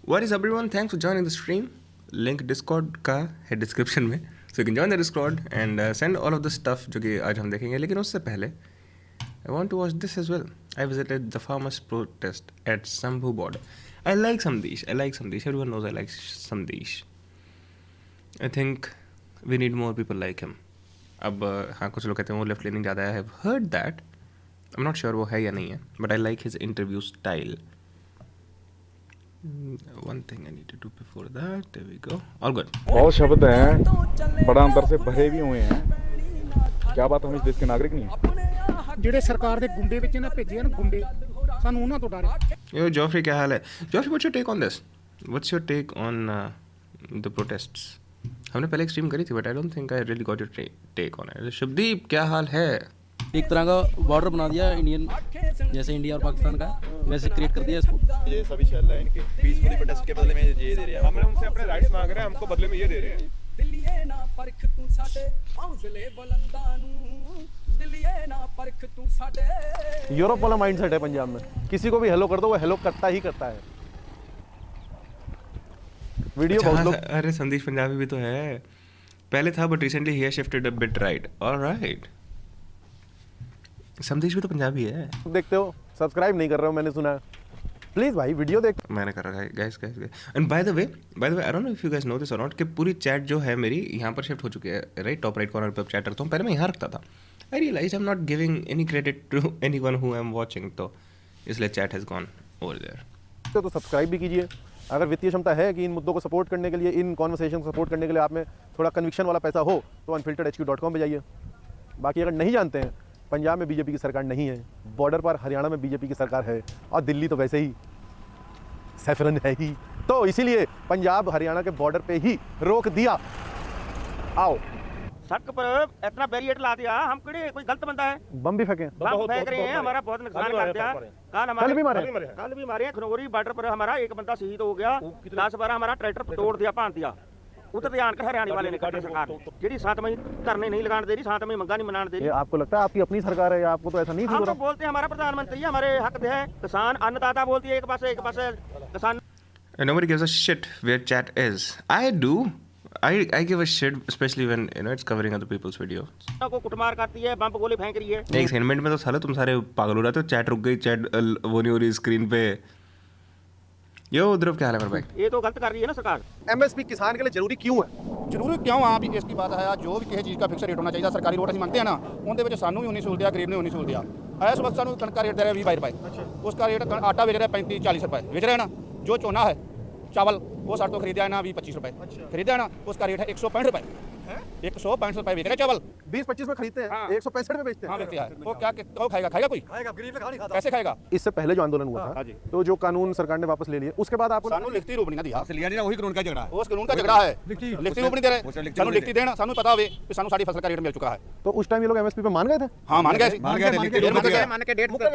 What is everyone? Thanks for joining the stream. Link Discord का है description में. So you can join the Discord and send all of the stuff जो कि आज हम देखेंगे. लेकिन उससे पहले I want to watch this as well. I visited the farmers' protest at Sambhu border. I like Samdesh. Everyone knows I like Samdesh. I think we need more people like him. अब हाँ कुछ लोग कहते हैं वो left laning ज़्यादा है. I have heard that. I'm not sure वो है या नहीं है. But I like his interview style. One thing I need to do before that. There we go. All good. बहुत शब्द हैं, बड़ा अंदर से भरे भी हुए हैं. क्या बात हम इस देश के नागरिक नहीं हैं? ਜਿਹੜੇ ਸਰਕਾਰ ਦੇ ਗੁੰਡੇ ਵਿੱਚ ਨਾ ਭੇਜੇ ਹਨ ਗੁੰਡੇ ਸਾਨੂੰ ਉਹਨਾਂ ਤੋਂ ਡਰ ਹੈ. Yo, Joffrey, क्या हाल है? Joffrey, what's your take on this? What's your take on the protests? हमने पहले एक स्ट्रीम करी थी, but I don't think I really got your take on it. Shubhdeep, क्या हाल है? एक तरह का बॉर्डर बना दिया इंडियन, जैसे इंडिया और पाकिस्तान का वैसे क्रिएट कर दिया इसको. ये सभी चल रहा है इनके पीसफुली प्रोटेस्ट के बदले में ये दे रहे हैं. हम उनसे अपने राइट्स मांग रहे हैं, हमको बदले में ये दे रहे हैं. यूरोप वाला माइंडसेट है पंजाब में. किसी को भी हेलो कर दो वो हेलो करता ही करता है. वीडियो बहुत लोग. अरे संदेश पंजाबी भी तो है, पहले था but recently he has shifted a bit right. Alright, संदेश भी तो पंजाबी है. देखते हो, सब्सक्राइब नहीं कर रहे हो, मैंने सुना. प्लीज भाई वीडियो देख. मैंने कर रखा है guys. And by the way I don't know if you guys know this और नॉट कि पूरी चैट जो है मेरी यहाँ पर शिफ्ट हो चुकी है. राइट, टॉप राइट कॉर्नर पर चैट रखता हूँ. पहले मैं यहाँ रखता था. I realise I am not giving any credit to anyone who I am watching, तो इसलिए chat has gone over there. तो सब्सक्राइब भी कीजिए. अगर वित्तीय क्षमता है कि इन मुद्दों को सपोर्ट करने के लिए, इन कॉन्वर्सेशन को सपोर्ट करने के लिए आप में थोड़ा कन्विक्शन वाला पैसा हो तो unfilteredhq.com पे जाइए. बाकी अगर नहीं जानते हैं, पंजाब में बीजेपी की सरकार नहीं है, बॉर्डर पर हरियाणा में बीजेपी की सरकार है और दिल्ली तो वैसे ही सैफरन है ही, तो इसीलिए पंजाब हरियाणा के बॉर्डर पे ही रोक दिया. आओ सड़क पर इतना बैरियर ला दिया. हम कोई गलत बंदा है? बम भी फेंके, बम फेंक रहे हैं, हमारा बहुत नुकसान कर दिया. कल भी मारे खनौरी बॉर्डर पर हमारा एक बंदा शहीद हो गया. 10-12 हमारा ट्रैक्टर तोड़ दिया, भांज दिया. उधर ध्यान कर हरियाणा वाले ने कहा सरकार जी 7 मई धरने नहीं लगाने दे रही, 7 मई मंगा नहीं मनाने दे रही. आपको लगता है आपकी अपनी सरकार है या आपको तो ऐसा नहीं हम तो बोलते हैं हमारा प्रधानमंत्री है, हमारे हक है. किसान अन्नदाता बोलती है एक पास किसान. And nobody gives a shit where chat is. I do. I give a shit, especially when it's covering other people's videos. को कुटमार करती है, बम गोली फेंक रही है. एक सेगमेंट में तो साला तुम सारे पागल हो रहे हो. चैट रुक गई, चैट वो नहीं हो रही स्क्रीन पे. यो ध्रुव, क्या हाल है मेरे भाई? ये तो गलत कर रही है ना सरकार. एमएसपी किसान के लिए जरूरी क्यों है? ਜ਼ਰੂਰੀ ਕਿਉਂ ਆ ਵੀ ਇਸ ਦੀ ਬਾਤ ਹੈ ਜੋ ਵੀ ਕਿਸੇ ਚੀਜ਼ ਦਾ ਫਿਕਸ ਰੇਟ ਹੋਣਾ ਚਾਹੀਦਾ. ਸਰਕਾਰੀ ਰੇਟ ਅਸੀਂ ਮੰਗਦੇ ਆ ਨਾ, ਉਹਦੇ ਵਿੱਚ ਸਾਨੂੰ ਵੀ ਉਨੀ ਸਹੂਲਤ ਆ, ਗਰੀਬ ਨੂੰ ਉਨੀ ਸਹੂਲਤ ਆ. ਇਸ ਵਕਤ ਸਾਨੂੰ ਕਣਕ ਦਾ ਰੇਟ ਦੇ ਰਿਹਾ 20-22 रुपए. उसका रेट आटा बेच रहा है 35-40 रुपए बेच रहे हैं ना. जो चोना है चावल वो साढ़े तो खरीदा है ना 20-25 रुपए खरीदा है ना, उसका रेट है 165 रुपए. 165 रुपए बेच रहे चावल. 20-25 में खरीदते हैं, 165 में बेचते हैं. हाँ बेचते हैं. वो क्या खाएगा कोई? गरीब का नहीं खाता. कैसे खाएगा? इससे पहले जो आंदोलन हुआ था, तो जो कानून सरकार ने वापस ले लिए, उसके बाद आपको सानू लिखती रूप नहीं दिया. वही कानून का झगड़ा है. उस कानून का झगड़ा है. लिखती रूप नहीं दे रहे. सानू लिखती देना, सानू पता होवे कि सानू साडी फसल का रेट मिल चुका है. तो उस टाइम ये लोग एमएसपी पे मान गए थे. हाँ मान गए. मान के डेट मुकर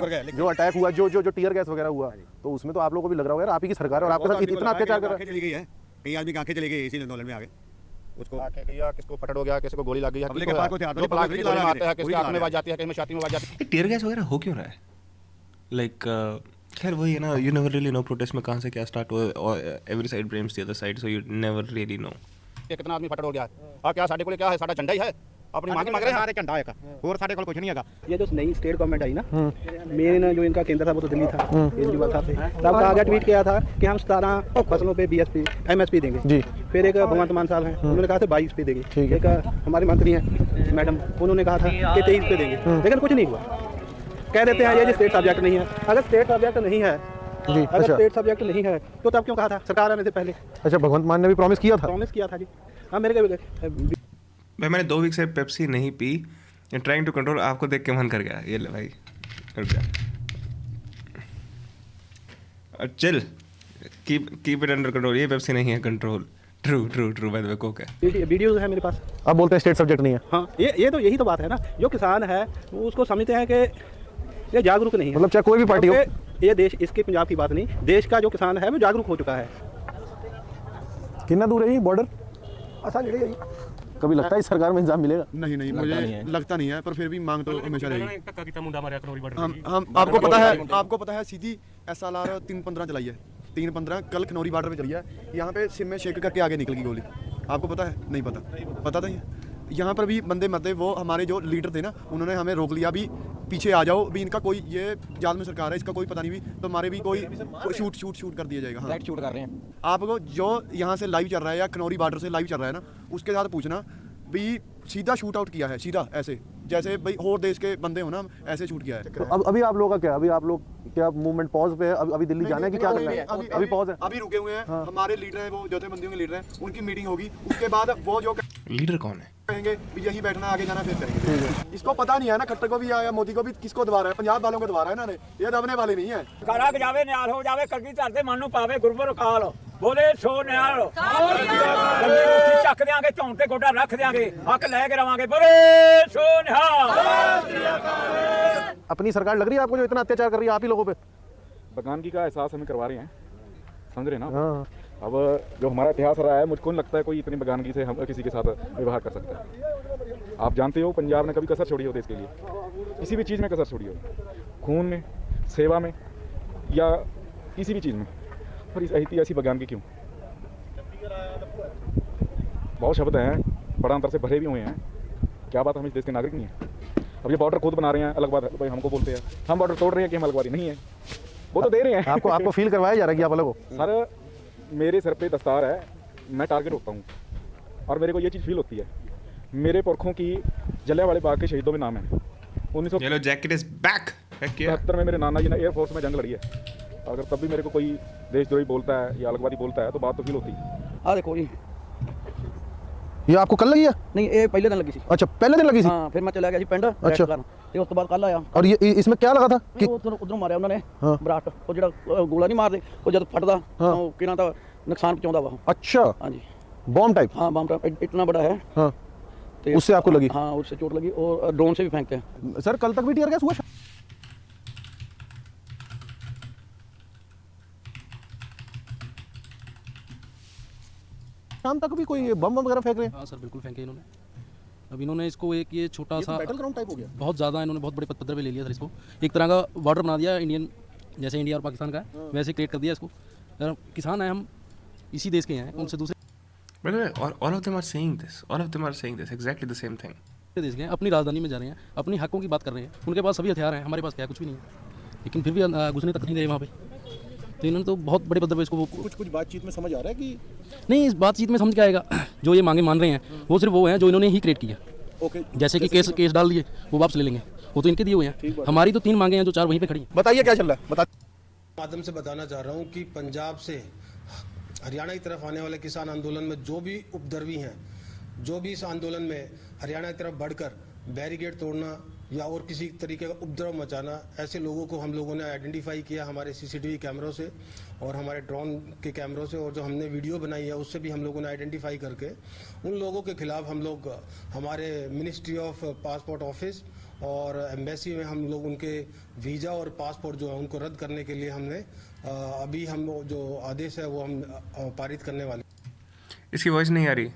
गए. जो अटैक हुआ, जो टीयर गैस वगैरह हुआ, तो उसमें तो आप लोगों को भी लग रहा होगा यार आप ही की सरकार और आपके साथ इतना अत्याचार कर रहा है. चली गई है, कई आदमी की आंखें चली गई इसी आंदोलन में आ गए. उसको किसको पटड़ हो गया, किसी को गोली लग गई है, पब्लिक के पास कोई हथियार आता है, किसके आंख में आवाज जाती है, कहीं में छाती में आवाज जाती है. टीयर गैस वगैरह हो क्यों रहा है? लाइक खैर वही है ना, you never really know protest में कहाँ से क्या स्टार्ट हुआ. और every side blames the other side, so you never really know. कितना आदमी फटड़ हो गया है. और क्या साडे को क्या है, साडा झंडा ही है, अपनी मांग मांग रहे हैं. हमारे झंडा है और साडे को कुछ नहीं है. ये जो नई स्टेट गवर्नमेंट आई ना, मेन जो इनका केंद्र था वो तो दिल्ली था, केजरीवाल साहब से. तब आगे ट्वीट किया था कि हम 17 फसलों पे एमएसपी देंगे जी. फिर एक भगवंत मान साहब हैं, उन्होंने कहा था 22 पे देंगे. एक हमारे मंत्री हैं मैडम, उन्होंने कहा था कि 23 पे देंगे, लेकिन कुछ नहीं हुआ. कह देते हैं ये स्टेट सब्जेक्ट नहीं है. अगर स्टेट सब्जेक्ट नहीं है जी, अगर स्टेट सब्जेक्ट नहीं है तो तब क्यों कहा था सरकार आने से पहले? अच्छा, भगवंत मान ने भी प्रॉमिस किया था जी. हाँ मेरे भाई मैंने 2 वीक से पेप्सी नहीं पी. Trying to control. आपको देख के मन कर गया. ये ले भाई, रुक जा. Chill, keep it under control. ये पेप्सी नहीं है control. True bye the way Coke है. वीडियोस है मेरे पास. अब बोलते हैं स्टेट सब्जेक्ट नहीं है. हाँ ये तो यही तो बात है ना. जो किसान है वो उसको समझते हैं कि ये जागरूक नहीं है. मतलब चाहे कोई भी पार्टी हो, ये देश, इसके पंजाब की बात नहीं, देश का जो किसान है वो जागरूक हो चुका है. कितना दूर है ये बॉर्डर? कभी लगता है इस सरकार में इंतजाम मिलेगा? नहीं मुझे लगता नहीं है, पर फिर भी मांग तो हमेशा रहेगी. मुंडा मारा खनौरी बॉर्डर. हम आपको पता है सीधी SLR 315 चलाई है. 3:15 कल खनौरी बॉर्डर पे चली है, यहाँ पे सिम में शेक करके आगे निकल गई गोली। आपको पता है? नहीं पता। पता था यहाँ पर भी बंदे मरते, वो हमारे जो लीडर थे ना, उन्होंने हमें रोक लिया, भी पीछे आ जाओ, भी इनका कोई ये जालिम सरकार है, इसका कोई पता नहीं, भी तो हमारे भी कोई शूट कर दिया जाएगा। हाँ, शूट कर रहे हैं। आपको जो यहाँ से लाइव चल रहा है या खनौरी बॉर्डर से लाइव चल रहा है ना, उसके साथ पूछना भी सीधा शूट आउट किया है, सीधा ऐसे जैसे भाई और देश के बंदे हो ना, ऐसे शूट किया है। तो अब अभी आप लोगों का क्या, अभी आप लोग क्या मूवमेंट पॉज पे है? अभी दिल्ली जाना है कि क्या करना है? अभी पॉज है, अभी रुके हुए हैं। हमारे लीडर हैं, वो जथेबंदियों के लीडर हैं, उनकी मीटिंग होगी, उसके बाद वो जो लीडर कौन है? कहेंगे भी यही बैठना, आगे जाना, फिर करेंगे। इसको पता नहीं है ना, खट्टर को भी आया, मोदी को भी, किसको दबा रहा है? पंजाब वालों को दबा रहा है इन्होंने, ये दबने वाले नहीं है। ਕਰਾ ਜਾਵੇ ਨਿਆਲ ਹੋ ਜਾਵੇ ਕੱਗੀ ਧਰਦੇ ਮਨ ਨੂੰ ਪਾਵੇ ਗੁਰਬਰ ਅਕਾਲ ਬੋਲੇ ਸੋ ਨਿਆਲ ਉੱਠੀ ਚੱਕ ਦਿਆਂਗੇ ਝੌਣ ਤੇ ਗੋਡਾ ਰੱਖ ਦਿਆਂਗੇ ਹੱਕ ਲੈ ਕੇ ਰਵਾਂਗੇ ਬੋਲੇ ਸੋ ਨਿਹਾਲ। अपनी सरकार लग रही है आपको जो इतना अत्याचार कर रही है आप ही लोगों पे? बगानगी का एहसास हमें करवा रहे हैं, समझ रहे हैं ना? हाँ। अब जो हमारा इतिहास रहा है, मुझको नहीं लगता है कोई इतनी बगानगी से हम किसी के साथ व्यवहार कर सकता है। आप जानते हो पंजाब ने कभी कसर छोड़ी हो देश के लिए, किसी भी चीज़ में कसर छोड़ी हो, खून में, सेवा में या किसी भी चीज़ में, पर ऐसी बगानगी क्यों? बहुत शब्द हैं, बड़ा अंतर से भरे भी हुए हैं। क्या बात हम इस देश के नागरिक नहीं हैं? अब ये बॉर्डर खुद बना रहे हैं, अलग बात है, भाई हमको बोलते हैं हम बॉर्डर तोड़ रहे हैं कि हम अलगवादी नहीं है, वो तो दे रहे हैं। आपको फील करवाया जा रहा है कि आप अलग हो? सर मेरे सर पे दस्तार है, मैं टारगेट होता हूँ और मेरे को ये चीज़ फील होती है। मेरे पुरखों की जलियांवाले बाग के शहीदों में नाम है। Yellow jacket is back. 1972 में मेरे नाना जी ने एयरफोर्स में जंग लड़ी है। अगर तब भी मेरे को कोई देशद्रोही बोलता है या अलगवादी बोलता है तो बात तो फील होती है। ਆ ਦੇਖੋ ਜੀ, ये आपको कल लगी है? ਨਹੀਂ ਇਹ ਪਹਿਲੇ ਦਿਨ ਲੱਗੀ ਸੀ। अच्छा पहले दिन लगी थी? ਹਾਂ, ਫਿਰ ਮੈਂ ਚਲਾ ਗਿਆ ਸੀ ਪਿੰਡ ਅੱਛਾ। ਕਰਨ ਤੇ ਉਸ ਤੋਂ ਬਾਅਦ ਕੱਲ ਆਇਆ। और ये इसमें क्या लगा था कि ਉਧਰੋਂ ਮਾਰਿਆ ਉਹਨਾਂ ਨੇ ਹਾਂ। ਬਰਾਟ, ਉਹ ਜਿਹੜਾ ਗੋਲਾ ਨਹੀਂ ਮਾਰਦੇ, ਉਹ ਜਦ ਫਟਦਾ ਹਾਂ। ਉਹ ਕਿਨਾਂ ਦਾ ਨੁਕਸਾਨ ਪਹੁੰਚਾਉਂਦਾ ਵਾ। अच्छा ਹਾਂਜੀ बॉम्ब टाइप? हाँ, बम इतना बड़ा है। हाँ, तो उससे आपको लगी? हाँ, उससे चोट लगी और ड्रोन से भी फेंकते हैं। सर कल तक भी टीयर गैस हुआ? शाम तक भी कोई बम वगैरह फेंक रहे हैं? हाँ सर, बिल्कुल फेंके इन्होंने। अब इन्होंने इसको एक ये छोटा सा बैटल ग्राउंड टाइप हो गया। बहुत ज़्यादा इन्होंने बहुत बड़े पद्धर पे ले लिया सर इसको। एक तरह का बॉर्डर बना दिया इंडियन, जैसे इंडिया और पाकिस्तान का है वैसे क्रिएट कर दिया इसको। यार किसान हैं हम, इसी देश के हैं, उनसे दूसरे By the way, all of them are saying this. All of them are saying this. Exactly the same thing. देश के हैं, अपनी राजधानी में जा रहे हैं, अपनी हकों की बात कर रहे हैं। उनके पास सभी हथियार हैं, हमारे पास क्या है? कुछ भी नहीं है, लेकिन फिर भी घुसने तक नहीं गए वहाँ पे। तो इन्होंने तो बहुत बड़े पद्धर पे इसको कुछ बातचीत में समझ आ रहा है कि नहीं, इस बातचीत में समझ के आएगा। जो ये मांगे मान रहे हैं वो सिर्फ वो हैं जो इन्होंने ही क्रिएट किया। ओके, जैसे कि केस डाल दिए, वो वापस ले लेंगे, वो तो इनके दिए हुए हैं। हमारी तो 3 मांगे हैं जो 4 वहीं पे खड़ी हैं। बताइए क्या चल रहा है? बता। माध्यम से बताना चाह रहा हूं कि पंजाब से हरियाणा की तरफ आने वाले किसान आंदोलन में जो भी उपद्रवी हैं, जो भी इस आंदोलन में हरियाणा की तरफ बढ़कर बैरिकेड तोड़ना या और किसी तरीके का उपद्रव मचाना, ऐसे लोगों को हम लोगों ने आइडेंटिफाई किया हमारे सीसीटीवी कैमरों से और हमारे ड्रोन के कैमरों से, और जो हमने वीडियो बनाई है उससे भी हम लोगों ने आइडेंटिफाई करके उन लोगों के खिलाफ हम लोग हमारे मिनिस्ट्री ऑफ पासपोर्ट ऑफिस और एम्बेसी में हम लोग उनके वीज़ा और पासपोर्ट जो है उनको रद्द करने के लिए हमने अभी हम जो आदेश है वो हम पारित करने वाले। इसकी वॉइस नहीं आ रही,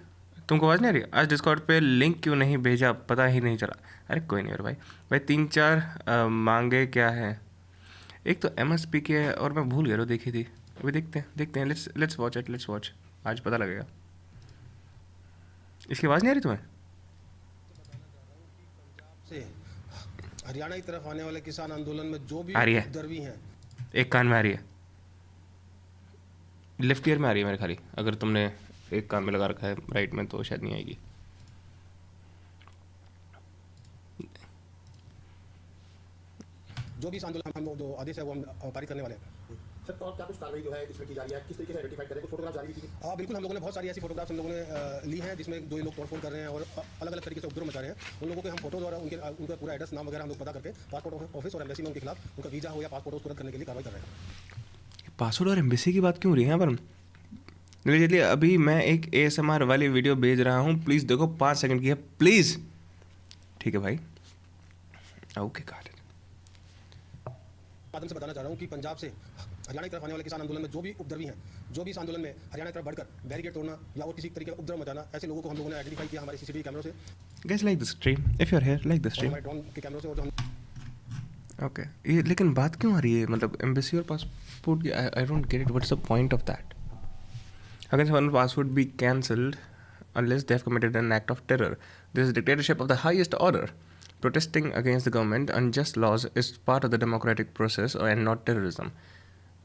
तुमको आवाज़ नहीं आ रही? आज डिस्कॉर्ड पे लिंक क्यों नहीं भेजा पता ही नहीं चला। अरे कोई नहीं यार भाई 3-4 मांगे क्या है। एक तो MSP के है और मैं भूल गया वो देखी थी, अभी देखते हैं। लेट्स वॉच आज पता लगेगा। इसकी आवाज़ नहीं आ रही तुम्हें? से हरियाणा की तरफ आने वाले किसान आंदोलन में जो भी आ रही है? उपद्रवी हैं, एक कान में आ रही है, लेफ्ट ईयर में आ रही है मेरे खाली। अगर तुमने एक कान में लगा रखा है राइट में तो शायद नहीं आएगी। जो भी इस आंदोलन हम जो आदेश है वो हम पारित करने वाले हैं। सर तो क्या कुछ कार्रवाई जो है इसमें की जा रही है, किस तरीके से आइडेंटिफाई करें? कुछ फोटोग्राफ जारी की? हाँ बिल्कुल, हम लोगों ने बहुत सारी ऐसी फोटोग्राफ्स हम लोगों ने ली हैं जिसमें जो लोग तोड़फोड़ कर रहे हैं और अलग अलग तरीके से उपद्रव मचा रहे हैं। उन लोगों के हम फोटोज और उनका पूरा एड्रेस नाम वगैरह हम लोग पता करके पासपोर्ट ऑफिस और एम्बेसी में उनके खिलाफ उनका वीजा हो या पासपोर्ट उसको रद्द करने के लिए कार्रवाई कर रहे हैं। पासवर्ड और एम्बेसी की बात क्यों हो रही है यहाँ पर? चलिए अभी मैं एक ASMR वाली वीडियो भेज रहा हूँ, प्लीज़ देखो, 5 सेकंड की है प्लीज़। ठीक है भाई, ओके गॉट इट। माध्यम से बताना चाह रहा हूँ कि पंजाब से हरियाणा की तरफ आने वाले किसान आंदोलन में जो भी उपद्रवी हैं, जो भी इस आंदोलन में हरियाणा की तरफ बढ़कर बैरिकेड तोड़ना या और किसी तरीके का उपद्रव मचाना, ऐसे लोगों को हम लोगों ने आइडेंटिफाई किया हमारे CCTV कैमरों से। Guys, like the stream if you're here, like the stream. हमारे ड्रोन के कैमरों से और जो हम ओके ये लेकिन बात क्यों आ रही है मतलब एम्बेसी और पासपोर्ट की आई don't get it what's the point of that how can one passport be cancelled unless they have committed an act of terror? This is dictatorship of the highest order. Protesting against the government unjust laws is part of the democratic process and not terrorism.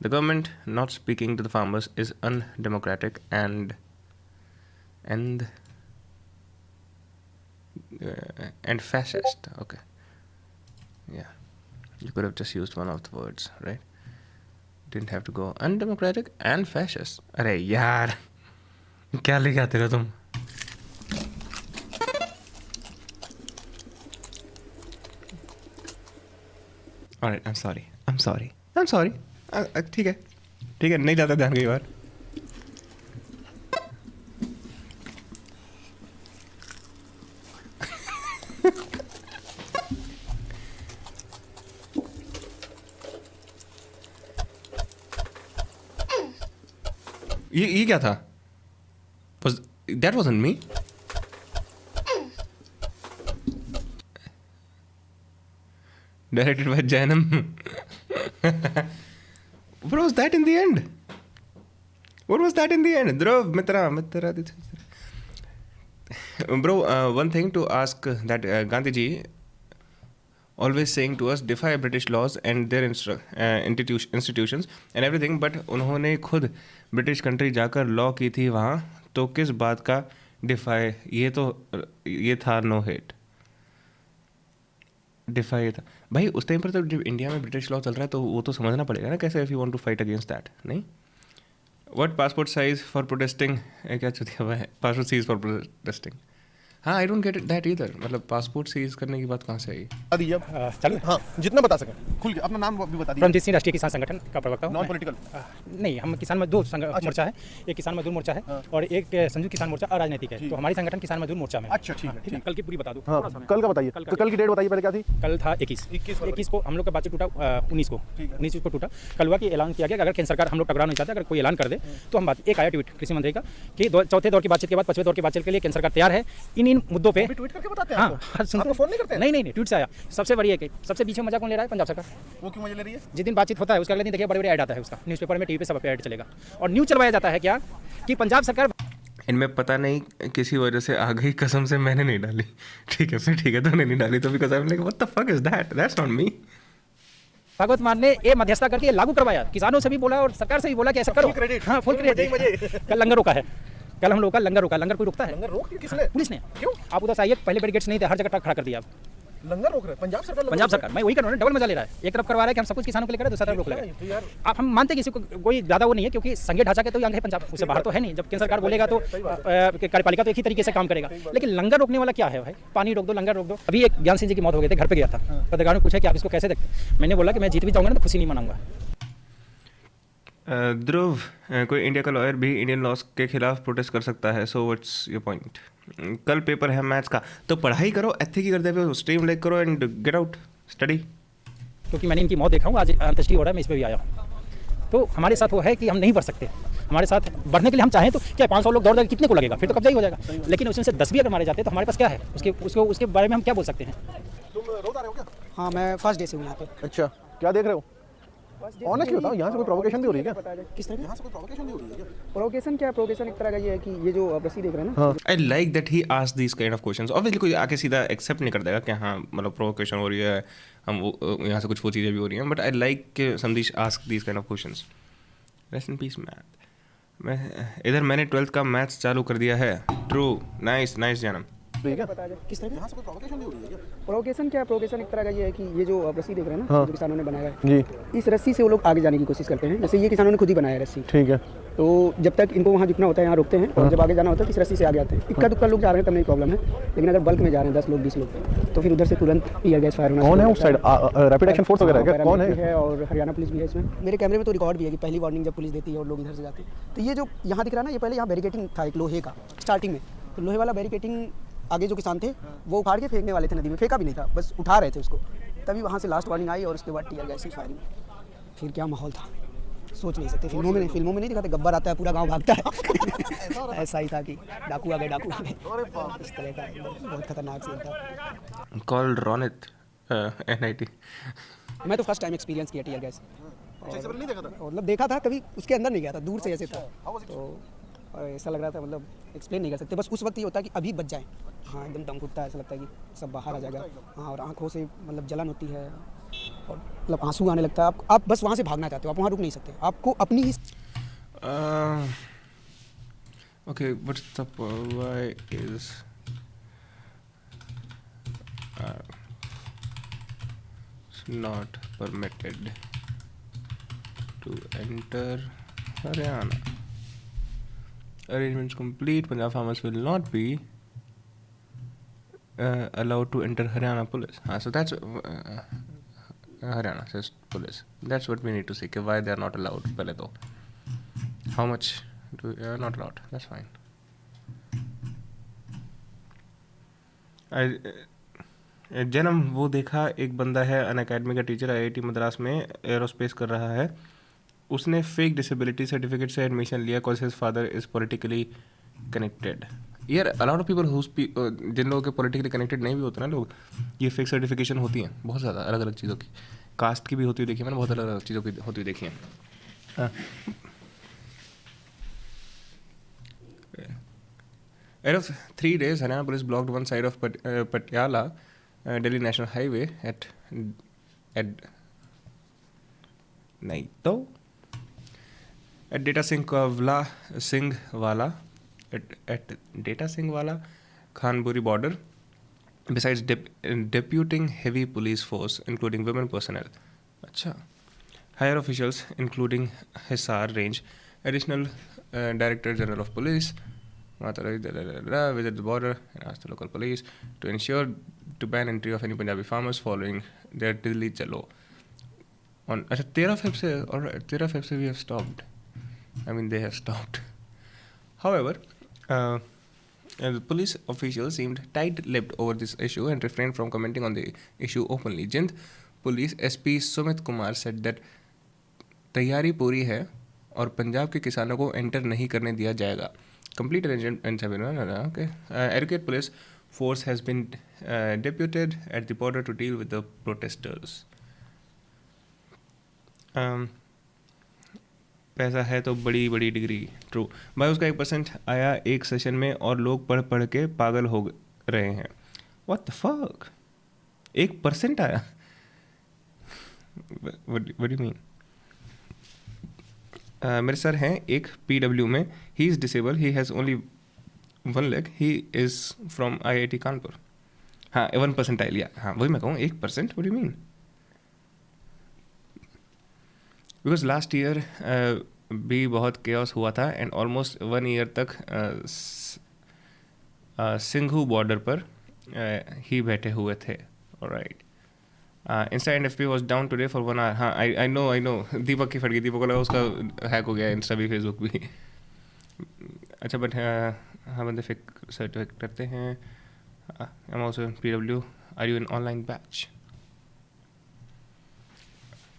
The government not speaking to the farmers is undemocratic and fascist. Okay. Yeah. You could have just used one of the words, right? Didn't have to go undemocratic and fascist. अरे यार क्या लेके आते हो तुम? Alright, I'm sorry. ठीक है नहीं जाता ध्यान कई बार. ये क्या था? That wasn't me. Directed by Janam. What was that in the end? Dhruv, Mitra. Bro, one thing to ask that Gandhiji always saying to us, defy British laws and their institutions and everything, but उन्होंने खुद British country जाकर law की थी वहाँ, तो किस बात का डिफाई? ये था नो हेट डिफाई था भाई. उस टाइम पर तो जब इंडिया में ब्रिटिश लॉ चल रहा है तो वो तो समझना पड़ेगा ना कैसे, if you want to fight against that. नहीं what passport size for protesting, क्या चुतिया हुआ है पासपोर्ट साइज फॉर प्रोटेस्टिंग. हाँ I don't get it that either. मतलब पासपोर्ट सीज करने की बात कहाँ से आई? चलिए हाँ जितना बता सकें खुल के अपना नाम भी बता दीजिए. रणजीत सिंह राष्ट्रीय किसान संगठन का प्रवक्ता हूं. नॉन पॉलिटिकल नहीं, हम किसान मजदूर मोर्चा है. एक किसान मजदूर मोर्चा है और एक संयुक्त किसान मोर्चा अराजनीतिक है. तो हमारी संगठन किसान मजदूर मोर्चा में. अच्छा ठीक है. कल की पूरी बता दूं. हाँ कल का बताइए. कल की डेट बताइए पहले क्या थी? कल था 21 को हम लोग का बातचीत टूटा. 19 को टूटा. कल हुआ कि ऐलान किया गया कि अगर केंद्र सरकार हम लोग टकराव नहीं चाहते, अगर कोई ऐलान कर दे तो हम बात. एक आया ट्वीट कृषि मंत्री का कि चौथे दौर की बातचीत के बाद पांचवें दौर की बातचीत के लिए केंद्र सरकार तैयार है. इन मुद्दों पे करके बताते हैं. हाँ आपको फोन नहीं करते? नहीं ट्वीट से आया. सबसे बड़ी है कि सबसे बीच में मजा कौन ले रहा है? पंजाब सरकार. वो क्यों मजा ले रही है? जिस दिन बातचीत होता है उसके अगले दिन देखिए बड़े ऐड आता है उसका, न्यूज़पेपर में, टीवी पे सब पे ऐड चलेगा और न्यूज़ चलवाया जाता है क्या कि पंजाब सरकार. इनमें पता नहीं किसी वजह से आ गई, कसम से मैंने नहीं डाली. ठीक है तो नहीं डाली तो because I am like what the fuck is that, that's not me. Bhagwant Mann ने ये मध्यस्थता करके लागू करवाया. किसानों से भी बोला और सरकार से भी बोला कि ऐसा करो. हाँ फुल क्रेडिट. कल लंगर रोका है. कल हम लोग का लंगर रोका. लंगर कोई रोकता है? लंगर रोक किसने? पुलिस ने. क्यों? आप उधर से आइए, पहले बैरिकेड्स नहीं थे, हर जगह ट्रक खड़ा कर दिया. लंगर रोक रहे हैं पंजाब सरकार. मैं वही कर रहा हूँ. डबल मजा ले रहा है. एक तरफ करवा रहा है कि हम सब कुछ किसानों के लिए करें, दूसरा तरफ रोक लेगा. आप हम मानते हैं किसी को कोई ज़्यादा वो नहीं है, क्योंकि संघीय ढांचा के तो अंग है पंजाब, उससे बाहर तो है नहीं. जब केंद्र सरकार बोलेगा तो कार्यपालिका तो एक ही तरीके से काम करेगा. लेकिन लंगर रोकने वाला क्या है भाई? पानी रोक दो, लंगर रोक दो. अभी एक ज्ञान सिंह जी की मौत हो गई थी, घर पे गया था. पत्रकार ने पूछा कि आप इसको कैसे देखते? मैंने बोला कि मैं जीत भी जाऊँगा ना तो खुशी नहीं मनाऊंगा. ध्रुव, कोई इंडिया का लॉयर भी इंडियन लॉज के खिलाफ प्रोटेस्ट कर सकता है, सो व्हाट्स योर पॉइंट? कल पेपर है मैथ्स का, तो पढ़ाई करो, एथिक ही करते हुए स्ट्रीम लाइक करो एंड गेट आउट स्टडी. क्योंकि मैंने इनकी मौत देखा हूँ, आज अंत्येष्टि हो रहा है, मैं इस पर भी आया हूँ. तो हमारे साथ वो है कि हम नहीं बढ़ सकते. हमारे साथ बढ़ने के लिए हम चाहें तो क्या 500 लोग दौड़ जाएंगे, कितने को लगेगा? फिर तो कब्जा ही हो जाएगा. लेकिन उसमें से 10 भी अगर मारे जाते हैं तो हमारे पास क्या है? उसके बारे में हम क्या बोल सकते हैं? तुम रोज आ रहे हो क्या? हाँ मैं फर्स्ट डे से हूँ यहाँ पे. अच्छा क्या देख रहे हो? ऑनेस्टली बताओ, यहाँ से कोई प्रोवोकेशन भी हो रही है क्या? किस तरह? यहाँ से कोई प्रोवोकेशन भी हो रही है क्या? प्रोवोकेशन एक तरह का ये है कि ये जो आप रस्सी देख रहे हैं ना. I like that he ask this kind of questions. Obviously कोई आके सीधा एक्सेप्ट नहीं कर देगा कि हाँ मतलब प्रोवोकेशन हो रही है, हम वो यहाँ से कुछ वो चीज़ें भी हो रही हैं. बट आई लाइक कि Samdish ask this kind of questions. Rest in peace math. इधर मैंने 12th का मैथ्स चालू कर दिया है. ट्रू. नाइस जानम. ठीक है. किस तरह? यहाँ से कोई प्रोवोकेशन भी हो रही है क्या? प्रोवोकेशन एक तरह का ये है कि ये जो आप रस्सी देख रहे हैं ना, जो किसानों ने बनाया है जी, इस रस्सी से वो लोग आगे जाने की कोशिश करते हैं. जैसे ये किसानों ने खुद ही बनाया है रस्सी. ठीक है. तो जब तक इनको वहाँ जितना होता है यहाँ रोकते हैं, और जब आगे जाना होता है तो इस रस्सी से आगे आते हैं. इक्का दुक्का लोग जा रहे हैं तब नहीं प्रॉब्लम है, लेकिन अगर बल्क में जा रहे हैं 10 लोग 20 लोग, तो फिर उधर से तुरंत टीयर गैस फायर होना. कौन है उस साइड? रैपिड एक्शन फोर्स वगैरह क्या? कौन है? और हरियाणा पुलिस भी है इसमें. मेरे कैमरे में तो रिकॉर्ड भी है कि पहली वार्निंग जब पुलिस देती है और लोग इधर से जाते हैं. तो ये जो यहाँ दिख रहा है ना, ये पहले यहाँ बैरिकेटिंग था एक लोहे का स्टार्टिंग में. तो लोहे वाला बैरिकेटिंग आगे जो किसान थे वो उखाड़ के फेंकने वाले थे नदी में. फेंका भी नहीं था, बस उठा रहे थे उसको. तभी वहाँ से लास्ट वार्निंग आई और उसके बाद टीयर गैस की फायरिंग. फिर क्या माहौल था सोच नहीं सकते. फिल्मों में नहीं दिखाते, गब्बर आता है पूरा गांव भागता है. ऐसा ही था कि डाकू आ गए. इस तरह का बहुत खतरनाक सीन था. Called Ronit, NIT. मैं तो फर्स्ट टाइम एक्सपीरियंस किया टीयर गैस। नहीं देखा था मतलब देखा था, कभी उसके अंदर नहीं गया था, दूर से ऐसे था तो ऐसा लग रहा था, मतलब एक्सप्लेन नहीं कर सकते। बस उस वक्त ये होता है कि अभी बच जाए, हाँ एकदम दम घुटता है, ऐसा लगता है कि सब बाहर आ जाएगा। हाँ, और आंखों से मतलब जलन होती है और मतलब आंसू आने लगता है। आप बस वहाँ से भागना चाहते हो, आप वहाँ रुक नहीं सकते, आपको अपनी ही Okay, what's the why is not permitted to enter Haryana? Arrangements complete. Punjab farmers will not be allowed to enter Haryana police. So that's Haryana says police. That's what we need to see. Why they are not allowed? Pehle to. How much? Not allowed. That's fine. जन्म वो देखा, एक बंदा है अन academy का teacher, IIT Madras में aerospace कर रहा है। उसने फेक डिसेबिलिटी सर्टिफिकेट से एडमिशन लिया cause his father is politically connected. यार अलॉट ऑफ पीपल जिन लोगों के पॉलिटिकली कनेक्टेड नहीं भी होते ना लोग, ये फेक सर्टिफिकेशन होती हैं बहुत ज़्यादा अलग अलग चीज़ों की। कास्ट की भी होती हुई देखी है मैंने, बहुत अलग अलग चीज़ों की होती हुई देखी है। Out of 3 days, Haryana police blocked one side of Patiala Delhi National Highway at Naito at Data Singhwala at Data Singhwala Khanburi border. Besides deputing heavy police force, including women personnel. Acha. Higher officials, including Hisar Range, Additional Director General of Police, visit the border and ask the local police to ensure to ban entry of any Punjabi farmers following their Delhi Chalo. On 13 Feb se we have stopped. I mean, they have stopped. However, the police officials seemed tight-lipped over this issue and refrained from commenting on the issue openly. Jind Police SP Sumit Kumar said that तैयारी पूरी है और पंजाब के किसानों को enter नहीं करने दिया जाएगा. Complete arrangement. Okay. Adequate police force has been deputed at the border to deal with the protesters. पैसा है तो बड़ी बड़ी डिग्री. ट्रू भाई, उसका 1% आया एक सेशन में और लोग पढ़ पढ़ के पागल हो रहे हैं. What the fuck? 1% आया? What do you mean? मेरे सर हैं एक PW में. He is disabled. He has only one leg. He is from IIT Kanpur. हाँ 1% आया लिया. हाँ वही मैं कहूँ 1%. What do you mean? Because last year भी बहुत chaos हुआ था and almost 1 year तक सिंघू बॉर्डर पर ही बैठे हुए थे. Alright. Insta and FB was down today for 1 hour. हाँ I know दीपक की फट गई. दीपक को लगा उसका हैक हो गया इंस्टा भी फेसबुक भी. अच्छा बट हाँ बंदे फेक सर्टिफिकेट करते हैं. I'm also in PW. Are you in online batch?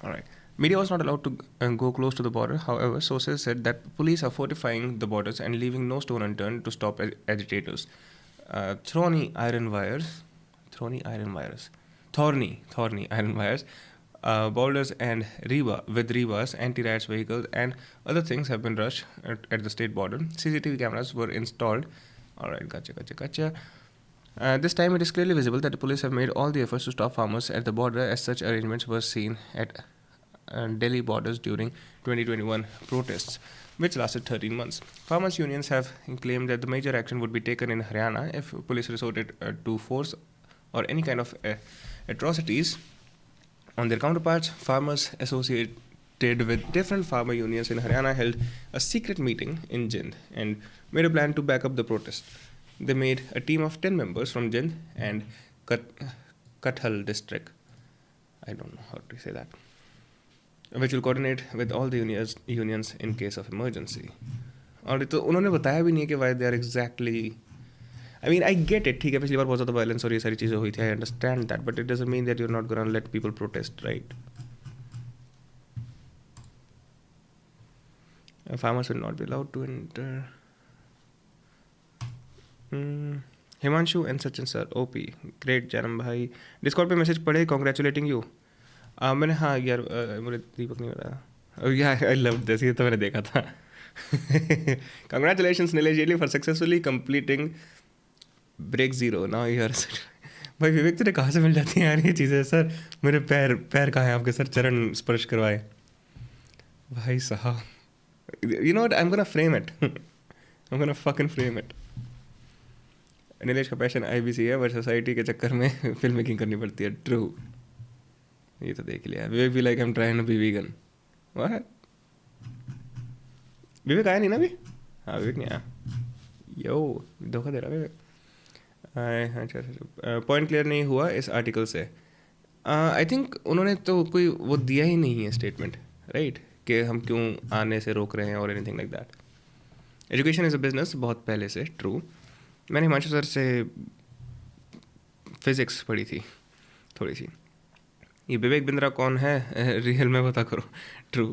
Alright. Media was not allowed to go close to the border. However, sources said that police are fortifying the borders and leaving no stone unturned to stop agitators. Thorny iron wires, boulders and rebars, anti-riots vehicles and other things have been rushed at the state border. CCTV cameras were installed. Alright, gotcha. This time it is clearly visible that the police have made all the efforts to stop farmers at the border, as such arrangements were seen at Delhi borders during 2021 protests, which lasted 13 months. Farmers' unions have claimed that the major action would be taken in Haryana if police resorted to force or any kind of atrocities on their counterparts. Farmers associated with different farmer unions in Haryana held a secret meeting in Jind and made a plan to back up the protest. They made a team of 10 members from Jind and Kathal district. I don't know how to say that. Which will coordinate with all the unions in case of emergency. और तो उन्होंने बताया भी नहीं कि why they are exactly. I mean, I get it. ठीक है, पिछली बार बहुत ज़्यादा violence और ये सारी चीज़ें हुई थी. I understand that, but it doesn't mean that you're not gonna let people protest, right? Farmers will not be allowed to enter. Himanshu and Sachin sir, OP, great Janam bhai. Discord पे message पढ़े, congratulating you. मैंने हाँ यार मुझे दीपक नहीं बताया यार I love this ये तो मैंने देखा था congratulations Nilesh Jaitley for successfully completing break zero now you are भाई विवेक तुझे कहाँ से मिल जाती हैं यार ये चीज़ें सर मेरे पैर कहाँ हैं आपके सर चरण स्पर्श करवाए भाई साहब you know what I am gonna frame it I am gonna fucking frame it Nilesh का पैशन IBC है बट सोसाइटी के चक्कर में फिल्म मेकिंग करनी पड़ती है ट्रू ये तो देख लिया विवेक भी like I am trying to be vegan what Vivek आया नहीं ना अभी हाँ विवेक नहीं आया यो धोखा दे रहा विवेक अच्छा पॉइंट क्लियर नहीं हुआ इस आर्टिकल से आई थिंक उन्होंने तो कोई वो दिया ही नहीं है स्टेटमेंट राइट कि हम क्यों आने से रोक रहे हैं और anything like that education is a business बहुत पहले से ट्रू मैंने हिमांशु सर से फिज़िक्स पढ़ी थी थोड़ी सी ये विवेक बिंद्रा कौन है रियल में पता करो ट्रू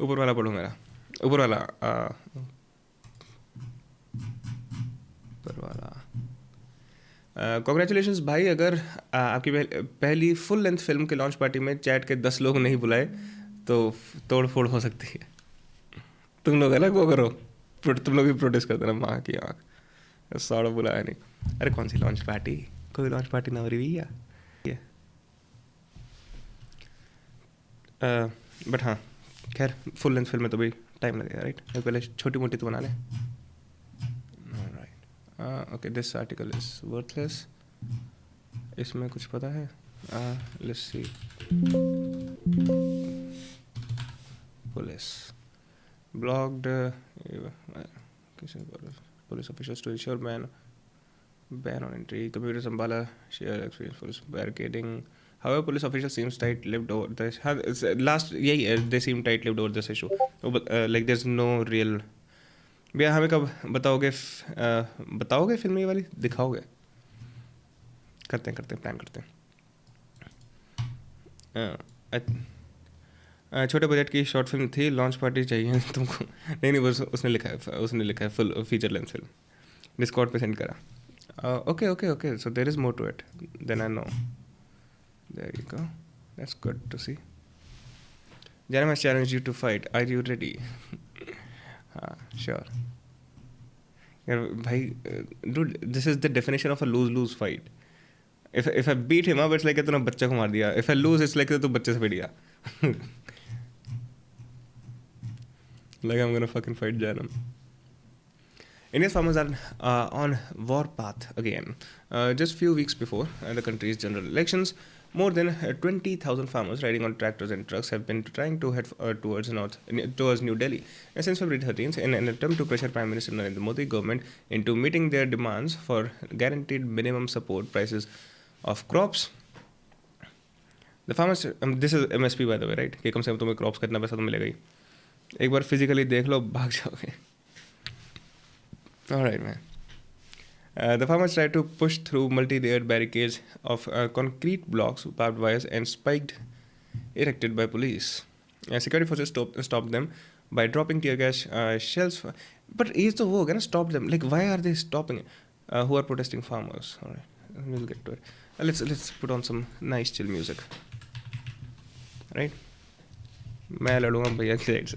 ऊपर वाला पढ़ो मेरा ऊपर वाला कॉन्ग्रेचुलेशंस भाई अगर आपकी पहली फुल लेंथ फिल्म के लॉन्च पार्टी में चैट के 10 लोग नहीं बुलाए तो तोड़ फोड़ हो सकती है तुम लोग अलग वो करो तुम लोग भी प्रोटेस्ट कर देना माँ की आँख साड़ा बुलाया नहीं अरे कौन सी लॉन्च पार्टी कोई लॉन्च पार्टी ना हो रही भैया बट हाँ खैर फुल लेंथ फिल्म में तो भाई टाइम लगेगा राइट पहले छोटी मोटी तो बना लें okay this article is worthless इसमें कुछ पता है let's see police blocked police officials to ensure ban on entry computers Ambala share experience for barricading however police officials seems tight-lipped over this last they seem tight-lipped over this issue like there's no real भैया हमें कब बताओगे film ये वाली दिखाओगे करते हैं plan करते हैं छोटे बजट की शॉर्ट फिल्म थी लॉन्च पार्टी चाहिए तुमको नहीं बस उसने लिखा है full feature length film Discord पे सेंड करा okay so there is more to it than I know there you go that's good to see Jeremy has challenged you to fight are you ready sure yeah bhai dude this is the definition of a lose fight if I beat him up it's like tuna bachcha ko maar diya if I lose it's like tu bacche se pid gaya like I'm gonna fucking fight Janam India's farmers are on war path again. Just few weeks before the country's general elections, more than 20,000 farmers riding on tractors and trucks have been trying to head towards New Delhi since February 13th in an attempt to pressure Prime Minister Narendra Modi government into meeting their demands for guaranteed minimum support prices of crops. The farmers, this is MSP by the way, right? कि कम से कम तुम्हें crops का इतना पैसा तो मिलेगा ही. एक बार physically देख लो भाग जाओगे. All right, man. The farmers tried to push through multi-layered barricades of concrete blocks, barbed wires, and spiked erected by police. Security forces stopped them by dropping tear gas shells. But is the war gonna stop them? Like, why are they stopping? Who are protesting farmers? All right, we'll get to it. Let's put on some nice chill music. Right? मैं लड़ूंगा भैया की side से.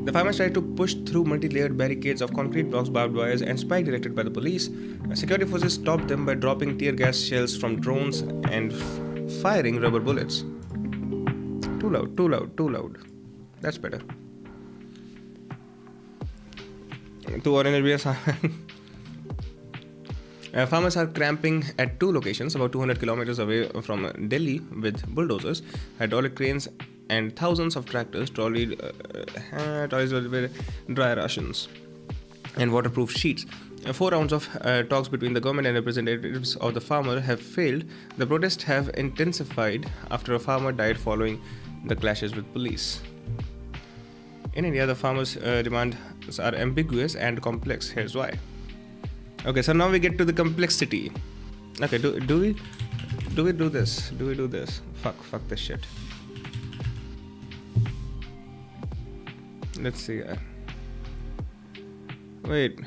The farmers tried to push through multi-layered barricades of concrete blocks, barbed wires, and spikes erected by the police. Security forces stopped them by dropping tear gas shells from drones and firing rubber bullets. Too loud. That's better. Farmers are camping at two locations about 200 kilometers away from Delhi with bulldozers, hydraulic cranes, and thousands of tractors, trolleys with dry rations and waterproof sheets. 4 rounds of talks between the government and representatives of the farmer have failed. The protests have intensified after a farmer died following the clashes with police. In India, the farmers' demands are ambiguous and complex. Here's why. Okay, so now we get to the complexity. Okay, do we do this? Fuck this shit. Let's see. Wait.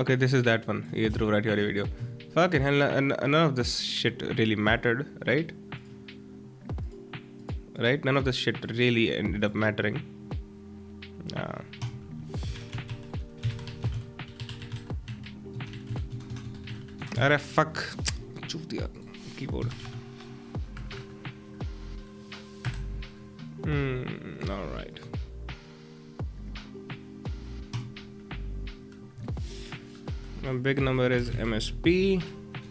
Okay, this is that one. ये Dhruv Rathi वाली video. Fucking hell, none of this shit really mattered, right? Right? None of this shit really ended up mattering. अरे fuck. चूप दिया keyboard. All right. A big number is MSP.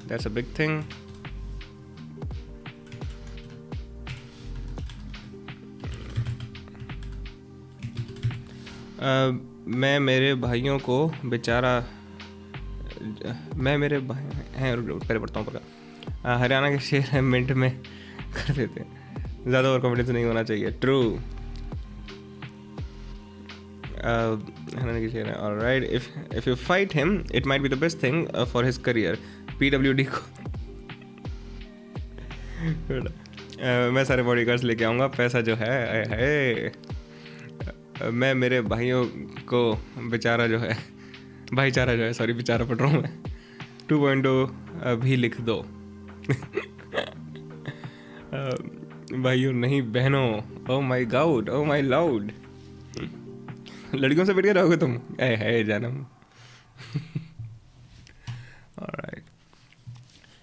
That's a big thing. मैं मेरे भाइयों को बेचारा मैं मेरे भाई हैं पहले पढ़ता हूँ पका हरियाणा के शेर मिनट में कर देते हैं. ज़्यादा ओवर कॉन्फिडेंस नहीं होना चाहिए. True. Alright, if you fight him, it might be the best thing for his career. PWD को मैं सारे बॉडीगार्ड्स लेके आऊँगा. पैसा जो है मैं मेरे भाइयों को बेचारा जो है भाईचारा जो है सॉरी बेचारा पढ़ रहा हूँ मैं. 2.2 भी लिख दो. भाइयों नहीं बहनों. ओ माई गाउड, ओ माई लाउड. लड़कियों से बैठ के रहोगे तुम. है जानम. Alright.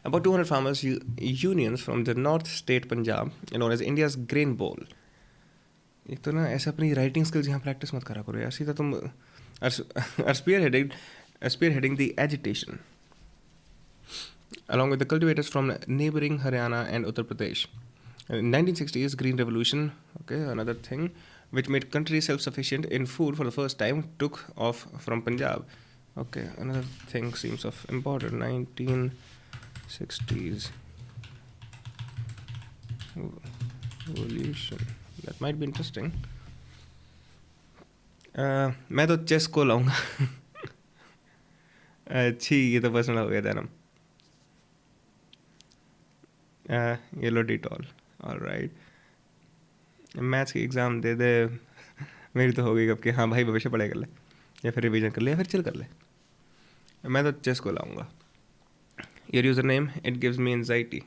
About 200 farmers unions from the North State Punjab, known as India's Grain Bowl. एक तो ना ऐसे अपनी राइटिंग स्किल्स यहाँ प्रैक्टिस मत करा करो यार. सीधा तुम are spearheading the agitation along with the cultivators from neighboring Haryana and Uttar Pradesh. 1960s Green Revolution, okay, another thing which made country self-sufficient in food for the first time, took off from Punjab. Okay, another thing seems of important. 1960s revolution, that might be interesting. मैं तो chess को लाऊंगा. अच्छी ये तो personal हो गया था ना. Yellow Dettol. ऑलराइट. मैथ्स की एग्ज़ाम दे दे. मेरी तो हो गई कब कि हाँ भाई भविष्य पढ़ाई कर ले या फिर रिवीजन कर ले या फिर चिल कर ले. मैं तो चेस को लाऊंगा. Your user name it gives me anxiety.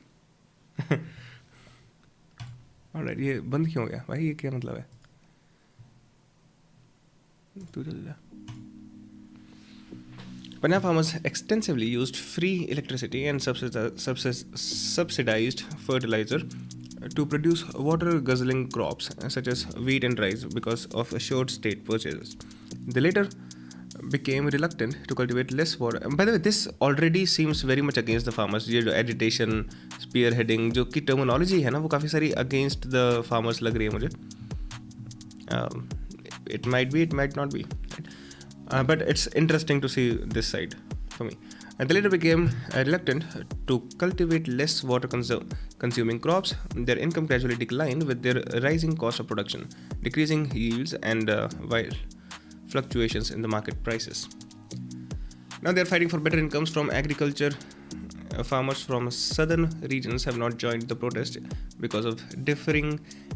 Alright, ये बंद क्यों हो गया भाई? ये क्या मतलब है? तू चल जा. Punjab farmers extensively used free electricity and subsidized fertilizer to produce water-guzzling crops such as wheat and rice because of assured state purchases. They later became reluctant to cultivate less water. By the way, this already seems very much against the farmers. ये जो agitation, spearheading जो की terminology है ना वो काफ़ी सारी against the farmers लग रही है मुझे. It might be, it might not be. But it's interesting to see this side for me. And they later became reluctant to cultivate less water-consuming crops. Their income gradually declined with their rising cost of production, decreasing yields, and wild fluctuations in the market prices. Now they are fighting for better incomes from agriculture. Farmers from southern regions have not joined the protest because of differing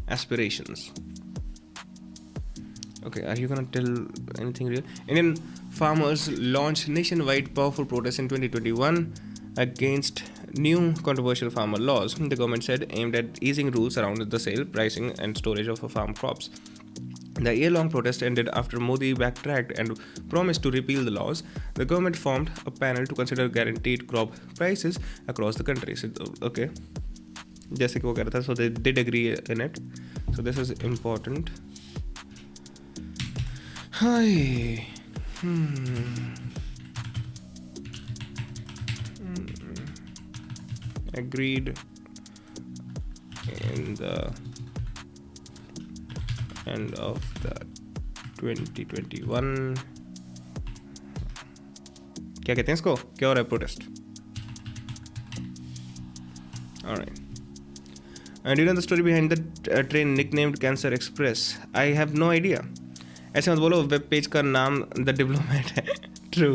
aspirations. Okay, are you gonna tell anything real? Indian farmers launched nationwide powerful protests in 2021 against new controversial farmer laws, the government said, aimed at easing rules around the sale, pricing and storage of farm crops. The year-long protest ended after Modi backtracked and promised to repeal the laws. The government formed a panel to consider guaranteed crop prices across the country. So, okay, जैसे कि वो कह रहा था, so they did agree in it. So this is important. Hi. Agreed in the end of the 2021. क्या कहते हैं इसको? क्या हो रहा है protest? Alright. And you know the story behind the train nicknamed Cancer Express? I have no idea. ऐसे मत बोलो, वेब पेज का नाम द डिप्लोमेट है. ट्रू.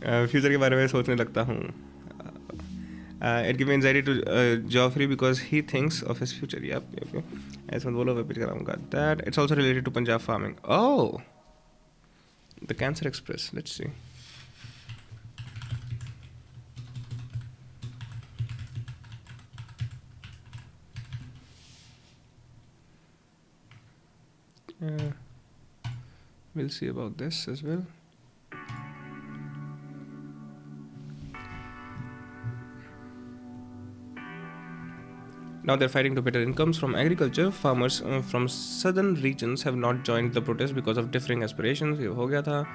फ्यूचर के बारे में सोचने लगता हूँ. It gives anxiety to Joffrey because he thinks of his future. Yep. ऐसा बोलो मैं पिच कराऊंगा. That it's also related to Punjab farming. Oh, the Cancer Express. Let's see. We'll see about this as well. Now they're fighting to better incomes from agriculture. Farmers from southern regions have not joined the protest because of differing aspirations. ये हो गया था.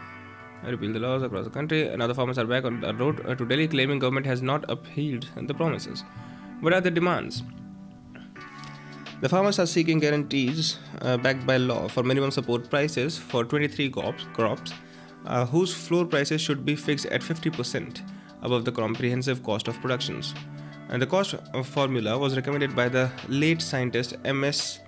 Repeal the laws across the country. Now the farmers are back on the road to Delhi, claiming government has not upheld the promises. What are the demands? The farmers are seeking guarantees backed by law for minimum support prices for 23 crops whose floor prices should be fixed at 50% above the comprehensive cost of productions. And the cost formula was recommended by the late scientist M.S.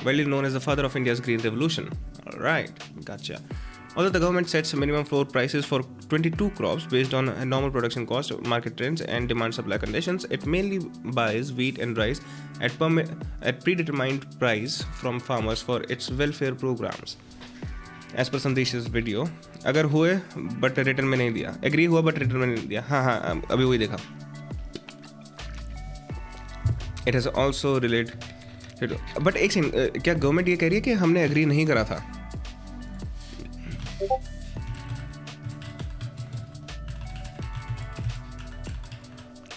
Widely known as the father of India's Green Revolution. Alright, gotcha. Although the government sets minimum floor prices for 22 crops based on normal production cost, market trends, and demand-supply conditions, it mainly buys wheat and rice at predetermined price from farmers for its welfare programs. As per Sandesh's video, अगर हुए but return में नहीं दिया, agree हुआ but return में नहीं दिया, हाँ अभी वही देखा. It has also related, but एक सेकंड, क्या गवर्नमेंट ये कह रही है कि हमने agree नहीं करा था?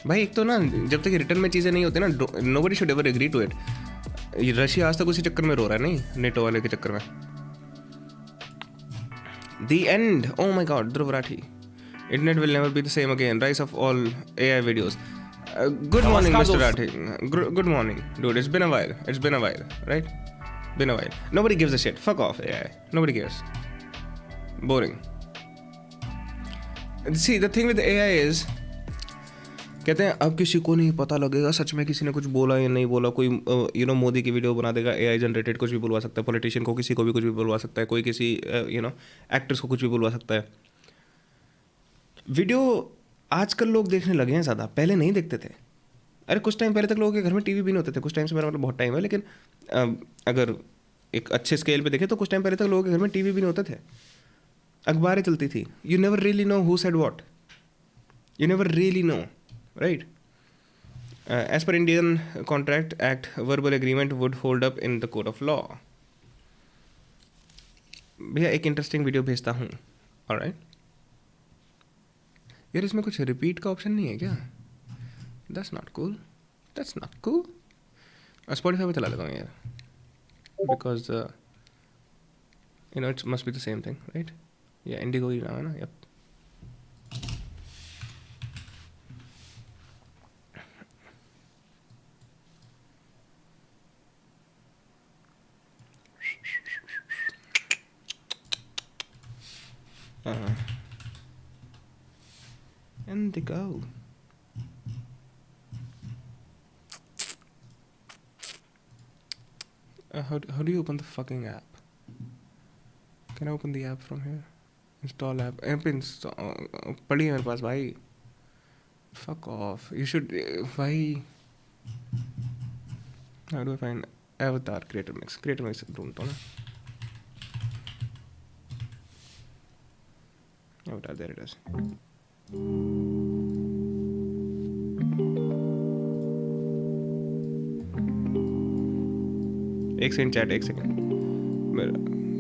भाई एक तो ना जब तक रिटर्न में चीज़ें नहीं होती ना, nobody should ever agree to it. Russia आज तक उसी चक्कर में रो रहा है, नहीं नेटो वाले के चक्कर में. The end. Oh my God, Dhruv Rathi. Internet will never be the same again. Rise of all AI videos. Good morning, Mr. Rathi. Good morning, dude. It's been a while, right? Been a while. Nobody gives a shit. Fuck off, AI. Nobody cares. Boring. See, the thing with AI is, कहते हैं अब किसी को नहीं पता लगेगा सच में किसी ने कुछ बोला या नहीं बोला. कोई मोदी की वीडियो बना देगा, AI जनरेटेड कुछ भी बुलवा सकता है. पॉलिटिशियन को किसी को भी कुछ भी बुलवा सकता है. कोई किसी एक्टर्स को कुछ भी बुलवा सकता है. वीडियो आजकल लोग देखने लगे हैं ज़्यादा, पहले नहीं देखते थे. अरे कुछ टाइम पहले तक लोगों के घर में टीवी भी नहीं होते थे. कुछ टाइम से मेरा मतलब बहुत टाइम है, लेकिन अगर एक अच्छे स्केल पे देखें तो कुछ टाइम पहले तक लोगों के घर में टीवी भी नहीं होते थे. अखबारें चलती थी. You never really know who said what. You never really know. Right. As per Indian Contract Act, verbal agreement would hold up in the court of law. भैया एक इंटरेस्टिंग वीडियो भेजता हूँ. Alright. यार इसमें कुछ रिपीट का option नहीं है क्या? That's not cool. That's not cool. Spotify पे चला लेता हूँ यार. Because it must be the same thing, right? Yeah, Indigo ही नाम है ना. Yep. Indigo. How do you open the fucking app? Can I open the app from here? Install app. App install. पड़ी है मेरे पास भाई. Fuck off. You should. भाई. How do I find Avatar Creator Mix? Creator Mix ढूंढता हूँ ना. Avatar, there it is. एक second chat, एक सेकंड. मेरा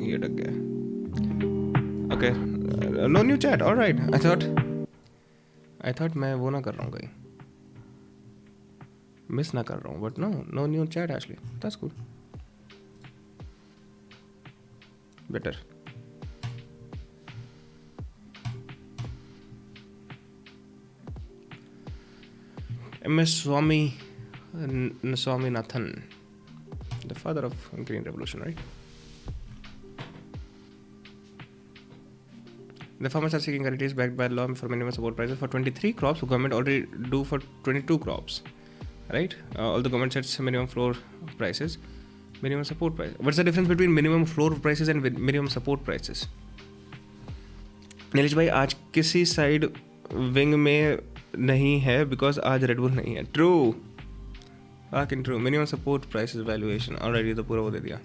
ये अटक गया. Okay, no new chat. Alright. I thought मैं वो ना कर रहा हूँ कहीं, मिस ना कर रहा हूँ, but no new chat actually. That's good. Better. M.S. Swaminathan, the father of Green Revolution, right? The farmers are seeking guarantees backed by law for minimum support prices for 23 crops. The government already do for 22 crops, right? All the government sets minimum floor prices, minimum support price. What's the difference between minimum floor prices and minimum support prices? Nilesh भाई आज किसी side wing में नहीं है because आज Red Bull नहीं है. True, fucking true. Minimum support price valuation already तो पूरा वो दे दिया.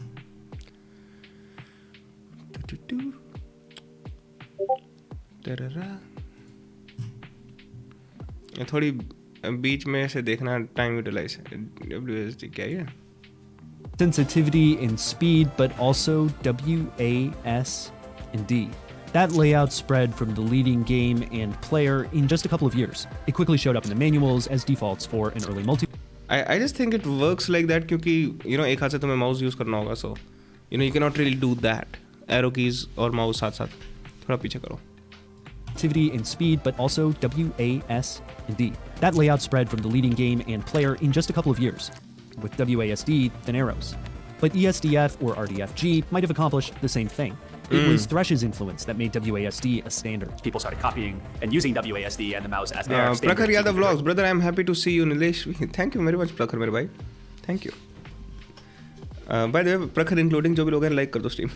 थोड़ी बीच में से देखना टाइम यूटिलाइज. WASD क्या है? Sensitivity and speed, but also WASD. That layout spread from the leading game and player in just a couple of years. It quickly showed up in the manuals as defaults for an early multi. I just think it works like that क्योंकि एक हाथ से तुम्हें mouse use करना होगा, so you cannot really do that. Arrow keys और mouse साथ साथ. थोड़ा पीछे करो. Sensitivity and speed, but also WASD. That layout spread from the leading game and player in just a couple of years. With WASD than arrows. But ESDF or RDFG might have accomplished the same thing. It was Thresh's influence that made WASD a standard. People started copying and using WASD and the mouse as their standard. Prakhar Yadav Vlogs, brother, I'm happy to see you, Nilesh. Thank you very much, Prakhar, मेरे भाई. Thank you. By the way, Prakhar including जो भी लोग हैं like कर दो stream.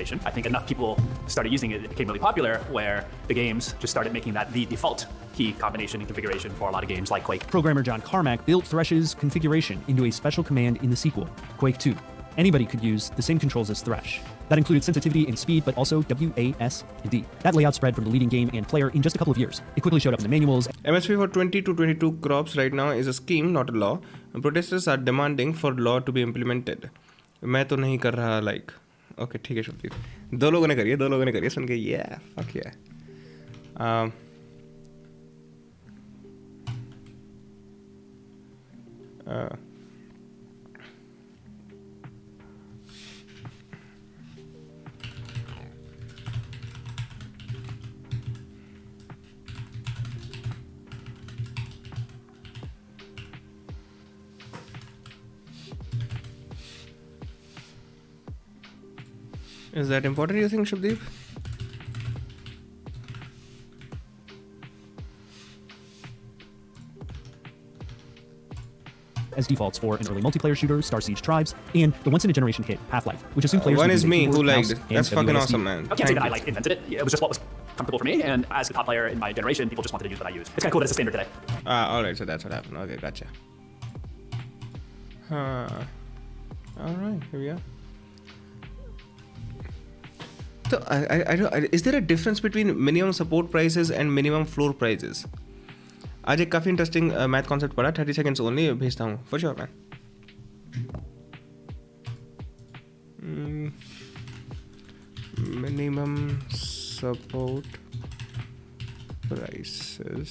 I think enough people started using it, it became really popular, where the games just started making that the default key combination and configuration for a lot of games like Quake. Programmer John Carmack built Thresh's configuration into a special command in the sequel, Quake 2. Anybody could use the same controls as Thresh. That included sensitivity and speed, but also WASD. That layout spread from the leading game and player in just a couple of years. It quickly showed up in the manuals. MSP for 20 to 22 crops right now is a scheme, not a law. Protesters are demanding for law to be implemented. मैं तो नहीं कर रहा like. Okay ठीक है शुभदीप. दो लोगों ने करिए सुन के yeah fuck yeah. Is that important, you think, Shubdeep? As defaults for an early multiplayer shooter, Star Siege Tribes, and the once-in-a-generation hit, Half-Life, which assumed players one would is use a me keyboard, who liked mouse, it. and That's fucking WASD. awesome, man. I can't say that I invented it. It was just what was comfortable for me, and as a top player in my generation, people just wanted to use what I use. It's kind of cool that it's a standard today. Alright, so that's what happened. Okay, gotcha. Alright, here we are. So, is there a difference between minimum support prices and minimum floor prices? आज एक काफ़ी interesting math concept पढ़ा. 30 seconds only भेजता हूँ for sure man. Minimum support prices.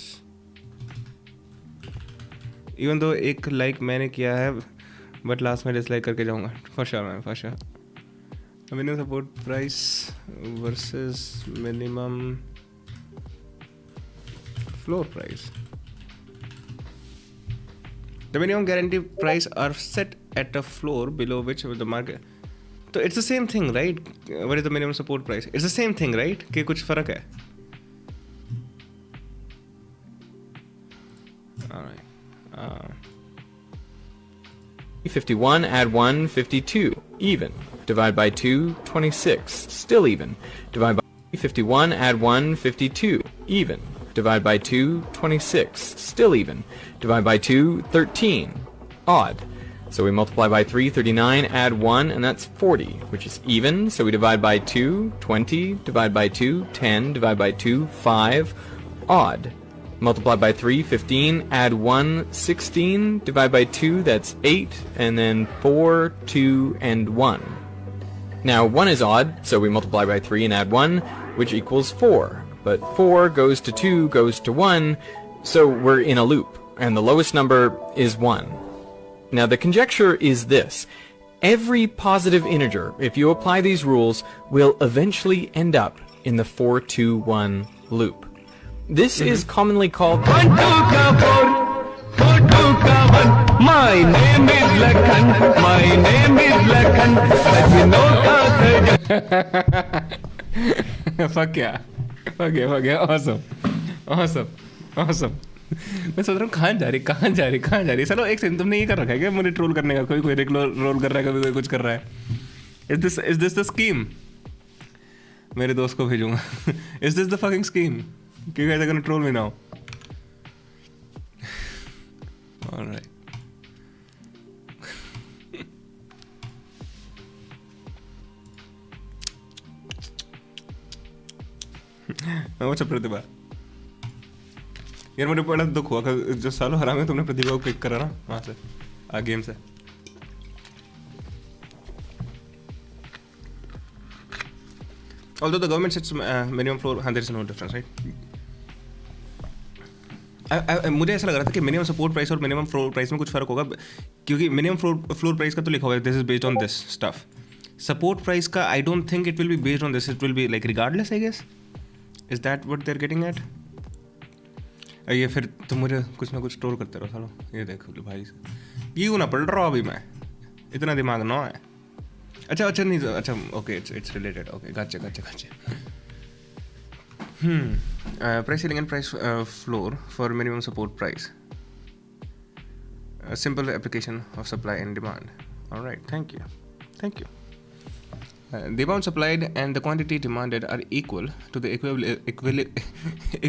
Even though एक like मैंने किया है बट लास्ट में डिसलाइक करके जाऊँगा for sure man, for sure. Minimum support price versus minimum floor price. The minimum guaranteed price are set at a floor below which the market. So it's the same thing, right? What is the minimum support price? It's the same thing, right? कि कुछ फर्क है. All right. 51, add 1, 52, even. Divide by 2, 26, still even. Divide by 51, add 1, 52, even. Divide by 2, 26, still even. Divide by 2, 13, odd. So we multiply by 3, 39, add 1, and that's 40, which is even. So we divide by 2, 20, divide by 2, 10, divide by 2, 5, odd. Multiply by 3, 15, add 1, 16, divide by 2, that's 8, and then 4, 2, and 1. Now 1 is odd, so we multiply by 3 and add 1, which equals 4. But 4 goes to 2 goes to 1, so we're in a loop, and the lowest number is 1. Now the conjecture is this. Every positive integer, if you apply these rules, will eventually end up in the 4-2-1 loop. This is commonly called My name is Lakhan. My name is Lakhan. Fuck yeah. Fuck yeah. Awesome. मैं सोच रहा हूँ कहाँ जा रही. चलो एक second, तुमने ये कर रखा है क्या मुझे ट्रोल करने का? कोई रेगुलर रोल कर रहा है, कभी कोई कुछ कर रहा है. Is this the scheme? मेरे दोस्त को भेजूंगा. Is this the fucking scheme? You guys are gonna troll me now. All right. What's up, प्रतिभा? यार मुझे बड़ा दुख हुआ कि जो सालों हरा में तुमने प्रतिभा को किक करा ना वहाँ से गेम से. Although the government sets minimum floor, there is no difference, right? मुझे ऐसा लग रहा था कि मिनिमम सपोर्ट प्राइस और मिनिमम फ्लोर प्राइस में कुछ फर्क होगा, क्योंकि मिनिमम फ्लोर प्राइस का तो लिखा हुआ है this is based on this stuff. Support price का I don't think it will be based on this, it will be like regardless, I guess. Is that what they are getting at? ये फिर तुम मुझे कुछ ना कुछ store करते रहो सालो. ये देखो भाई क्यों ना पढ़ रहा हूँ अभी मैं, इतना दिमाग ना है. अच्छा नहीं, अच्छा okay, it's related. Okay गॉटचा. Price ceiling and price floor for minimum support price. A simple application of supply and demand. All right, thank you. The amount supplied and the quantity demanded are equal to the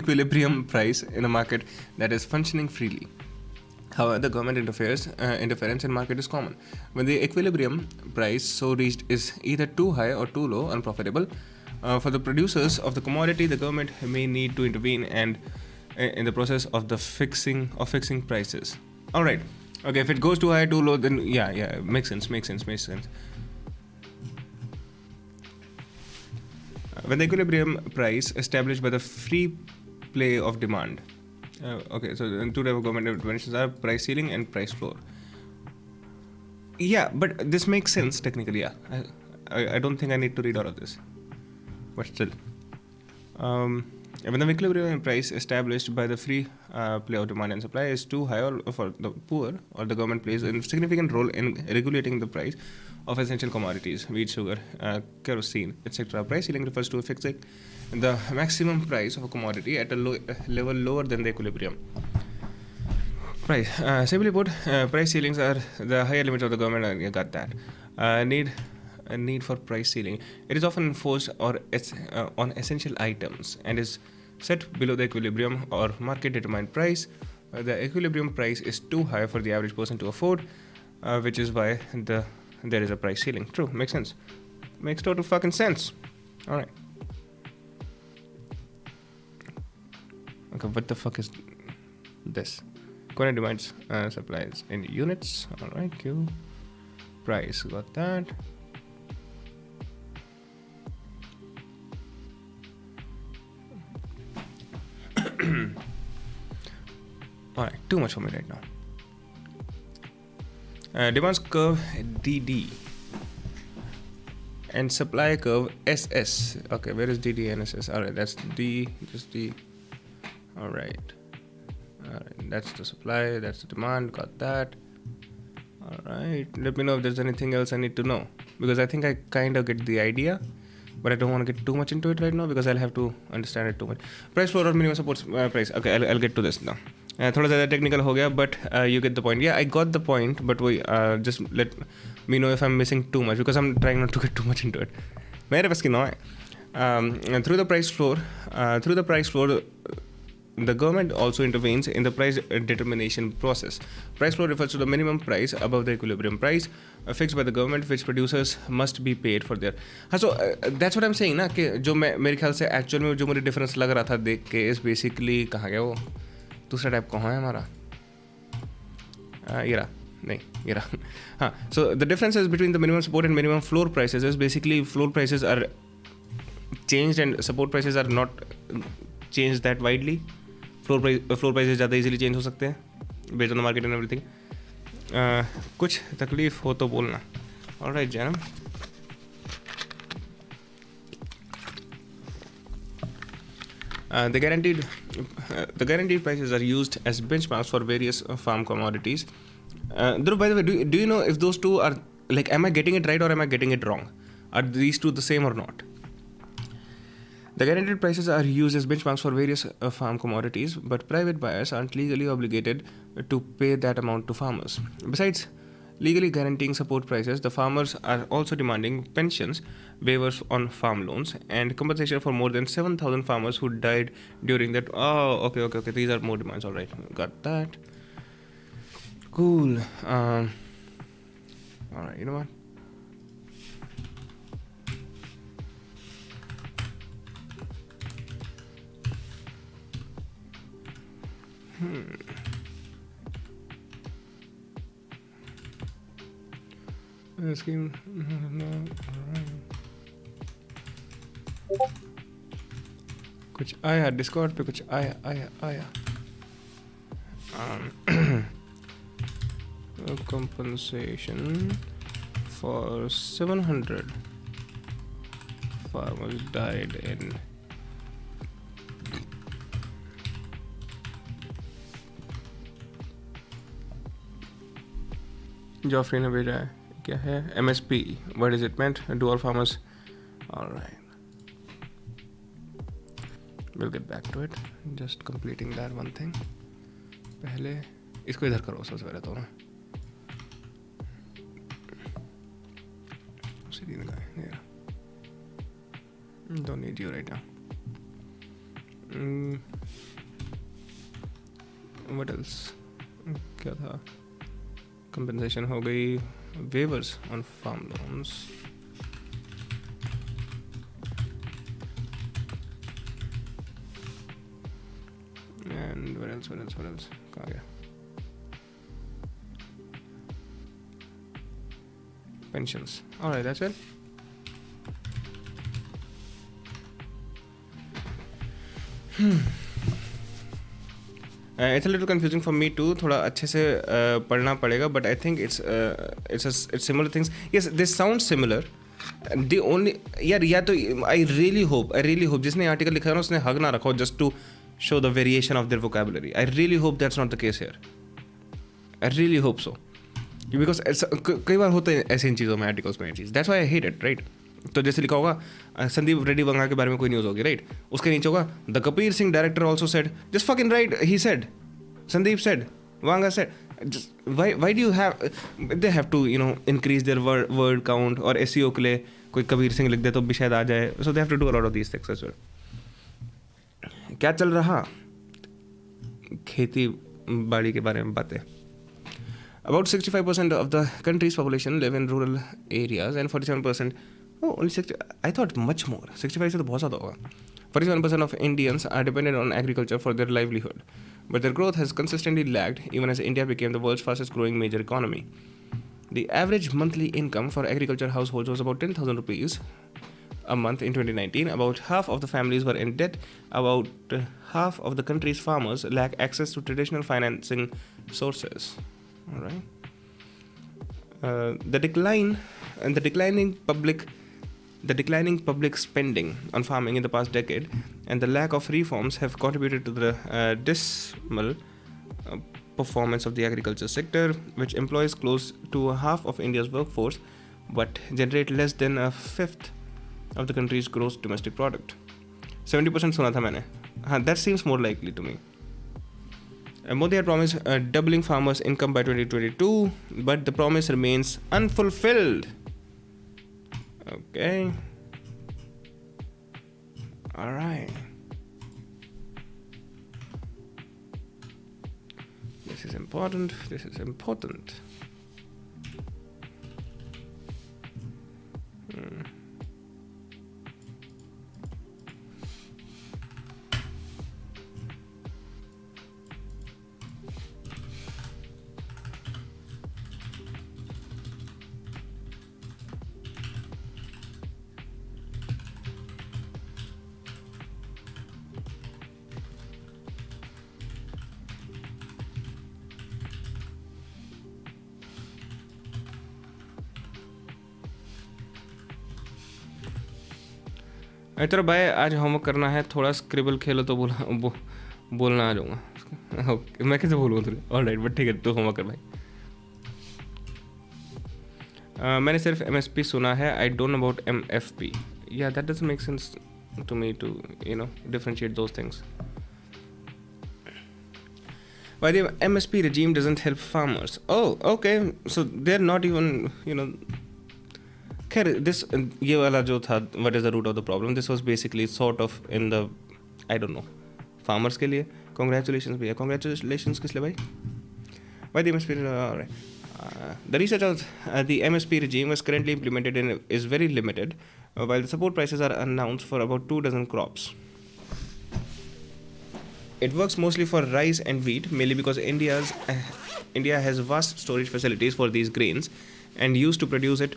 equilibrium price in a market that is functioning freely. However, the government interference in market is common. When the equilibrium price so reached is either too high or too low, unprofitable, for the producers of the commodity, the government may need to intervene and in the process of the fixing prices. All right. Okay, if it goes too high, too low, then yeah, makes sense. When the equilibrium price established by the free play of demand. Okay, so two types of government interventions are price ceiling and price floor. Yeah, but this makes sense technically. Yeah, I don't think I need to read all of this. But still, when the equilibrium price established by the free play of demand and supply is too high or for the poor, or the government plays a significant role in regulating the price of essential commodities, wheat, sugar, kerosene, etc. Price ceiling refers to fixing the maximum price of a commodity at a level lower than the equilibrium price. Simply put, price ceilings are the higher limits of the government. You got that. A need for price ceiling. It is often enforced on essential items and is set below the equilibrium or market determined price. The equilibrium price is too high for the average person to afford, which is why there is a price ceiling. True, makes sense. Makes total fucking sense. All right. Okay, what the fuck is this? Quantity demands supplies in units. All right, Q. Price, got that. Alright, too much for me right now. Demands curve DD and supply curve SS. Okay, where is DD and SS? Alright, that's D, just D. Alright, that's the supply, that's the demand, got that. Alright, let me know if there's anything else I need to know, because I think I kind of get the idea, but I don't want to get too much into it right now because I'll have to understand it too much. Price floor or minimum support price. Okay, I'll get to this now. थोड़ा ज़्यादा technical हो गया, but you get the point. Yeah, I got the point, but just let me know if I'm missing too much, because I'm trying not to get too much into it. मेरे पास की ना है. Through the price floor, the government also intervenes in the price determination process. Price floor refers to the minimum price above the equilibrium price fixed by the government, which producers must be paid for their. So that's what I'm saying ना, कि जो मेरे ख्याल से actual में जो मुझे difference लग रहा था देख के is basically कहाँ गया वो दूसरा टाइप कहाँ है हमारा ये रहा नहीं ये रहा हाँ. So the differences between the minimum support and minimum floor prices is basically floor prices are changed and support prices are not changed that widely. Floor prices ज़्यादा easily change हो सकते हैं based on the market and everything. कुछ तकलीफ हो तो बोलना. All right, Janam. The guaranteed prices are used as benchmarks for various farm commodities. Dhruv, by the way, do you know if those two are like, am I getting it right or am I getting it wrong? Are these two the same or not? The guaranteed prices are used as benchmarks for various farm commodities, but private buyers aren't legally obligated to pay that amount to farmers. Besides legally guaranteeing support prices, the farmers are also demanding pensions waivers on farm loans, and compensation for more than 7,000 farmers who died during that. Oh, okay. These are more demands. All right, got that. Cool. All right, you know what? Scheme. कुछ आया Discord पे, कुछ आया compensation for 700 farmers died in Joffrey ने भेजा है, क्या है MSP, what is it meant, do all farmers, all right, we'll get back to it, just completing that one thing. पहले इसको इधर करो सबसे पहले तो ना, सीधी लगाए, don't need you right now. What else, क्या था, compensation हो गई, waivers on farm loans, and what else, कहाँ गया, pensions, alright, that's it. It's a little confusing for me too. थोड़ा अच्छे से पढ़ना पड़ेगा, but I think it's similar things. Yes, this sounds similar. The only यार या तो I really hope जिसने आर्टिकल लिखा है ना उसने हग ना रखा हो just to show the variation of their vocabulary. I really hope that's not the case here. I really hope so. Because कई बार होता है ऐसे इन चीज़ों में, आर्टिकल्स में चीज़. That's why I hate it, right? तो जैसे लिखा होगा संदीप रेड्डी वंगा के बारे में कोई न्यूज़ होगी, राइट, उसके नीचे होगा the Kabir Singh director also said, just fucking right, he said, Sandeep said, Vanga said, why do you have, they have to increase their word count, और SEO के लिए कोई कबीर सिंह लिख दे तो भी शायद आ जाए, so they have to do a lot of these things as well. क्या चल रहा, खेती बाड़ी के बारे में बातें. About 65% of the country's population live in rural areas and 47%, only 60, I thought much more, 65 से तो बहुत ज़्यादा होगा. 47% of Indians are dependent on agriculture for their livelihood, but their growth has consistently lagged even as India became the world's fastest growing major economy. The average monthly income for agriculture households was about 10,000 rupees a month in 2019. About half of the families were in debt. About half of the country's farmers lack access to traditional financing sources. All right. The declining public spending on farming in the past decade and the lack of reforms have contributed to the dismal performance of the agriculture sector, which employs close to half of India's workforce but generate less than a fifth of the country's gross domestic product. 70% सुना था मैंने. हाँ, that seems more likely to me. Modi had promised doubling farmers' income by 2022, but the promise remains unfulfilled. Okay. All right. This is important. तेरा भाई आज homework करना है, थोड़ा स्क्रिबल खेलो तो बोलना आ जाऊँगा. ओके, मैं कैसे बोलूँगा तुझे. ऑलराइट, बट ठीक है, तू होमवर्क कर भाई. मैंने सिर्फ MSP सुना है. I don't know about MFP. या that doesn't make sense to me to differentiate those things. Why the MSP regime doesn't help farmers? Oh, okay, so they're not even खैर दिस ये वाला जो था what is the root of the problem, this was basically sort of in the I don't know farmers के लिए. Congratulation भैया, congratulation किस लिए भाई? Why the MSP? The research of the MSP regime is currently implemented and is very limited, while the support prices are announced for about 24 crops. It works mostly for rice and wheat, mainly because India has vast storage facilities for these grains and used to produce it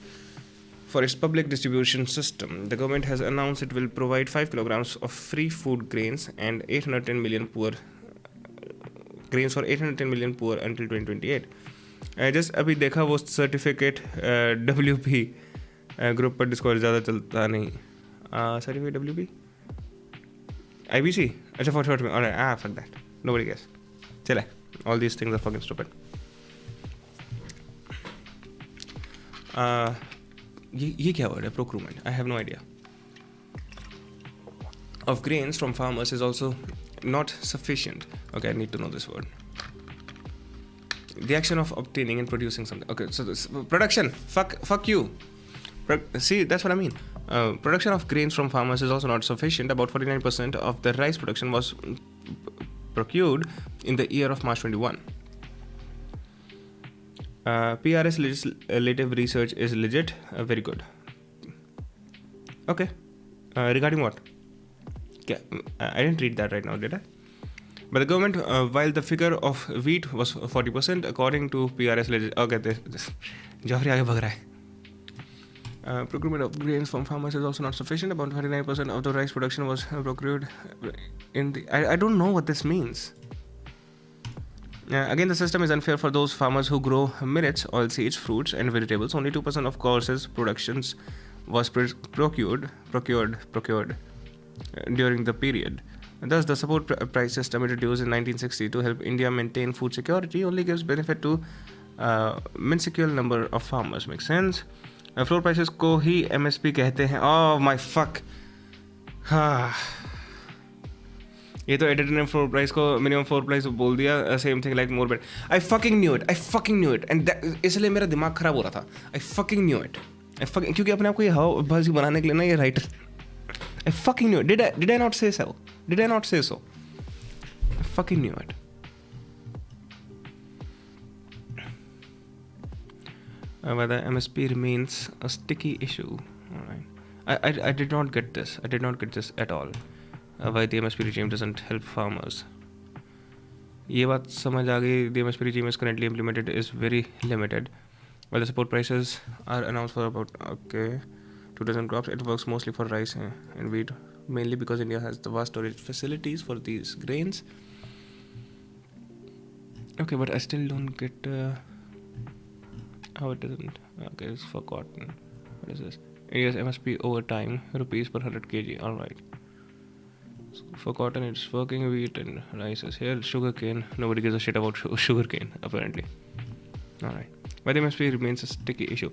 for its public distribution system. The government has announced it will provide 5 kilograms of free food grains and 810 million poor grains for 810 million poor until 2028. Just अभी देखा वो certificate WP group पर Discord ज़्यादा चलता नहीं. Certificate WP IBC अच्छा 40 में. Alright, fuck that, nobody cares. चले, all these things are fucking stupid. ये क्या वर्ड है? procurement, I have no idea. Of grains from farmers is also not sufficient. Okay, I need to know this word. The action of obtaining and producing something. Okay, so this production. Fuck you. See, that's what I mean. Production of grains from farmers is also not sufficient. About 49% of the rice production was procured in the year of March 21. PRS legislative research is legit. Very good. Okay. Regarding what? I didn't read that right now, did I? But the government, while the figure of wheat was 40%, according to PRS okay, this Joffrey आगे भग रहा है. Procurement of grains from farmers is also not sufficient. About 29% of the rice production was procured in the. I don't know what this means. Again, the system is unfair for those farmers who grow millets, oilseeds, fruits, and vegetables. Only 2% of courses productions was procured during the period. Thus, the support price system introduced in 1960 to help India maintain food security only gives benefit to minuscule number of farmers. Makes sense? Floor prices को ही MSP कहते हैं. Oh my fuck. ये तो editor ने floor price को minimum floor price बोल दिया. Same thing like more bet. I fucking knew it and इसलिए मेरा दिमाग खराब हो रहा था. I fucking knew it. क्योंकि अपने आप को ये हवाबाजी बनाने के लिए ना ये writer. I fucking knew it. Did I not say so? Did I not say so? I fucking knew it. Whether MSP remains a sticky issue. Alright. I did not get this. I did not get this at all. Why the MSP regime doesn't help farmers. ये बात समझ आ गई. The MSP regime is currently implemented is very limited. While the support prices are announced for about 2,000 crops, it works mostly for rice and wheat, mainly because India has the vast storage facilities for these grains. Okay, but I still don't get how it doesn't. Okay, it's for cotton. What is this? India's MSP over time, rupees per 100 kg. Alright. So for cotton, it's working. Wheat and rice is here. Sugarcane. Nobody gives a shit about sugarcane, apparently. Alright. But MSP remains a sticky issue.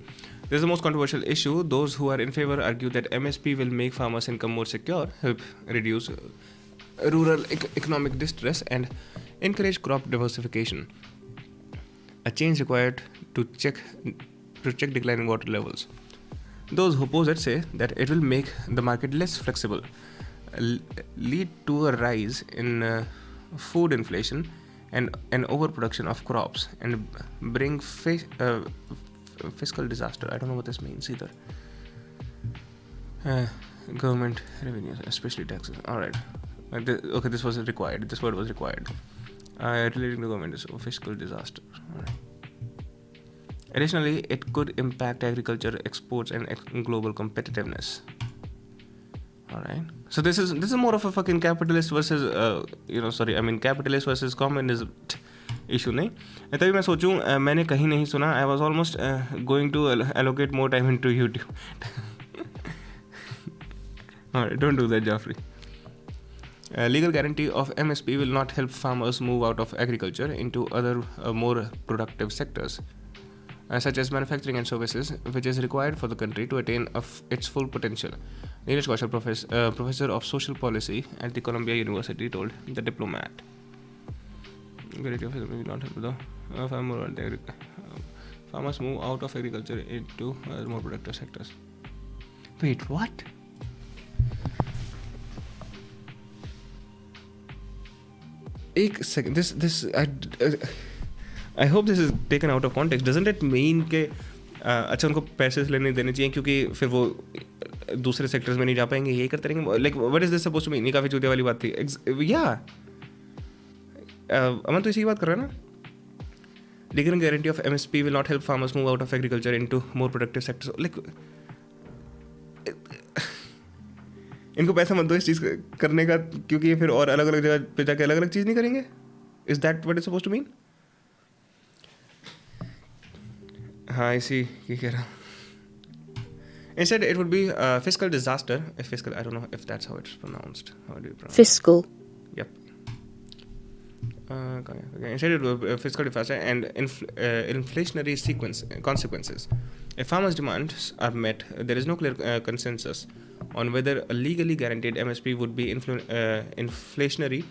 This is the most controversial issue. Those who are in favor argue that MSP will make farmers' income more secure, help reduce rural economic distress, and encourage crop diversification. A change required to check declining water levels. Those who oppose it say that it will make the market less flexible, lead to a rise in food inflation and an overproduction of crops, and bring fiscal disaster. I don't know what this means either. Government revenues, especially taxes. Alright. Okay, this was required. This word was required. Relating to government is fiscal disaster. Alright. Additionally, it could impact agriculture, exports, and global competitiveness. Alright. So this is more of a fucking capitalist versus capitalist versus communism issue नहीं. तभी मैं सोचूं मैंने कहीं नहीं सुना. I was almost going to allocate more time into YouTube. Alright, don't do that, Joffrey. Legal guarantee of MSP will not help farmers move out of agriculture into other more productive sectors, such as manufacturing and services, which is required for the country to attain its full potential. Neeraj Kaushal, professor of social policy at the Columbia University, told The Diplomat. Farmers move out of agriculture into more productive sectors. Wait, what? एक second. This I hope this is taken out of context. Doesn't it mean कि अच्छा उनको पैसे लेने देने चाहिए क्योंकि फिर वो दूसरे सेक्टर्स में नहीं जा पाएंगे, यही करते रहेंगे? Like what is this supposed to mean? ये काफ़ी चूतिया वाली बात थी. या अमन तो इसी की बात कर रहा है ना? Legal guarantee of MSP will not help farmers move out of agriculture into more productive sectors. Like इनको पैसा मत दो इस चीज़ करने का क्योंकि ये फिर और अलग अलग जगह पे जाके अलग अलग चीज़ नहीं करेंगे. Is that what is supposed to mean? हाँ, इसी ये कह रहा. Instead, it would be fiscal disaster. Fiscal, I don't know if that's how it's pronounced. How do you pronounce? Fiscal. Yep. Okay. Instead, it would be fiscal disaster and inflationary consequences. If farmers' demands are met, there is no clear consensus on whether a legally guaranteed MSP would be inflationary.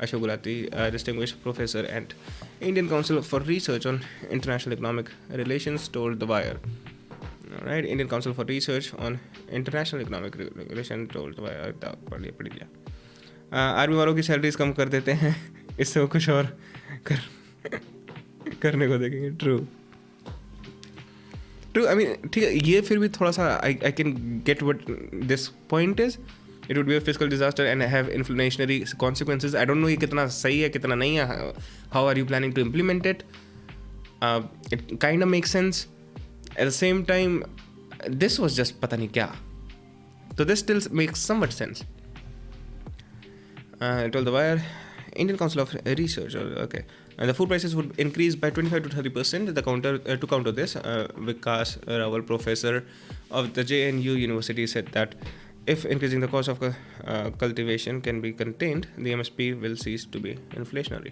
Ashok Gulati, distinguished professor at Indian Council for Research on International Economic Relations, told The Wire. All right, Indian Council for Research on International Economic Relations told The Wire. पढ़ लिया. Army वालों की salaries कम कर देते हैं, इससे वो कुछ और करने को देखेंगे. ट्रू. आई मीन ठीक है, ये फिर भी थोड़ा सा I can get what this point is. It would be a fiscal disaster and have inflationary consequences. I don't know ये कितना सही है कितना नहीं है. How are you planning to implement it? It kind of makes sense. At the same time, this was just पता नहीं क्या. So this still makes somewhat sense. Told The Wire, Indian Council of Research. Okay, and the food prices would increase by 25 to 30%. To counter this, Vikas Rawal, professor of the JNU University, said that if increasing the cost of cultivation can be contained, the MSP will cease to be inflationary.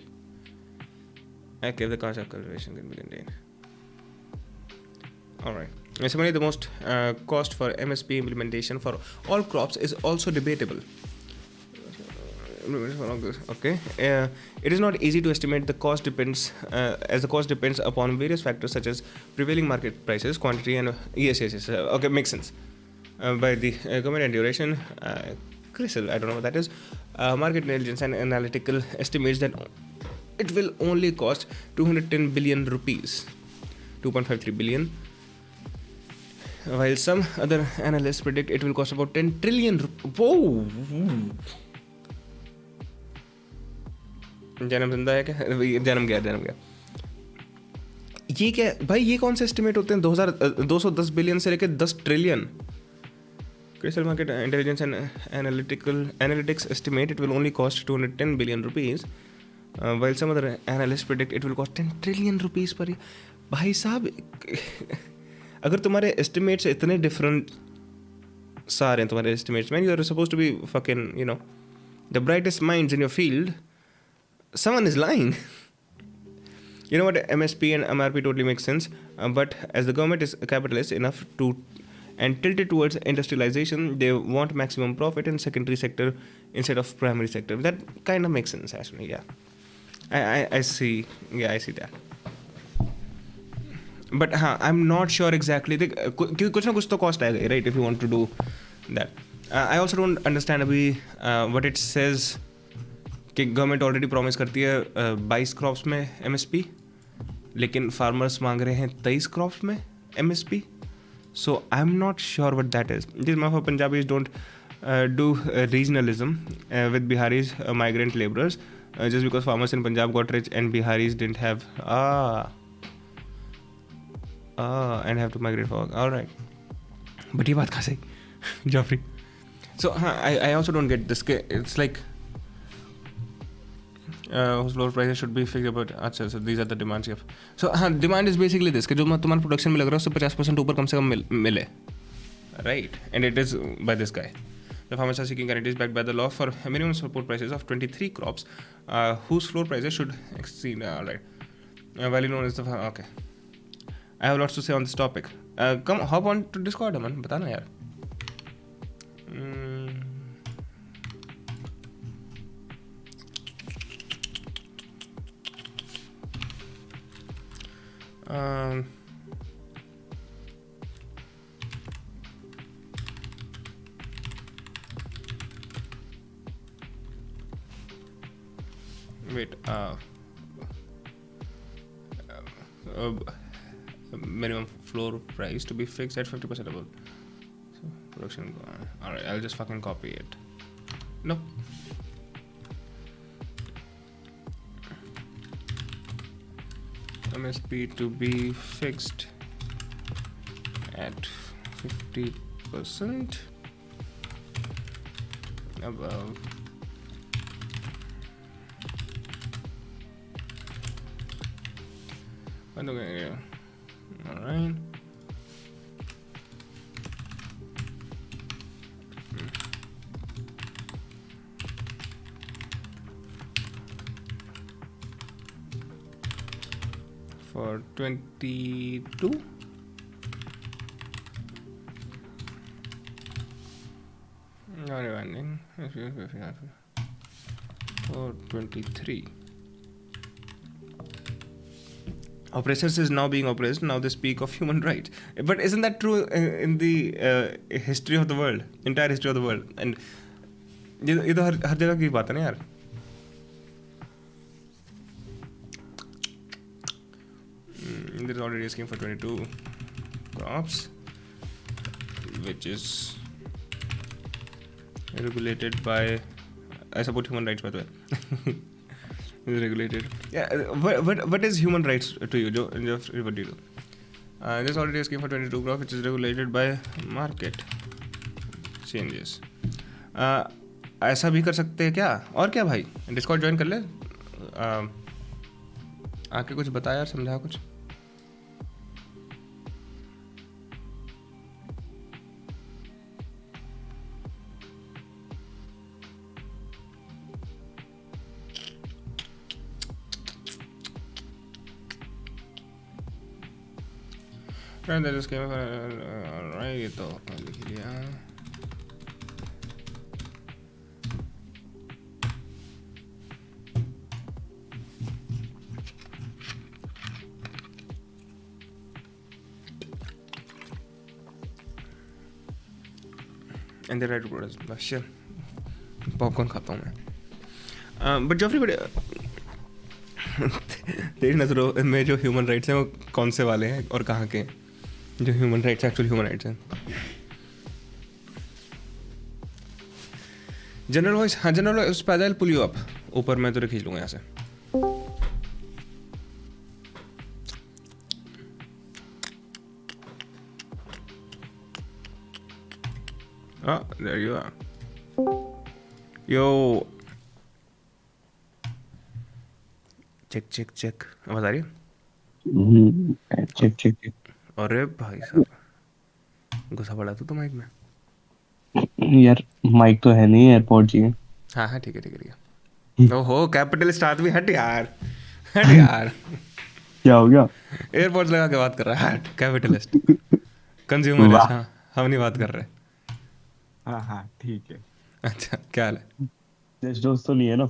Okay, if the cost of cultivation can be contained. Alright. Similarly, the most cost for MSP implementation for all crops is also debatable. Okay. It is not easy to estimate the cost depends as the cost depends upon various factors such as prevailing market prices, quantity, and yes. Okay, makes sense. By the government and duration, CRISIL, I don't know what that is, market intelligence and analytical estimates that it will only cost 210 billion rupees, 2.53 billion, while some other analysts predict it will cost about 10 trillion rupees. Whoa! जन्म जिंदा है क्या? जन्म गया. ये क्या भाई, ये कौन से एस्टिमेट होते हैं? 210 बिलियन से लेकर 10 trillion. Crystal Market Intelligence and Analytics estimate it will only cost 210 billion rupees, while some other analysts predict it will cost 10 trillion rupees per year. भाई साहब, अगर तुम्हारे estimates इतने different सारे हैं तुम्हारे estimates, man, you are supposed to be fucking, you know, the brightest minds in your field. Someone is lying. You know what, MSP and MRP totally makes sense, but as the government is capitalist enough to and tilted towards industrialization, they want maximum profit in secondary sector instead of primary sector. That kind of makes sense actually. Yeah, I see. Yeah, I see that. But I'm not sure exactly. कुछ ना कुछ तो cost आएगा, right? If you want to do that. I also don't understand अभी what it says कि government already promise करती है 22 crops में MSP, लेकिन फार्मर्स मांग रहे हैं 23 क्रॉप्स में MSP. So I'm not sure what that is. This for Punjabis don't do regionalism with Biharis, migrant laborers, just because farmers in Punjab got rich and Biharis didn't have and have to migrate for. All right, but ये बात कहाँ से, Joffrey? So I also don't get this. It's like whose floor prices should be fixed about. अच्छा, so these are the demands you have. So demand is basically this कि जो तुम्हारे production में लग रहा है उससे 50% ऊपर कम से कम मिले, right? And it is by this guy. The farmers are seeking guarantees backed by the law for minimum support prices of 23 crops, whose floor prices should exceed. Right. Value known as the okay. I have lots to say on this topic. Come hop on to Discord, man. बताना यार. Wait. Minimum floor price to be fixed at 50% above. So production. All right, I'll just fucking copy it. No. MSP to be fixed at 50% above. All right. For 22. For 23. Oppressors is now being oppressed. Now they speak of human rights. But isn't that true in the history of the world, entire history of the world? And ये तो हर जगह की बात है ना यार. There is already a scheme for 22 crops, which is regulated by. I support human rights, by the way. Is regulated. Yeah. What is human rights to you, Joe? What do you do? There's already a scheme for 22 crop, which is regulated by market changes. ऐसा भी कर सकते हैं क्या? और क्या भाई? Discord join कर ले. आके कुछ बता यार, समझा कुछ. Right, that just came. Alright, ये तो अपना लिख लिया. And the right brothers. Shit. Popcorn खाता हूँ मैं. But Joffrey, तेरी नज़रों में जो ह्यूमन राइट्स हैं वो कौन से वाले हैं और कहाँ के हैं? जो human rights actual human rights हैं. General voice. हाँ जनरल वॉइस. उस पर आ पुल यू अप. ऊपर मैं तुझे खींच लूँगा यहाँ से. Oh, there you are. Yo. Check. आवाज आ रही है? चेक. अरे भाई साहब गुस्सा पड़ा तू तो माइक में. यार माइक तो है नहीं, एयरपोर्ट जी. हाँ ठीक है. ओहो कैपिटल स्टार भी. हट यार. क्या हो गया? एयरपोर्ट्स लगा के बात कर रहा है. Capitalist consumer. हाँ हम नहीं बात कर रहे. हाँ ठीक है. अच्छा क्या हाल है? जस्ट दोस्त तो नहीं है ना?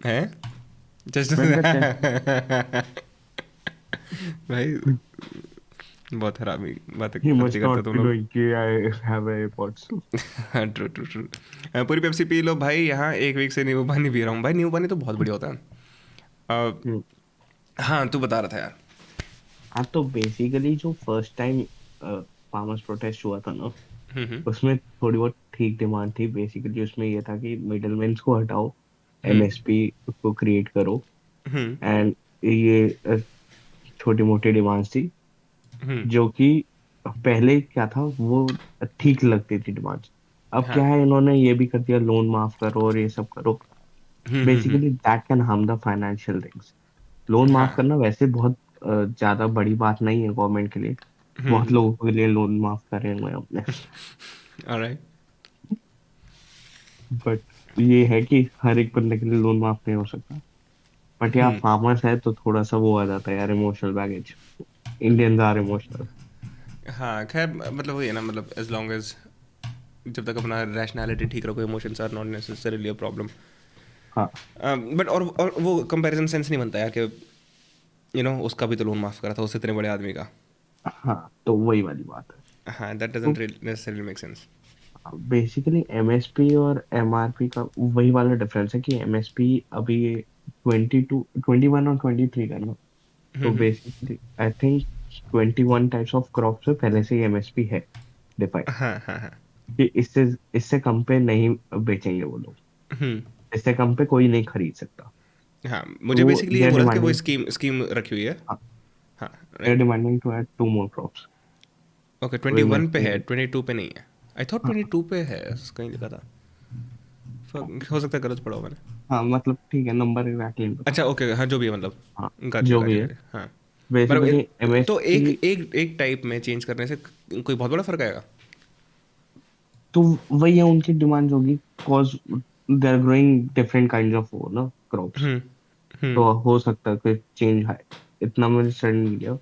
है जस्ट भाई बहुत हरामी बातें करते तुम लोग. ट्रू. पूरी पेप्सी पी लो भाई. यहाँ एक वीक से नींबू पानी पी रहा हूँ भाई. नींबू पानी तो बहुत बढ़िया होता है. हाँ तू बता रहा था यार. हाँ तो बेसिकली जो फर्स्ट टाइम फार्मर्स प्रोटेस्ट हुआ था ना, उसमें थोड़ी बहुत ठीक डिमांड थी. बेसिकली उसमें ये था कि मिडलमैन को हटाओ, एमएसपी को क्रिएट करो, एंड ये छोटी मोटी डिमांड्स थी जो कि पहले क्या था वो ठीक लगती थी डिमांड्स. अब क्या है, इन्होंने ये भी कर दिया लोन माफ करो और ये सब करो. Basically that can harm the financial things. Loan माफ करना वैसे बहुत ज्यादा बड़ी बात नहीं है गवर्नमेंट के लिए. बहुत लोगों के लिए लोन माफ करे हुए हैं अपने. ऑलराइट. बट ये है कि हर एक बंदे के लिए लोन माफ नहीं हो सकता. बट यार फार्मर्स है तो थोड़ा सा वो आ जाता है यार, emotional baggage. Indians are emotional. हाँ खैर मतलब वही है ना, मतलब एज लॉन्ग एज जब तक अपना रैशनैलिटी ठीक रखो, emotions are not necessarily a problem. हाँ बट और वो कंपैरिजन सेंस नहीं बनता यार कि यू नो उसका भी तो लोन माफ करा था उससे इतने बड़े आदमी का. हाँ तो वही वाली बात है. हाँ that doesn't necessarily make sense. Basically MSP और एमआरपी का वही वाला डिफरेंस है कि एमएसपी अभी 22 21 और 23 का ना, तो basically I think 21 types of crops में पहले से ही एमएसपी है डिफाइंड हाँ हाँ हाँ कि इससे कम पे नहीं बेचेंगे वो लोग, इससे कम पे कोई नहीं खरीद सकता। हाँ मुझे तो बेसिकली ये they are बोला कि वो demanding- स्कीम रखी हुई है। हाँ, हाँ they are demanding to add 2 more crops। Okay 21 पे है, 22 पे नहीं है। आई थॉट 22 पे है, कहीं लिखा था। हो सकता है गलत पढ़ा हो मैंने। हाँ मतलब ठीक है, नंबर एग्जैक्टली नहीं पता। अच्छा ओके, हाँ जो भी है मतलब। हाँ, got you, जो got भी you, है। got you, हाँ बेसिकली मतलब तो एमएसपी एक टाइप में चेंज करने से कोई बहुत बड़ा फर्क आएगा? तो वही है उनकी डिमांड होगी, cause they are growing different kind of वो ना क्रॉप्स, तो हो सकता है कोई चेंज है, इतना मुझे सडन नहीं गया।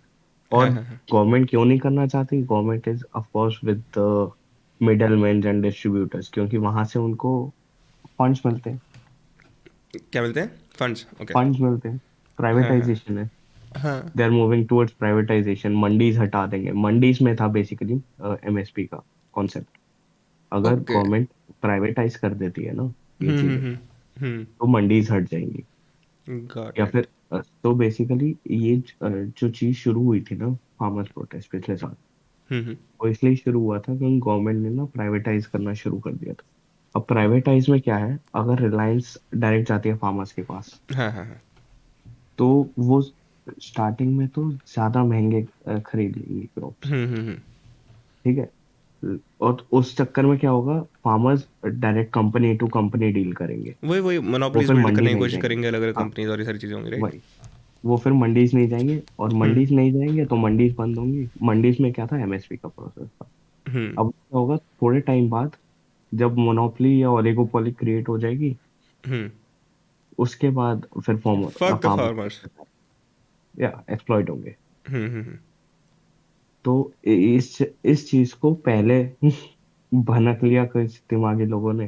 और गवर्नमेंट क्यों नहीं करना चाहती? Government is of course with the middleman and distributors, क्योंकि वहां से उनको फंड्स मिलते हैं। क्या मिलते हैं? फंड्स। ओके, फंड्स मिलते हैं, प्राइवेटाइजेशन है। हाँ they are moving towards privatization, mandis हटा देंगे। मंडीज में था बेसिकली एमएसपी का कॉन्सेप्ट। अगर Okay. गवर्नमेंट प्राइवेटाइज कर देती है ना ये चीजें, तो मंडीज हट जाएंगी। Got या it. फिर तो बेसिकली ये जो चीज शुरू हुई थी ना फार्मर्स प्रोटेस्ट पिछले साल, वो इसलिए शुरू हुआ था क्योंकि गवर्नमेंट ने ना प्राइवेटाइज करना शुरू कर दिया था। अब प्राइवेटाइज में क्या है, अगर रिलायंस डायरेक्ट जाती है फार्मर्स के पास, हाँ हाँ हाँ तो वो स्टार्टिंग में तो ज्यादा महंगे खरीद लेंगी क्रॉप्स, ठीक है। और उस चक्कर में क्या होगा, farmers direct company to company deal करेंगे, वही वो मोनोपोलीज फिर बिल्ड मंडी करने की नहीं कोशिश जाएंगे। करेंगे, अलग अलग हाँ, कंपनीज और ये सारी चीजें होंगी, राइट? वही वो फिर मंडीज नहीं जाएंगे, और मंडीज नहीं जाएंगे तो मंडीज बंद होंगी। मंडीज में क्या था, एमएसपी का प्रोसेस था। अब क्या होगा, थोड़े टाइम बाद जब मोनोपोली या ओलिगोपोली क्रिएट हो जाएगी, उसके बाद फिर फक द फार्मर्स। या एक्सप्लॉइट होंगे। तो इस चीज को पहले भनक लिया कुछ दिमागी लोगों ने,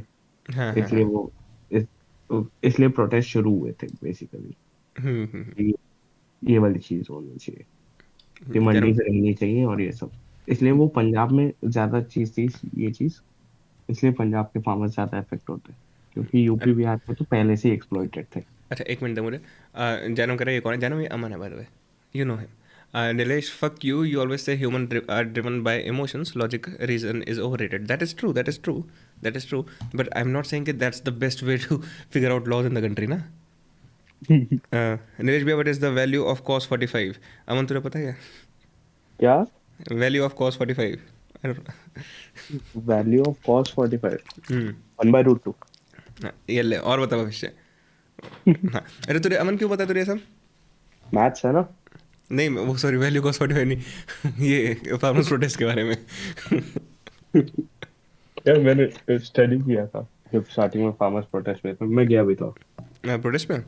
हाँ हाँ इसलिए वो इसलिए प्रोटेस्ट शुरू हुए थे बेसिकली। ये वाली चीज होनी चाहिए कि मंडी से रहनी चाहिए और ये सब। इसलिए वो पंजाब में ज्यादा चीज थी ये चीज, इसलिए पंजाब के फार्मर्स ज्यादा इफेक्ट होते हैं, क्योंकि यूपी बिहार में तो पहले से ही एक्सप्लॉइटेड थे। अच्छा एक मिनट दे मुझे। जानम करे ये कौन है? जानम ये अमन है bye the way, you know him. Nilesh, fuck you. You always say humans are driven by emotions. Logic, reason is overrated. That is true. That is true. That is true. But I'm not saying that that's the best way to figure out laws in the country, na? Nilesh भैया, what is the value of cos 45? अमन तुझे पता है क्या? Value of cos 45. I don't know. Value of cos 45 1/√2। ये ले और बता भविष्य। हाँ अरे तुझे अमन क्यों पता है तुझे सब? मैथ्स है ना। नहीं वो सॉरी, वैल्यू कॉस्ट 45 नहीं, ये फार्मर्स प्रोटेस्ट के बारे में। यार मैंने स्टडी किया था जब स्टार्टिंग में फार्मर्स प्रोटेस्ट में, तो मैं गया भी था प्रोटेस्ट में।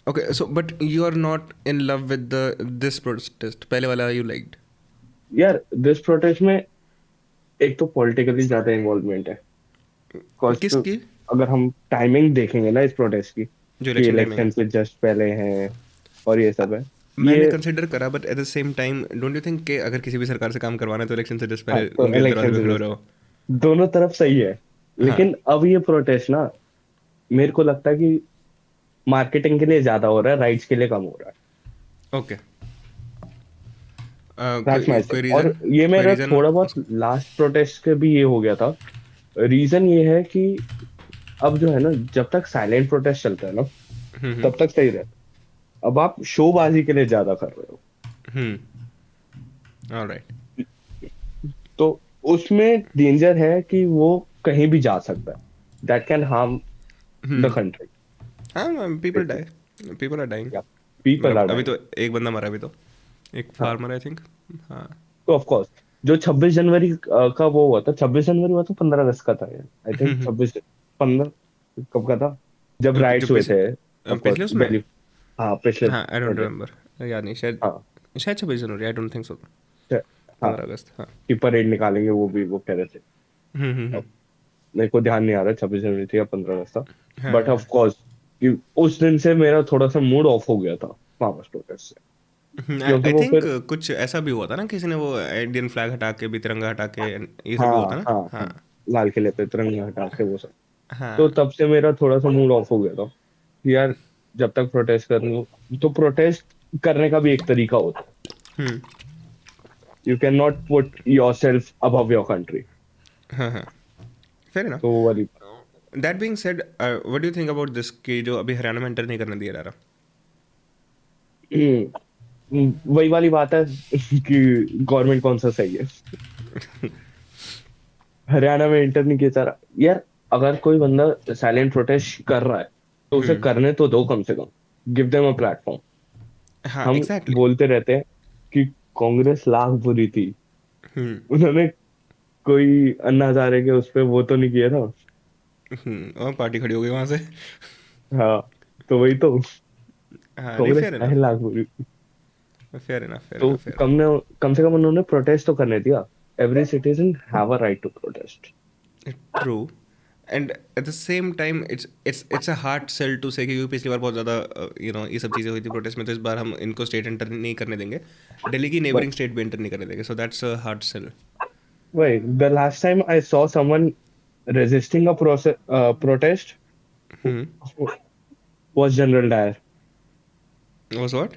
Okay so but you are not in love with this protest, पहले वाला यू लाइक्ड? यार दिस प्रोटेस्ट में एक तो पॉलिटिकली ज्यादा इन्वॉल्वमेंट है। किसकी? अगर हम टाइमिंग देखेंगे ना इस प्रोटेस्ट की, जो इलेक्शन से जस्ट पहले हैं और ये सब है, मैंने कंसीडर करा, but at the same time don't you think कि अगर किसी भी सरकार से काम करवाना है तो इलेक्शन से जस्ट पहले तो उनके election दरवाजे पे से खड़े just- रहो। दोनों तरफ सही है, लेकिन अब ये प्रोटेस्ट ना मेरे को लगता है कि मार्केटिंग के लिए ज्यादा हो रहा है, राइट्स के लिए कम हो रहा है। ओके कोई रीजन? और ये मेरा थोड़ा बहुत लास्ट प्रोटेस्ट के भी ये हो गया था। रीजन ये है कि अब जो है ना, जब तक साइलेंट प्रोटेस्ट चलता है ना तब तक सही रहता है। अब आप शोबाजी के लिए ज्यादा कर रहे हो, ऑलराइट, तो उसमें डेंजर है कि वो कहीं भी जा सकता है, that can harm the country. हाँ people die, people are dying, people are अभी तो एक बंदा मरा, अभी तो एक फार्मर आई थिंक। हाँ तो ऑफ कोर्स जो 26 जनवरी का वो हुआ था, 26 जनवरी हुआ था 15 अगस्त का था आई थिंक, 15 कब का था जब राइट्स हुए थे पिछले उसमें। हाँ पिछले, हाँ आई डोंट रिमेम्बर, याद नहीं, शायद शायद 26 जनवरी, आई डोंट थिंक सो, 15 अगस्त। हाँ की परेड निकालेंगे, वो भी वो कह रहे थे। मेरे को ध्यान नहीं आ रहा 26 जनवरी थी या 15 अगस्त था, बट ऑफ कोर्स उस दिन से मेरा थोड़ा सा मूड ऑफ हो गया था फार्मर्स प्रोटेस्ट से। आई थिंक कुछ ऐसा भी हुआ था ना, किसी ने वो इंडियन फ्लैग हटा के भी तिरंगा हटा के, ये सब हुआ था ना। हाँ लाल किले पे तिरंगा हटा के वो सब, तो तब से मेरा थोड़ा सा मूड ऑफ हो गया था यार, जब तक प्रोटेस्ट कर रहे हो, तो प्रोटेस्ट करने का भी एक तरीका होता है. You can not put yourself above your country. हाँ, fair enough. तो वो वाली That being said, what do you think about this कि जो अभी हरियाणा में एंटर नहीं करने दिया जा रहा? वही वाली बात है कि गवर्नमेंट कौन सा सही है. हरियाणा में इंटर नहीं किया जा रहा यार. अगर कोई बंदा साइलेंट प्रोटेस्ट कर रहा है तो उसे करने तो दो कम से कम. Give them a platform. हाँ, हम exactly. बोलते रहते हैं कि कांग्रेस लाख बुरी थी, उन्होंने कोई अन्ना हजारे के उस पे वो तो नहीं किया था. और पार्टी खड़ी हो गई वहां से. हाँ, तो वही तो. हाँ, कांग्रेस fair है enough. लाख बुरी. Fair enough, fair तो enough, fair enough. कम से कम उन्होंने प्रोटेस्ट तो करने दिया. Every citizen have a right to protest. True. And at the same time, it's a hard sell to say कि क्योंकि पिछली बार बहुत ज़्यादा ये सब चीज़ें हुई थी प्रोटेस्ट में, तो इस बार हम इनको स्टेट एंटर नहीं करने देंगे, दिल्ली की नेबरिंग स्टेट भी एंटर नहीं करने देंगे. So that's a hard sell. Wait, the last time I saw someone resisting a protest was General Dyer. Was what?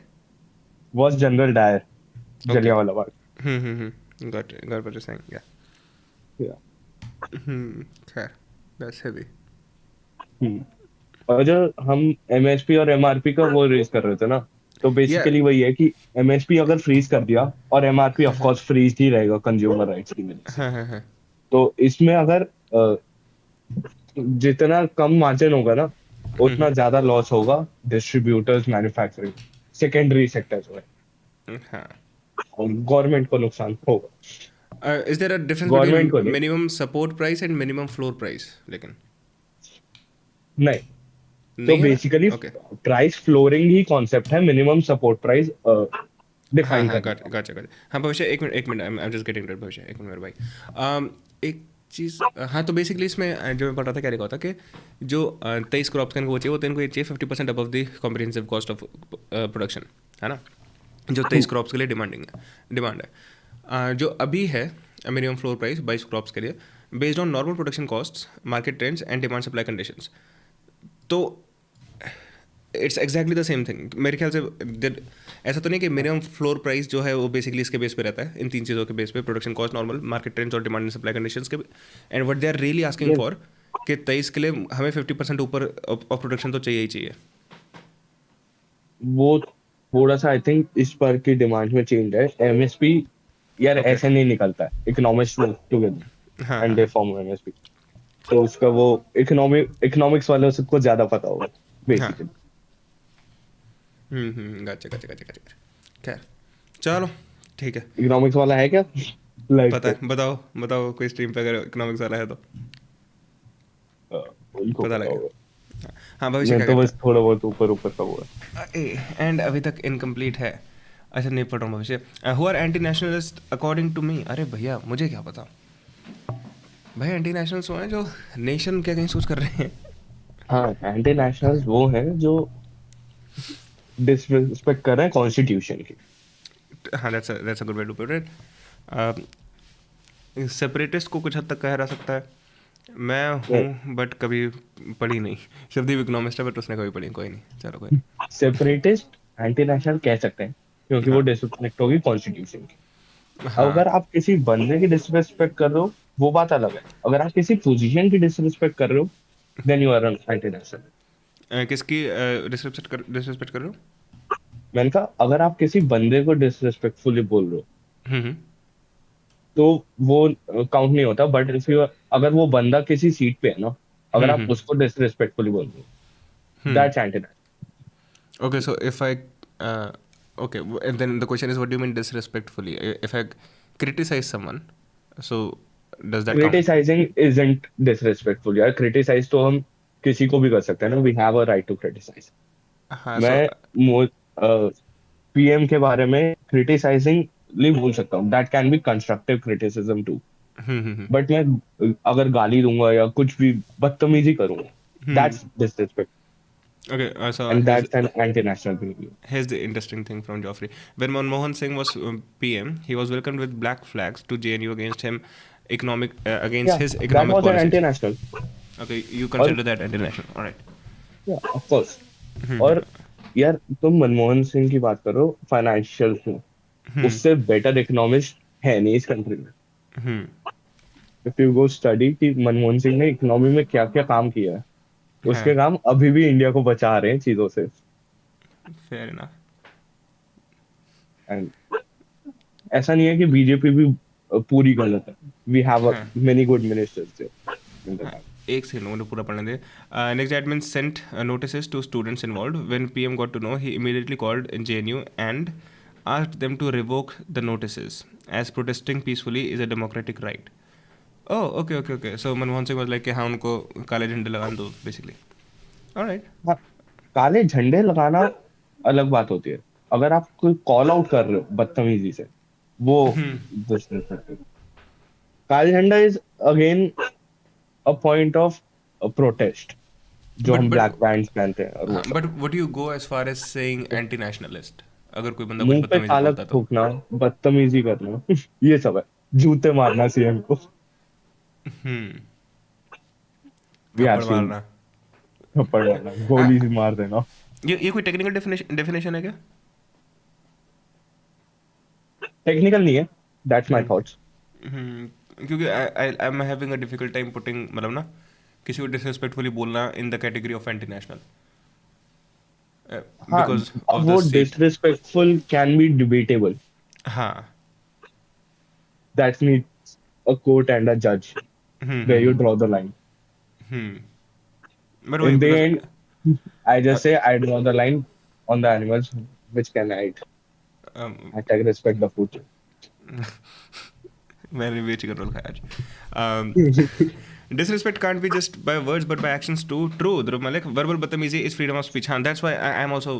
Was General Dyer. Okay. Jallianwala Bagh. Got what you're saying. Yeah. खैर, that's heavy. और जो हम MSP और MRP का वो raise कर रहे थे ना, तो बेसिकली वही है कि MSP अगर फ्रीज कर दिया और MRP ऑफ कोर्स फ्रीज ही रहेगा कंज्यूमर राइट्स की वजह से. तो इसमें अगर जितना कम मार्जिन होगा ना, उतना ज्यादा लॉस होगा डिस्ट्रीब्यूटर्स, मैन्युफैक्चरिंग, सेकेंडरी सेक्टर्स में. गवर्नमेंट को नुकसान होगा. Is there a difference between minimum support price and minimum floor price? लेकिन नहीं, तो बेसिकली प्राइस फ्लोरिंग ही कॉन्सेप्ट है. मिनिमम सपोर्ट प्राइस डिफाइन करना. गॉट. हाँ भविष्य, एक minute I am just getting it. भविष्य एक मिनट भाई. एक चीज़, हाँ, तो बेसिकली इसमें जो मैं पढ़ रहा था क्या लिखा होता कि जो 23 क्रॉप्स का वो चाहिए, वो तो इनको ये चाहिए 50% above the comprehensive cost of production, है ना, जो 23 क्रॉप्स के लिए डिमांड है. जो अभी है मिनिमम फ्लोर प्राइस 22 क्रॉप्स के लिए, based on normal production costs, market trends and demand supply conditions. तो it's exactly the same thing मेरे ख्याल से. ऐसा तो नहीं कि मिनिमम फ्लोर प्राइस जो है वो बेसिकली इसके बेस पे रहता है, इन तीन चीज़ों के बेस पे, production cost, normal market trends और डिमांड एंड सप्लाई कंडीशंस के. And what they are really asking for कि 23 के लिए हमें 50% ऊपर ऑफ प्रोडक्शन तो चाहिए ही चाहिए. वो थोड़ा सा आई थिंक इस पर की डिमांड में चेंज है. MSP यार ऐसे नहीं निकलता है. Economics together and they form MSP. तो उसका वो इकोनॉमिक्स वालों से को ज्यादा पता होगा बेसिकली. गच्चा. खैर चलो ठीक है. इकोनॉमिक्स वाला है क्या? पता है, बताओ कोई स्ट्रीम पे अगर इकोनॉमिक्स वाला है तो पता लगेगा. हाँ भविष्य तो बस थोड़ा बहुत ऊपर का वो है. एंड अभी तक इनकम्प्लीट है. अच्छा नहीं पढ़ रहा हूँ भविष्य. Who are anti nationalist according to me. अरे भैया मुझे क्या पता भाई. एंटी नेशनल्स वो हैं जो नेशन के अगेंस्ट कुछ कर रहे हैं. हाँ, एंटी नेशनल्स वो हैं जो डिसरिस्पेक्ट कर रहे हैं कॉन्स्टिट्यूशन की. हाँ, that's a good way to put it. Separatist को कुछ हद तक कहा जा सकता है. मैं हूँ बट कभी पढ़ी नहीं. शब्दीप इकोनॉमिस्ट है बट उसने कभी पढ़ी. कोई नहीं, चलो कोई. सेपरेटिस्ट एंटी नेशनल कह सकते हैं क्योंकि वो डिसरिस्पेक्ट होगी कॉन्स्टिट्यूशन की. अगर आप किसी बंदे की डिसरिस्पेक्ट कर रहे हो वो बात अलग है. अगर आप किसी पोजीशन की डिसरिस्पेक्ट कर रहे हो then you are anti national. किसकी डिसरिस्पेक्ट कर रहे हो? मैंने कहा अगर आप किसी बंदे को डिसरिस्पेक्टफुली बोल रहे हो तो वो काउंट नहीं होता. बट इफ यू अगर वो बंदा किसी सीट पे है ना, अगर आप उसको डिसरिस्पेक्टफुली बोल रहे हो that's anti national. Okay, so if I okay, and then the question is, what do you mean disrespectfully? If I criticize someone, so does that criticizing isn't disrespectful यार. criticize तो हम किसी को भी कर सकते हैं ना. we have a right to criticize. मैं PM के बारे में criticizing बोल सकता हूँ. that can be constructive criticism too. but मैं अगर गाली दूंगा या कुछ भी बदतमीजी करूंगा that's disrespect. Okay, so and that's an anti-national behavior. Here's the interesting thing from Joffrey. When Manmohan Singh was PM, he was welcomed with black flags to JNU against him, his economic policies. That was an anti-national. Okay, you consider that anti-national, all right? Yeah, of course. और यार तुम मनमोहन सिंह की बात करो financial में, उससे better economist है नहीं इस कंट्री में। इफ यू गो स्टडी कि मनमोहन सिंह ने इकोनॉमी में क्या क्या काम किया है, उसके काम अभी भी इंडिया को बचा रहे हैं चीजों से। Fair enough. एंड ऐसा नहीं है कि बीजेपी भी पूरी गलत है। We have many good ministers in the एक सेकंड मुझे पूरा पढ़ने दे। Next admin sent notices to students involved. When PM got to know, he immediately called JNU and asked them to revoke the notices, as protesting peacefully is a democratic right. Oh, okay. So Manmohan Singh was like कि हाँ उनको काले झंडे लगाने दो basically. All right. काले झंडे लगाना अलग बात होती है, अगर आप कोई कॉल आउट कर रहे हो बदतमीजी से, वो disrespectful। काले झंडा is again a point of protest, जो हम ब्लैक पैंट्स पहनते हैं। और But would you go as far as saying anti-nationalist? अगर कोई बंदा मुंह कुछ पे बदतमीजी काला बोलता तो थूकना, बदतमीजी करना, ये सब है। जूते मारना सीएम को, थप्पड़ मारना, थप्पड़ मारना, गोली से मार देना। ये कोई टेक्निकल डेफिनेशन है क्या? टेक्निकल नहीं है, दैट्स माय थॉट्स। क्योंकि I am having a difficult time putting, मतलब ना किसी को डिसरिस्पेक्टफुली बोलना in the category of anti national, because of वो the disrespectful can be debatable. हाँ, that's needs a court and a जज where you draw the line. But In the end, I just say I draw the line on the animals which can eat. Hashtag respect the food. मैंने भी chicken roll खाया आज। Disrespect can't be just by words but by actions too. True, Dhruv Malik. Verbal बदतमीजी is freedom of speech. हाँ, that's why I am also,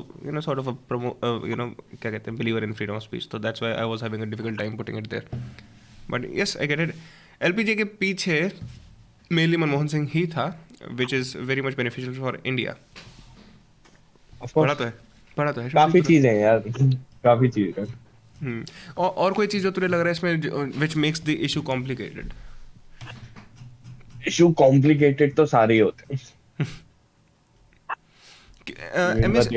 sort of a क्या कहते हैं, believer in freedom of speech. So that's why I was having a difficult time putting it there. But yes, I get it. LPG के पीछे mainly Manmohan Singh ही था, which is very much beneficial for India. पढ़ा तो है। काफी चीजें हैं यार, काफी चीजें। और कोई चीज जो तुझे लग रहा है इसमें which makes the issue complicated? Issue complicated तो सारे ही होते हैं।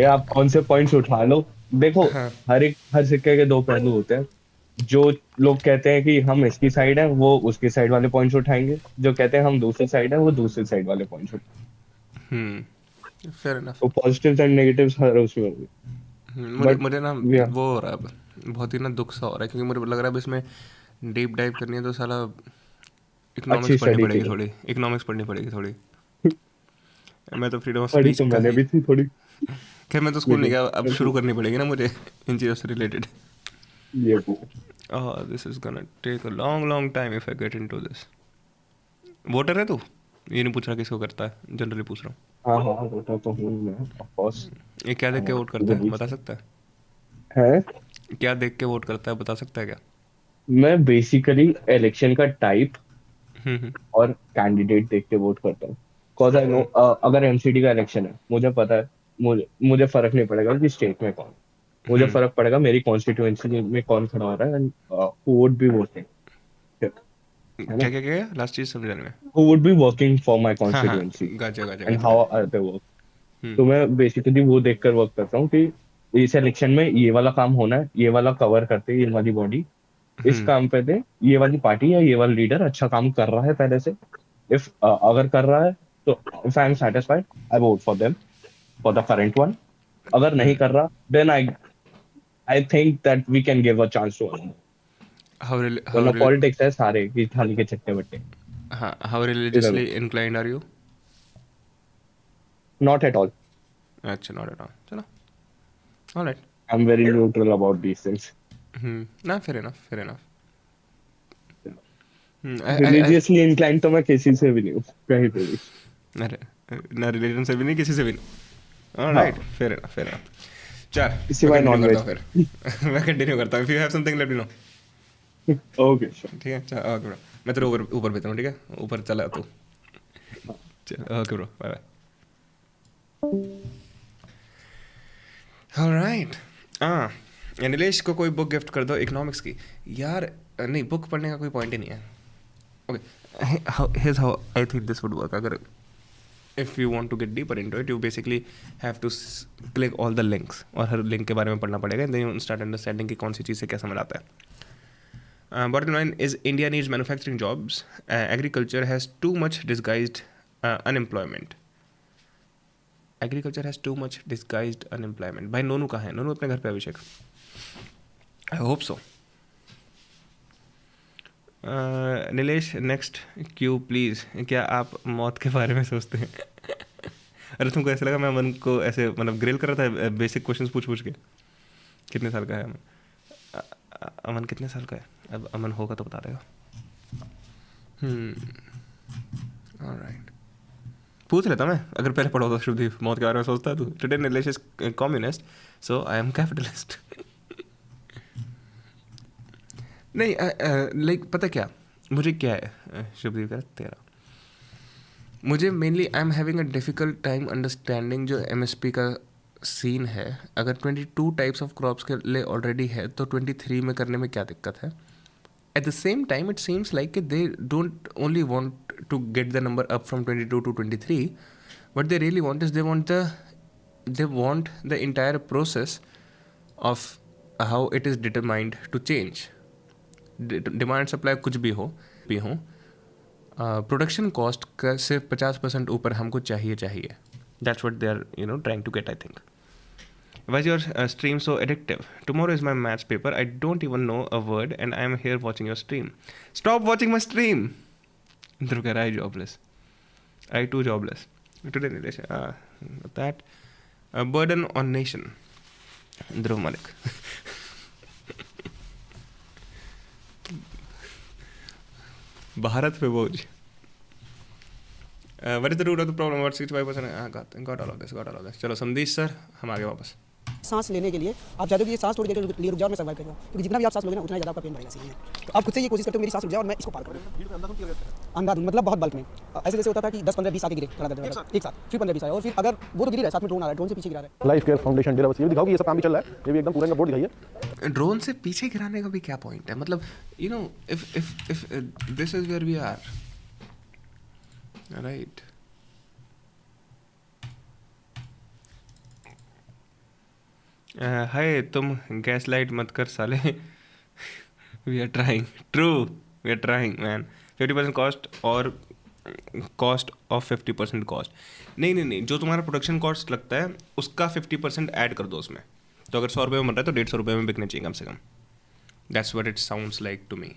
आप कौन से पॉइंट्स उठा लो, देखो हर सिक्के के दो पहलू होते हैं। जो लोग कहते हैं कि हम इसकी साइड है, वो उसकी साइड वाले पॉइंट्स उठाएंगे। जो कहते हैं हम दूसरी साइड है, वो दूसरी साइड वाले पॉइंट्स उठाएंगे। Fair enough. तो पॉजिटिव्स एंड नेगेटिव्स हर उसमें होंगे। मुझे ना वो हो रहा है, बहुत ही ना दुख सा हो रहा है, क्योंकि मुझे लग रहा है अब इसमें डीप डाइव करनी है तो साला इकोनॉमिक्स पढ़नी पड़ेगी थोड़ी। मैं तो फ्रीडम ऑफ स्पीच मैंने भी थी थोड़ी। खैर मैं तो स्कूल नहीं गया, अब शुरू करनी पड़ेगी ना मुझे इन चीज़ों से रिलेटेड। This is gonna take a long time if I get into this. Voter है तू? ये नहीं पूछ रहा किसको करता है, जनरली पूछ रहा हूँ। हाँ वोटर तो हूँ मैं, ऑफ कोर्स। ये क्या देख के वोट करता है, बता सकता है? क्या देख के वोट करता है, बता सकता है क्या? मैं बेसिकली इलेक्शन का टाइप और कैंडिडेट देख के वोट करता हूँ। कॉज आई नो अगर एमसीडी का इलेक्शन है, मुझे पता है, मुझे फर्क नहीं पड़ेगा कि स्टेट में कौन, मुझे फर्क पड़ेगा मेरी कॉन्स्टिट्यूएंसी में कौन खड़ा हो रहा है and who would be voting. क्या लास्ट चीज समझने में, who would be working for my constituency and how are they work. तो मैं बेसिकली वो देखकर वर्क करता हूँ कि इस इलेक्शन में ये वाला काम होना है, ये वाला कवर करते हैं, ये वाली बॉडी इस काम पे दे, ये वाली पार्टी या ये वाला लीडर अच्छा काम कर रहा है पहले से। इफ अगर कर रहा है तो if I am satisfied I vote for them for the current one. अगर नहीं कर रहा then I think that we can give a chance to another. Politics है सारे की थाली के चट्टे बट्टे। How religiously inclined are you? Not at all. अच्छा, नॉट एट ऑल। चलो, alright. I am very neutral about these things. ना फेयर इनफ। रिलीजियसली इंक्लाइंड तो मैं किसी से भी नहीं हूँ, कहीं पे भी। ना रिलीजन से भी नहीं, किसी से भी नहीं। Alright, fair enough. चल, सिवाय नॉनवेज फिर मैं कंटिन्यू करता हूँ। If you have something let me know. Okay ठीक है, चल ओके ब्रो। मैं तेरे ऊपर भेजता हूँ, ठीक है? ऊपर चला तू। चल okay bro, bye bye. Alright. Nilesh को कोई बुक गिफ्ट कर दो इकोनॉमिक्स की। यार नहीं, बुक पढ़ने का कोई पॉइंट ही नहीं है। Okay, here's how I think this would work. अगर if you want to get deeper into it, you basically have to click all the links और हर link के बारे में पढ़ना पड़ेगा, and then you start understanding कि कौन सी चीज़ से क्या समझ आता है. Bottom line is India needs manufacturing jobs. Agriculture has too much disguised unemployment. Agriculture has too much disguised unemployment. भाई नोनू कहाँ है? नोनू अपने घर पे अभिषेक. I hope so. Nilesh next Q please. क्या आप मौत के बारे में सोचते हैं? अरे तुमको ऐसा लगा मैं अमन को ऐसे मतलब ग्रिल कर रहा था बेसिक क्वेश्चंस पूछ के. कितने साल का है अमन? अमन कितने साल का है? अब अमन होगा तो बता देगा. ऑलराइट, पूछ लेता मैं अगर पहले पढ़ा होता. शुभदीप मौत के बारे में सोचता है तू? Today Nilesh is communist so I am capitalist. नहीं लाइक पता क्या मुझे क्या है शुभदीप का तेरा, मुझे mainly I am having a difficult time understanding जो एमएसपी का सीन है. अगर 22 टाइप्स ऑफ क्रॉप्स के लिए ऑलरेडी है तो 23 में करने में क्या दिक्कत है? At the same time it seems like कि they don't only want to get the number up from 22 to 23, what they really want is they want the entire process of how it is determined to change. Demand supply कुछ भी हो production cost का सिर्फ 50% ऊपर हमको चाहिए. That's what they are trying to get. I think Why is your stream so addictive? Tomorrow is my maths paper. I don't even know a word and I am here watching your stream. Stop watching my stream! Dhruv keh raha hai jobless. I too jobless. Today that burden on nation. Dhruv Malik. Bharat पे बोझ. What is the root of the problem? What 65%? Got all of this. चलो समदीश sir हम आगे वापस. सांस लेने के लिए आप चाहते हो कि ये सांस थोड़ी देर के लिए रुक जाओ और मैं सर्वाइव कर जाऊँ, क्योंकि जितना भी आप सांस लोगे ना उतना ज़्यादा आपका पेन बढ़ेगा सीने में. तो आप खुद से ये कोशिश करते हो मेरी सांस रुक जाए और मैं इसको पार करूँ. अंधाधुंध मतलब बहुत बल्क में. ऐसे जैसे होता था कि 10-15-20 आगे गिरे एक साथ, फिर 15-20 आए और फिर अगर वो तो गिर रहा है साथ में ड्रोन आ रहा है, ड्रोन से पीछे गिरा रहा है. लाइफ केयर फाउंडेशन डेरा बस ये दिखाओ कि ये सब काम भी चल रहा है. ये भी एकदम पूरा बोर्ड दिखाइए. ड्रोन से पीछे गिराने का भी क्या पॉइंट है? मतलब if this is where we are right. हाय तुम गैस लाइट मत कर साले. We are trying. True, we are trying man. 50% cost और कॉस्ट ऑफ 50% कॉस्ट. नहीं, जो तुम्हारा प्रोडक्शन कॉस्ट लगता है उसका 50% ऐड कर दो उसमें. तो अगर 100 रुपये में बन रहा है तो 150 रुपये में बिकने चाहिए कम से कम. That's what it sounds like to me.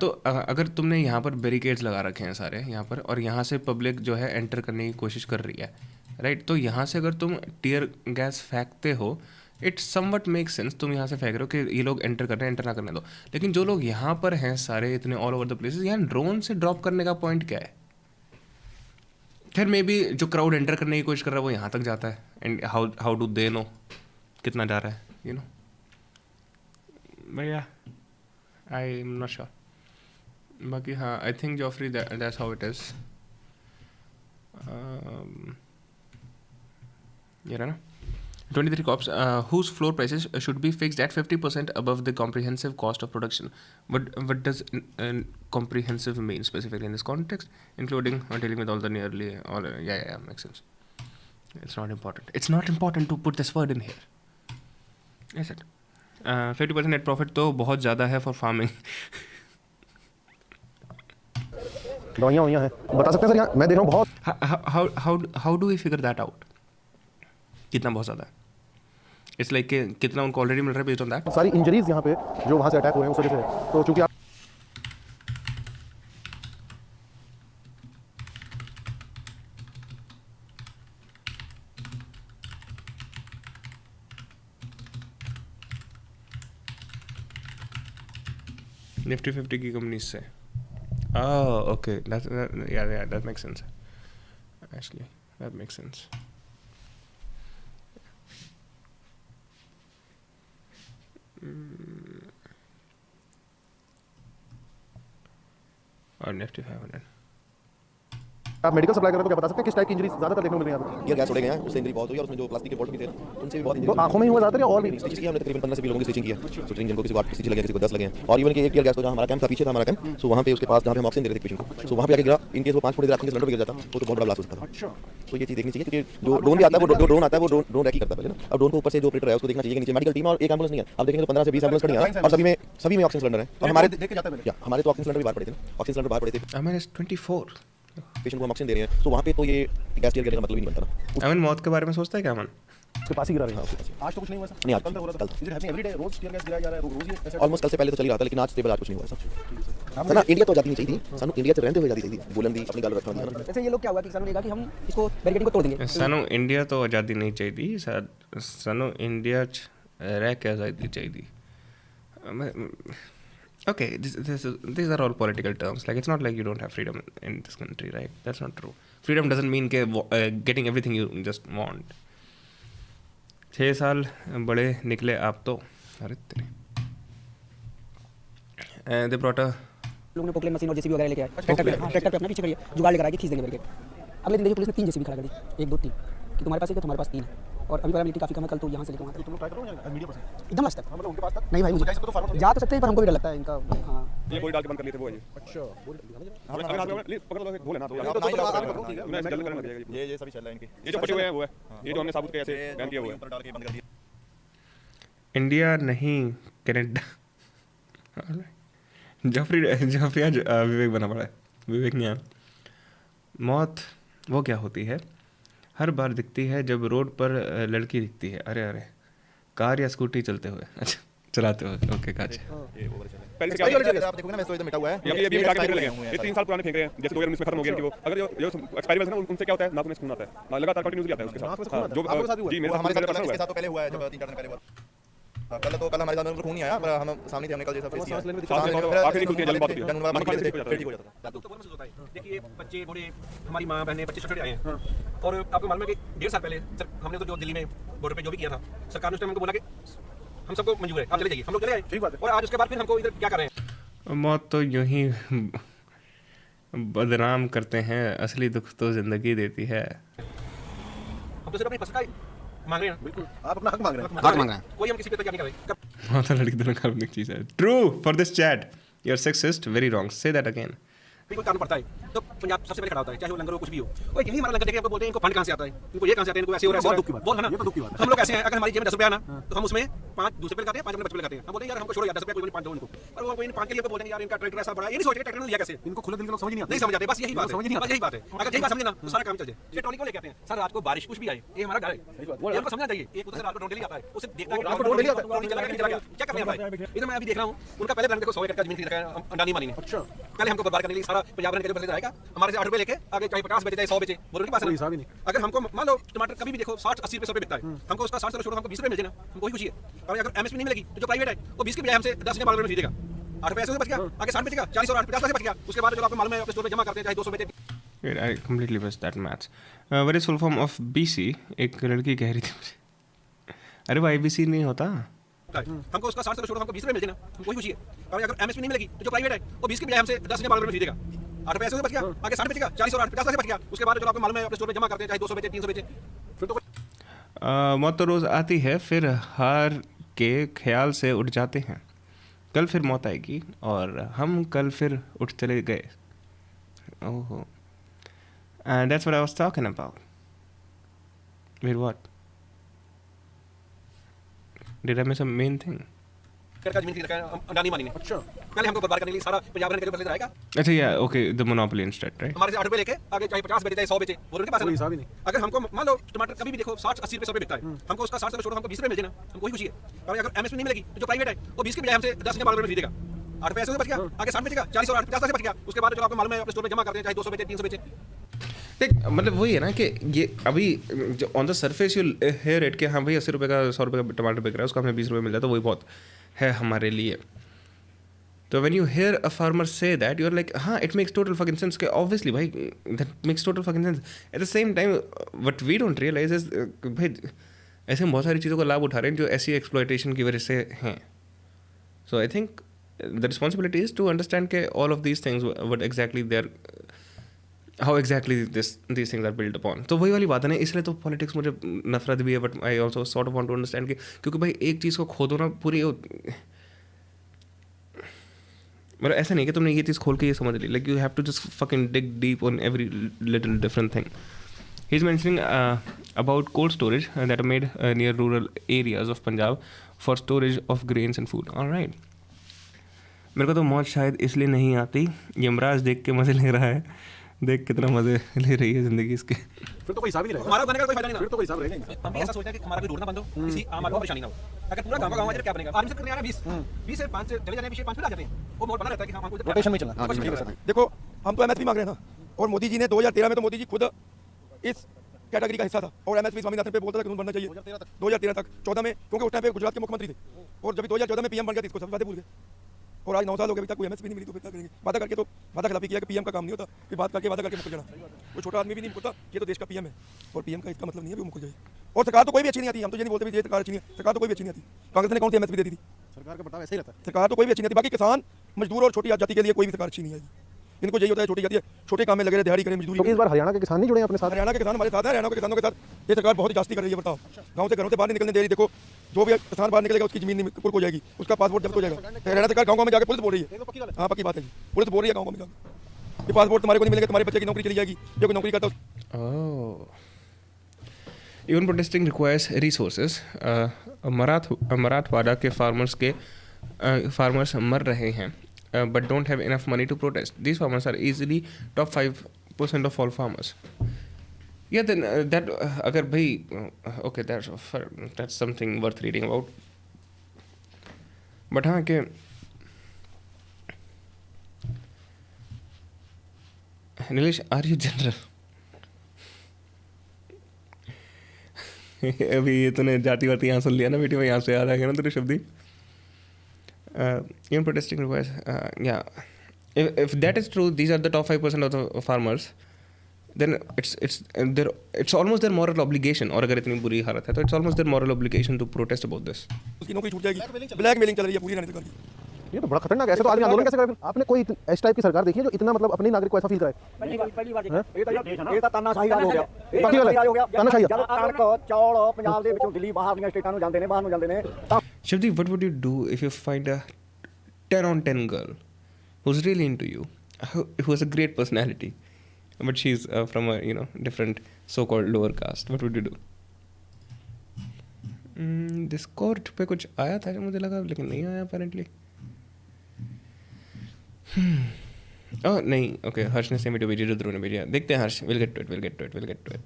तो अगर तुमने यहाँ पर बैरिकेड्स लगा रखे हैं सारे यहाँ पर और यहाँ से पब्लिक जो है एंटर करने की कोशिश कर रही है राइट, तो यहाँ से अगर तुम टीयर गैस फेंकते हो इट समवट मेक सेंस. तुम यहाँ से फेंक रहे हो कि ये लोग एंटर कर रहे हैं, एंटर ना करने दो. लेकिन जो लोग यहाँ पर हैं सारे इतने ऑल ओवर द प्लेसेस, यहाँ ड्रोन से ड्रॉप करने का पॉइंट क्या है? खैर मे बी जो क्राउड एंटर करने की कोशिश कर रहा है वो यहाँ तक जाता है. And how do they know कितना जा रहा है भैया. आई एम नॉट श्योर. बाकी हाँ I think Joffrey that's how it is. ये रहा ना 23 crops whose floor prices should be fixed at 50% above the comprehensive cost of production. What does comprehensive mean specifically in this context, including dealing with all the nearly all yeah makes sense. It's not important. It's not important to put this word in here. Is it? 50% net profit तो बहुत ज़्यादा है for farming. दवाइयाँ हैं बता सकते हैं sir यहाँ मैं देख रहा हूँ बहुत. How do we figure that out? कितना बहुत ज़्यादा है? इट्स लाइक कितना उनको ऑलरेडी मिल रहा है बेस्ड ऑन दैट. सारी इंजरीज यहाँ पे जो वहाँ से अटैक हुए हैं उस वजह से. तो चूंकि आप निफ्टी 50 की कंपनी से. Okay that makes sense. Actually that makes sense. और निफ्टी 500 आप मेडिकल सप्लाई कर रहे हो तो क्या बता सकते हैं किस टाइप की इंजरी ज्यादातर देखने को मिल रही है यहाँ गियर गैस छोड़े गए हैं, उससे इंजरी बहुत हुई है और उसमें जो प्लास्टिक के बॉटल भी थे उनसे भी बहुत पे? तो आंखों में ही हुआ ज्यादातर या और भी? स्टिच किया हमने तकरीबन 15 से 20 लोगों की स्टिचिंग किया। स्टिचिंग जिनको किसी को 8 स्टिच लगे, किसी को 10 लगे हैं। और इवन कि एक गियर गैस तो जहाँ हमारा कैंप था, पीछे था हमारा कैंप, सो वहाँ पे उसके पास जहाँ पे हम ऑक्सीजन दे रहे थे पेशेंट को, सो वहाँ पे आके गिरा। इन केस वो 5 फुट गिरा, सिलेंडर पे गिर जाता वो तो बहुत बड़ा ब्लास्ट हो सकता था। तो ये चीज़ देखनी चाहिए क्योंकि जो ड्रोन भी आता है वो ड्रोन आता है वो ड्रोन रैकी करता है पहले ना। अब ड्रोन को ऊपर से जो ऑपरेटर है उसको देखना चाहिए कि नीचे मेडिकल टीम और एक एम्बुलेंस नहीं है। आप देखेंगे तो 15 से 20 एम्बुलेंस खड़ी हैं और सभी में ऑक्सीजन सिलेंडर है। और हमारे तो ऑक्सीजन सिलेंडर भी बाहर पड़े थे, ऑक्सीजन सिलेंडर बाहर पड़े थे। -24 पेशेंट को हम ऑक्सीजन दे रहे हैं, सो वहाँ पे तो ये गैस टीयर करने का मतलब ही नहीं बनता ना। अमन मौत के बारे में सोचता है क्या अमन? उसके पास ही गिरा रही है। आज तो कुछ नहीं हुआ सर? नहीं, आज कल तक हो रहा था। Is it happening every day? रोज टीयर गैस गिराया जा रहा है रोज ही? ऑलमोस्ट कल से पहले तो चल ही रहा था लेकिन आज स्टेबल आज कुछ नहीं हुआ सर। ना इंडिया तो आजादी नहीं चाहिए थी, सानू इंडिया से रहते हुए आजादी चाहिए थी, बोलन दी अपनी गाल रखा दी ना। जैसे ये लोग क्या हुआ कि किसानों ने कहा कि हम इसको बैरिकेडिंग को तोड़ देंगे। सानू इंडिया तो आज़ादी नहीं चाहिए, सानू इंडिया रह के आज़ादी चाहिए। Okay, these are all political terms. Like, it's not like you don't have freedom in this country, right? That's not true. Freedom doesn't mean getting everything you just want. 6 साल बड़े निकले आप तो, अरे तेरे। They brought a लोगों ने Poclain machine और जेसीबी वगैरह लेके आए, ट्रैक्टर पे अपना पीछे करिए, जुगाड़ लेकर आके खींच देंगे बैरिकेड। अगले दिन देखिए पुलिस ने 3 जेसीबी खड़ा कर दी, 1 2 3 कि तुम्हारे पास एक है, तुम्हारे पास 3 है। और अभी पैरामिलिट्री काफ़ी कम है, कल तो यहाँ से लेकर वहाँ तक। तुम लोग ट्राई करो या मीडिया पर एकदम लास्ट तक? मतलब उनके पास तक नहीं भाई, मुझे जा तो सकते हैं पर हमको भी डर लगता है इनका। हाँ, ये बोल डाल के बंद कर लिए थे वो। अच्छा, अगर आप पकड़ लो बोले ना तो मैं जल्दी करने लग जाएगा। ये सभी चल रहा है इनके, ये जो बचे हुए हैं वो है, ये जो हमने साबुत के ऐसे बैन किया हुआ है, डाल के बंद कर दिया। इंडिया नहीं कनाडा। जाफरी आज विवेक बना पड़ा है, विवेक नहीं आया। मौत वो क्या होती है? हर बार दिखती है जब रोड पर लड़की दिखती है। अरे कार या स्कूटी चलते हुए, अच्छा चलाते हुए। ओके काज पहले से क्या आप देखोगे ना, मैं तो एकदम मिटा हुआ है। ये आगे फेंकने लगे हैं, ये 3 साल पुराने फेंक रहे हैं, जैसे 2019 में खत्म हो गया कि वो अगर जो एक्सपायरी है ना उनसे क्या होता है, नाक में खून आता है ना, लगातार कंटिन्यूअसली आता है उसके साथ। जो आपके साथ हुआ? जी मेरे हमारे साथ इसके साथ तो पहले हुआ है, जब 3-4 दिन पहले हुआ। कल हमारे साथ में खून नहीं आया पर हम सामने थे, हमने कल जैसा फेस किया आखिरी खुलती है जल्दी बात ठीक हो जाता तो बहुत महसूस होता है। देखिए बच्चे बूढ़े, हमारी माँ बहनें, बच्चे छोटे आए हैं और आपको मालूम है कि 1.5 साल पहले हमने तो जो दिल्ली में बॉर्डर पे जो भी किया था, सरकार ने उस टाइम हमको बोला कि हम सबको मंजूर है, आप चले जाइए। हम लोग चले आए, ठीक बात है। और आज उसके बाद फिर हमको इधर क्या कर रहे हैं? मौत तो यूं ही बदनाम करते हैं, असली दुख तो जिंदगी देती है। हम तो सिर्फ अपनी फसल का मांग रहे हैं। बिल्कुल, आप अपना हक मांग रहे हैं। हक मांग रहे हैं, कोई हम किसी पे तक नहीं कर रहे। मौत लड़की दोनों काल्पनिक चीज़ है। True for this chat, you are sexist, very wrong, say that again. कोई कारण पड़ता है तो पंजाब सबसे पहले खड़ा होता है, चाहे वो लंगर हो कुछ भी हो। और यही हमारा लंगर देखे आपको बोलते हैं इनको फंड कहाँ से आता है, इनको ये कहाँ से आता है, इनको ऐसे हो रहा है। बहुत दुख की बात है ना, ये तो दुख की बात है। हम लोग ऐसे हैं, अगर हमारी जेब में 10 रुपया ना तो हम उसमें 5 दूसरे पे लगाते हैं, 5 अपने बच्चे पे लगाते हैं। हम बोलते हैं यार हमको छोड़ो यार 10 रुपया कोई 5 दो इनको, और वो कोई 5 के लिए बोलते हैं यार इनका ट्रैक्टर ऐसा बड़ा है, ये नहीं सोचते ट्रैक्टर ने लिया कैसे। इनको खुले दिल के लोग समझ नहीं समझ आते, बस यही बात है, बस यही बात है। अगर यही बात समझे ना तो सारा काम चल जाए। ये ट्रॉली को लेके आते हैं सर, रात को बारिश कुछ भी आए, ये हमारा घर है, ये हमको समझना चाहिए। एक उधर से रात को ड्रोन डेली आता है, उसे देखता है कि रात को ड्रोन डेली आता है, ट्रॉली चला गया क्या करने आता है। इधर मैं अभी देख रहा हूं उनका पहले ब्रांड देखो 100 एकड़ का जमीन खरीद रखा है अंडानी मानी ने। अच्छा, पहले हमको बर्बाद करने के लिए सारा पंजाब ब्रांड के बदले जाएगा, हमारे से 8 रुपए लेके आगे चाहे 50 बेचे चाहे 100 बेचे, वो उनके पास है। अगर हमको मान लो टमाटर कभी भी देखो 60-80 रुपए 100 रुपए बिकता है, हमको उसका 60 से छोड़ो, हमको 20 रुपए मिल जाए ना, हमको ही खुशी है। और अगर एमएसपी नहीं मिलेगी तो जो प्राइवेट है वो 20 के बजाय हमसे 10 या 12 रुपए में खरीदेगा, 8 पैसे से बच गया, आगे 60 बेचेगा, 40 और 8 50 पैसे बच गया। उसके बाद जो आपको मालूम है अपने स्टोर में जमा करते हैं चाहे 200 बेचे। I completely missed that maths. What is full form of BC? एक लड़की कह रही थी मुझे, अरे वो IBC नहीं होता। हमको उसका 60 से छोड़ो, हमको 20 रुपए मिल जाए ना, हमको ही खुशी है। और अगर एमएसपी नहीं मिलेगी तो जो प्राइवेट है वो 20 के बजाय हमसे 10 या 12 रुपए में खरीदेगा, 8 पैसे से बच गया, आगे 60 बेचेगा, 40 और 8 50 पैसे बच गया। उसके बाद जो आपको मालूम है अपने स्टोर में जमा करते हैं चाहे 200 बेचे 300 बेचे। फिर तो मौत तो रोज़ आती है, फिर हार के ख्याल से उठ जाते हैं, कल फिर मौत आएगी और हम कल फिर उठ चले गए। ओहो, and that's what I was talking about. Wait, what? Did I miss a main thing? का जमीन खरीद रखा है अंडानी मानी ने। अच्छा, पहले हमको बर्बाद करने के लिए सारा पंजाब ब्रांड के बदले जाएगा। अच्छा या okay, the monopoly instead, right? हमारे से 8 रुपए लेके आगे चाहे 50 बेचे चाहे 100 बेचे, वो उनके पास है। अगर हमको मान लो टमाटर कभी भी देखो 60-80 रुपए 100 रुपए बिकता है, हमको उसका 60 से छोड़ो, हमको 20 रुपए मिल जाए ना, हमको ही खुशी है। और अगर एमएसपी नहीं मिलेगी तो जो प्राइवेट है वो 20 के बजाय हमसे 10 या 12 रुपए में खरीदेगा, 8 पैसे से बच गया, आगे 60 बेचेगा, 40 और 8 50 पैसे बच गया। उसके बाद जो आपको मालूम है अपने स्टोर में जमा करते हैं चाहे 200 बेचे 300 बेचे। देख मतलब वही है ना कि ये अभी जो on the surface you hear it कि हाँ भाई 80 रुपये का 100 रुपये का टमाटर बिक रहा है, उसको हमें 20 रुपये मिल जाए तो वही बहुत है हमारे लिए। तो when you hear a farmer से दैट यू आर लाइक हाँ it makes total fucking sense कि ऑब्वियसली भाई that makes total fucking sense. At the same time what we don't realise is भाई ऐसे हम बहुत सारी चीज़ों का लाभ उठा रहे हैं जो ऐसी एक्सप्लॉयटेशन की वजह से हैं। So I think the responsibility is to understand के all of these things what exactly they are how exactly these things are built upon. तो वही वाली बात है ना, इसलिए तो पॉलिटिक्स मुझे नफरत भी है, but I also sort of want to understand कि क्योंकि भाई एक चीज़ को खोदो ना पूरी, मतलब ऐसा नहीं कि तुमने ये चीज़ खोल के ये समझ ली, like you have to just fucking dig deep on every little different thing. He is mentioning about cold storage that are made near rural areas of Punjab for storage of grains and food. Alright, मेरे को तो मौत शायद इसलिए नहीं आती, यमराज देख के मज़े ले रहा है, देख कितना मज़े ले रही है ज़िंदगी इसके. फिर तो कोई हिसाब ही नहीं रहेगा, हमारा बनाने का कोई फायदा नहीं, फिर तो कोई हिसाब रहेगा नहीं. हम भी ऐसा सोचते हैं कि हमारा कोई रोड ना बंद हो, किसी आम आदमी को परेशानी ना हो. अगर पूरा गांव आ जाए क्या बनेगा? आदमी से करने आ रहा है 20 से 5 से चले जाने पीछे 5 फिर आ जाते हैं. वो मोड बना रहता है कि हमको रोटेशन में चलना. देखो हम तो एमएसपी मांग रहे हैं ना, और मोदी जी ने 2013 में तो मोदी जी खुद इस कैटेगरी का हिस्सा था और एमएसपी स्वामीनाथन पे बोलता था कि बनना चाहिए 2013 तक. 14 में क्योंकि उस टाइम पे गुजरात के मुख्यमंत्री थे, और जब 2014 में पीएम बन गया तो इसको सब बातें भूल गए, और आज 9 साल हो गए अभी तक कोई एमएसपी नहीं मिली. तो फिर क्या करेंगे? वादा करके तो वादा खिलाफी किया कि पीएम का काम नहीं होता, फिर बात करके वादा करके मुकर जाना. कोई छोटा आदमी भी नहीं मुकरता, ये तो देश का पीएम है, और पीएम का इसका मतलब नहीं है कि वो मुकर जाए. और सरकार तो कोई भी अच्छी नहीं आती, हम तो ये नहीं बोलते ये सरकार अच्छी नहीं है, सरकार तो कोई भी अच्छी नहीं आती. कांग्रेस ने कौन सी एमएसपी देती थी? सरकार का बर्ताव ऐसे ही रहता है. सरकार तो कोई भी अच्छी नहीं आती. बाकी किसान, मजदूर और छोटी जाति के लिए कोई भी सरकार अच्छी नहीं आएगी. इनको यही होता है छोटी जाति है, छोटे काम में लगे रहे, दिहाड़ी करें, मजदूरी. क्योंकि इस बार हरियाणा के किसान नहीं जुड़े हैं अपने साथ. हरियाणा के किसान हमारे साथ हैं, हरियाणा के किसानों के साथ ये सरकार बहुत ही जास्ती कर रही है. बताओ, गाँव से घरों से बाहर नहीं निकलने दे रही. देखो जो भी किसान बाहर निकलेगा उसकी जमीन कुर्क हो जाएगी, उसका पासपोर्ट जब्त हो जाएगा. हरियाणा सरकार गाँव में जाकर पुलिस बोल रही है. हाँ पक्की बात है, पुलिस बोल रही है गाँव में जाकर ये पासपोर्ट तुम्हारे को नहीं मिलेगा, तुम्हारे बच्चे की नौकरी चली जाएगी, जो कोई नौकरी करता. Even protesting requires resources. Marathwada के फार्मर्स मर रहे हैं, but don't have enough money to protest. These farmers are easily top 5% of all farmers. Yeah, then that अगर भाई okay, that's something worth reading about. But हाँ कि नीलेश, are you general? अभी ये तूने जाति वाती यहाँ सुन लिया ना बेटी, मैं यहाँ से याद आ गया ना तेरे शब्द ही. Even protesting requires, yeah. If that is true, these are the top 5% of the farmers. Then it's almost their moral obligation. और अगर इतनी बुरी हालत है तो it's almost their moral obligation to protest about this. उसकी नौकरी छूट जाएगी. ब्लैकमेलिंग चल रही है पूरी हरियाणा सरकार की. ये तो बड़ा खतरनाक है. ऐसे तो आदमी आंदोलन कैसे करे? फिर आपने कोई इस टाइप की सरकार देखी है जो इतना मतलब अपने नागरिक को ऐसा फील कराए? पहली बार ये तो तानाशाही राज हो गया. बाकी वाला तानाशाही. जब कणक चौल पंजाब ਦੇ ਵਿੱਚੋਂ ਦਿੱਲੀ ਬਾਹਰ ਦੀਆਂ ਸਟੇਟਾਂ ਨੂੰ ਜਾਂਦੇ ਨੇ, ਬਾਹਰ ਨੂੰ ਜਾਂਦੇ ਨੇ. Shivdeep, what would you do if you find a 10 on 10 girl who's really into you, who has a great personality, but she's from a different so-called lower caste? What would you do? Discord पे कुछ आया था जो मुझे लगा, लेकिन नहीं आया apparently. Oh नहीं, okay, हर्ष ने सेमी टू भेजी, रुद्र ने भेजा. देखते हैं हर्ष, we'll get to it.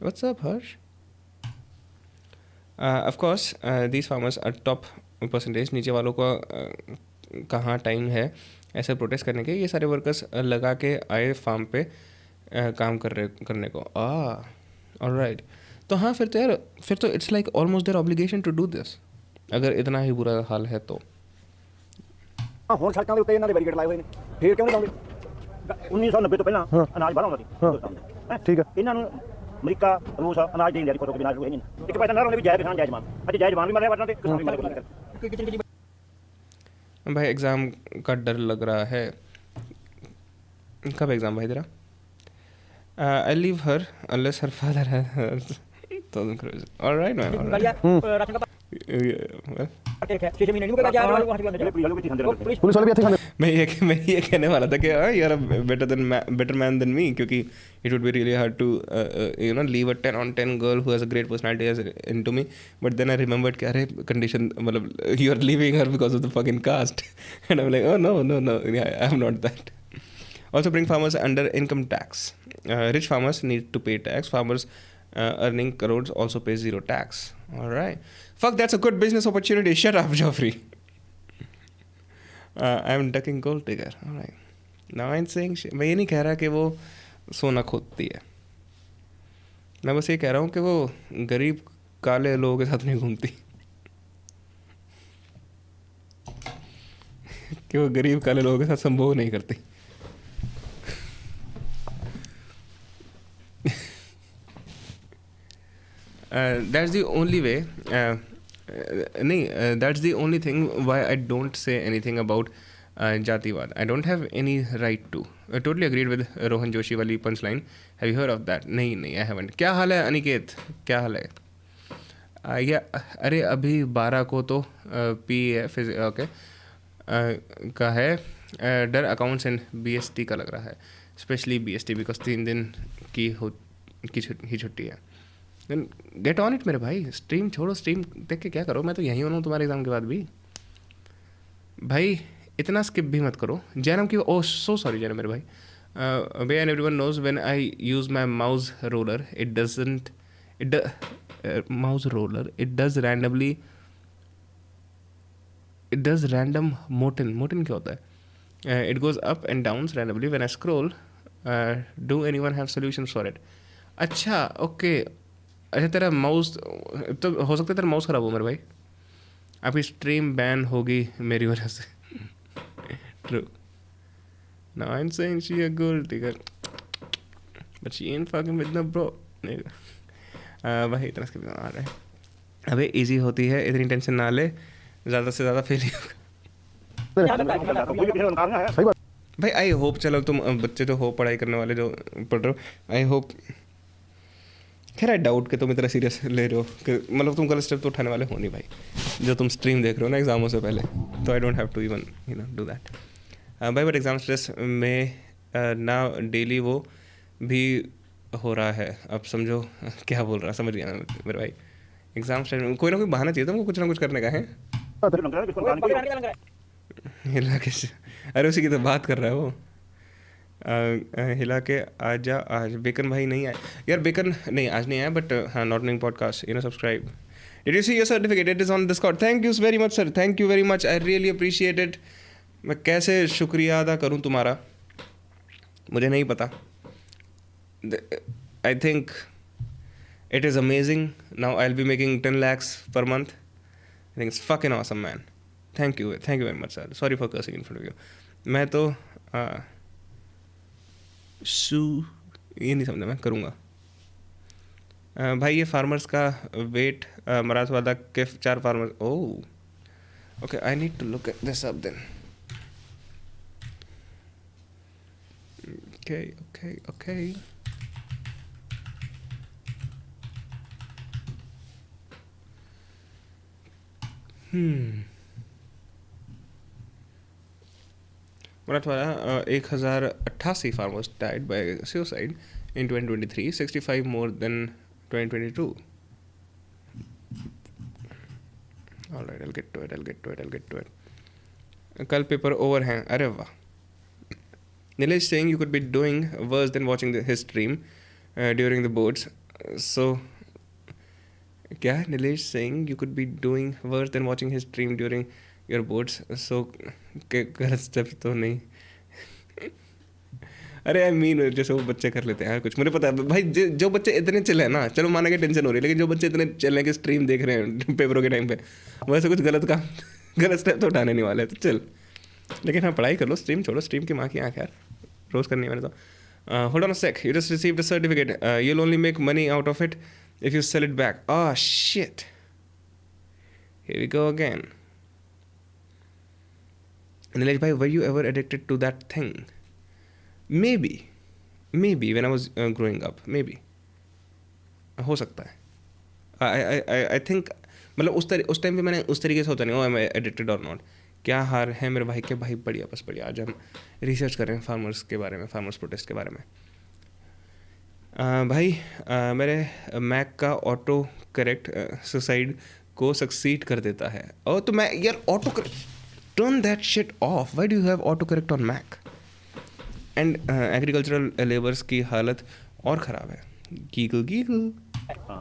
What's up Harsh? Of course, these farmers are top percentage. नीचे वालों का कहाँ टाइम है ऐसे प्रोटेस्ट करने के? ये सारे वर्कर्स लगा के आए फार्म पे काम करने को. ऑलराइट. तो हाँ, फिर तो it's like almost their obligation to do this, अगर इतना ही बुरा हाल है तो. ਹੁਣ ਸੜਕਾਂ ਦੇ ਉੱਤੇ ਇਹਨਾਂ ਦੇ ਬੈਰੀਕੇਡ ਲਾਏ ਹੋਏ ਨੇ, ਫੇਰ ਕਿਉਂ ਨਹੀਂ ਲਾਉਂਦੇ? 1990 ਤੋਂ ਪਹਿਲਾਂ ਅਨਾਜ ਬਾਹਰ ਆਉਂਦਾ ਸੀ. ਠੀਕ ਹੈ. ਇਹਨਾਂ ਨੂੰ ਅਮਰੀਕਾ ਰੂਸ ਅਨਾਜ ਦੇਣ ਦੀ ਕੋਈ ਬਿਨਾਂ ਹੋਏ ਨਹੀਂ. ਇੱਕ ਪੈਸਾ ਨਾ ਰਹਿੰਦੇ ਵੀ ਜਾਇਜ਼ ਕਿਸਾਨ ਜਾਇਜ਼ ਮਾਨ. ਅੱਜ ਜਾਇਜ਼ ਮਾਨ ਵੀ ਮਰਿਆ ਵਰਨਾ ਤੇ ਕਿਸਾਨ ਵੀ ਮਰਿਆ. भाई एग्ज़ाम का डर लग रहा है. कब एग्ज़ाम भाई तेरा? I leave her unless her father है. Alright man. मैं ये कहने वाला था कि you are better man than me, क्योंकि it would be really hard to leave a 10 on 10 girl who has a great personality as into me. But then I remembered कि अरे condition, मतलब you are leaving her because of the fucking caste. And I'm like, oh no, yeah, I'm not that. Also bring farmers under income tax. Rich farmers need to pay tax. Farmers earning crores also pay zero tax. All right. Fuck, that's a good business opportunity. Shut up, Joffrey. I'm ducking gold digger. All right. Now I'm saying shit. मैं ये नहीं कह रहा कि वो सोना खोदती है. मैं बस ये कह रहा हूँ कि वो गरीब काले लोगों के साथ नहीं घूमती. कि वो गरीब काले लोगों के साथ संभोग नहीं करती. That's the only way. That's the only thing why I don't say anything about जातिवाद. I don't have any right to. I totally agreed with Rohan Joshi वाली punch line. Have you heard of that? नहीं, I haven't. क्या हाल है अनिकेत? क्या हाल है? अरे अभी 12 को तो ओके का है डर अकाउंट्स एंड BST का लग रहा है, स्पेशली BST बिकॉज 3 दिन की छुट्टी है. देन गेट ऑन इट मेरे भाई. स्ट्रीम छोड़ो, स्ट्रीम देख के क्या करो. मैं तो यहीं हूँ तुम्हारे एग्ज़ाम के बाद भी भाई. इतना स्किप भी मत करो. जैनम की ओह सो सॉरी जैनम मेरे भाई. Way and everyone knows when I use my mouse roller mouse roller it does random motin क्या होता है? It goes up and down randomly when I scroll. Do anyone have solutions for it? अच्छा okay. अच्छा तेरा mouse तो हो सकता है तेरा माउस ख़राब हो मेरे भाई. आपकी स्ट्रीम बैन होगी मेरी वजह से. True. Now I'm saying she a gold digger but she ain't fucking with no bro. भाई इतना स्किप आ रहा है. अबे इजी होती है, इतनी टेंशन ना ले. ज़्यादा से ज़्यादा फेल ही होगा भाई. आई होप चलो तुम बच्चे जो हो पढ़ाई करने वाले जो पढ़ रहे हो, आई होप. खैर आई डाउट कि तुम इतना सीरियस ले रहे हो कि मतलब तुम गलत स्टेप तो उठाने वाले हो नहीं भाई. जो तुम स्ट्रीम देख रहे हो ना एग्ज़ामों से पहले, तो I don't have to even do that भाई. बट एग्ज़ाम स्ट्रेस में ना डेली वो भी हो रहा है. अब समझो क्या बोल रहा, समझ गया ना मेरे भाई. एग्जाम स्ट्रेस में कोई ना कोई बहाना चाहिए तुमको कुछ ना कुछ करने का है. हिला के अरे उसी की तो बात कर रहा है वो. हिला के आजा आज. बेकन भाई नहीं आए यार. बेकन नहीं आज नहीं आया बट हाँ not knowing podcast subscribe. Did you see your certificate? It is on Discord. Thank you very much sir. Thank you very much. I really appreciate it. मैं कैसे शुक्रिया अदा करूँ तुम्हारा मुझे नहीं पता. I think it is amazing. Now I'll be making 10 lakhs per month. I think it's fucking awesome, man. Thank you very much, sir. Sorry for cursing in front of you. मैं तो ये नहीं समझा, मैं करूँगा. भाई ये फार्मर्स का वेट मराठवाड़ा के 4 farmers. Oh okay. I need to look at this up then. Okay. Marathwada 1088 farmers died by suicide in 2023, 65 more than 2022. Alright, I'll get to it. कल पेपर ओवर हैं. अरे वाह. Nilesh saying you could be doing worse than watching his stream during the boards. So, क्या Nilesh saying you could be doing worse than watching his stream during your boards. So, गलत step तो नहीं. अरे I mean जैसे वो बच्चे कर लेते हैं कुछ. मुझे पता है भाई जो बच्चे इतने चले हैं ना, चलो माना कि टेंशन हो रही है, लेकिन जो बच्चे इतने चले कि स्ट्रीम देख रहे हैं पेपरों के टाइम पे, वैसे कुछ गलत स्टेप तो उठाने नहीं वाले. तो चल, लेकिन हाँ पढ़ाई कर लो. स्ट्रीम छोड़ो. स्ट्रीम की माँ की आँख यार. रोज़ करनी है मैंने तो. Hold on a sec. You just received a certificate. You'll only make money out of it if you sell it back. Oh shit. Here we go again. Nilesh bhai, were you ever addicted to that thing? Maybe when I was growing up. Maybe. हो सकता है. I think मतलब उस time पे मैंने उस तरीके से होता नहीं. Oh, am I addicted or not? क्या हार है मेरे भाई के. भाई बढ़िया, बस बढ़िया. आज हम रिसर्च कर रहे हैं फार्मर्स के बारे में, फार्मर्स प्रोटेस्ट के बारे में. भाई मेरे मैक का ऑटो करेक्ट सुसाइड को सक्सीड कर देता है. और तो मैं यार auto correct, turn that shit off. Why do you have auto correct on Mac? And agricultural labours की हालत और ख़राब है. गीगल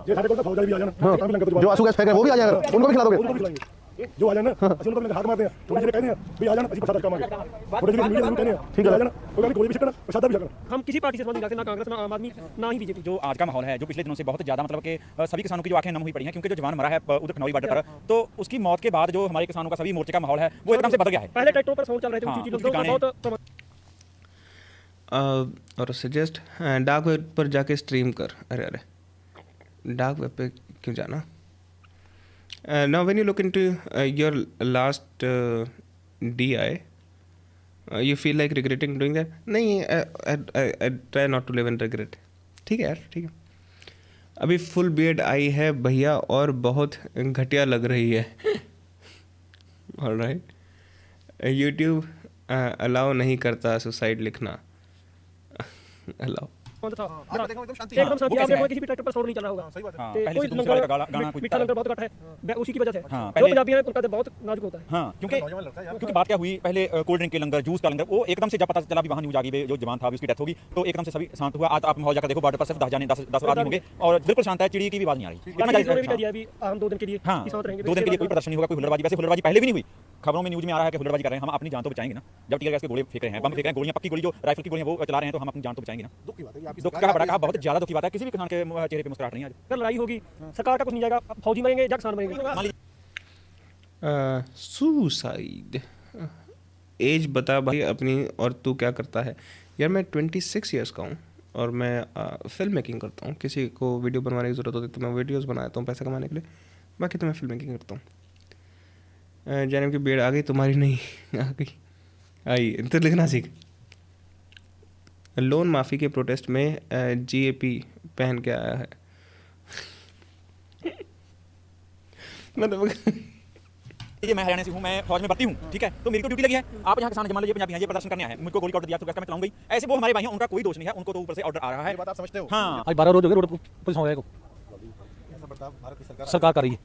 जो आंसू गैस फेंक रहे हैं वो भी आ जाएगा. उनको भी खिला दोगे? जो आ जाना असली तो हाथ मारते हैं. थोड़ी देर कहते हैं भाई आ जाना अजी प्रसाद काम आ गया. थोड़ी देर मीडिया में कहते हैं ठीक है आ जाना. कोई भी शिकना प्रसाद भी जाना. हम किसी पार्टी से संबंध नहीं रखते, ना कांग्रेस, ना आम आदमी, ना ही बीजेपी. जो आज का माहौल है, जो पिछले दिनों से बहुत ज़्यादा मतलब कि सभी किसानों की जो आंखें नम हुई पड़ी हैं, क्योंकि जो जवान मरा है उधर खनौरी बॉर्डर पर, तो उसकी मौत के बाद जो हमारे किसानों का सभी मोर्चे का माहौल है वो एकदम से बदल गया है. पहले ट्रैक्टरों पर सवाल चल रहे थे, और सजेस्ट डार्क वेब पर जाके स्ट्रीम कर. अरे डार्क वेब पे क्यों जाना? Now when you look into your last DI, You feel like regretting doing that? नहीं, I try not to live in regret. ठीक है यार, ठीक है. अभी फुल बियर्ड आई है भैया और बहुत घटिया लग रही है. ऑलराइट. यूट्यूब अलाउ नहीं करता सुसाइड लिखना. अलाउ एकदम शांति आपने किसी भी ट्रैक्टर पर सौर नहीं चल रहा होगा. सही बात है. कोई मीठा लंगर बहुत घट है उसी की वजह से. जो पंजाबी है उनका बहुत नाजुक होता है. हाँ, क्योंकि बात क्या हुई, पहले कोल्ड ड्रिंक के लंगर, जूस का लंगर, वो एकदम से जब पता चला भी वहाँ न्यूज आ गई जो जवान था उसकी डेथ होगी, तो एकदम से सभी शांत हुआ. आज आप माहौल जाकर देखो, बॉर्डर पर सिर्फ 10 आदमी होंगे और बिल्कुल शांत है. चिड़ी की भी आवाज नहीं आ रही. हम 2 दिन के लिए हाँ, 2 दिन के लिए कोई प्रदर्शन नहीं होगा, कोई हुल्लड़बाजी. वैसे हुल्लड़बाजी पहले भी नहीं हुई. खबरों में न्यूज में आ रहा है कि हुल्लड़बाजी कर रहे हैं. हम अपनी जान तो बचाएंगे ना. जब टीयर गैस के गोले फेंक रहे हैं, बम फेंक रहे हैं, गोलियां, पक्की गोली जो राइफल की गोलियां वो चला रहे हैं, तो हम अपनी जान तो बचाएंगे ना. दुख का बड़ा, बहुत ज्यादा दुखी बात है. किसी भी किसान के चेहरे पे मुस्कुराहट नहीं है. अगर लड़ाई होगी सरकार का कुछ नहीं जाएगा, फौजी मरेंगे या किसान मरेंगे. सुसाइड. एज बता भाई अपनी, और तू क्या करता है? यार मैं 26 ईयर्स का हूँ और मैं फिल्म मेकिंग करता हूँ. किसी को वीडियो बनवाने की ज़रूरत होती है तो मैं वीडियोस बनाता हूँ पैसा कमाने के लिए. बाकी तो मैं फिल्म मेकिंग करता हूँ. जानब की बेड़ आ गई, तुम्हारी नहीं आ गई. आई तो लिखना सीख. लोन माफ़ी के प्रोटेस्ट में GAP पहन के आया है. मतलब मैं हरियाणा से हूँ, मैं फौज में भर्ती हूँ, ठीक है, तो मेरी को ड्यूटी लगी है. आप यहाँ किसान जमा लीजिए, पंजाबी हैं, ये प्रदर्शन करने आए हैं, मुझको गोली ऑर्डर दिया तो मैं चलाऊंगा. ऐसे वो हमारे भाई हैं, उनका कोई दोष नहीं है, उनको तो ऊपर से ऑर्डर आ रहा है. बात आप समझते हो? हाँ, आज 12 रोज हो गए रोड पुलिस हो गए को सरकार कर रही है.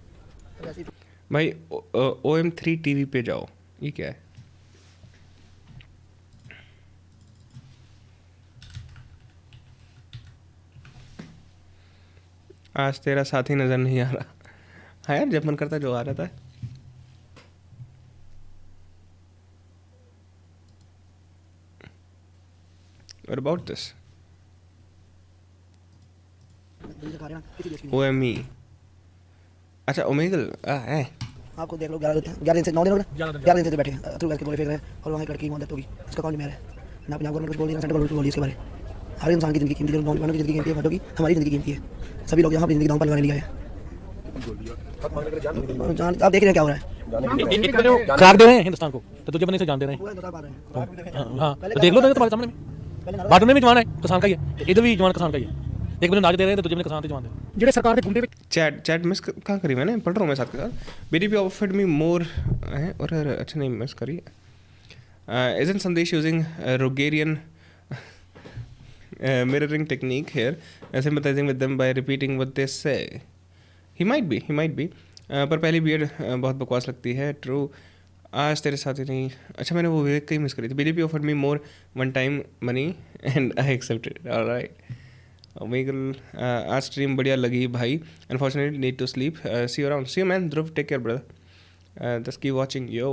भाई OM3 TV पे जाओ. ये क्या है? आज तेरा साथी नजर नहीं आ रहा. हाँ यार, जब मन करता जो आ रहा था. What about this? OME. अच्छा, ओमेगल है. आपको देख लो 11 दिन से 9 दिन हो गए. 11 दिन से बैठे हैं, थ्रू गैस के गोले फेंक रहे हैं और वहाँ एक लड़की की मौत होगी. इसका कौन जिम्मेदार है? ना पंजाब गवर्नमेंट कुछ बोल रही है, सेंट्रल गवर्नमेंट कुछ बोल रही है इसके बारे. हर इंसान की जिंदगी कीमती है, नौजवानों की जिंदगी कीमती है, बड़ों की, हमारी जिंदगी कीमती है. सभी लोग यहाँ अपनी जिंदगी दांव पर लगाने लिए आए हैं. आप देख रहे हैं क्या हो रहा है. खराब दे रहे हैं हिंदुस्तान को, तो तुझे बने से जान दे रहे हैं. हाँ, तो देख लो तुम्हारे सामने में बार्डर में भी जवान है किसान का ही है, इधर भी जवान किसान का ही है. एक बंदे नाच दे रहे हैं तो तुझे बने किसान के जवान दे. जेडे सरकार के गुंडे चैट मिस कहाँ करी मैंने? पढ़ रहा हूँ मैं साथ के साथ. BJP ऑफर्ड मी मोर है और अच्छा नहीं मिस करी. Isn't Sandesh using Rogerian mirroring technique here, sympathizing with them by repeating what they say? He might be. पर पहली बियर्ड बहुत बकवास लगती है. ट्रू. आज तेरे साथ ही नहीं. अच्छा, मैंने वो विवेक कहीं मिस करी थी. BJP offered me more one time money and I accepted. Alright. Omegle. आज स्ट्रीम बढ़िया लगी भाई. Unfortunately need to sleep. See you around. See you man. Dhruv, take care brother. Just keep watching. Yo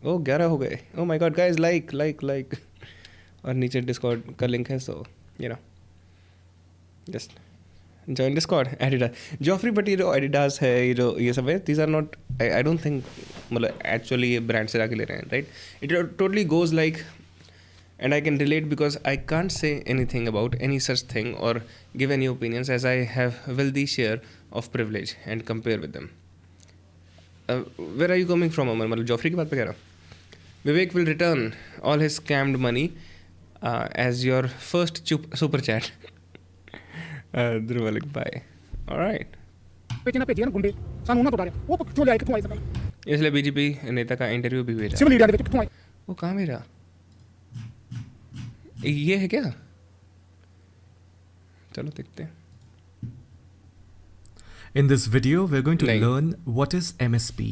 11 हो गए. Oh my god guys, like. और नीचे Discord का link है, so you know just join Discord. Adidas Joffrey, but ये जो Adidas है, ये सब है, these are not, I don't think मतलब एक्चुअली ये ब्रांड से जाके ले रहे हैं, right. It totally goes like, and I can relate because I can't say anything about any such thing or give any opinions as I have wealthy share of privilege and compare with them. Where are you coming from, Amar? मतलब Joffrey की बात पे कह रहा हूँ. Vivek will return all his scammed money as your first super chat. Dhruv, bye. All right. पेचना पेचिए ना गुंडे सानू ना तो डाले वो क्यों ले आए, कितों आए सब. इसलिए BJP नेता का इंटरव्यू भी भेजा. सिविल लीडर के कितों आए वो कहाँ मेरा ये है क्या? चलो देखते हैं. In this video, we're going to learn what is MSP,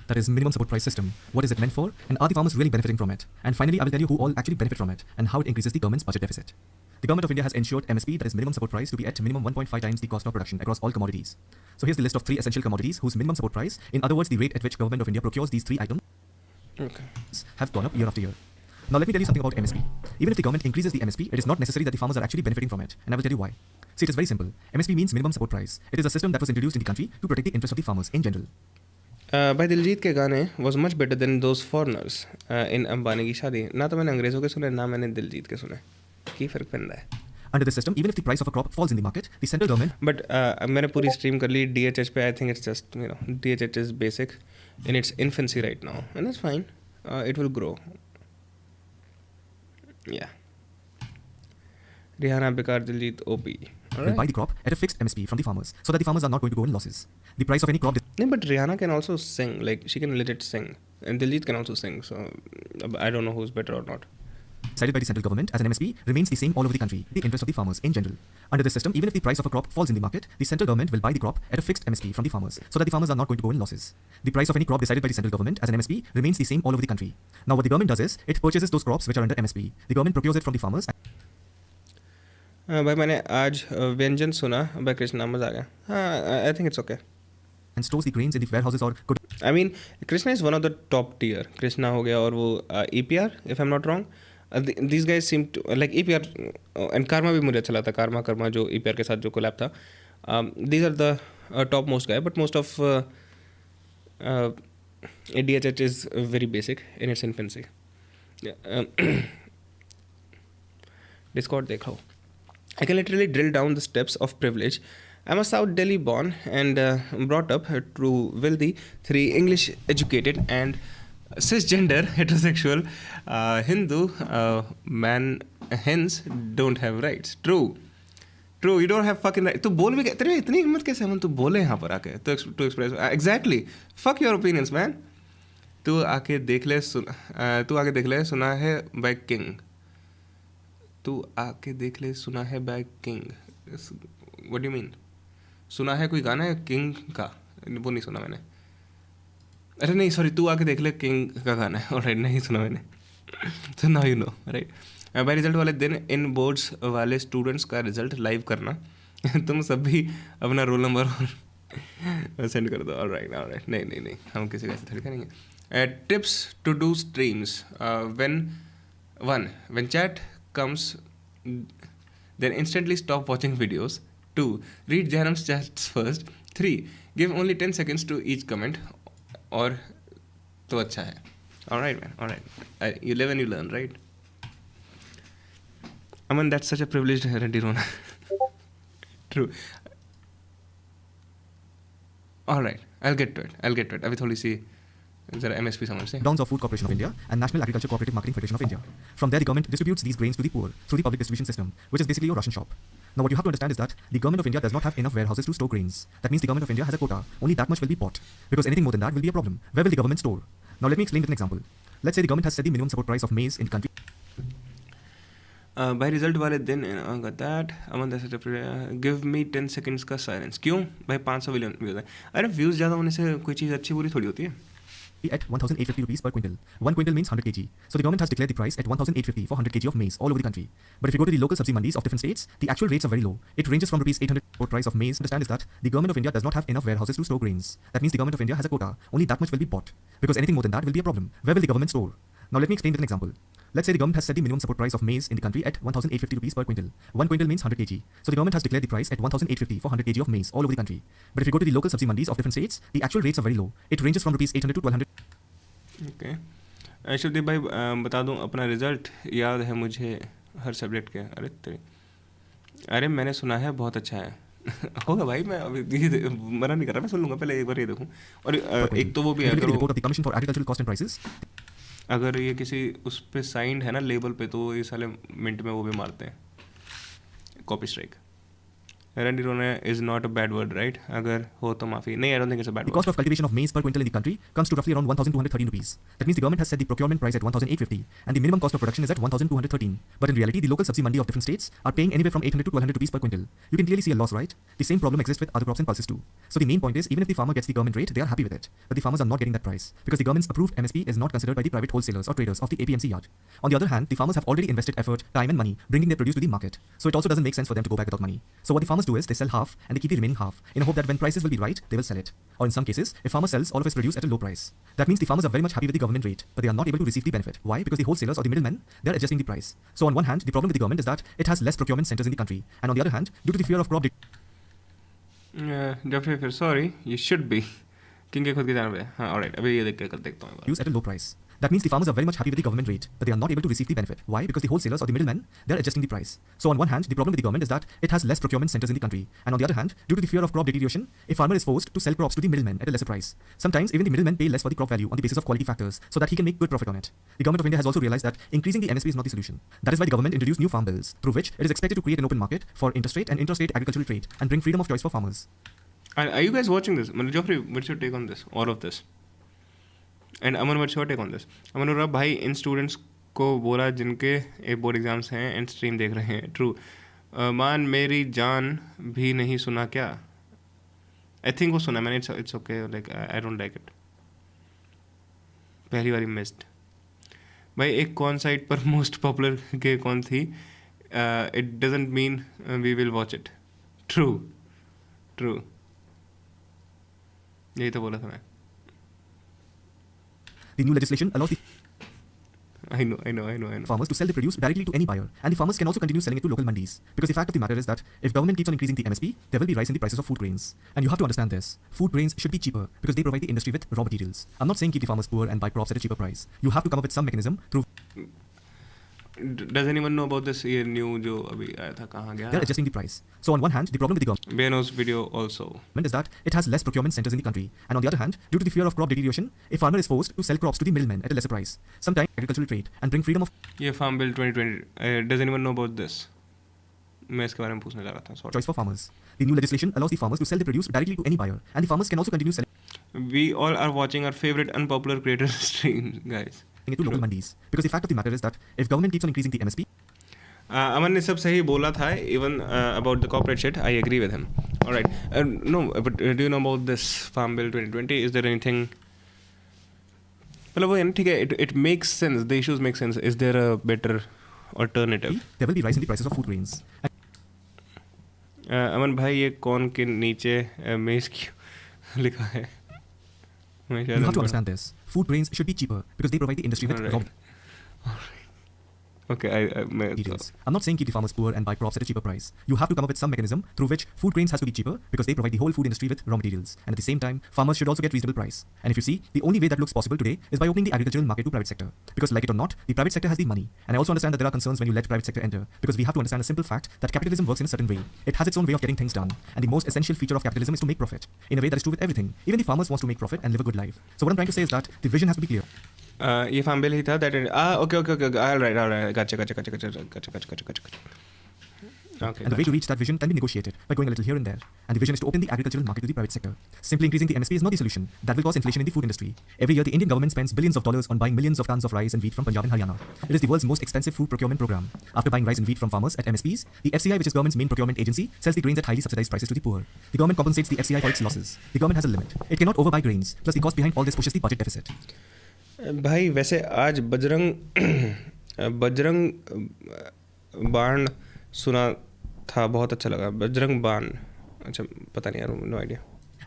that is Minimum Support Price System, what is it meant for, and are the farmers really benefiting from it? And finally, I will tell you who all actually benefit from it, and how it increases the government's budget deficit. The government of India has ensured MSP, that is Minimum Support Price, to be at minimum 1.5 times the cost of production across all commodities. So here's the list of 3 essential commodities whose minimum support price, in other words, the rate at which government of India procures these 3 items, have gone up year after year. Now let me tell you something about MSP. Even if the government increases the MSP, it is not necessary that the farmers are actually benefiting from it, and I will tell you why. See, it is very simple. MSP means minimum support price. It is a system that was introduced in the country to protect the interests of the farmers in general. भाई दिलजीत के गाने was much better than those foreigners in Ambani की शादी. ना तो मैंने अंग्रेज़ों के सुने, ना मैंने दिलजीत के सुने. की फ़र्क पैंदा है. Under this system, even if the price of a crop falls in the market, the central government. But मैंने पूरी स्ट्रीम कर ली DHH पे. I think it's just, you know, DHH is basic in its infancy right now, and that's fine. It will grow. Yeah. Rihanna, Bekar, Diljit, OP. Will buy the crop at a fixed MSP from the farmers, so that the farmers are not going to go in losses. The price of any crop No, but Rihanna can also sing. Like, she can legit sing. And Diljit can also sing. So, I don't know who's better or not. decided by the central government as an MSP remains the same all over the country, the interest of the farmers in general. Under this system, even if the price of a crop falls in the market, the central government will buy the crop at a fixed MSP from the farmers, so that the farmers are not going to go in losses. The price of any crop decided by the central government as an MSP remains the same all over the country. Now what the government does is, it purchases those crops which are under MSP. The government procures it from the farmers. भाई मैंने आज व्यंजन सुना by Krishna, मजा आ गया. हाँ, I think it's okay. And stores the grains in the warehouses or could. I mean, Krishna is one of the top tier. Krishna हो गया और वो EPR, if I'm not wrong. These guys seem to like EPR and Karma भी मुझे अच्छा लगता. Karma जो EPR के साथ जो collab था. These are the top most guy, but most of DHH is very basic in its infancy. Discord देख लो. I can literally drill down the steps of privilege. I'm a South Delhi born and brought up to wealthy, 3 English educated and cisgender heterosexual Hindu man hence don't have rights. True, you don't have fucking right. तू बोल भी तेरे इतनी हिम्मत कैसे है तू बोले यहाँ पर आके तो express exactly fuck your opinions man. तू आके देख ले सुना है by King. तू आके देख ले सुना है by King. What do you mean? सुना है कोई गाना है किंग का, वो नहीं सुना मैंने. अरे नहीं सॉरी, तू आके देख ले किंग का गाना है. ऑलराइट, नहीं सुना मैंने. तो now you know right. By result वाले दिन इन बोर्ड्स वाले स्टूडेंट्स का रिजल्ट लाइव करना. तुम सब भी अपना रोल नंबर सेंड कर दो. ऑलराइट. नहीं हम किसी का ऐसे थोड़ी करेंगे. Tips to do streams. when chat comes then instantly stop watching videos. 2. Read Jahanam's chats first. 3. Give only 10 seconds to each comment. और तो अच्छा है. Alright man, alright. You live and you learn, right? I mean, that's such a privileged Randy Rona. True. Alright, I'll get to it. अभी थोड़ी सी जरा MSP समझ से. Downs of Food Corporation of India and National Agriculture Cooperative Marketing Federation of India. From there, the government distributes these grains to the poor through the public distribution system, which is basically your Russian shop. Now, what you have to understand is that the government of India does not have enough warehouses to store grains. That means the government of India has a quota. Only that much will be bought. Because anything more than that will be a problem. Where will the government store? Now, let me explain with an example. Let's say the government has set the minimum support price of maize in the country. भाई result वाले दिन got that. Give me 10 seconds का silence. क्यों भाई 500 million views है. अरे views ज़्यादा होने से कोई चीज़ अच्छी बुरी थोड़ी होती है. At 1,850 rupees per quintal. 1 quintal means 100 kg. So the government has declared the price at 1,850 for 100 kg of maize all over the country. But if you go to the local subsidy mandis of different states, the actual rates are very low. It ranges from rupees 800 for price of maize. Understand is that the government of India does not have enough warehouses to store grains. That means the government of India has a quota. Only that much will be bought. Because anything more than that will be a problem. Where will the government store? Now let me explain with an example. Let's say the government has set the minimum support price of maize in the country at 1,850 rupees per quintal. 1 quintal means 100 kg. So the government has declared the price at 1,850 for 100 kg of maize all over the country. But if you go to the local subsidy mandis of different states, the actual rates are very low. It ranges from rupees 800 to 1,200. Okay. Shubhdeep भाई बता दूं अपना result याद है मुझे हर subject के. अरे मैंने सुना है बहुत अच्छा है. होगा भाई, मैं अभी मना नहीं कर रहा, मैं सुन लूँगा, पहले एक बार ये देखूँ. और एक तो वो भी है अगर ये किसी उस पर साइंड है ना लेबल पे, तो ये साले मिनट में वो भी मारते हैं. Copy strike. Randy Rona is not a bad word, right? अगर हो तो माफी. नहीं, I don't think it's a bad word. The cost of cultivation of maize per quintal in the country comes to roughly around 1,213 rupees. That means the government has set the procurement price at 1,850 and the minimum cost of production is at 1,213. But in reality, the local subsidy mandi of different states are paying anywhere from 800 to 1,200 rupees per quintal. You can clearly see a loss, right? The same problem exists with other crops and pulses too. So the main point is, even if the farmer gets the government rate, they are happy with it. But the farmers are not getting that price because the government's approved MSP is not considered by the private wholesalers or traders of the APMC yard. On the other hand, the farmers have already invested effort, time and money bringing their produce to the market. So it also doesn't make sense for them to go back without money. So what the farmers do is, they sell half and they keep the remaining half in a hope that when prices will be right, they will sell it. Or in some cases, if farmer sells all of his produce at a low price. That means the farmers are very much happy with the government rate, but they are not able to receive the benefit. Why? Because the wholesalers or the middlemen, they are adjusting the price. So on one hand, the problem with the government is that it has less procurement centers in the country, and on the other hand, due to the fear of crop definitely sorry, you should be. King के खुद के जान पे. हाँ, alright, अभी ये देखता हूँ. Use at a low price. That means the farmers are very much happy with the government rate, but they are not able to receive the benefit. Why? Because the wholesalers or the middlemen, they're adjusting the price. So on one hand, the problem with the government is that it has less procurement centers in the country. And on the other hand, due to the fear of crop deterioration, a farmer is forced to sell crops to the middlemen at a lesser price. Sometimes even the middlemen pay less for the crop value on the basis of quality factors so that he can make good profit on it. The government of India has also realized that increasing the MSP is not the solution. That is why the government introduced new farm bills, through which it is expected to create an open market for interstate and intrastate agricultural trade and bring freedom of choice for farmers. Are you guys watching this? Geoffrey, what's your take on this? All of this? And Aman, what's your take on this? Aman और भाई इन students को बोला जिनके board exams हैं and stream देख रहे हैं. True. मान मेरी जान भी नहीं सुना क्या? आई थिंक वो सुना मैंने. It's okay, like I don't like it. पहली बारी मिस्ड. भाई एक कौन साइट पर मोस्ट पॉपुलर के कौन थी? It doesn't mean we will watch it. True. यही तो बोला था मैं. The new legislation allows the I know. farmers to sell the produce directly to any buyer, and the farmers can also continue selling it to local mandis. Because the fact of the matter is that if government keeps on increasing the MSP, there will be rise in the prices of food grains. And you have to understand this. Food grains should be cheaper because they provide the industry with raw materials. I'm not saying keep the farmers poor and buy crops at a cheaper price. You have to come up with some mechanism through. Does anyone know about this ये new जो अभी आया था कहाँ गया? They're adjusting the price. So on one hand, the problem with the government Beno's video also is that it has less procurement centers in the country, and on the other hand, due to the fear of crop deterioration, a farmer is forced to sell crops to the middlemen at a lesser price. Sometimes agricultural trade and bring freedom of ये Farm Bill 2020. Does anyone know about this? मैं इसके बारे में पूछने जा रहा था. Sorry. choice for farmers. The new legislation allows the farmers to sell the produce directly to any buyer, and the farmers can also continue selling. We all are watching our favorite unpopular creator stream, guys. It to local mandis. Because the fact of the matter is that if government keeps on increasing the MSP, अमन ने सब सही बोला था. Even about the corporate shit, I agree with him. All right. No, but do you know about this Farm Bill 2020? Is there anything? मतलब वो है ना, ठीक है. It makes sense. The issues make sense. Is there a better alternative? there will be rise in the prices of food grains. अमन भाई ये कौन के नीचे मेज क्यों लिखा है? You have to understand this. Food grains should be cheaper because they provide the industry with raw Okay, materials. I'm not saying keep the farmers poor and buy crops at a cheaper price. You have to come up with some mechanism through which food grains has to be cheaper because they provide the whole food industry with raw materials. And at the same time, farmers should also get reasonable price. And if you see, the only way that looks possible today is by opening the agricultural market to private sector. Because like it or not, the private sector has the money. And I also understand that there are concerns when you let private sector enter. Because we have to understand a simple fact that capitalism works in a certain way. It has its own way of getting things done. And the most essential feature of capitalism is to make profit. In a way that is true with everything. Even the farmers wants to make profit and live a good life. So what I'm trying to say is that the vision has to be clear. ये farm bill ही था that okay all right gotcha okay. And the way to reach that vision can be negotiated by going a little here and there. And the vision is to open the agricultural market to the private sector. Simply increasing the MSP is not the solution. That will cause inflation in the food industry. Every year, the Indian government spends billions of dollars on buying millions of tons of rice and wheat from Punjab and Haryana. It is the world's most expensive food procurement program. After buying rice and wheat from farmers at MSPs, the FCI, which is government's main procurement agency, sells the grains at highly subsidized prices to the poor. The government compensates the FCI for its losses. The government has a limit. It cannot overbuy grains. Plus, the cost behind all this pushes the budget deficit. भाई वैसे आज बजरंग बाण सुना था, बहुत अच्छा लगा. बजरंग बाण, अच्छा पता नहीं यार, no idea.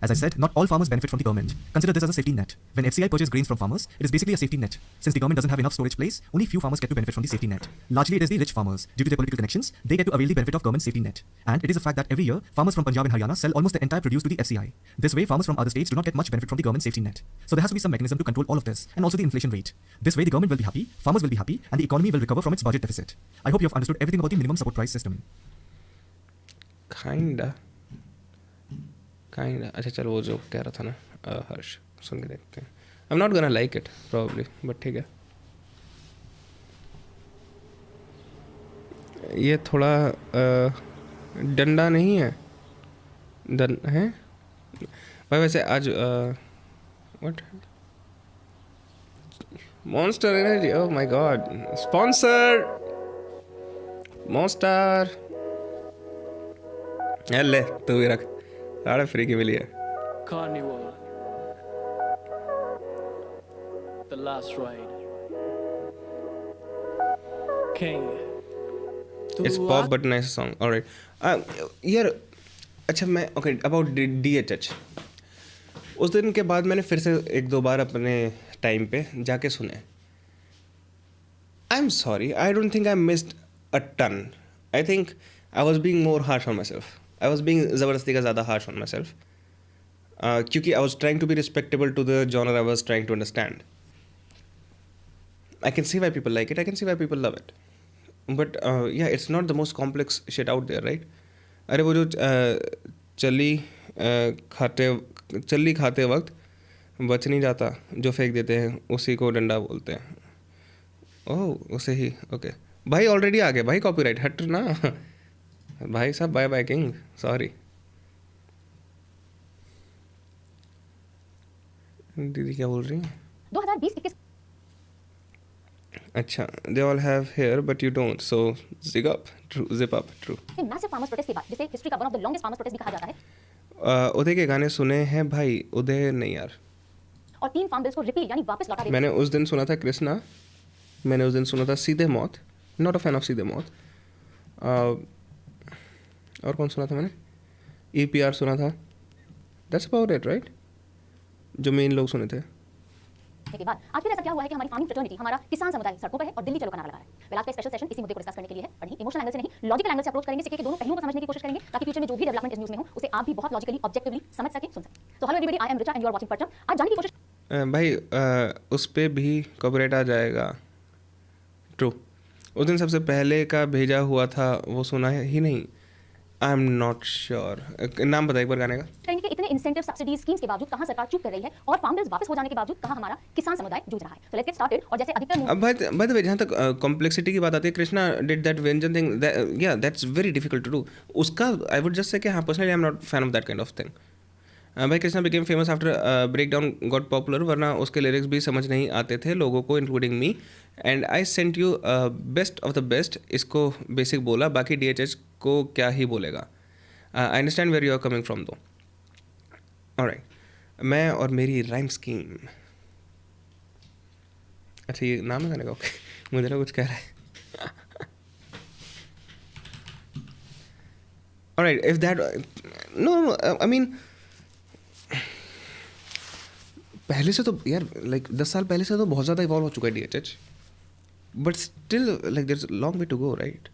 As I said, not all farmers benefit from the government. Consider this as a safety net. When FCI purchases grains from farmers, it is basically a safety net. Since the government doesn't have enough storage place, only few farmers get to benefit from the safety net. Largely, it is the rich farmers. Due to their political connections, they get to avail the benefit of government safety net. And it is a fact that every year, farmers from Punjab and Haryana sell almost the entire produce to the FCI. This way, farmers from other states do not get much benefit from the government safety net. So there has to be some mechanism to control all of this, and also the inflation rate. This way, the government will be happy, farmers will be happy, and the economy will recover from its budget deficit. I hope you have understood everything about the minimum support price system. Kinda. अच्छा चलो वो जो कह रहा था ना हर्ष, सुन के देखते हैं. I'm not gonna like it probably, but ठीक है. ये थोड़ा डंडा नहीं है, है भाई. वैसे आज what Monster Energy, oh my god, sponsor Monster. ले तू भी रख, साढ़े फ्री की मिली है. Carnival, the last ride, King. It's pop but nice song. All right. यार अच्छा मैं okay about DHH. उस दिन के बाद मैंने फिर से एक दो बार अपने टाइम पे जाके सुने. I'm sorry, I don't think I missed a ton. I think I was being more harsh on myself. I was being ज़बरदस्ती का ज़्यादा harsh on myself. क्योंकि I was trying to be respectable to the genre I was trying to understand. I can see why people like it. I can see why people love it. But yeah, it's not the most complex shit out there, right? अरे वो जो चल्ली खाते वक्त बच नहीं जाता, जो फेंक देते हैं उसी को डंडा बोलते हैं. ओह, उसे ही. ओके भाई, ऑलरेडी आ गया भाई कॉपीराइट. हट ना भाई साहब. Bye bye king, sorry. दीदी क्या बोल रही हैं? 2020-21 अच्छा, they all have hair but you don't, so zip up, true. Massive farmers protest के बाद, जिसे हिस्ट्री का one of the longest farmers protest भी कहा जाता है. उदय के गाने सुने हैं भाई? उदय नहीं यार. और 3 फार्म बिल्स को रिपील यानी वापस लौटा देते. मैंने उस दिन सुना था कृष्णा. मैंने उस दिन सुना था सीधे मौत. नॉट अ फैन ऑफ सीधे मौत. और कौन सुना था मैंने? EPR सुना था. That's about it, right? जो मेन लोग सुने थे. के बाद आज फिर ऐसा क्या हुआ है कि हमारी फार्मिंग फ्रेटर्निटी, हमारा किसान समुदाय सड़कों पर है और दिल्ली चलो का नारा लगा रहा है. वेल, आज का स्पेशल सेशन इसी मुद्दे को डिस्कस करने के लिए है, पर नहीं इमोशनल एंगल से नहीं, लॉजिकल एंगल से अप्रोच करेंगे. सिक्के के दोनों पहलुओं को समझने की कोशिश करेंगे ताकि फ्यूचर में जो भी डेवलपमेंट इस न्यूज़ में हो उसे आप भी बहुत लॉजिकली, ऑब्जेक्टिवली समझ सकें, सुन सकें. तो hello everybody, I am Richa and you are watching Parcham. आज जानने की कोशिश भाई उस पे भी कॉपीराइट आ जाएगा. ट्रू. उस दिन सबसे पहले का भेजा हुआ था वो सुना है ही नहीं. आई एम नॉट श्योर. नाम बताइए एक बार गाने का. करेंगे कि इतने इंसेंटिव सब्सिडीज स्कीम्स के बावजूद कहां सरकार चुप कर रही है और फार्म बिल्स वापस हो जाने के बावजूद कहां हमारा किसान समुदाय जूझ रहा है. So let's get started. और जैसे अधिकतर अब भाई जहाँ तक कॉम्प्लेक्सिटी की बात आती है, Krishna did that vyanjan thing. या that's very difficult to do. उसका आई वुड जस्ट से कि हाँ, personally I am not fan of that kind of thing. भाई Krishna became famous after break down got popular, वरना उसके लिरिक्स भी समझ नहीं आते थे लोगों को, including me. And I sent you best of the best. इसको बेसिक बोला, बाकी DHH को क्या ही बोलेगा. I understand where you are coming from though. Alright, मैं और मेरी राइम स्कीम. अच्छा, ये नाम है गाने का. ओके, मुझे ना कुछ कह रहा है. Alright, if that no I mean पहले से तो यार लाइक 10 साल पहले से तो बहुत ज़्यादा इवॉल्व हो चुका है DHH, but still like there is long way to go, right?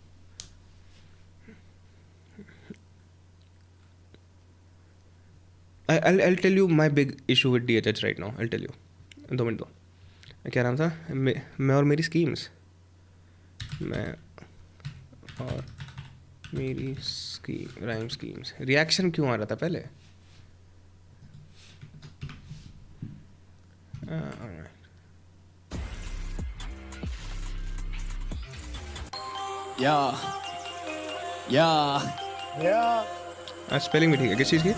I'll tell you my big issue with DHH right now. I'll tell you. 2 minute दो. क्या नाम था? मैं और मेरी स्कीम्स. मैं और मेरी स्कीम, राइम स्कीम्स. रिएक्शन क्यों आ रहा था पहले? स्पेलिंग भी ठीक है. किस चीज़ की?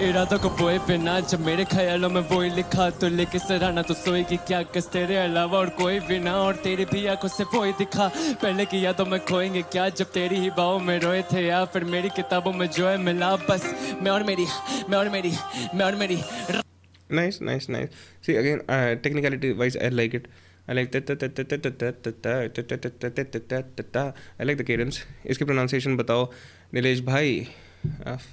इरादा को बोए बिना जब मेरे ख्यालों में वही लिखा तो लेके सराहना तो सोएगी क्या कस तेरे अलावा और कोई भी ना, और तेरी भी आंखों से वही दिखा. पहले की यादों में खोएंगे क्या जब तेरी ही बाहों में रोए थे, या फिर मेरी किताबों में जो है मिला बस मैं और मेरी. Nice. See again, technicality wise, I like it. I like I like the cadence. इसकी pronunciation बताओ नीलेश भाई.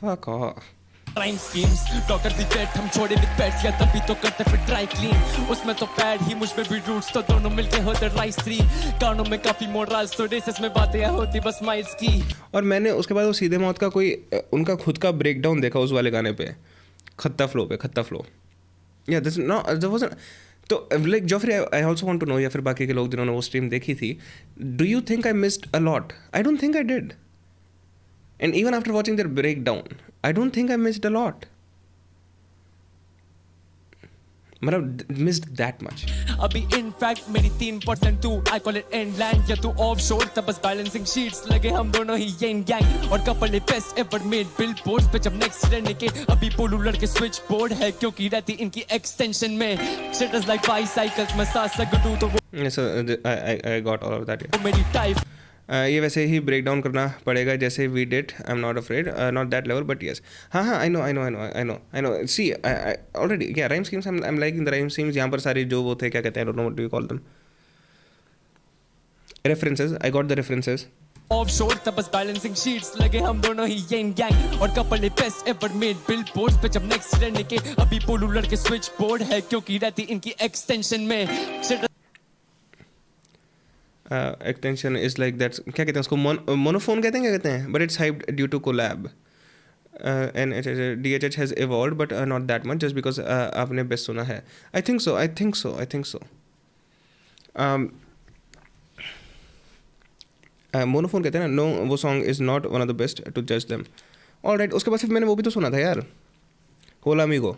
Fuck off. Rhyme schemes doctor दी पेट हम छोड़े विद पेट्स, या तभी तो करते फिर ड्राई क्लीन. उसमें तो पैड ही, मुझ पे भी रूट्स, तो दोनों मिलके होते राइस 3. कानों में काफी मोरल्स, तो रेसेस में बातें होती बस माइल्स की. और मैंने उसके बाद वो सीधे मौत का कोई उनका खुद का ब्रेकडाउन देखा उस वाले गाने पे, खत्ता फ्लो. या दिस नो देयर वाज. तो like Joffrey, I also want to know, या फिर बाकी के लोग जिन्होंने वो स्ट्रीम देखी थी, do you think I missed a lot? I don't think I did. And even after watching their breakdown, I don't think I missed a lot. मतलब missed that much. अभी इनफैक्ट मेरी 3% तू, I call it inland, या तू offshore, तब बस balancing sheets लगे हम दोनों ही येन गैंग. और couple best ever made billboards पे जब नेक्स्ट रहने के अभी पोलू लड़के स्विच बोर्ड है क्योंकि रहती इनकी एक्सटेंशन में शटर्स लाइक बाइसाइकिल्स में साथ सकूं तो वो. Yes, I got all of that. Yeah. मेरी टाइप ये वैसे ही ब्रेक डाउन करना पड़ेगा जैसे we did. I am not afraid, not that level, but yes. हाँ, आई नो. सी ऑलरेडी क्या rhyme schemes, I am liking the rhyme schemes. यहाँ पर सारी जो वो थे, क्या कहते हैं, I don't know what do you call them, references. I got the references. Offshore तब बस बैलेंसिंग शीट्स लगे हम दोनों ही येन गैंग. और couple best ever made billboards पे जब नेक्स्ट रहने के अभी पोलू लड़के स्विच बोर्ड है क्योंकि रहती इनकी एक्सटेंशन में. एक्सटेंशन इज लाइक दैट, क्या कहते हैं उसको, मोनोफोन कहते हैं, क्या कहते हैं, but it's hyped due to collab. And DHH has evolved but not that much, just because आपने बेस्ट सुना है. आई थिंक सो. मोनोफोन कहते हैं ना, नो वो song is not one of the best to जज देम. ऑलराइट, उसके बाद सिर्फ मैंने वो भी तो सुना था यार, Hola Amigo,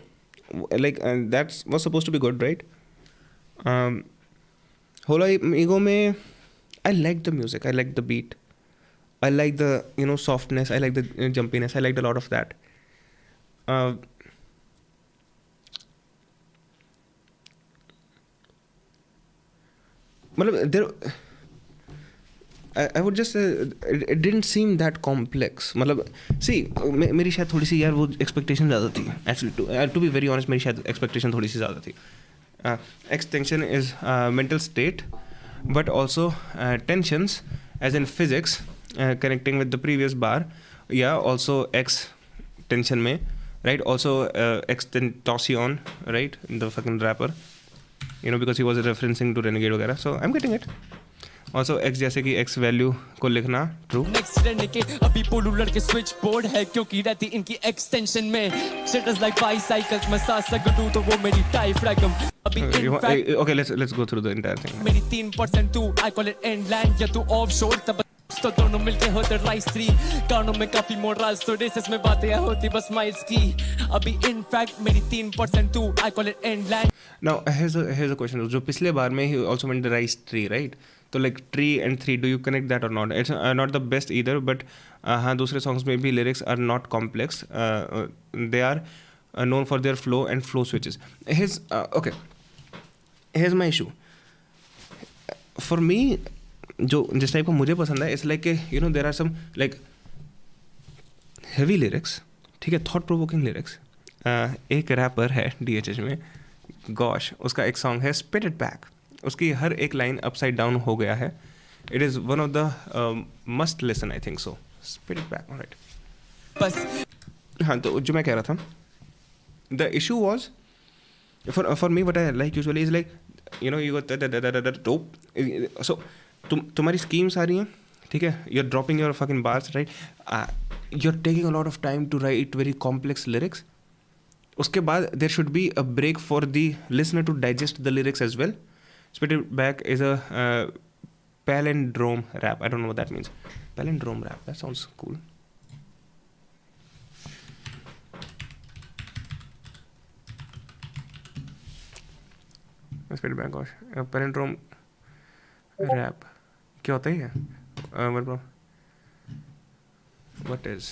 like that's was suppose to be good, right? Hola Amigo में I like the music, I like the beat, I like the, you know, softness, I like the jumpiness, I liked a lot of that. There, I would just say it didn't seem that complex. See, मेरी शायद थोड़ी सी यार वो expectation ज़्यादा थी. Actually, to be very honest, मेरी शायद expectation थोड़ी सी ज़्यादा थी. Extension is mental state, but also tensions, as in physics, connecting with the previous bar. Yeah, also X tension में, right? Also Extension, right? The fucking rapper, you know, because he was referencing to Renegade वगैरह. So I'm getting it. Also X जैसे कि X value को लिखना true. Next Renegade अभी पोलू लड़के switch board है क्योंकि रहती इनकी एक्सटेंशन में. Shit is like bicycles, मैं साथ सकूं तो वो मेरी टाइफ्रागम. Okay, let's go through the entire thing. मेरी 3% तू, I call it inland या तू offshore, तब तो दोनों मिलके होते राइस 3. कानों में काफी मोरल्स तो रेसेस में बातें होती बस माइल्स की. अभी इनफैक्ट मेरी 3% तू, I call it inland. Now here's a question. जो पिछले बार में he also meant the rice tree, right? तो like tree and 3, do you connect that or not? It's not the best either, but हाँ, दूसरे songs में भी lyrics are not complex. They are known for their flow and flow switches. Okay, here's my issue. For me, जो जिस type का मुझे पसंद है, it's like you know, there are some like heavy lyrics, ठीक है, thought provoking lyrics. एक wrapper है DHH में, गॉश, उसका एक सॉन्ग है Spit It Back. उसकी हर एक लाइन अपसाइड डाउन हो गया है. It is one of the must listen, I think so. Spit it back, right? बस हाँ, तो जो मैं कह रहा था, the issue was for me, what I like usually is like, you know, you top. So तुम्हारी स्कीम्स आ रही हैं, ठीक है, you are dropping your fucking bars, right? You are taking a lot of time to write very complex lyrics. उसके बाद there should be a break for the listener to digest the lyrics as well. Spit It Back is a palindrome rap. I don't know what that means. Palindrome rap. That sounds cool. Spit It Back, gosh. Palindrome rap. क्या होता है? मतलब what is?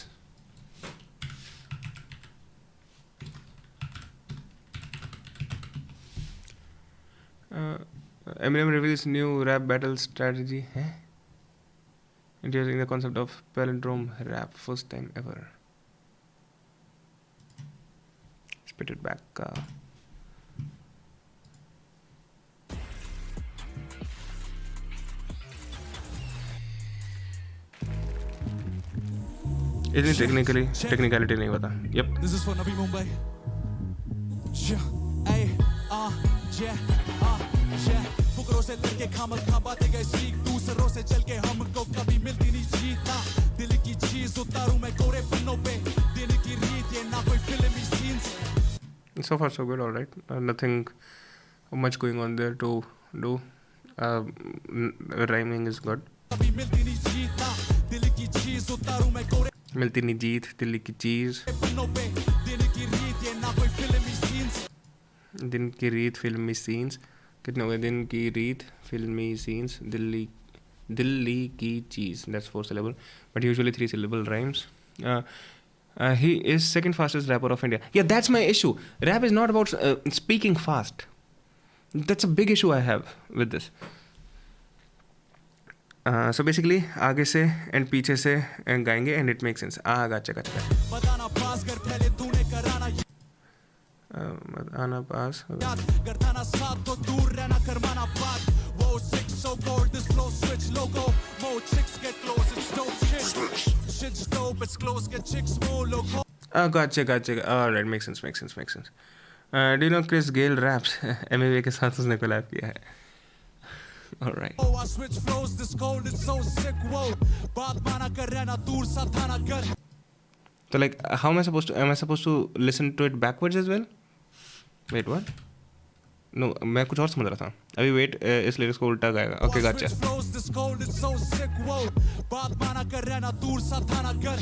Eminem reveals new rap battle strategy, introducing the concept of palindrome rap, first time ever. Spit It Back. इतनी technicality नहीं पता. Yep. This is for Navi Mumbai. फुकरों से लड़के खामल खा बातें गए सीख, दूसरों से चल के हमको कभी मिलती नहीं जीत ना. दिल की चीज उतारूं मैं कोरे पन्नों पे, दिन की रीत ये ना कोई फिल्मी scenes. So far so good, all right. Nothing much going on there to do. Rhyming is good. कभी मिलती नहीं जीत ना, दिल की चीज उतारूं मैं कोरे मिलती नहीं जीत, दिल की चीज. पन्नों पे, दिन की रीत ये ना कोई फिल्मी सीन्स. दिन की रीत फिल्मी सीन्स कितने हो गए? दिन की रीत फिल्मी सीन्स, दिल्ली की चीज़. That's 4 syllable, but usually 3 syllable rhymes. He is second fastest rapper of India. Yeah, that's my issue. Rap is not about speaking fast. That's a big issue I have with this. So basically आगे से and पीछे से गाएंगे and it makes sense. गच्चा बताना पास कर पहले तूने कराना आना पास गर्दाना साथ तो दूर रहना करमाना बात. Whoa, 6 so gold, this flow switch logo. More chicks get close, it's dope shit. Shit's dope, it's close, get chicks more loco. Gotcha. Alright, makes sense. Do you know Chris Gayle raps? MMA के साथ उसने collab किया है. Alright. Oh, I switch flows, this cold, it's so sick. Whoa, बात माना कर रहना दूर सा थाना कर. So like, how am I supposed to listen to it backwards as well? Wait, what? No मैं कुछ और समझ रहा था अभी वेट इस लिरिक्स को उल्टा गाएगा okay gotcha flows this cold it's so sick whoa बात माना कर रहना दूर सा था ना घर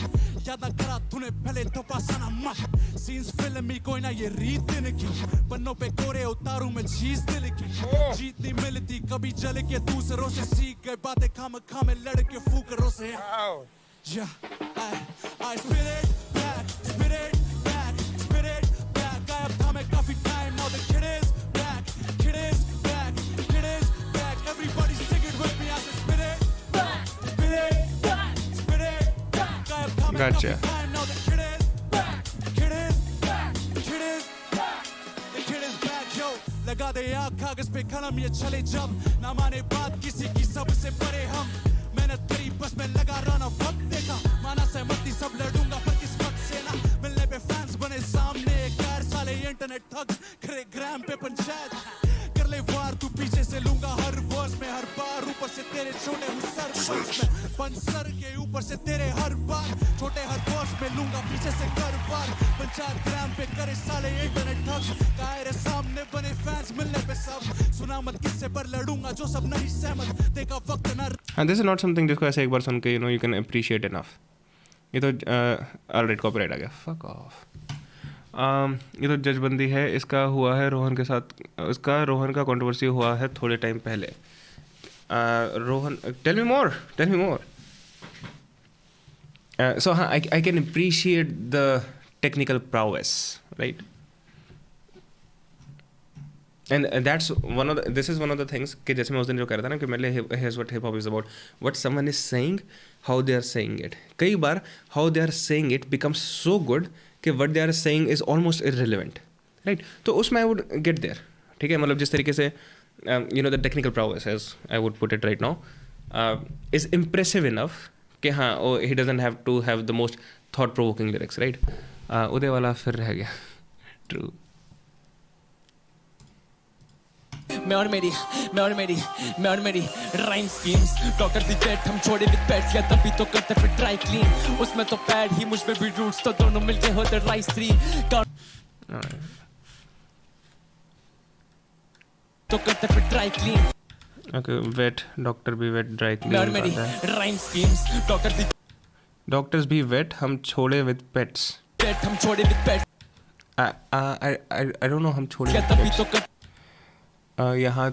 याद ना करा तूने पहले तो पासाना मत सीन्स फिल्म में कोई ना ये रीत इनकी पन्नों पे कोरे उतारूं मैं चीज दिल की जीत नहीं मिलती कभी जल के दूसरों से सीख गए बातें खाम खाम लड़के फूकरों से I spit it back spit it back spit it back गायब था मैं काफी time now the kid is back kid is back kid is back everybody sing it with me I said spit it back spit it back spit it back गायब था मैं Gotcha. काफी time now the kid is back kid is back kid is back the kid is back yo लगा दे आँख कागज पे कलम ये चले जब ना माने बात किसी की सबसे परे हम मेहनत करी बस मैं लगा रहा वक्त देखा माना सहमति सब लड़ूंगा पर किस वक्त से ना मिलने पे फैंस बने सामने कार साले इंटरनेट ठग करे ग्राम पे पंचायत कर ले वार तू पीछे से लूंगा हर वर्स में हर बार ऊपर से तेरे छोटे हूँ सर में पंसर के ऊपर से तेरे हर बार छोटे हर वर्स में लूंगा पीछे से कर बार पंचायत ग्राम पे करे साले इंटरनेट ठग कायरे सामने बने फैंस मिलने पे सब सुना मत किससे पर लड़ूंगा जो सब नहीं सहमत देखा वक्त ना and this is not something जिसको ऐसे एक बार सुन के you know you can appreciate enough ये तो ऑलराइट कॉपीराइट आ गया फक ऑफ ये तो जजबंदी है इसका हुआ है रोहन के साथ इसका रोहन का कंट्रोवर्सी हुआ है थोड़े टाइम पहले Rohan tell me more so हाँ I can appreciate the technical prowess right and that's one of this is one of the things कि जैसे मैं उस दिन जो कह रहा था ना कि मेरे लिए here's what hip hop is about what someone is saying how they are saying it कई बार how they are saying it becomes so good कि what they are saying is almost irrelevant right तो उसमें I would get there ठीक है मतलब जिस तरीके से you know the technical prowess as I would put it right now is impressive enough कि हाँ oh he doesn't have to have the most thought provoking lyrics right Uday वाला फिर रह गया ट्रू मैं और मेरी राइम स्कीम्स डॉक्टर दी पेट हम छोड़े विद पेट्स या तभी तो करते फिर ट्राई क्लीन उसमें तो पैड ही मुझ पे भी रूट्स तो दोनों मिलके होते राइस 3 तो करते फिर try clean okay wet doctor भी वेट ड्राई मैं और मेरी राइम स्कीम्स डॉक्टर्स भी वेट हम छोड़े विद पेट्स पेट हम छोड़े with pets I don't know हम छोड़े या तभी तो कर यहाँ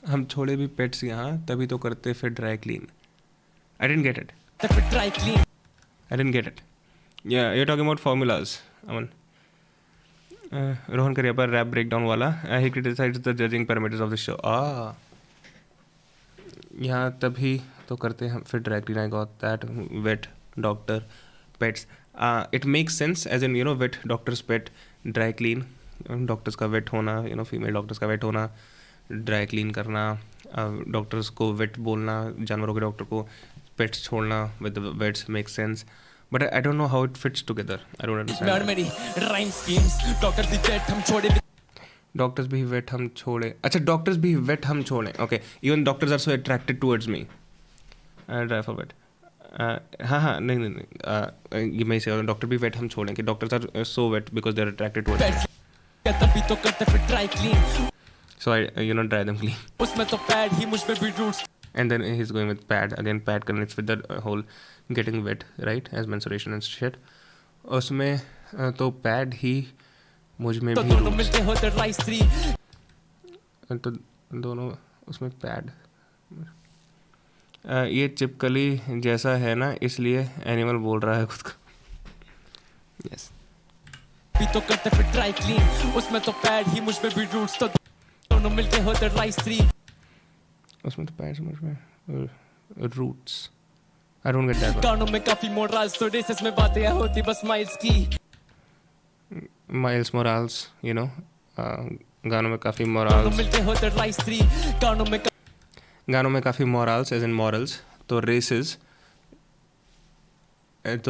हम छोड़े भी पेट्स यहाँ तभी तो करते फिर dry clean I didn't get it फिर dry clean I didn't get it या you talking about formulas Aman Rohan करिया पर रैप ब्रेकडाउन वाला he criticized the judging parameters of the show यहाँ तभी तो करते हैं फिर dry clean I got that vet doctor pets it makes sense as in you know vet doctors pet dry clean doctors का wait होना you know female doctors का wait होना ड्राई क्लीन करना डॉक्टर्स को वेट बोलना जानवरों के doctor को पेट्स छोड़ना with vets make sense but I don't know how it fits together I don't understand मेरी राइम स्कीम्स डॉक्टर दी वेट हम छोड़े डॉक्टर्स भी वेट हम छोड़े अच्छा डॉक्टर्स भी वेट हम छोड़े okay even doctors are so attracted towards me dry for wet हाँ नहीं ये मैं से डॉक्टर भी वेट हम छोड़ें कि doctors are so wet because they are attracted towards तभी तो करते फिर dry clean so I you know dry them clean उसमें तो पैड ही मुझ पे भी roots and then he's going with pad again pad connects with that whole getting wet right as menstruation and shit उसमें तो pad ही मुझ में तो भी दोनों मिलके होते राइस 3 तो दोनों उसमें pad ये चिपकली जैसा है ना इसलिए एनिमल बोल रहा है खुद को yes तो करते फिर ड्राई क्लीन उसमें तो पैड ही मुझ पे भी रूट्स तो दोनों मिलके होते राइस 3 उसमें तो पैड समझ में roots I don't get that गानों में काफी मोरल्स तो रेसेस में बातें होती बस माइल्स की माइल्स मोरल्स यू नो गानों में काफी मोरल्स दोनों मिलके होते राइस 3 गानों में काफी मोरल्स एज इन मॉरल्स तो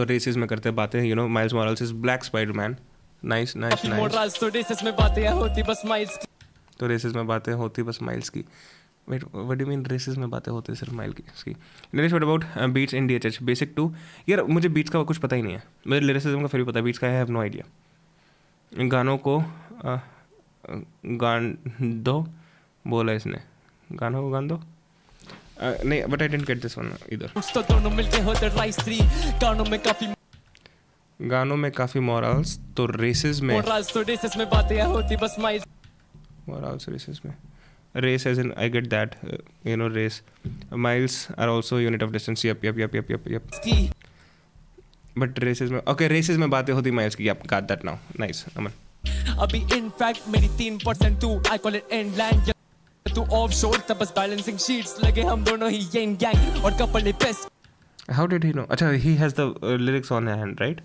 रेसेस में करते बातें you know miles morals is black Spiderman nice morals तो रेसेस में बातें होती बस माइल्स की तो रेसेस में बातें होती बस माइल्स की wait what do you mean races में बातें होती सिर्फ माइल की इसकी lyrics what about beats in DHH basic 2 यार मुझे बीट्स का कुछ पता ही नहीं है मुझे लिरिसिज्म का फिर भी पता है बीट्स का आई हैव नो आइडिया गानों को गांडो बोला इसने, गांडो नहीं, but I didn't get this one इधर। तो दोनों मिलके होते राइस 3 गानों में काफी मॉरल्स तो रेसेस में, मॉरल्स तो रेसेस में बातें होती बस माइल्स, मॉरल्स रेसेस में, race as in I get that, race, miles are also unit of distance, yep, but races में, okay, races में बातें होती miles की, yep, got that now, nice, Aman। अभी इनफैक्ट मेरी 3% तू I call it inland, तू offshore तब बस balancing sheets लगे हम दोनों ही yin yang और couple he best। How did he know? अच्छा, he has the lyrics on hand, right?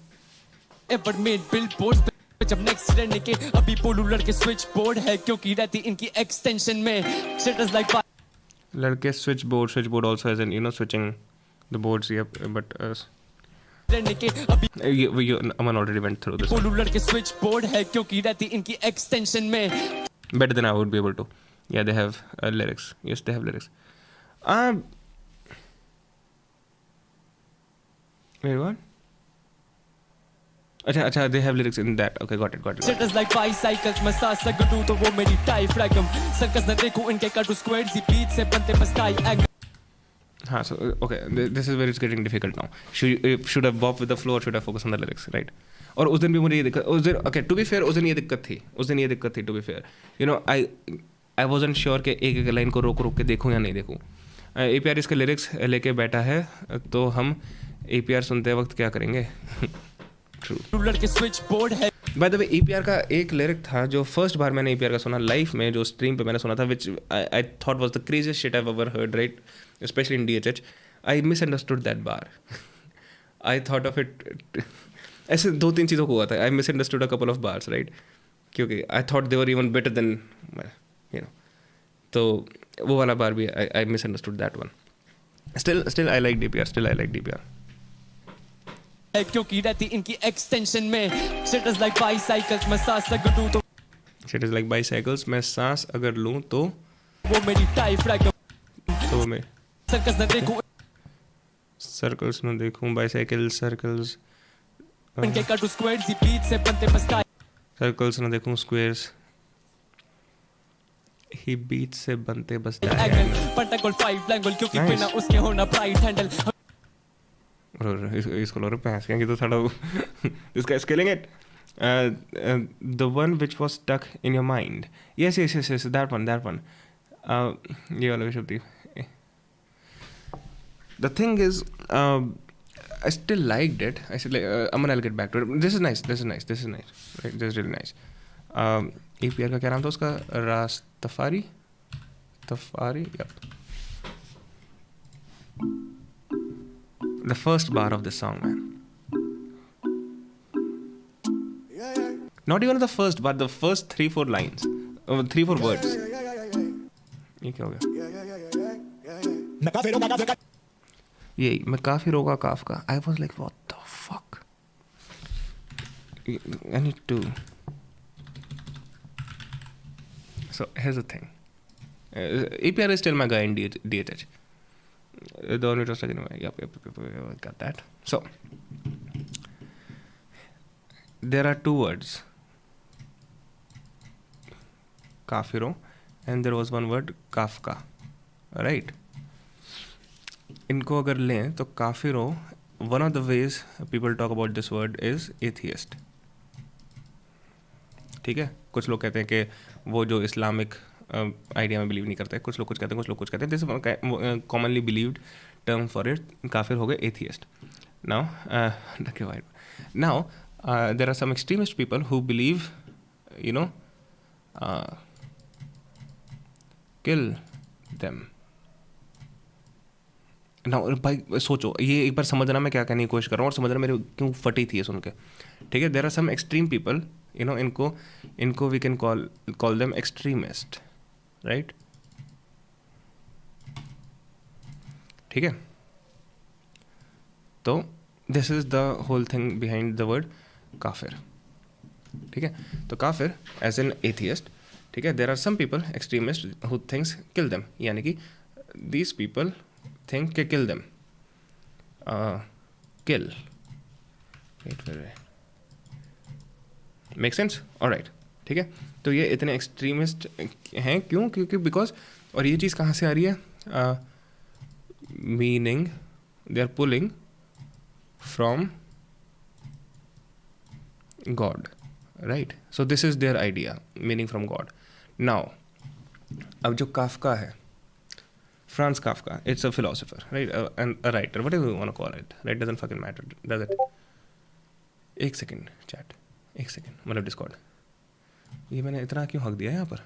Ever made billboards पे जब next रहने के अभी पोलू लड़के स्विच बोर्ड है क्योंकि रहती इनकी एक्सटेंशन में shit is like लड़के switch board also as in switching the boards, yep, but रहने के अभी Aman already went through this, पोलू लड़के स्विच बोर्ड है क्योंकि रहती इनकी एक्सटेंशन में better than I would be able to, yeah, they have lyrics, yes, they have lyrics, wait, what? अच्छा, they have lyrics in that, okay, got it shit is like bicycles मैं साथ सगडू तो वो मेरी टाई फ्लैगम सर्कस न देखूं इनके काटू स्क्वाड सी बीट से बनते बस टाई एंगल। हाँ, so okay, this is where it's getting difficult now, should have bop with the flow or should have focused on the lyrics, right? और उस दिन भी मुझे ये दिक्कत, उस दिन, okay, to be fair, उस दिन ये दिक्कत थी to be fair, I wasn't sure कि एक लाइन को रोक के देखूं या नहीं देखूं। APR इसके लिरिक्स लेके बैठा है तो हम APR सुनते वक्त क्या करेंगे? लड़के स्विच बोर्ड है। बाय द वे, APR का एक लिरिक था जो फर्स्ट बार मैंने APR का सुना लाइफ में, जो स्ट्रीम पे मैंने सुना था, which I thought was the craziest shit I have ever heard, right, specially in DHH। I misunderstood that bar, I thought of it, ऐसे 2-3 चीज़ों को हुआ था, I misunderstood a couple of bars, right, क्योंकि I thought they were even better than तो वो वाला bar भी I misunderstood that one. Still I like DPR, क्योंकि रहती इनकी एक्सटेंशन में shit is like bicycles मैं सांस अगर लूं तो shit is like bicycles मैं सांस अगर लूं तो वो मेरी टाई फ्लैग तो मैं सर्कस न देखूं सर्कल्स न देखूं बाइसाइकिल सर्कल्स इनके काटू स्क्वाड सी बीट से बनते बस टाई सर्कल्स न देखूं स्क्वायर्स ही बीट से बनते बस एंगल पेंटागोन 5 एंगल क्योंकि बिना उसके होना ब्राइट हैंडल इसको लो रे पैंस क्या कि तो साड़ा this guy is killing it, the one which was stuck in your mind, yes, that one, ये वाला विषय थी। the thing is I still liked it, I said like Aman, I'll get back to it, this is nice, right, this is really nice। APR का क्या नाम था उसका? रास्तफारी, yep। The first bar of this song, man. Not even the first bar, the first 3-4 lines, 3-4 words. ये क्या हो गया? ये मैं काफी रोगा काफ का। I was like, what the fuck? I need to. So here's the thing. APR is still my guy in DHH. The only trust again, yep, got that. So there are 2 words, kafiro, and there was one word Kafka, right? इनको अगर लें तो काफिरो, one of the ways people talk about this word is atheist, ठीक है? कुछ लोग कहते हैं कि वो जो इस्लामिक आइडिया में बिलीव नहीं करते, कुछ लोग कुछ कहते हैं, this is commonly believed term for it, काफिर हो गए atheist. Now there are some extremist people who believe kill them. Now भाई सोचो, ये एक बार समझना मैं क्या कहने की कोशिश कर रहा हूँ और समझना मेरे क्यों फटी थी ये सुन के, ठीक है? There are some extreme people, इनको we can call them extremist, right? ठीक है, तो this is the whole thing behind the word काफिर, ठीक है? तो काफिर एज एन एथियस्ट, ठीक है? There are some people extremist who thinks kill them, यानी कि दीज पीपल थिंक के kill them, kill, make sense? Alright, ठीक है, तो ये इतने एक्सट्रीमिस्ट हैं क्यों? क्योंकि बिकॉज, और ये चीज़ कहाँ से आ रही है? Meaning they are pulling from God, right? So this is their idea, meaning from God. Now अब जो काफका है, Franz Kafka, it's a philosopher, right? And a writer, whatever you want to call it, right? Doesn't fucking matter, does it? एक second chat, एक second, मतलब Discord. ये मैंने इतना क्यों हक दिया यहाँ पर?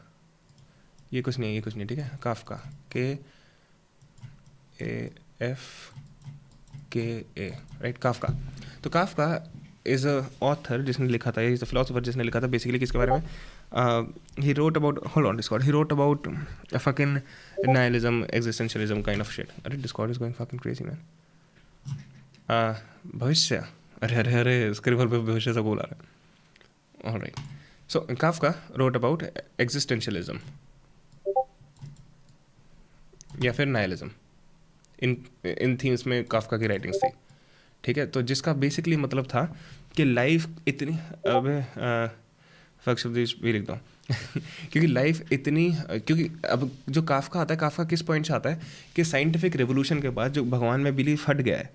ये कुछ नहीं, ये कुछ नहीं, ठीक है. Kafka, KAFKA, right? काफका. तो काफका इज़ अ ऑथर जिसने लिखा था, इज़ अ फिलोसोफर जिसने लिखा था बेसिकली किसके बारे में? He wrote about, hold on Discord, he wrote about a fucking nihilism, existentialism kind of shit. अरे Discord is going fucking crazy, man. भविष्य, अरे स्क्रिबल पे भविष्य से बोला रहा है. All right. So Kafka wrote about existentialism या फिर nihilism. इन थीम्स में काफका की राइटिंग्स थी, ठीक है. तो जिसका बेसिकली मतलब था कि लाइफ इतनी, अब फक शब्द भी लिख दो क्योंकि लाइफ इतनी, क्योंकि अब जो काफका आता है, काफका किस पॉइंट से आता है कि साइंटिफिक रेवोल्यूशन के बाद जो भगवान में बिलीव हट गया है,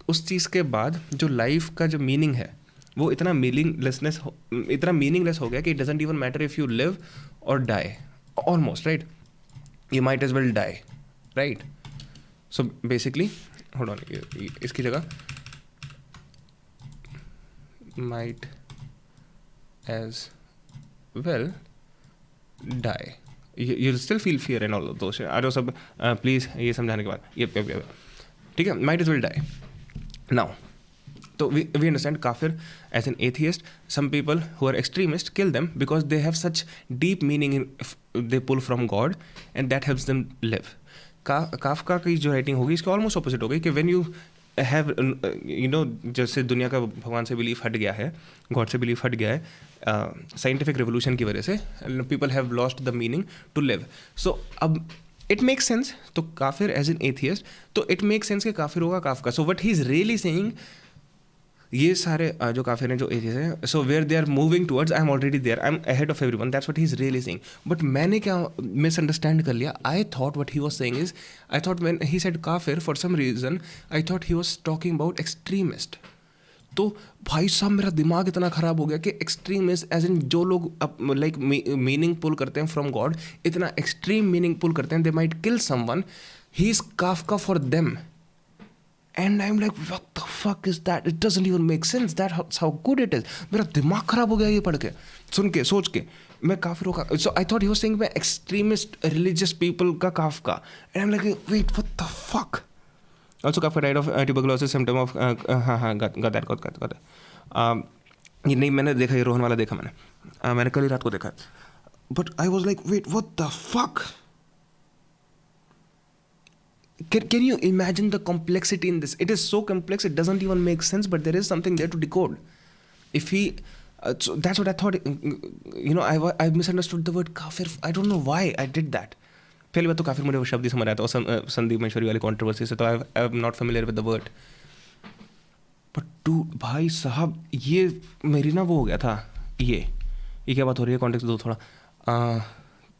उस चीज़ के बाद जो लाइफ का जो मीनिंग है वो इतना मीनिंगलेस हो गया कि it doesn't even matter if you live और die, almost, right? You might as well die, right? So basically, hold on, इसकी जगह might as well die. You'll still feel fear and all of those. आरो सब please ये समझाने के बाद yup, ठीक है. might as well die. Now, so we understand kafir as an atheist. Some people who are extremists kill them because they have such deep meaning they pull from God, and that helps them live. Kafka की जो writing होगी इसके almost opposite हो गई कि when you have, you know, जैसे दुनिया का भगवान से बिलीफ हट गया है, गॉड से बिलीफ हट गया है साइंटिफिक रेवोल्यूशन की वजह से, people have lost the meaning to live. So अब इट मेक्स सेंस, तो काफिर एज एन एथियस्ट, तो इट मेक्स सेंस कि काफिर होगा Kafka. So what he is really saying, ये सारे जो काफिर हैं, जो एथियस्ट हैं, so where they are moving towards, I am already there, I am ahead of everyone, that's what he is really saying. But मैंने क्या मिसअंडरस्टैंड कर लिया. आई thought what he was saying is, I thought when he said काफिर, for some reason I thought he was talking about extremist. तो भाई साहब मेरा दिमाग इतना ख़राब हो गया कि एक्सट्रीमिस्ट एज इन जो लोग लाइक मीनिंग पुल करते हैं फ्रॉम गॉड, इतना एक्सट्रीम मीनिंग पुल करते हैं, they might kill someone, he is Kafka for them. And I'm like, what the fuck is that? It doesn't even make sense. That's how good it is. मेरा दिमाग खराब हो गया ये पढ़ के, सुन के, सोच के. मैं काफिरों का, so I thought he was saying मैं extremist religious people का Kafka. And I'm like, wait, what the fuck? Also Kafka died of tuberculosis symptom of got that. ये नहीं मैंने देखा, ये रोहन वाला देखा मैंने कल ही रात को देखा. But I was like, wait, what the fuck? Can you imagine the complexity in this? It is so complex, it doesn't even make sense, but there is something there to decode. If he, so that's what I thought, you know, I misunderstood the word kafir. I don't know why I did that. पहली बात तो काफिर मुझे वो शब्द ही समझ आया था, और संदीप महेश्वरी वाली कॉन्ट्रोवर्सी से, तो आई am not familiar with the word. But भाई साहब, ये मेरी ना वो हो गया था, ये क्या बात हो रही है, कॉन्टेक्स्ट दो थोड़ा.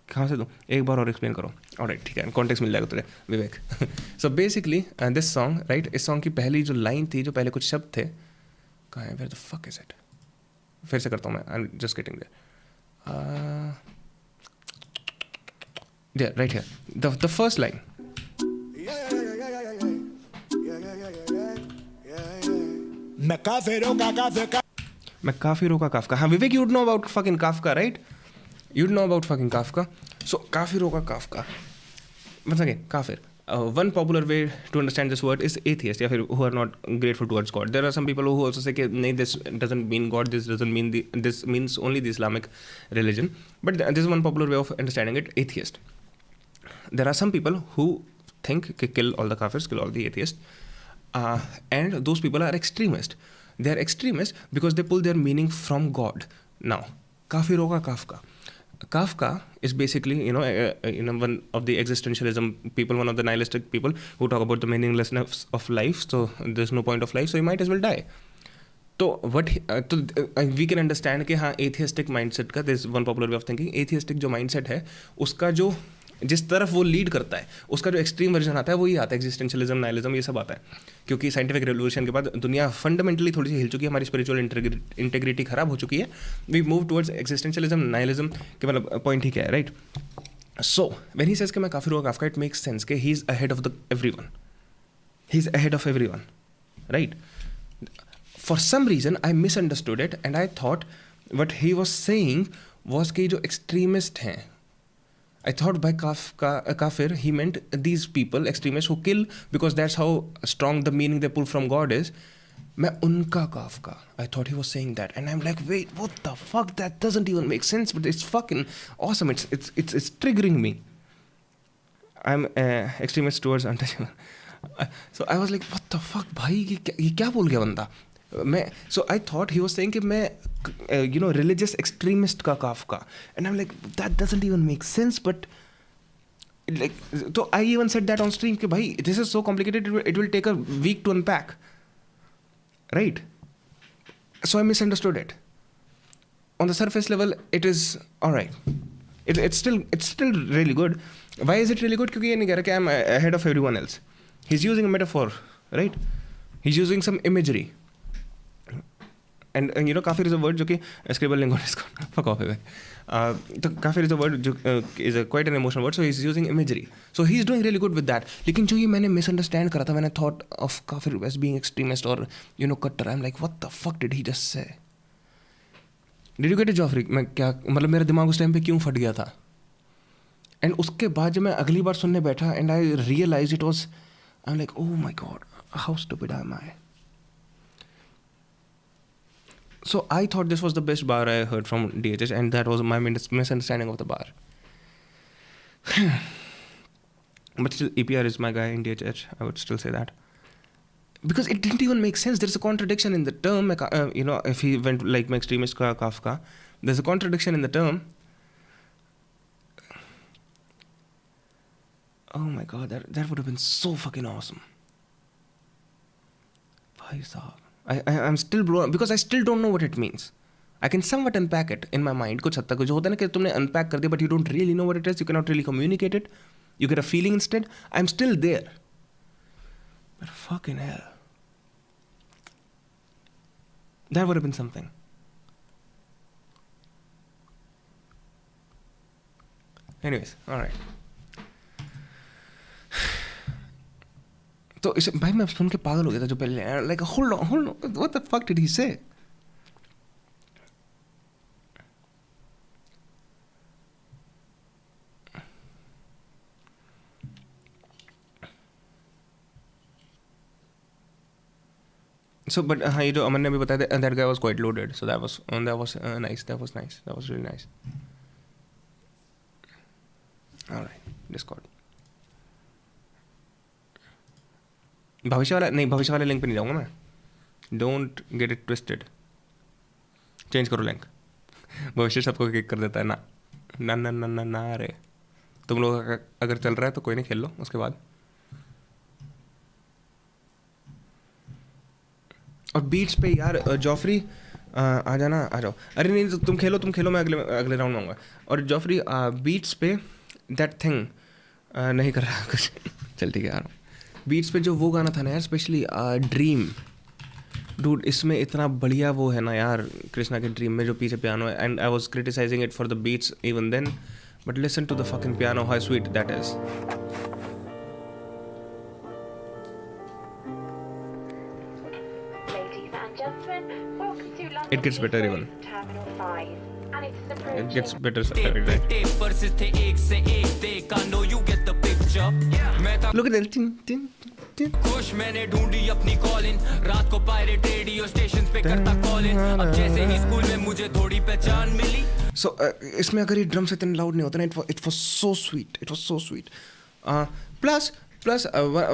कहाँ से दूँ, एक बार और एक्सप्लेन करो. ऑलराइट, ठीक है, कॉन्टेक्स्ट मिल जाएगा तुझे Vivek. So basically this song, right, इस सॉन्ग की पहली जो लाइन थी, जो पहले कुछ शब्द थे, कहाँ है, where the fuck is it, फिर से करता हूँ मैं, I am just getting there, right here, the first line. मैं काफिरों का काफका. हाँ Vivek, you know about fucking Kafka, right? You'd know about fucking Kafka. So, kafir hoga Kafka. Once again, kafir. One popular way to understand this word is atheist, who are not grateful towards God. There are some people who also say that this doesn't mean God, this doesn't mean this means only the Islamic religion. But this is one popular way of understanding it, atheist. There are some people who think kill all the kafirs, kill all the atheists. And those people are extremist. They are extremist because they pull their meaning from God. Now, kafir hoga Kafka. Kafka is basically, one of the existentialism people, one of the nihilistic people who talk about the meaninglessness of life. So there's no point of life, so you might as well die. तो we can understand कि हाँ atheistic mindset का this one popular way of thinking, atheistic जो mindset है उसका जो जिस तरफ वो लीड करता है उसका जो एक्सट्रीम वर्जन आता है वो ही आता है, एग्जिस्टेंशियलिज्म, नाइलिज्म, ये सब आता है। क्योंकि साइंटिफिक रेवोल्यूशन के बाद दुनिया फंडामेंटली थोड़ी सी हिल चुकी है, हमारी स्पिरिचुअल इंटेग्रिटी खराब हो चुकी है, we move towards existentialism, nihilism के मतलब पॉइंट ही क्या है, right. So when he says कि मैं काफिर हुआ काफका, इट मेक्स सेंस कि he is ahead of the everyone, he is ahead of everyone, right. For some reason I misunderstood it and I thought what he was saying was कि जो extremist हैं, I thought by kafir he meant these people, extremists who kill because that's how strong the meaning they pull from God is. मैं उनका kafka. I thought he was saying that, and I'm like, wait, what the fuck? That doesn't even make sense, but it's fucking awesome. It's triggering me. I'm extremist towards untouchable. So I was like, what the fuck, भाई ये क्या बोल गया बंदा? So I thought he was saying कि मैं religious extremist का kafka, and I'm like, that doesn't even make sense, but like, so I even said that on stream कि भाई this is so complicated, it will take a week to unpack, right? So I misunderstood it. On the surface level it is alright, it's still really good. Why is it really good? क्योंकि ये नहीं कह रहा कि I'm ahead of everyone else. He's using a metaphor, right? He's using some imagery. And kafir is a word जो कि scribble lingo इसको fuck off है। तो kafir is a word जो is quite an emotional word, so he's using imagery, so he's doing really good with that. लेकिन जो ये मैंने misunderstand करा था, when I thought of kafir as being extremist or cutter, I'm like, what the fuck did he just say? Did you get it, Joffrey? मैं क्या मतलब मेरा दिमाग उस टाइम पे क्यों फट गया था? And उसके बाद जब मैं अगली बार सुनने बैठा and I realized it was, I'm like, oh my god, how stupid am I? So I thought this was the best bar I heard from DHH, and that was my misunderstanding of the bar. But still, EPR is my guy in DHH. I would still say that. Because it didn't even make sense. There's a contradiction in the term. If he went like my extremist Kafka, there's a contradiction in the term. Oh my god, that would have been so fucking awesome. Bhai sahab. I'm still blown because I still don't know what it means. I can somewhat unpack it in my mind. कुछ हद तक जो होता है ना कि तुमने unpack कर दिया, but you don't really know what it is. You cannot really communicate it. You get a feeling instead. I'm still there. But fucking hell, that would have been something. Anyways, all right. तो इसे भाई मैं सुन के पागल हो गया था जो पहले, like hold on, what the fuck did he say? So but हाँ ये जो अमन ने भी बताया था, that guy was quite loaded, so that was nice, that was really nice. All right, Discord. भविष्य वाले लिंक पे नहीं जाऊँगा मैं, don't get it twisted. Change करो लिंक, भविष्य सबको किक कर देता है ना ना ना ना ना ना। अरे तुम लोग अगर चल रहा है तो कोई नहीं, खेल लो उसके बाद। और बीट्स पे यार जॉफरी आ जाना, आ जाओ। अरे नहीं तुम खेलो, मैं अगले राउंड में आऊँगा। और जॉफरी बीट्स पे दैट थिंग नहीं कर रहा कुछ चल ठीक है यार। बीट्स पे जो वो गाना था ना यार, स्पेशली ड्रीम, डूड इसमें इतना बढ़िया वो है ना यार, कृष्णा के ड्रीम में जो पीछे पियानो है। And I was criticizing it for the beats even then, but listen to the fucking piano, how sweet that is. It gets better even. It gets better. Look at that. खुश मैंने ढूंढी अपनी calling, रात को pirate radio stations पे करता calling, अब जैसे ही स्कूल में मुझे थोड़ी पहचान मिली। So इसमें अगर ये ड्रम से इतना लाउड नहीं होता ना, it was so sweet. Plus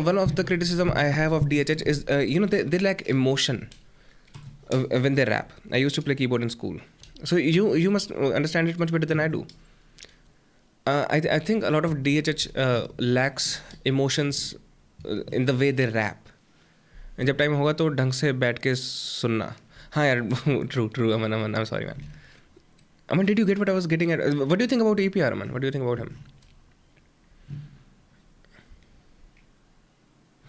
one of the criticism I have of DHH is they lack emotion when they rap. I used to play keyboard in school, so you must understand it much better than I do. I think a lot of DHH lacks emotions in the way they rap. जब time होगा तो ढंग से बैठ के सुनना। हाँ यार, true. Aman, I'm sorry, man. Aman, did you get what I was getting at? What do you think about APR, Aman? What do you think about him?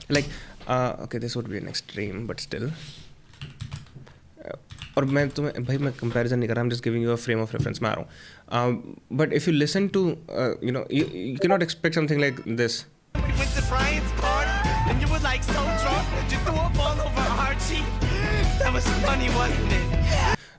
Like, okay, this would be an extreme, but still. और मैं तुम्हें भाई मैं comparison नहीं कर रहा, I'm just giving you a frame of reference में आ रहा हूँ. But if you listen to, you cannot expect something like this. We went to Brian's party, and you were like so drunk that you threw up all over Archie. That was funny, wasn't it?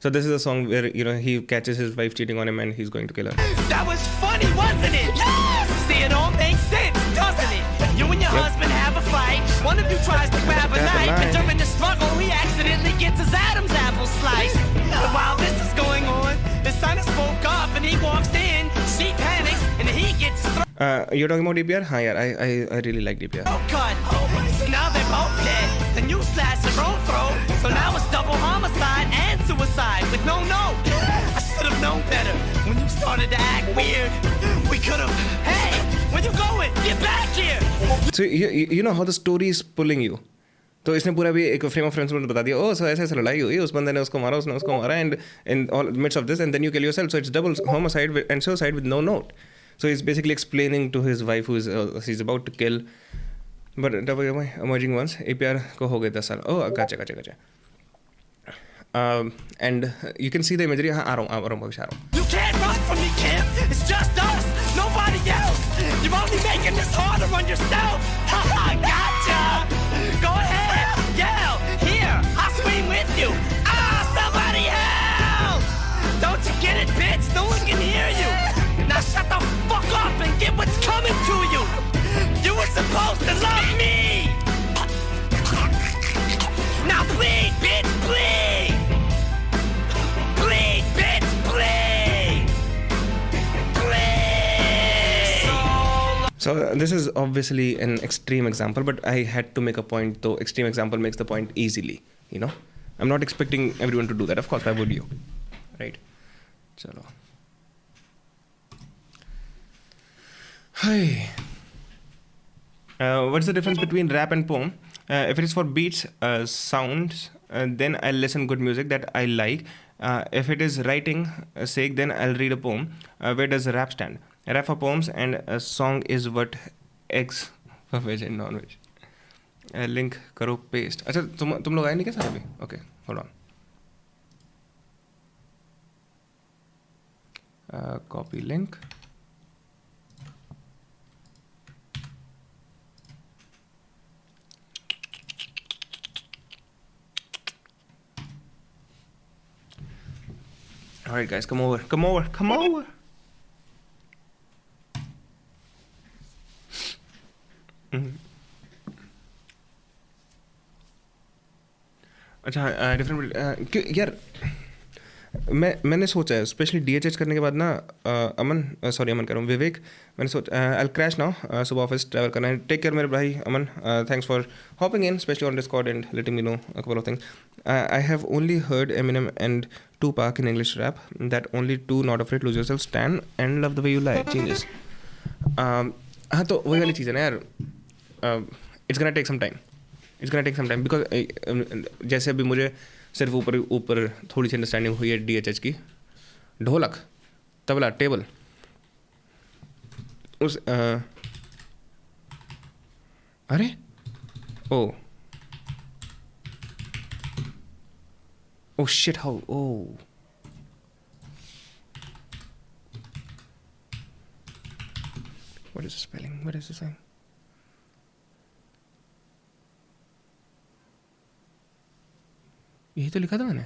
So this is a song where he catches his wife cheating on him and he's going to kill her. That was funny, wasn't it? Yes! See, it all makes sense, doesn't it? You and your husband have a fight. One of you tries to grab a knife, and during the struggle, he accidentally gets his Adam's apple sliced. And while this is going on, the son is woke up and he walks in. She panics and he gets his throat You're talking about DPR? हाँ यार, I really like DPR. cut. So now they're both dead. Then you slash your own throat. So now it's double homicide and suicide with no note. I should have known better when you started to act weird. We could have. Hey, where you going? Get back here. So you know how the story is pulling you. तो इसने पूरा भी एक frame of reference में बता दिया, ओ सो ऐसे लड़ाई हुई, उस बंदे ने उसको मारा, उसने उसको मारा, and in all midst of this and then you kill yourself. So it's double homicide and suicide with no note. So he's basically explaining to his wife who is he's about to kill. But emerging ones, APR को हो गए 10 साल. Oh, gotcha. And you can see the imagery. हाँ, आ रहा हूँ भविष्य, आ रहा हूँ. You can't run from me, Kim. It's just us, nobody else. You're only making this harder on yourself. Ha, gotcha. Go ahead, yell. Here, I'll scream with you. Somebody help! Don't you get it, bitch? No one can hear you. Now shut the fuck up and get what's coming to you. You were supposed to love me. Now bleed, bitch, bleed. Bleed, bitch, bleed. Bleed. So this is obviously an extreme example, but I had to make a point, though extreme example makes the point easily, I'm not expecting everyone to do that. Of course, why would you? Right? Chalo. Hi. What's the difference between rap and poem? If it is for beats, sounds, then I'll listen good music that I like. If it is writing sake, then I'll read a poem. Where does rap stand? Rap for poems and a song is what eggs for veg and non-veg. Link करो paste. अच्छा तुम लोग आए नहीं क्या सारे भी? Okay, hold on. Copy link. All right, guys, come over. अच्छा डिफरेंट यार मैंने सोचा है स्पेशली DHH करने के बाद ना अमन कह रहा हूँ विवेक, मैंने सोचा आई क्रैश नाउ, सुबह ऑफिस ट्रैवल करना है. टेक केयर मेरे भाई Aman, thanks for hopping in specially on Discord and letting me know a couple of things. I have only heard Eminem and Tupac in English rap, that only two Not Afraid, Lose Yourself, Stan and Love the Way You Lie changes. हाँ तो वही वाली चीज़ है ना यार, it's gonna take some time because जैसे अभी मुझे सिर्फ ऊपर थोड़ी सी अंडरस्टैंडिंग हुई है DHH की. ढोलक, तबला, टेबल, उस अरे oh shit, how what is the spelling, what is the saying? यही तो लिखा था मैंने.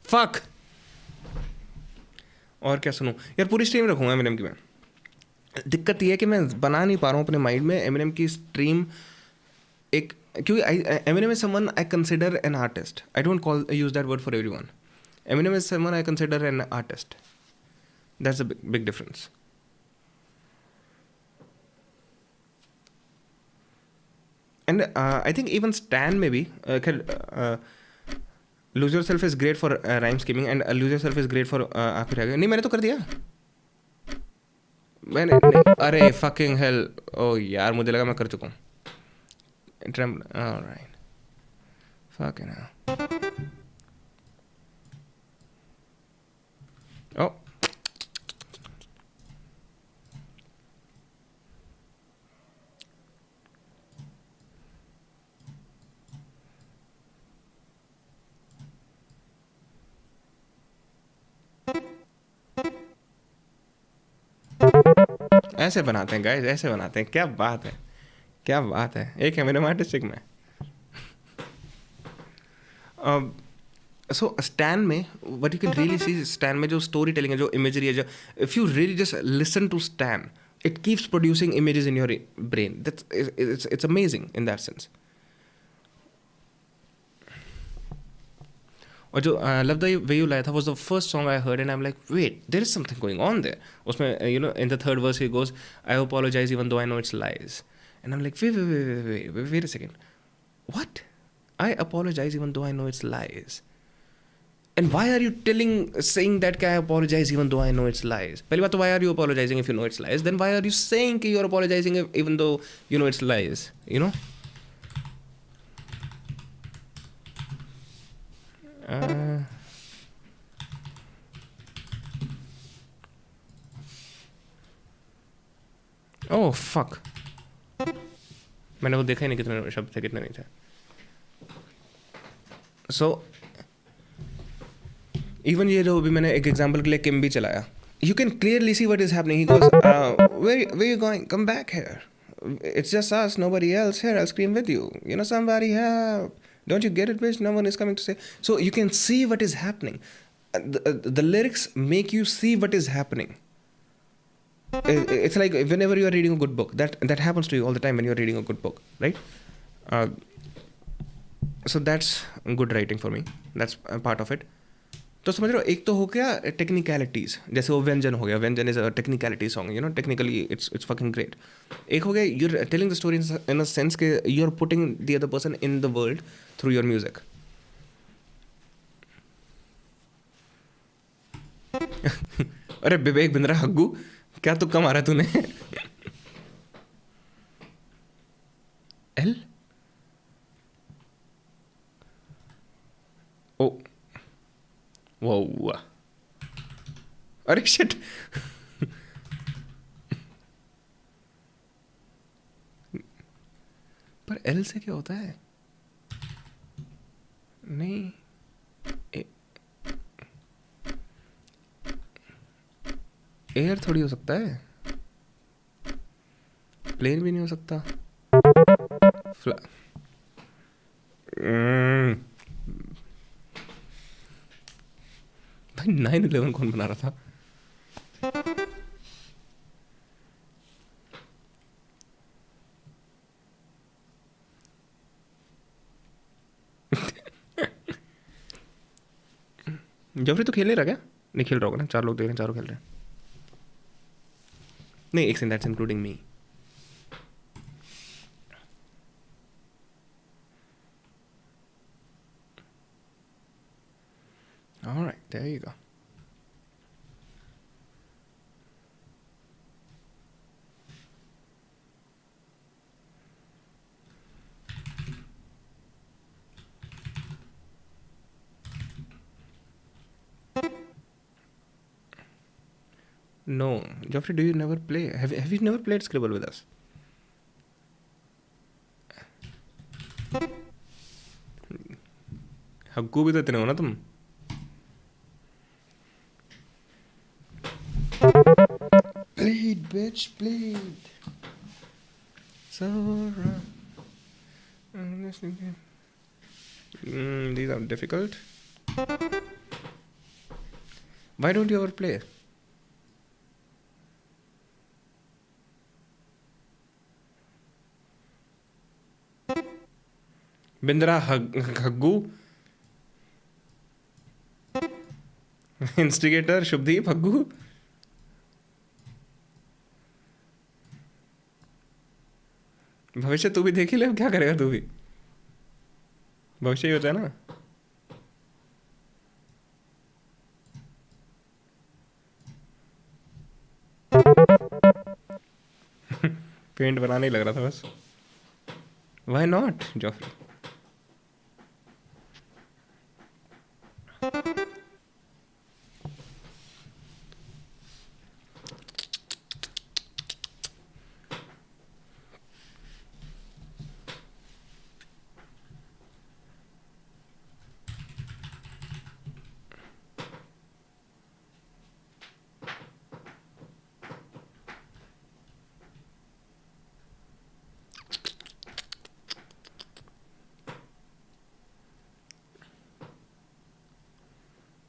फक. और क्या सुनूं यार, पूरी स्ट्रीम रखूंगा एमिनेम की मैं. दिक्कत ये है कि मैं बना नहीं पा रहा हूँ अपने माइंड में एमिनेम की स्ट्रीम एक, क्योंकि Eminem is someone I consider an artist. I don't use that word for everyone. Eminem is someone I consider an artist. That's a big difference. And I think even Stan maybe Lose Yourself is great for rhyme scheming and Lose Yourself is great for आखिर रह गया. नहीं मैंने तो कर दिया. मैंने नहीं, अरे fucking hell. ओ यार मुझे लगा मैं कर चुका हूँ. Tremble. All right. Fucking hell. Oh. ऐसे बनाते हैं गाइस, ऐसे बनाते हैं. क्या बात है, क्या बात है. एक है मेरे आर्टिस्टिक में. सो स्टैन में what you can really see stand में जो स्टोरी टेलिंग है, जो इमेजरी है, जो if you really just listen to Stan, it keeps producing images in your brain. It's amazing in that sense. और जो लव द वे यू लाया था was the first song I heard and I'm like, wait, there is something going on there. उसमें you know in the third verse he goes, I apologize even though I know it's lies. And I'm like, wait a second. What? I apologize even though I know it's lies. And why are you saying that I apologize even though I know it's lies? पहली बात तो why are you apologizing if you know it's lies? Then why are you saying कि you're apologizing even though you know it's lies? You know? Oh fuck. मैंने वो देखा ही नहीं कितने शब्द थे कितने नहीं थे. So even ये जो भी मैंने एक एग्जांपल के लिए किम भी चलाया, you can clearly see what is happening. He goes, where you going? Come back here. It's just us, nobody else here. I'll scream with you. You know, somebody help. Don't you get it, bitch? No one is coming to say. So you can see what is happening. The lyrics make you see what is happening. It's like whenever you are reading a good book, that happens to you all the time when you are reading a good book, right? So that's good writing for me. That's a part of it. तो समझ रहे हो, एक तो हो गया technicalities, जैसे वो व्यंजन हो गया. Vyanjan is a technicality song, you know, technically it's fucking great. एक हो गया you are telling the story in a sense के you are putting the other person in the world through your music. अरे विवेक बिंद्रा हग्गू, क्या तुक्का मारा तूने? एल ओ वो अरे शिट. पर एल से क्या होता है? नहीं, एयर थोड़ी हो सकता है, प्लेन भी नहीं हो सकता. भाई 9/11 कौन बना रहा था? जफरी तो खेल नहीं रहा क्या? नहीं खेल रहा होगा ना, 4 लोग देख रहे हैं, चारों खेल रहे हैं. नहीं, एक that's including me. All right, there you go. No, Geoffrey, do you never play? Have you never played Scribble with us? हग्गू भी तो इतने हो ना तुम. Bleed, bitch, bleed. So these are difficult. Why don't you ever play? Bindra हग्गू, instigator Shubhdeep हग्गू. भविष्य तू भी देख ही ले, क्या करेगा तू भी? भविष्य ही होता है ना. पेंट बनाने ही लग रहा था बस. Why not, Joffrey?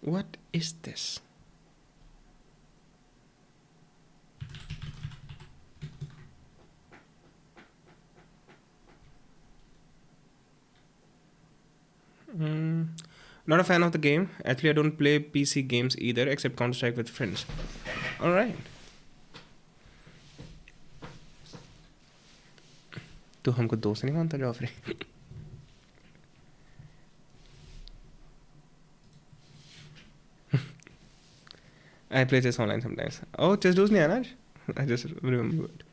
What is this? Not a fan of the game. Actually, I don't play PC games either, except Counter-Strike with friends. All right. तो हमको दोस्त नहीं मानता Joffrey? I play chess online sometimes. Oh, chess does नहीं आना आज? I just remembered.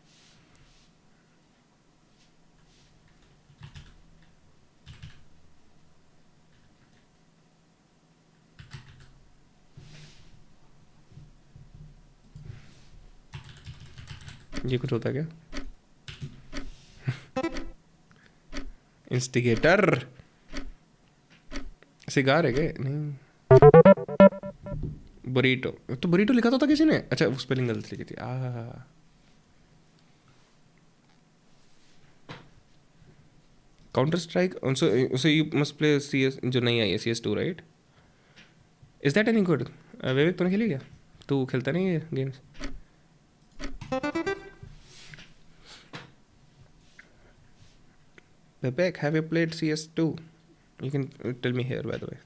ये कुछ होता क्या? इंस्टिगेटर सिगार है क्या? नहीं, बुरीटो। तो बुरीटो लिखा था किसी ने? अच्छा, उस स्पेलिंग गलत लिखी थी। Counter strike, so you must play CS जो नहीं आई है, CS2 right? Is that any good? Vivek तूने खेली क्या? तू खेलता नहीं है games? Vivek, have you played CS2? You can tell me here, by the way.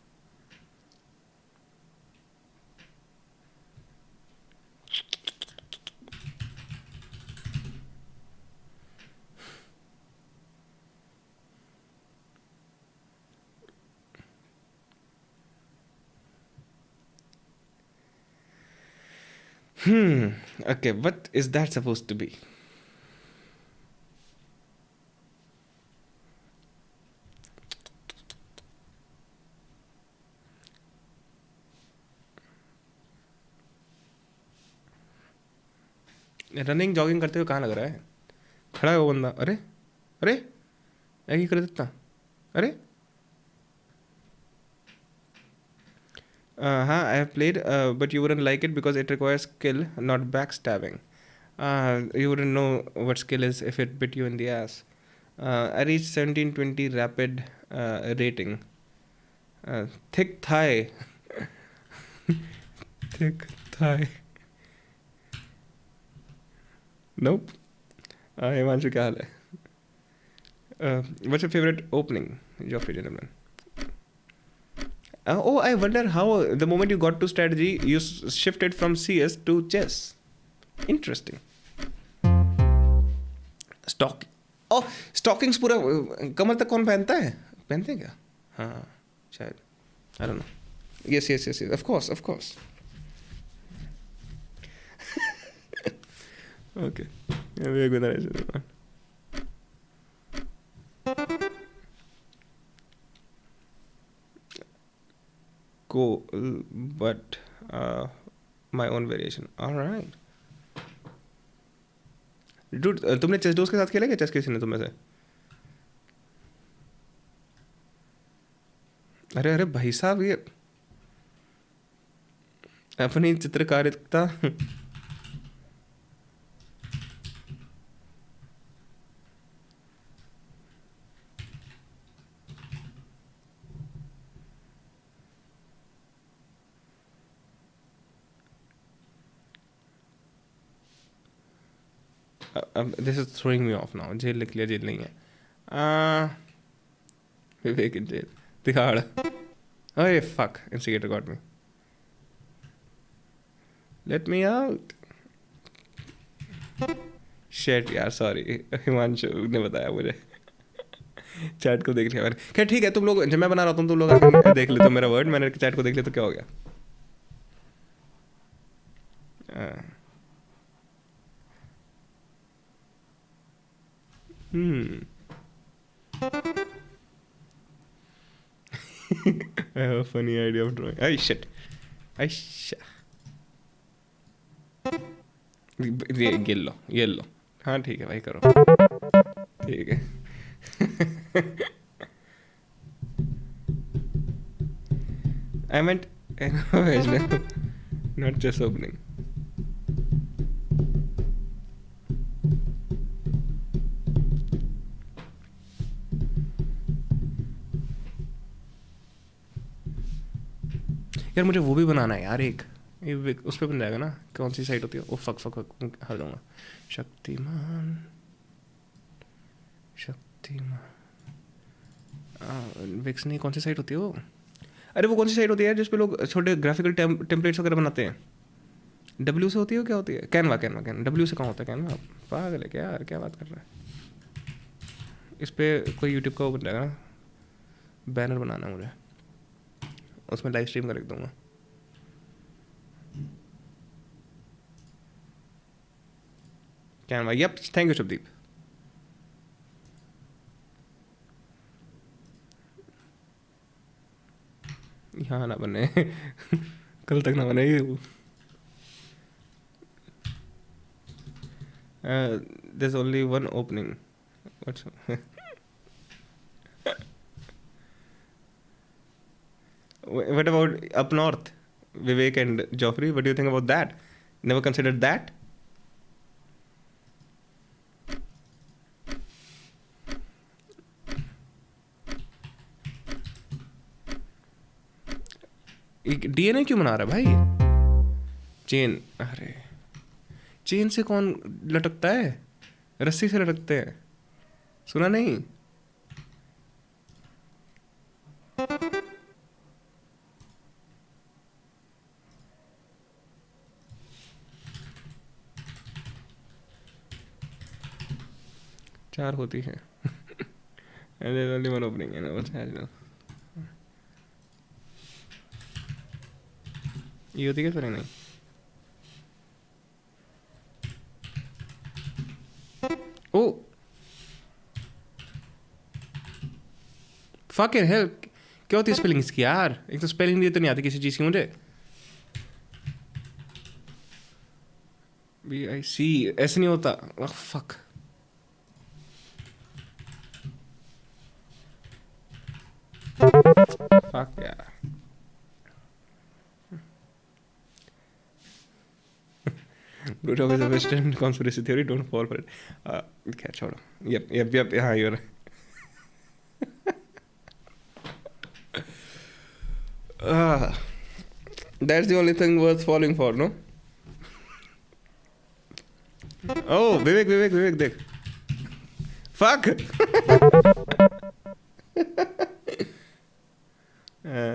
Okay, what is that supposed to be? Running jogging करते हुए कहाँ लग रहा है? खड़ा है वो बंदा। अरे अरे ऐसे कर देता। अरे हाँ, I have played, but you wouldn't like it because it requires skill, not backstabbing. You wouldn't know what skill is if it bit you in the ass. I reached 1720 rapid rating. Thick thigh. Thick thigh. Nope. Himanshu, क्या हाल है? What's your favorite opening, Joffrey gentleman? Oh, I wonder how the moment you got to strategy, you shifted from CS to chess. Interesting. Stock. Oh, stockings पूरा कमर तक कौन पहनता है? पहनते हैं क्या? हाँ, शायद. I don't know. Yes. Of course. Okay. Yeah, we are good. Cool, but my own variation. All right. Dude, तुमने चेस डोज के साथ खेला क्या? चेस किसी ने तुम्हें से? अरे भाई साहब, ये अपनी चित्रकारिता this is throwing me off now. Jail लिख लिया, जेल नहीं है. Vivek in jail. दिखाड़. Oh fuck, instigator got me. Let me out. Shit यार, sorry. हिमांशु ने बताया मुझे. चैट को देख लिया मैंने. क्या ठीक है, तुम लोग जब मैं बना रहा हूँ तुम लोग आके देख ले तो मेरा वर्ड, मैंने चैट को देख लिया तो क्या हो गया? I have a funny idea of drawing. Ay shit. ये लो. हाँ ठीक है भाई करो. ठीक है. I meant not just opening. यार मुझे वो भी बनाना है यार एक उस पर बन जाएगा ना. कौन सी साइट होती है? ओ फक हार जाऊंगा. शक्तिमान विक्स नहीं. कौन सी साइट होती है वो? अरे वो कौन सी साइट होती है जिस पे लोग छोटे ग्राफिकल टेम्पलेट्स वगैरह बनाते हैं? W से होती है क्या होती है? कैनवा. W से कहाँ होता है कैनवा? पागल है क्या यार, क्या बात कर रहा है? इस पर कोई यूट्यूब का वो बन जाएगा ना. बैनर बनाना है मुझे, उसमें लाइव स्ट्रीम कर लिख दूंगा. Canva. Yup, thank you Shubhdeep. यहाँ ना बने. कल तक ना बने. There's only one opening. What's what about up north, Vivek and Joffrey? What do you think about that? Never considered that? DNA क्यों बना रहा है भाई? चेन. अरे चेन से कौन लटकता है? रस्सी से लटकते हैं. सुना नहीं? चार होती है. only one opening, you know, what's happening? ये होती क्या? नहीं. ओ fucking hell, क्या होती है स्पेलिंग इसकी यार? एक तो स्पेलिंग भी तो नहीं आती किसी चीज़ की मुझे. BIC ऐसे नहीं होता. fuck. fuck यार. Blue Job is a Western conspiracy theory. Don't fall for it. क्या छोड़ो. Yep. हाँ you're right. That's the only thing worth falling for, no? Oh, Vivek, देख. Fuck.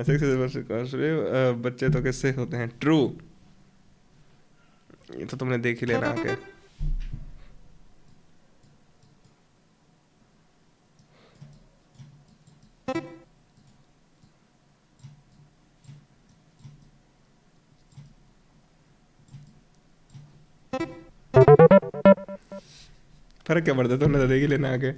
6 बच्चे तो किससे होते हैं? True. ये तो तुमने देख ही लेना आके. फर्क क्या पड़ता है? तुमने तो देख ही लेना आके.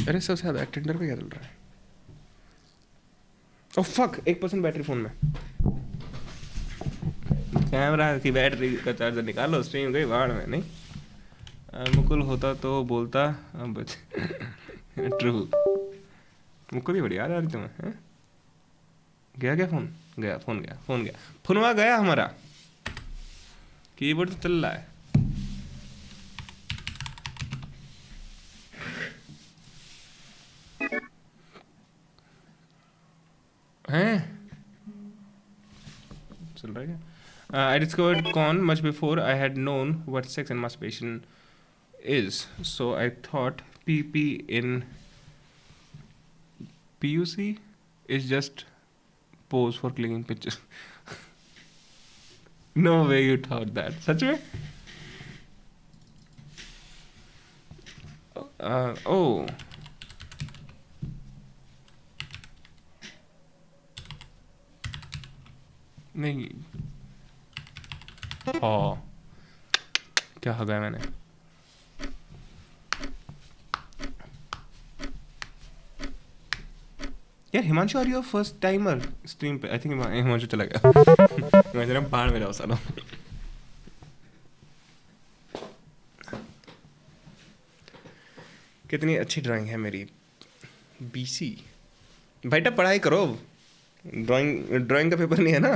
अरे सबसे ज़्यादा टिंडर पे क्या चल रहा है? ओह फक, 1% बैटरी फोन में. कैमरा की बैटरी का चार्जर निकालो. स्ट्रीम गई बाढ़ में. नहीं मुकुल होता तो बोलता. ट्रू. मुकुल ही बढ़िया आ रही तुम्हें. गया क्या फोन? गया फोन गया. फोनवा गया हमारा. कीबोर्ड तो चल रहा है. चल रहा है क्या? I discovered corn much before I had known what sex and masturbation is. So I thought PP in PUC is just pose for clicking pictures. No way you thought that. Such way? Oh. नहीं, हाँ क्या हो गया मैंने। यार Himanshu, are you first timer stream पे? I think Himanshu चला गया। हिमांशु बाहर में जाओ सालों। कितनी अच्छी ड्राइंग है मेरी। BC बेटा पढ़ाई करो, ड्राइंग का पेपर नहीं है ना।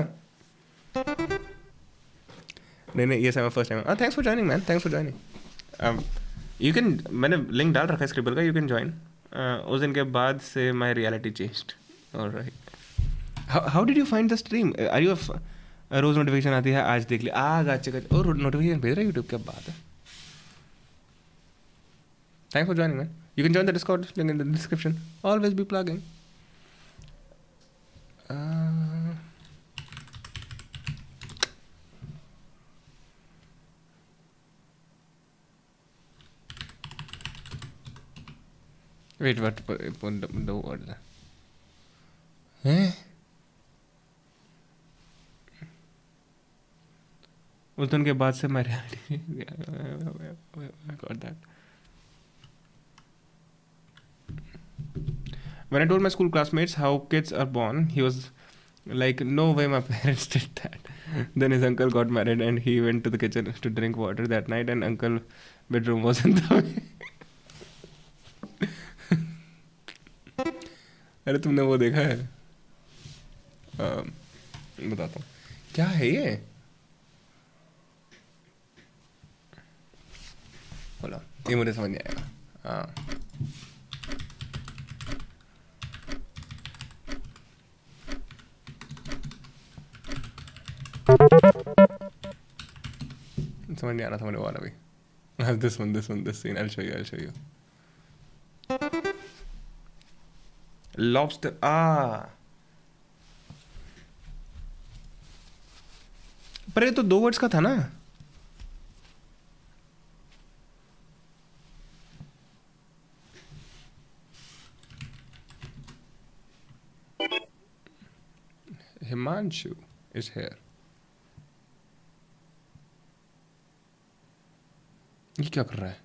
नहीं ये समय first time. Thanks for joining man, thanks for joining. You can, मैंने लिंक डाल रखा है स्क्रिबल का, यू कैन ज्वाइन। उस दिन के बाद से my reality changed. Alright, how did you find the stream? Are you रोज नोटिफिकेशन आती है, आज देख लिया, आज चेक, और नोटिफिकेशन भेज रहा है यूट्यूब, क्या बात है। Thanks for joining, man. You can join the Discord, link in the description. Always be plugging. Wait, what? The word. उस दिन के बाद से मैं got that. When I told my school classmates how kids are born, he was like, no way my parents did that. Then his uncle got married and he went to the kitchen to drink water that night and uncle bedroom was in the way. अरे तुमने वो देखा है? बताता हूँ क्या है ये। बोलो, ये मुझे समझ नहीं आएगा। हाँ, समझ नहीं आ रहा था मेरे वाला भी। this scene, I'll show you. Lobster, पर ये तो 2 वर्ड्स का था ना। Himanshu is here. ये क्या कर रहा है?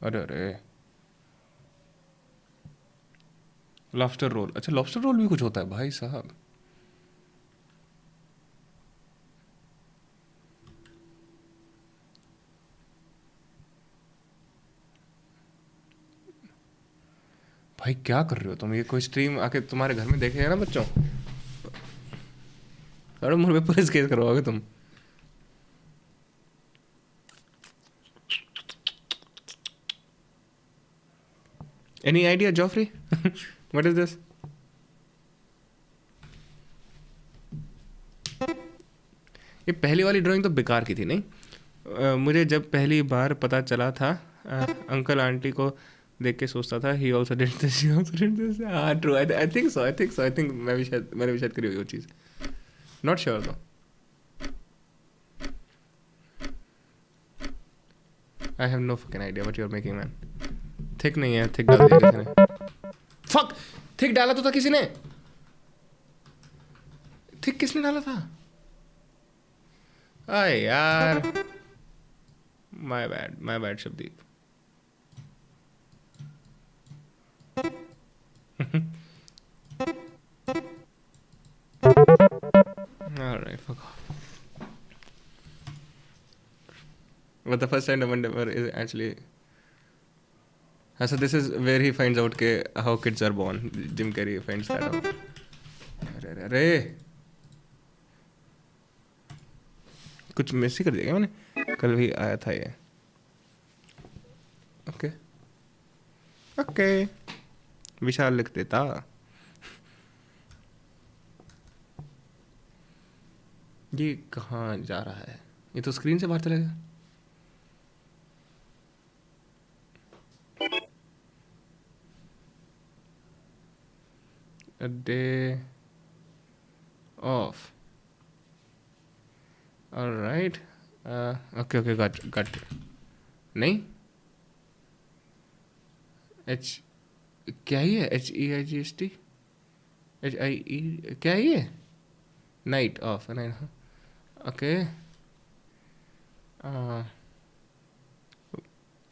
अरे लॉबस्टर रोल। अच्छा, लॉबस्टर रोल भी कुछ होता है भाई साहब। भाई क्या कर रहे हो तुम? ये कोई स्ट्रीम आके तुम्हारे घर में देखेगा ना बच्चों, अरे मुझे पे पुलिस केस करवाओगे तुम। Any idea, Joffrey? What is this? ये पहली वाली ड्राइंग तो बेकार की थी नहीं। मुझे जब पहली बार पता चला था, अंकल आंटी को देख के सोचता था he also did this, he also did this. हाँ true, I think so. I think मैंने भी शायद करी हुई वो चीज़। Not sure though. I have no fucking idea what you're making, man. Thick नहीं है, थिक डाल दिया किसी ने। फक, थिक डाला तो था किसी ने। थिक किसने डाला था? अरे यार, my bad Shubhdeep. Alright, fuck off. But the first time ever is actually. So this is where he finds out how kids are born. Jim Carrey finds that out. अरे कुछ मिस ही कर दिया क्या मैंने? कल भी आया था ये। ओके विशाल लिख देता। ये कहाँ जा रहा है? ये तो स्क्रीन से बाहर चला गया। A day off. All right. Okay, got it. नहीं? क्या ही है? HEIGST? HIE क्या है ये? Night off. Okay.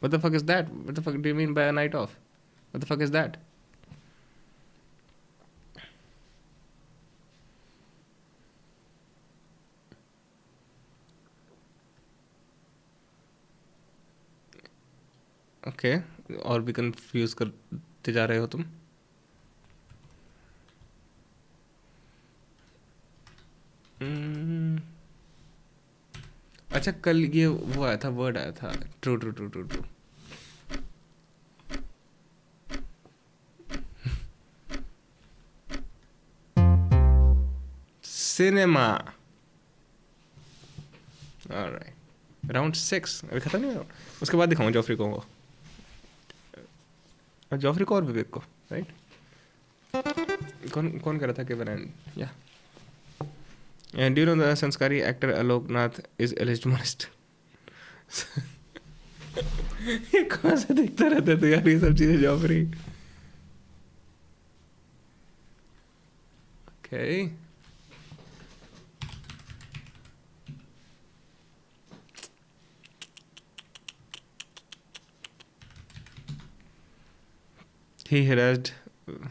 What the fuck is that? What the fuck do you mean by a night off? What the fuck is that? Okay. और भी confuse करते जा रहे हो तुम. अच्छा कल ये वो आया था, वर्ड आया था. True true true true true. Cinema. Alright. Round 6 अभी खत्म नहीं हुआ. उसके बाद दिखाऊंगा जॉफरी को, जॉफरी को और विवेक को. राइट. कौन कौन कह रहा था केवल एंड या. And do you know the Sanskari actor Alok Nath is alleged molest? ये कहाँ से दिखता रहता है तो यार ये सब चीजें Joffrey. Okay. He harassed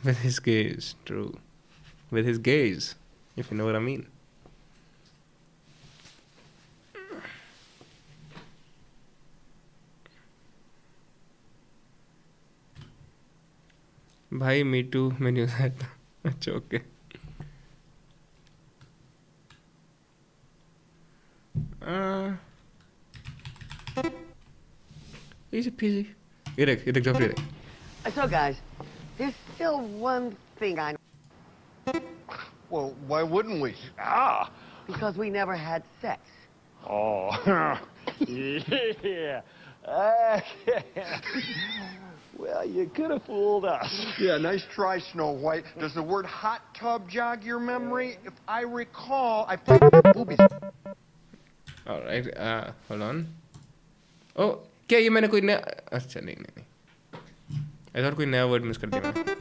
with his gaze. True. With his gaze, if you know what I mean. भाई मी टू में न्यूज़ आया था. अच्छा ओके. Easy peasy. ये देख जॉफरी देख. So guys, there's still one thing I know. Well, why wouldn't we? Because we never had sex. Oh. Yeah. Well, you could have fooled us. Yeah, nice try, Snow White. Does the word hot tub jog your memory? If I recall, I played with your boobies. All right. Hold on. Oh, क्या ये मैंने कोई नया. अच्छा नहीं. I thought कोई नया word miss कर दिया मैंने.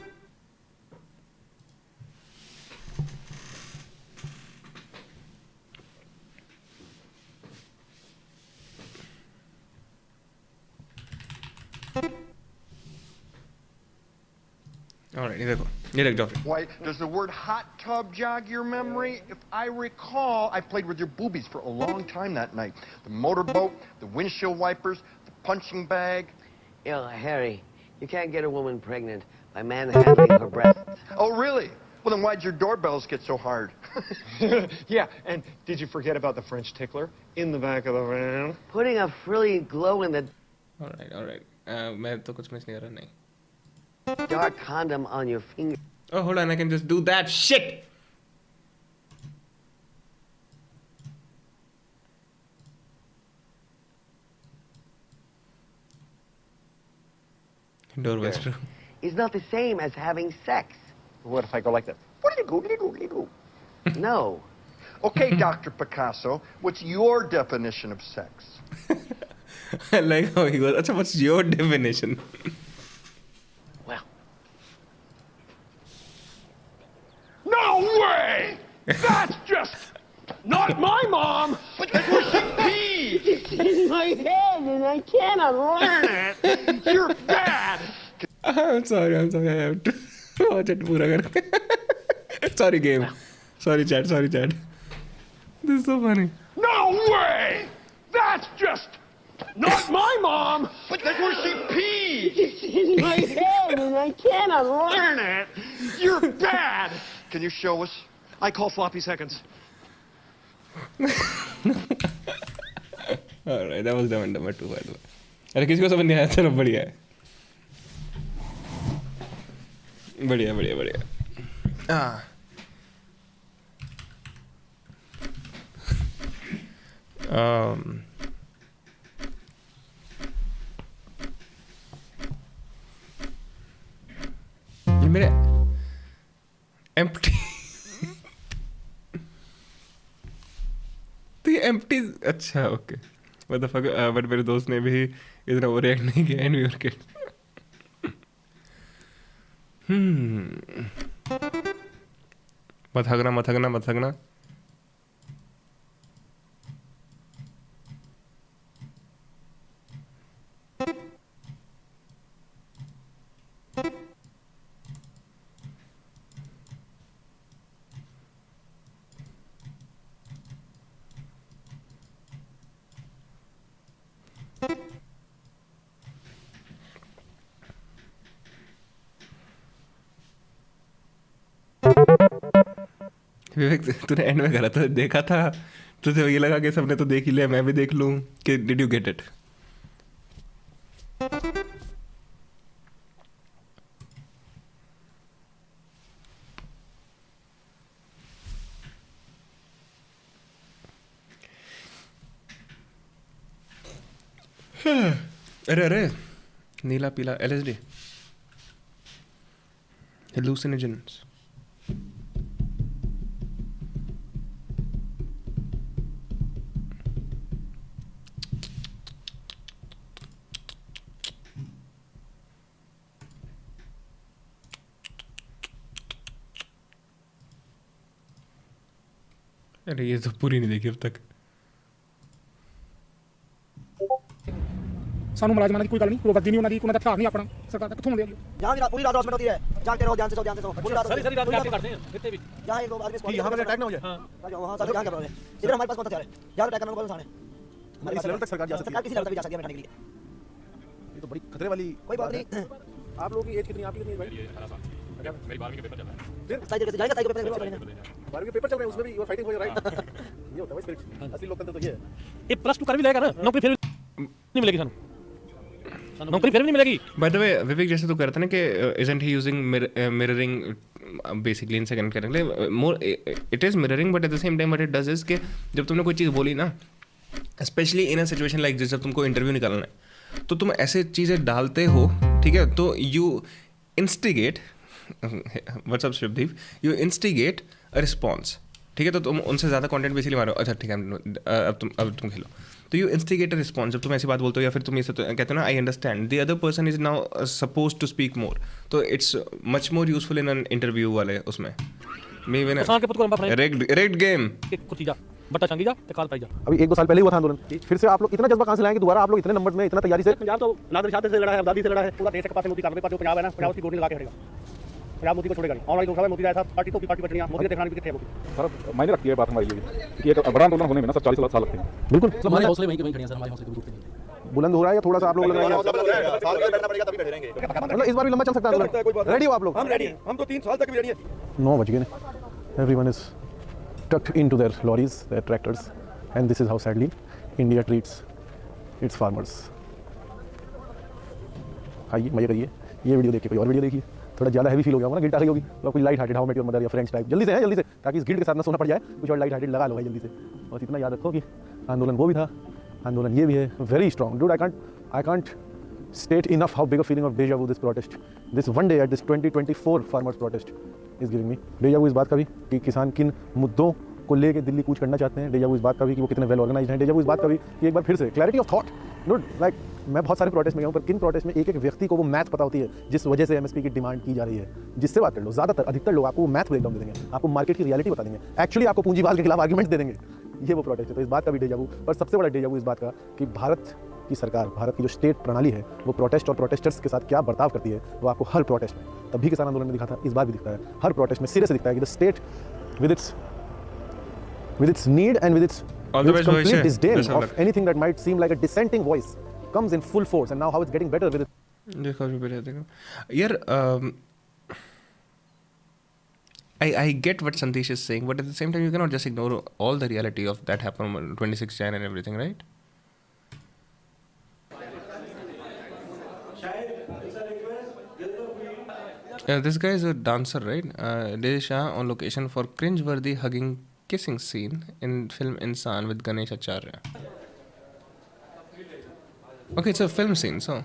Alright, ये देख Joffrey. White, does the word hot tub jog your memory? If I recall, I played with your boobies for a long time that night. The motorboat, the windshield wipers, the punching bag. Yo, Harry, you can't get a woman pregnant by manhandling her breasts. Oh, really? Well, then why'd your doorbells get so hard? Yeah, and did you forget about the French tickler in the back of the van? Putting a frilly glow in the Alright. मैं तो कुछ miss नहीं कर रहा. नहीं. dark condom on your finger. Oh, hold on, I can just do that shit. Door was true. Is not the same as having sex. What if I go like that? No. Okay, Dr. Picasso, what's your definition of sex? I like how he goes, Acha, what's your definition? No way! That's just not my mom! But that's where she peed! It's in my head and I cannot learn it! You're bad! I'm sorry, I have to watch it pura kar. Sorry game. Sorry chat. This is so funny. No way! That's just not my mom! But that's where she peed! It's in my head and I cannot learn it! You're bad! Can you show us? I call floppy seconds. Alright, that was Dumb and Dumber 2 by the way. अरे किसी को समझ नहीं आया. चलो बढ़िया है. बढ़िया. मेरे empty तो ये empty. अच्छा okay. What the fuck? But मेरे दोस्त ने भी इतना वो रिएक्ट नहीं किया एंड वी वर किड्स. मत हगना. विवेक तूने एंड में करा था, देखा था तुझे ये लगा कि सबने तो देख ही लिया, मैं भी देख लूँ कि डिड यू गेट इट? अरे अरे नीला पीला LSD, hallucinogens. अरे ये तो पूरी नहीं देखी अब तक। सानू मुलाजमान की कोई गल नहीं, कोई गद्दी नहीं, उन्होंने कोई हथियार नहीं अपना, सरकार तक कितों देगी? यहाँ भी पूरी रात हॉस्पिटल होती है, जागते रहो, ध्यान से सो, ध्यान से सो, पूरी रात सारी रात क्या करते हैं कितने भी यहाँ एक दो आदमी कि यहाँ पर अटैक ना हो जाए। वहाँ सारे यहाँ क्या प्रॉब्लम है? इधर हमारे पास कौन सा हथियार है? यहाँ अटैक करने को कौन सा है? हमारी इस लेवल तक सरकार जा सकती है। सरकार किसी लेवल तक भी जा सकती है हमें हटाने के लिए। ये तो बड़ी खतरे वाली कोई बात नहीं। आप लोगों की एज कितनी, आपकी कितनी है भाई? मेरी 12वीं के पेपर चल रहा है। फिर साइड कैसे जाएगा? साइड पे कैसे चलेगा? 12वीं के पेपर चल रहे हैं, उसमें भी you are fighting for your right. ये होता है स्पिरिट, असली लोकतंत्र तो ये है। ये +2 कर भी लेगा ना, नौकरी फिर नहीं मिलेगी सानू, नौकरी फिर भी नहीं मिलेगी। बाय द वे विवेक, जैसे तू करता ना कि isn't he using mirroring basically in second करने के लिए, more it is mirroring but at the same time what it does is कि जब तुमने कोई चीज़ बोली ना, specially in a situation like this, जब तुमको इंटरव्यू निकालना है तो तुम ऐसे चीज़ें डालते हो, ठीक है, तो you instigate, what's up Shivdeep, you instigate a response, ठीक है, तो तुम उनसे ज़्यादा कंटेंट बेसिकली मारो, अच्छा ठीक है अब तुम खेलो, तो यू इंस्टिगेट अ रिस्पॉन्स। जब तुम ऐसी बात बोलते हो या फिर तुम ये कहते हो ना I understand, the other person is now suppose to speak more, तो it's much more useful in an interview वाले उसमें। रेग्ड गेम कुत्ती जा बट्टा चंगी जा ते काल पाई जा। अभी 1-2 साल पहले हुआ था आंदोलन, फिर से आप लोग इतना जज्बा कहाँ से लाएंगे दोबारा? आप लोग इतने नंबर में, इतना तैयारी से। पंजाब तो नादर शाह से लड़ा है, आजादी से लड़ा है, पूरा देश के पास मोदी का पास जो पंजाब है ना, पंजाब की गोली लगा के हटेगा, पंजाब मोदी को छोड़ेगा नहीं। ऑनलाइन लोग मोदी ऐसा पार्टी तो पार्टी बचनी है, मोदी देखना भी कितने है मोदी। सर मायने रखती है बात हमारे लिए कि एक बड़ा आंदोलन होने में ना सर 40 साल लगते हैं। बिल्कुल हमारे हौसले वहीं के वहीं खड़े हैं सर, हमारे हौसले कोई रुकते नहीं। बुलंद हो रहा है या थोड़ा सा आप लोग लग रहा है? मतलब इस बार भी लंबा चल सकता है? रेडी हो आप लोग? हम रेडी हैं, हम तो 3 साल तक भी रेडी हैं। 9 बज गए, everyone is tucked into their lorries, their tractors, and this is how sadly India treats its farmers. आइए मजे करिए, ये वीडियो देखिए, कोई और वीडियो देखिए, थोड़ा ज़्यादा हैवी फील हो गया होगा ना, गिल्ट आ गई होगी, तो कोई light hearted how mate your mother या फ्रेंड्स टाइप जल्दी से है, जल्दी से, ताकि इस गिल्ट के साथ ना सोना पड़ जाए, कुछ और लाइट हार्टेड लगा लो भाई जल्दी से। और इतना याद रखो कि आंदोलन वो भी था, आंदोलन ये भी है, very strong dude. I can't state enough how big a feeling of deja vu this protest, this one day at this 2024 farmers protest is giving me. deja vu इस बात का भी कि किसान किन मुद्दों को लेके दिल्ली कूच करना चाहते हैं, deja vu इस बात का भी कि वो कितने वेल ऑर्गेनाइज्ड हैं, deja vu इस बात का भी कि एक बार फिर से clarity of thought. Note like मैं बहुत सारे प्रोटेस्ट में गया हूँ, पर किन प्रोटेस्ट में एक एक व्यक्ति को वो मैथ पता होती है जिस वजह से MSP की डिमांड की जा रही है। जिससे बात कर लो, ज़्यादातर अधिकतर लोग आपको मैथ ब्रेकडाउन दे देंगे, आपको मार्केट की रियलिटी बता देंगे, एक्चुअली आपको पूंजीवाद के खिलाफ आर्ग्यूमेंट्स दे देंगे। ये वो प्रोटेस्ट है, तो इस बात का भी deja vu। पर सबसे बड़ा deja vu इस बात का कि भारत की सरकार, भारत की जो स्टेट प्रणाली है, वो प्रोटेस्ट और प्रोटेस्टर्स के साथ क्या बर्ताव करती है, वो आपको हर प्रोटेस्ट में, तभी किसान आंदोलन में दिखा था, इस बार भी दिखता है, हर प्रोटेस्ट में सिरे से दिखता है कि the state with its need and with its complete disdain of anything that might seem like a dissenting voice comes in full force, and now how it's getting better with it. देखो यार, I get what Sandesh is saying, but at the same time you cannot just ignore all the reality of that happened on 26 Jan and everything, right? This guy is a dancer, right? Deja Shah on location for cringe-worthy hugging kissing scene in film Insan with Ganesh Acharya. Okay, it's a film scene, so.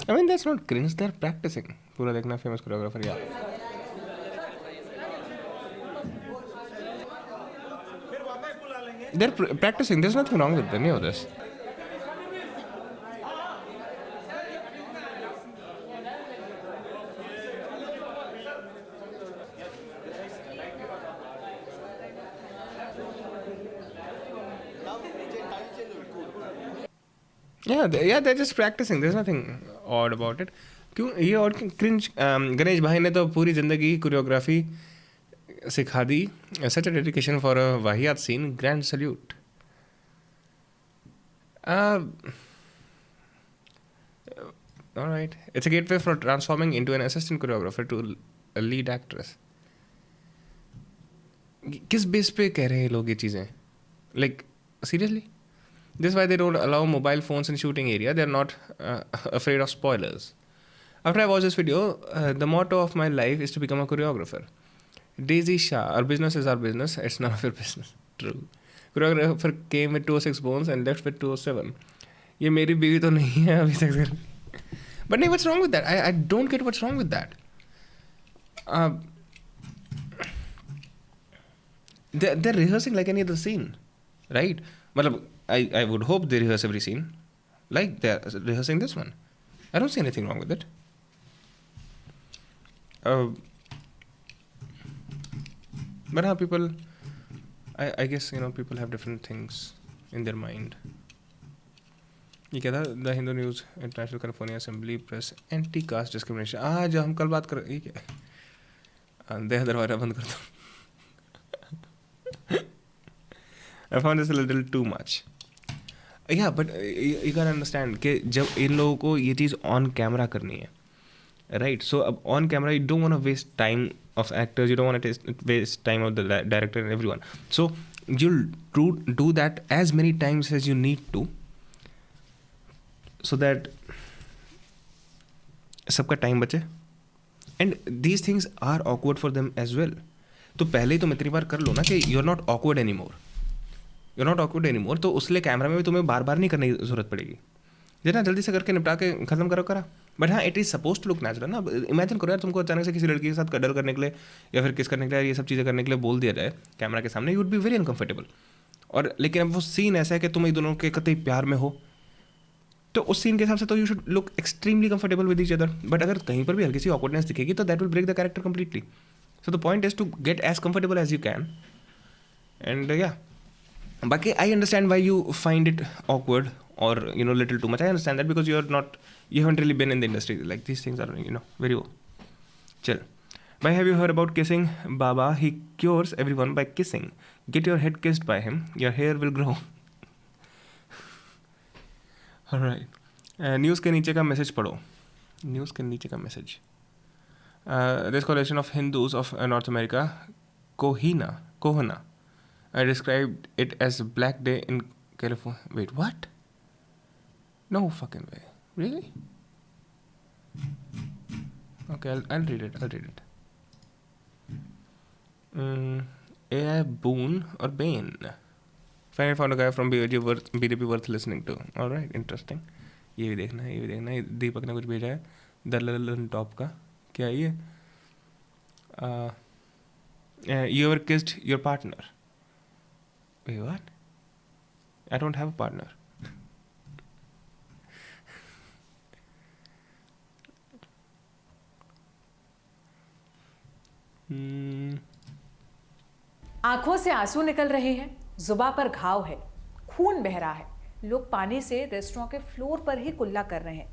I mean, that's not cringe, they're practicing. पूरा देखना famous choreographer, yeah. They're practicing, there's nothing wrong with any of this. Yeah, they're just practicing. There's nothing odd about it. क्यों ये और cringe Ganesh भाई ने तो पूरी ज़िंदगी कोरियोग्राफी सिखा दी. Such a dedication for a वाहियात scene. Grand salute. All right. It's a gateway for transforming into an assistant choreographer to a lead actress. किस बेस पे कह रहे हैं लोग ये चीज़ें? Like, seriously? This is why they don't allow mobile phones in shooting area. They're not afraid of spoilers. After I watched this video, the motto of my life is to become a choreographer. Daisy Shah, our business is our business. It's none of your business. True. Choreographer came with 206 bones and left with 207. ये मेरी बीवी तो नहीं है अभी तक. But no, what's wrong with that? I don't get what's wrong with that. They're rehearsing like any other scene, right? Well, I would hope they rehearse every scene like they're rehearsing this one. I don't see anything wrong with it. But how people, I guess, people have different things in their mind. ये क्या था? The Hindu news international California assembly press anti caste discrimination. आज हम कल बात कर ये क्या देह दरवाजा बंद कर दो. I found this a little too much. Yeah, but you gotta understand कि जब इन लोगों को ये चीज़ ऑन कैमरा करनी है, right? So अब on camera you don't want to waste time of actors, you don't want to waste time of the director and everyone. So you'll do that as many times as you need to, so that सबका time बचे. And these things are awkward for them as well. तो पहले ही तुम इतनी बार कर लो ना कि you're not awkward anymore. You're not awkward anymore. तो उसलिए कैमरा में भी तुम्हें बार बार नहीं करने की ज़रूरत पड़ेगी. जितना जल्दी से करके निपटा के ख़त्म करा. बट हाँ, it is suppose to look natural ना. इमेजिन करो यार, तुमको अचानक से किसी लड़की के साथ कडल करने के लिए या फिर किस करने के लिए ये सब चीज़ें करने के लिए बोल दिया जाए कैमरा के सामने, you would be very uncomfortable. और लेकिन अब वो सीन ऐसा है कि तुम एक दोनों के कतई प्यार में हो, तो उस सीन के हिसाब से तो you should look extremely comfortable with each other. But अगर कहीं पर भी हल्की सी ऑकवर्डनेस दिखेगी तो that will break the character completely. So the point is to get as comfortable as you can. And या बाकी I understand why you find it awkward or little too much. I understand that because you haven't really been in the industry. Like, these things are very chill. Bhai, have you heard about kissing Baba? He cures everyone by kissing. Get your head kissed by him. Your hair will grow. Alright. News के नीचे का message पढ़ो. News के नीचे का message. This coalition of Hindus of North America, Kohana, I described it as Black Day in California. Wait, what? No fucking way. Really? Okay, I'll read it. AI Boone or Bane? Finally found a guy from BDP worth listening to. All right, interesting. ये भी देखना है. दीपक ने कुछ भेजा है दललन top का. क्या ये? You ever kissed your partner? Wait, what? I don't have a partner. आंखों से आंसू निकल रहे हैं, जुबां पर घाव है, खून बह रहा है. लोग पानी से रेस्टोरेंट के फ्लोर पर ही कुल्ला कर रहे हैं.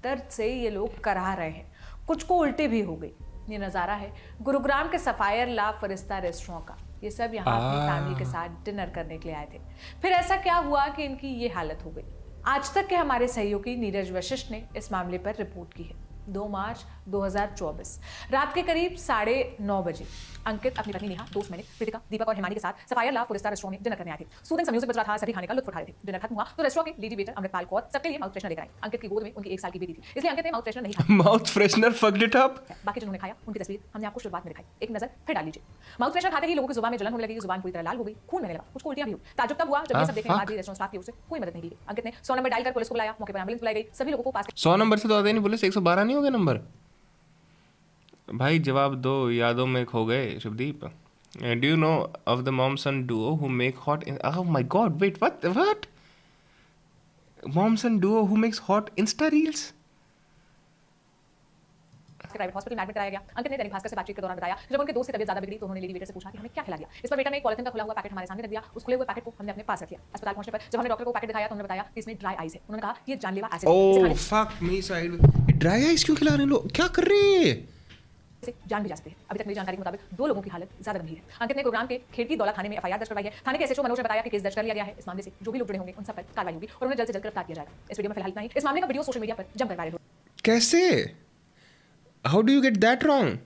दर्द से ये लोग कराह रहे हैं. कुछ को उल्टी भी हो गई. ये नज़ारा है गुरुग्राम के सफायर ला फरिश्ता रेस्टोरेंट का. ये सब यहाँ अपनी फैमिली के साथ डिनर करने के लिए आए थे. फिर ऐसा क्या हुआ कि इनकी ये हालत हो गई? आज तक के हमारे सहयोगी नीरज वशिष्ठ ने इस मामले पर रिपोर्ट की है. 2 मार्च 2024 रात के करीब 9:30 बजे अंकित अपनी पत्नी नेहा, दोस्त मैंने, प्रीतिका, दीपक और हिमानी के साथ सफायर ला फरिश्ता रेस्टोरेंट में डिनर करने आए थे. सूदिंग सा म्यूजिक बज रहा था, सभी खाने का लुत्फ उठा रहे थे. डिनर खत्म हुआ तो रेस्टोरेंट के लेडी वेटर अमृतपाल कौर सबके लिए माउथ फ्रेशनर लेकर आई. अंकित की गोद में उनकी 1 साल की बेटी थी, इसलिए अंकित ने माउथ फ्रेशनर नहीं खाया. Mouth freshener fucked it up. बाकी जिन्होंने खाया उनकी तस्वीर हमने आपको शुरुआत में दिखाई. एक नजर फिर डाल लीजिए. माउथ फ्रेशनर खाते ही लोगों की जुबान में जलन होने लगी, जुबान पूरी तरह लाल हो गई, खून बहने लगा, कुछ उल्टियां भी हुई. ताज्जुब तब हुआ जब ये सब देखने के बाद भी रेस्टोरेंट स्टाफ की ओर से कोई मदद नहीं की गई. अंकित ने 100 नंबर डायल कर पुलिस को बुलाया. मौके पर एम्बुलेंस बुलाई गई. सभी लोगों को पास 100 नंबर से तो आते नहीं, पुलिस 112 नहीं हो गया नंबर. भाई जवाब दो, यादों में खो गए. Shubhdeep, do you know of the mom-son duo who make hot oh my god, wait, what mom-son duo who makes hot Insta reels? से प्राइवेट हॉस्पिटल में एडमिट कराया गया। अंकित ने दैनिक भास्कर से बातचीत के दौरान बताया जब उनके दोस्त की तबीयत ज्यादा बिगड़ी तो उन्होंने लेडी वेटर से पूछा कि हमें क्या खिला दिया। इस पर वेटर ने एक पॉलिथीन का खुला हुआ पैकेट हमारे सामने रख दिया। उस खुले हुए पैकेट को हमने अपने पास रख लिया। अस्पताल पहुंचने पर जब हमने डॉक्टर को पैकेट दिखाया तो उन्होंने बताया कि इसमें ड्राई आइस है। उन्होंने कहा ये जानलेवा एसिड है। Oh fuck me side, dry ice क्यों खिला रहे हैं लोग, क्या कर रहे हैं? जान भी जा सकते हैं। अभी तक मेरी जानकारी के मुताबिक 2 लोगों की हालत ज्यादा गंभीर है। अंकित ने गुरुग्राम के खेड़की दौला थाने में एफआईआर दर्ज करवाई है। थाने के एसएचओ मनोज ने बताया कि केस दर्ज कर लिया गया है। इस मामले से जो भी लोग जुड़े होंगे उन सब पर कार्रवाई होगी और उन्हें जल्द से जल्द गिरफ्तार किया जाएगा। इस वीडियो में फिलहाल इतना ही। इस मामले का वीडियो सोशल मीडिया पर जमकर वायरल हो कैसे? How do you get that wrong?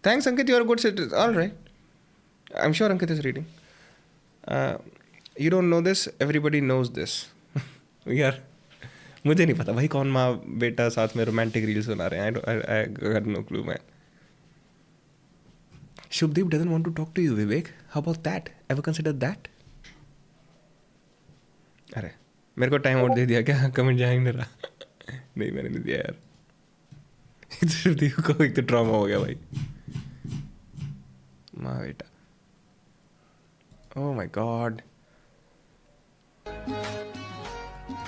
Thanks Ankit, you are good citizen. Alright, I am sure Ankit is reading. You don't know this, everybody knows this. यार मुझे नहीं पता भाई कौन माँ बेटा साथ में रोमांटिक रील्स बना रहे हैं। I got no clue man. Shubdeep doesn't want to talk to you, Vivek. How about that? Ever considered that? अरे मेरे को टाइम आउट दे दिया क्या? कमेंट जाएंगे मेरा? नहीं मैंने नहीं दिया यार। शुभदीप को एक तो ट्रॉमा हो गया भाई। माँ बेटा। Oh my God.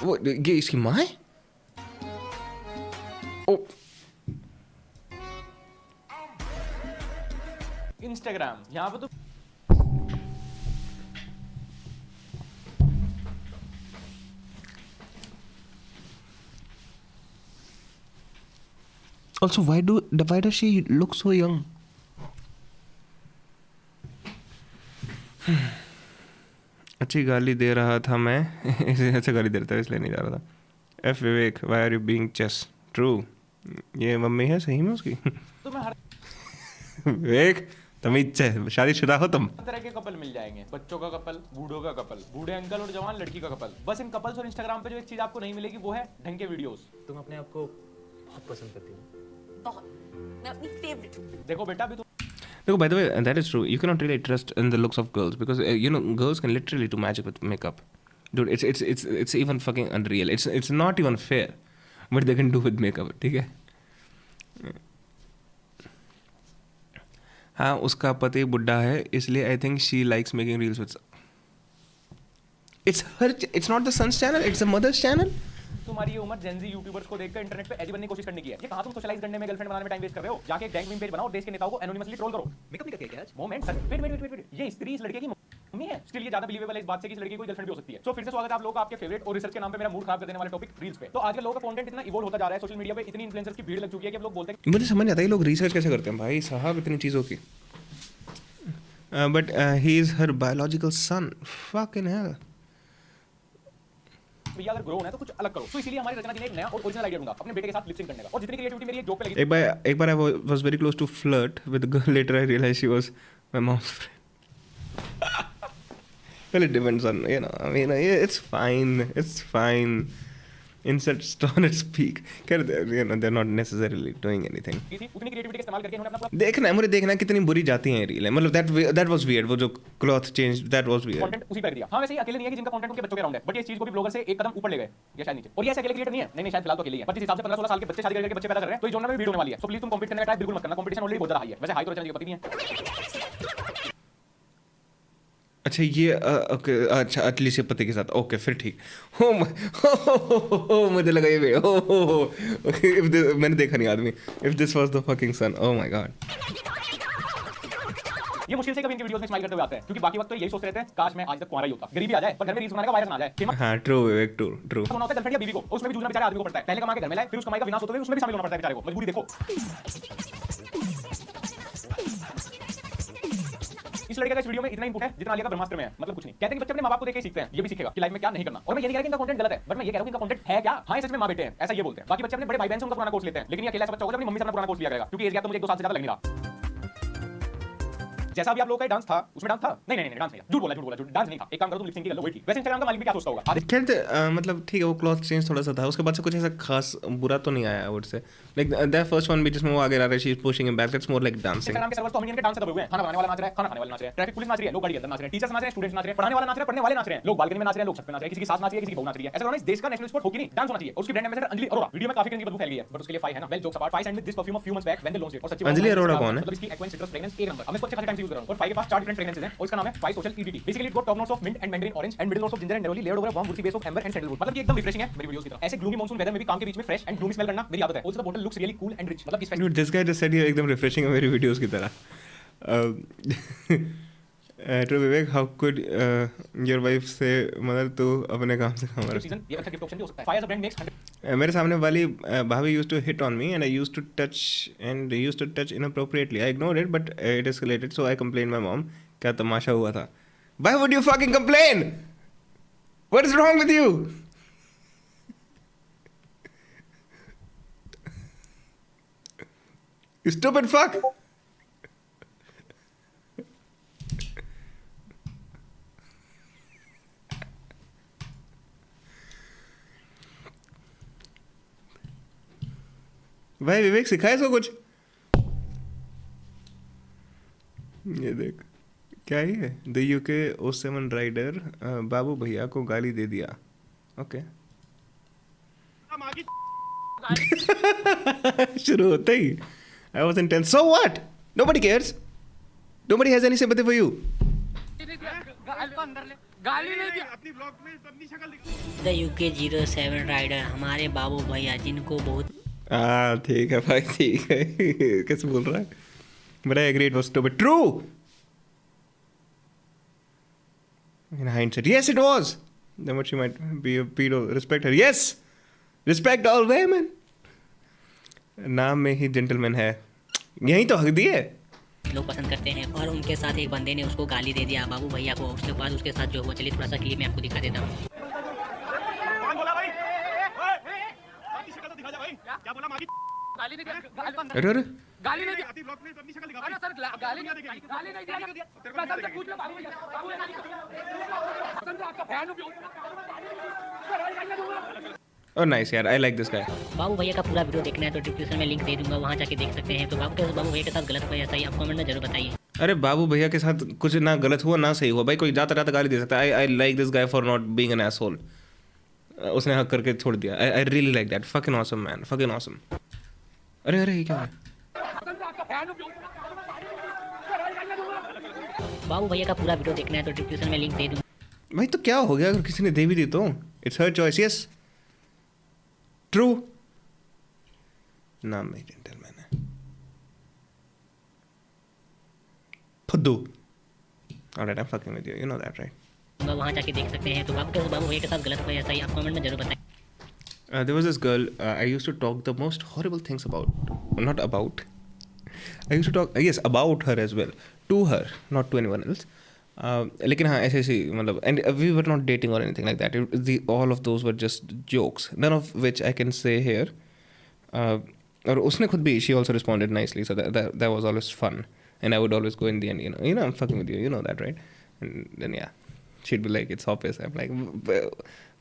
वो ये इसकी माँ है? ओ इंस्टाग्राम यहाँ पे तो also why does she look so young? अच्छी गाली दे रहा था मैं। ऐसे गाली दे रहा था इसलिए नहीं जा रहा था। F Vivek, why are you being chess? True, ये मम्मी है सही में उसकी। तो मैं हर विवेक तमीज से शादीशुदा हो तुम। तरह के कपल मिल जाएंगे, बच्चों का कपल, बूढ़ों का कपल, बूढ़े अंकल और जवान लड़की का कपल। बस इन कपल्स और इंस्टाग्राम पे जो एक चीज आपको नहीं मिलेगी वो है ढंग के वीडियोस। तुम अपने आप को बहुत पसंद करती हो। बहुत, मैं अपनी फेवरेट हूँ। देखो बेटा अभी तो No, by the way, and that is true. You cannot really trust in the looks of girls because you know girls can literally do magic with makeup, dude. It's even fucking unreal. It's not even fair what they can do with makeup. ठीक है? हाँ, उसका पति बुड्ढा है इसलिए I think she likes making reels with. It's her. It's not the son's channel. It's the mother's channel. तुम्हारी ये उम्र जेनजी यूट्यूबर्स को देखकर इंटरनेट पे एजी बनने की कोशिश करने की है। ये कहां तुम सोशलाइज करने में, गर्लफ्रेंड बनाने में टाइम वेस्ट कर रहे हो? जाके एक बैंक पेज बनाओ और देश के नेताओं को एनोनिमसली ट्रोल करो। मेकअप नहीं करके क्या आज? मोमेंट सर, वेट, ये स्त्री इस लड़के की मम्मी है। स्टिल ये ज्यादा बिलीवेबल है इस बात से कि इस लड़की कोई गर्लफ्रेंड भी हो सकती है। सो फिर से स्वागत है आप लोगों का आपके फेवरेट और रिसर्च के नाम पे मेरा मूड खराब कर देने वाले टॉपिक रील्स पे। तो आजकल लोगों का कंटेंट इतना इवॉल्व होता जा रहा है, सोशल मीडिया पे इतनी इन्फ्लुएंसर्स की भीड़ लग चुकी है कि अब लोग बोलते हैं। मुझे समझ नहीं आता ये लोग रिसर्च कैसे करते हैं भाई साहब इतनी चीज़ों की। But he is her biological son. Fucking hell. भैया अगर ग्रो होना है तो कुछ अलग करो। तो इसीलिए हमारी रचना जी ने एक नया और ओरिजिनल आइडिया ढूंढा अपने बेटे के साथ लिप सिंक करने का। और जितनी क्रिएटिविटी मेरी एक जोक पे लगी। एक बार I was very close to flirt with the girl. Later I realized she was my mom's friend. Well, it depends on, you know, I mean, it's fine. Insects on its peak. You know, they're not necessarily doing anything. उतनी creativity का इस्तेमाल करके इन्होंने अपना देखना है, मुझे देखना है कितनी बुरी जाती हैं रील है। मतलब that was weird. वो जो cloth change, that was weird. Content उसी पे दिया। हाँ वैसे ही अकेले नहीं है कि जिनका कंटेंट उनके बच्चों के अराउंड है, बट ये चीज को भी ब्लॉगर से एक कदम ऊपर ले गए या शायद नीचे। और ये ऐसे अकेले क्रिएटर नहीं है, नहीं शायद फिलहाल तो अकेले ही है। पर जिस हिसाब से 15-16 साल के बच्चे शादी करके बच्चे पैदा कर रहे हैं तो इस जॉनर में वीडियो होने वाली है। सो प्लीज तुम कॉम्पीट करने का ट्राई बिल्कुल मत करना। कंपटीशन ऑलरेडी बहुत ज्यादा हाई है। वैसे हाई तो रचना जी को पता नहीं है। अच्छा ये ओके, अच्छा एटलीस्ट ये पति के साथ ओके फिर ठीक। मुझे लगा ये मैंने देखा नहीं आदमी। If this was the fucking sun, oh my God. ये मुश्किल से कभी इनके वीडियोस में स्माइल करते हुए आते हैं क्योंकि बाकी वक्त तो यही सोचते रहते हैं काश मैं आज तक कुंवारा ही होता, गरीबी आ जाए पर घर में रील्स बनाने का वायरस ना आ जाए। हाँ ट्रू विवेक, ट्रू। होना होता है गर्लफ्रेंड या बीवी को, उसमें भी जूझना बेचारे आदमी को पड़ता है। पहले कमा के घर में लाए, फिर उस कमाई का विनाश होते हुए उसमें भी शामिल होना पड़ता है बेचारे को। मजबूरी देखो। इस लड़के का इस वीडियो में इतना इंपुट है जितना आलिया का ब्रह्मास्त्र में है। मतलब कुछ नहीं। कहते हैं कि बच्चे अपने माँ बाप को देख के सीखते हैं, ये भी सीखेगा कि लाइफ में क्या नहीं करना। और मैं ये नहीं कह रहा कि इनका कंटेंट गलत है, बट मैं ये कह रहा हूं कि इनका कंटेंट है क्या। हाँ सच में माँ बेटे हैं ऐसा ये बोलते हैं। बाकी बच्चे अपने बड़े भाई बहन से उनका पुराना कोर्स लेते हैं, लेकिन ये अकेला ऐसा बच्चा होगा अपनी मम्मी से अपना पुराना कोर्स लिया करेगा क्योंकि एज गैप तो मुझे 1-2 साल से ज्यादा लग नहीं रहा। जैसा भी आप लोगों का डांस था उसमें डांस था नहीं डांस नहीं, झूठ बोला डांस नहीं था। एक काम करो तुम लिप सिंक की कर लो, वही ठीक। वैसे इंस्टाग्राम का मालिक भी क्या सोचता होगा। कहते मतलब ठीक है वो क्लॉथ चेंज थोड़ा सा था, उसके बाद से कुछ ऐसा खास बुरा तो नहीं आया। I would say like that first one भी जिसमें वो आगे आ रहा है, she is pushing him back, that's more like dancing. Instagram के सर्वर्स तो अमीन के डांस से दबे हुए हैं। खाना बनाने वाला नाच रहा है, खाना खाने वाला नाच रहा है, ट्रैफिक पुलिस नाच रही है, लोग गाड़ी के अंदर नाच रहे हैं, टीचर्स नाच रहे हैं, स्टूडेंट्स नाच रहे हैं, पढ़ाने वाला नाच रहा है, पढ़ने वाले नाच रहे हैं, लोग बालकनी में नाच रहे हैं, लोग छत पे नाच रहे हैं, किसी की सास नाच रही है, किसी की बहू नाच रही है। ऐसा इस देश का नेशनल स्पोर्ट हो कि नहीं, डांस होना चाहिए। उसकी brand ambassador Anjali Arora video में काफी क्रिंज की बदबू फैल गई है, बट उसके लिए फाई है ना। Well jokes apart, Fi send with this perfume of few months back when they launched it. और सच्ची अंजलि अरोड़ा कौन है? मतलब इसकी एक्वाइन सिट्रस फ्रेग्रेंस एक नंबर। हम इसको अच्छे खासे टाइम से यूज कर रहा हूं और 5 के पास 4 डिफरेंट फ्रेग्रेंसेस हैं और इसका नाम है 5 social EDT। Basically it got top notes of mint and mandarin orange and middle notes of ginger and neroli layered over a warm woody base of amber and sandalwood. मतलब कि एकदम refreshing है मेरी वीडियोस की तरह। ऐसे gloomy monsoon weather में भी काम के बीच में फ्रेश एंड ग्लूमी स्मेल करना मेरी आदत है। Also the bottle looks really cool and rich. मतलब इस Dude, this guy just said ये एकदम रिफ्रेशिंग है मेरी वीडियोस की तरह। To Vivek, how could your wife say mother तू अपने काम से काम रख। सीजन ये अच्छा गिफ्ट ऑप्शन भी हो सकता है। Fire as a brand makes मेरे सामने वाली भाभी used to hit on me and I used to touch inappropriately. I ignored it, but it escalated, so I complained my mom. क्या तमाशा हुआ था? Why would you fucking complain? What is wrong with you? You stupid fuck! भाई विवेक सिखाए इसको कुछ। ये देख क्या ही है। द यूके O7 राइडर बाबू भैया को गाली दे दिया। ओके शुरू होते ही I was intense. So what? Nobody cares. Nobody has any sympathy for you. The UK 07 rider हमारे बाबू भैया जिनको बहुत ठीक है भाई ठीक है। कैसे बोल रहा है? But I agree it was stupid. True. In hindsight, yes, it was. Then what she might be a pedo. Respect her. Yes. Respect all women. नाम में ही जेंटलमैन है। यही तो हक दिए। लोग पसंद करते हैं और उनके साथ एक बंदे ने उसको गाली दे दिया बाबू भैया को। उसके बाद उसके साथ जो हुआ चलिए थोड़ा सा क्लिप मैं आपको दिखा देता हूँ। अरे अरे गाली नहीं दिया अरे सर गाली नहीं दिया सर से पूछ लो बाबू भैया आपका फैन हूं। Oh nice यार, I like this guy. बाबू भैया का पूरा वीडियो देखना है तो डिस्क्रिप्शन में लिंक दे दूंगा, वहां जाके देख सकते हैं। तो बाबू भैया के साथ गलत हुआ या सही आप कमेंट में जरूर बताइए। अरे बाबू भैया के साथ कुछ ना गलत हुआ ना सही हुआ भाई, कोई जाता जाता गाली दे सकता है। I like this guy for not being an asshole. उसने हक करके छोड़ दिया। I really like that. Fucking awesome man. Fucking awesome. अरे अरे ये क्या है? बाबू भैया का पूरा वीडियो देखना है तो डिस्क्रिप्शन में लिंक दे दूंगा। भाई तो क्या हो गया अगर किसी ने दे भी दी तो? It's her choice. Yes. True. नाम में जेंटलमैन है। फुद्दू। Alright, I'm fucking with you. You know that, right? वहां जाके देख सकते हैं। तो बाबू भैया के साथ गलत हुआ या सही आप कमेंट में जरूर बताइए। There was this girl I used to talk the most horrible things about. Not about. I used to talk, yes, about her as well. To her, not to anyone else. लेकिन हाँ ऐसे ऐसे मतलब, and we were not dating or anything like that. All of those were just jokes. None of which I can say here. और उसने खुद भी, she also responded nicely, so that was always fun. And I would always go in the end, you know, I'm fucking with you know that, right? And then yeah, she'd be like, it's obvious. I'm like,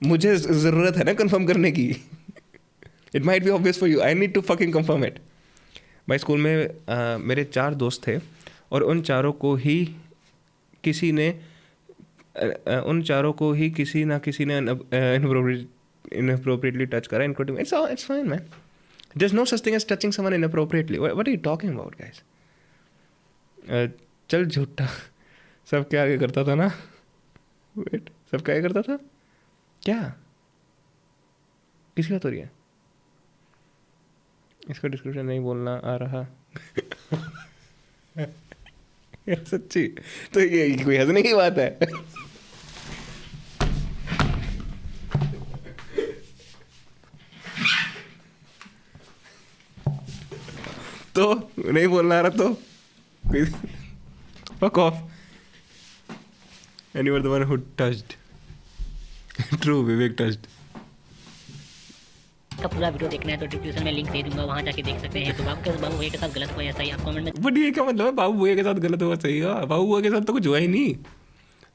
मुझे ज़रूरत है ना confirm करने की। It might be obvious for you. I need to fucking confirm it. भाई school में मेरे 4 दोस्त थे और उन चारों को ही किसी ना किसी ने inappropriately touch करा, including me. It's fine, man. There's no such thing as touching someone inappropriately. What are you talking about, guys? चल झूठा सब क्या आगे करता था ना? Wait, सब क्या आगे करता था? क्या? किसकी बात हो रही है? इसका डिस्क्रिप्शन नहीं बोलना आ रहा। यार सच्ची तो ये कोई हंसने की बात है। तो नहीं बोलना आ रहा तो fuck off. And you were the one who touched. True, Vivek touched. का पूरा वीडियो देखना है तो डिस्क्रिप्शन में लिंक दे दूंगा, वहां जाके देख सकते हैं। तो बाबू भैया के साथ गलत हुआ या सही आप कमेंट में। बट ये क्या मतलब है बाबू भैया के साथ गलत हुआ सही हुआ? बाबू भैया के साथ तो कुछ हुआ ही नहीं।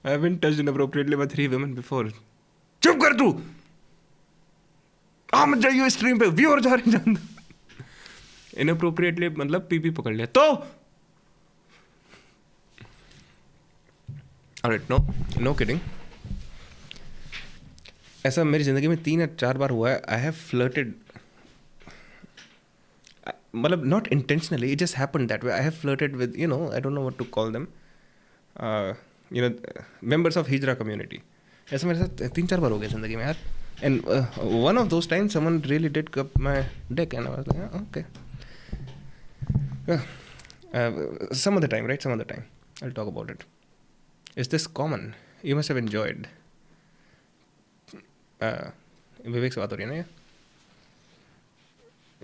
I haven't touched inappropriately by 3 women before. चुप कर तू। मत जाइए स्ट्रीम पे, व्यूअर जा रहे हैं। Inappropriately मतलब पीपी पकड़ लिया तो। Alright, no kidding. ऐसा मेरी ज़िंदगी में 3 या 4 बार हुआ है। आई हैव फ्लर्टेड, मतलब not intentionally, it just happened that way. I have flirted with, you know, I don't know what to call them, you know, members of Hijra community. ऐसा मेरे साथ 3-4 बार हो गया ज़िंदगी में यार. And one of those times someone really did cup my dick and I was like, yeah, okay. Some other time, right? Some other time. I'll talk about it. Is this common? You must have enjoyed. विवेक से बात हो रही है ना ये.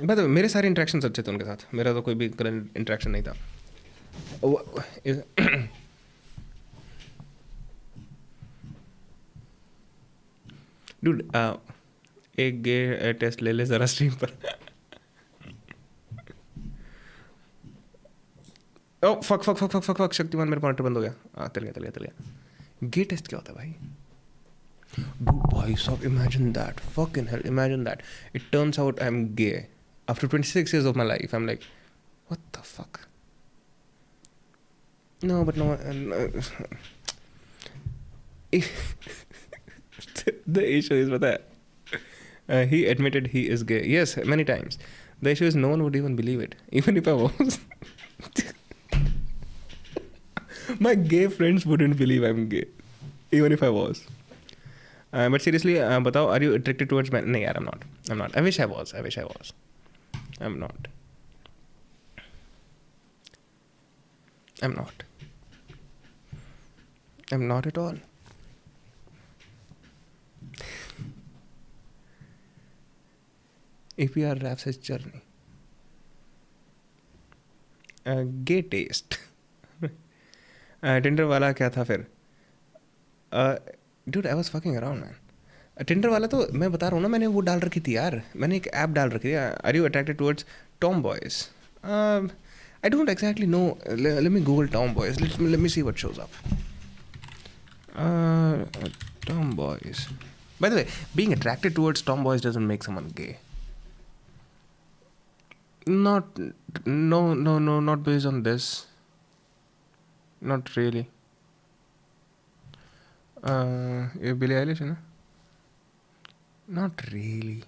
But मेरे सारे interactions अच्छे थे उनके साथ. मेरा तो कोई भी इंटरेक्शन नहीं था. Dude, एक गे टेस्ट ले ले ज़रा स्ट्रीम पर. ओ फक शक्तिमान मेरा मॉनिटर बंद हो गया. चल गया. गे टेस्ट क्या होता है भाई? Dude, भाई साहब, imagine that. Fucking hell, imagine that. It turns out I'm gay. After 26 years of my life, I'm like, what the fuck? No, but no. The issue is that he admitted he is gay. Yes, many times. The issue is no one would even believe it. Even if I was. My gay friends wouldn't believe I'm gay. Even if I was. But seriously, बताओ, are you attracted towards men? नहीं यार, I'm not. I wish I was. I'm not. I'm not at all. APR rap says journey. Gay taste. Tinder वाला क्या था फिर? Dude, I was fucking around, man. Tinder वाला तो मैं बता रहा हूँ ना, मैंने वो डाल रखी थी यार. मैंने एक ऐप डाल रखी थी. Are you attracted towards tomboys? I don't exactly know. Let me Google tomboys. Let me see what shows up. Tomboys. By the way, being attracted towards tomboys doesn't make someone gay. No, not based on this. Not really. ये Billie Eilish है ना? Not really.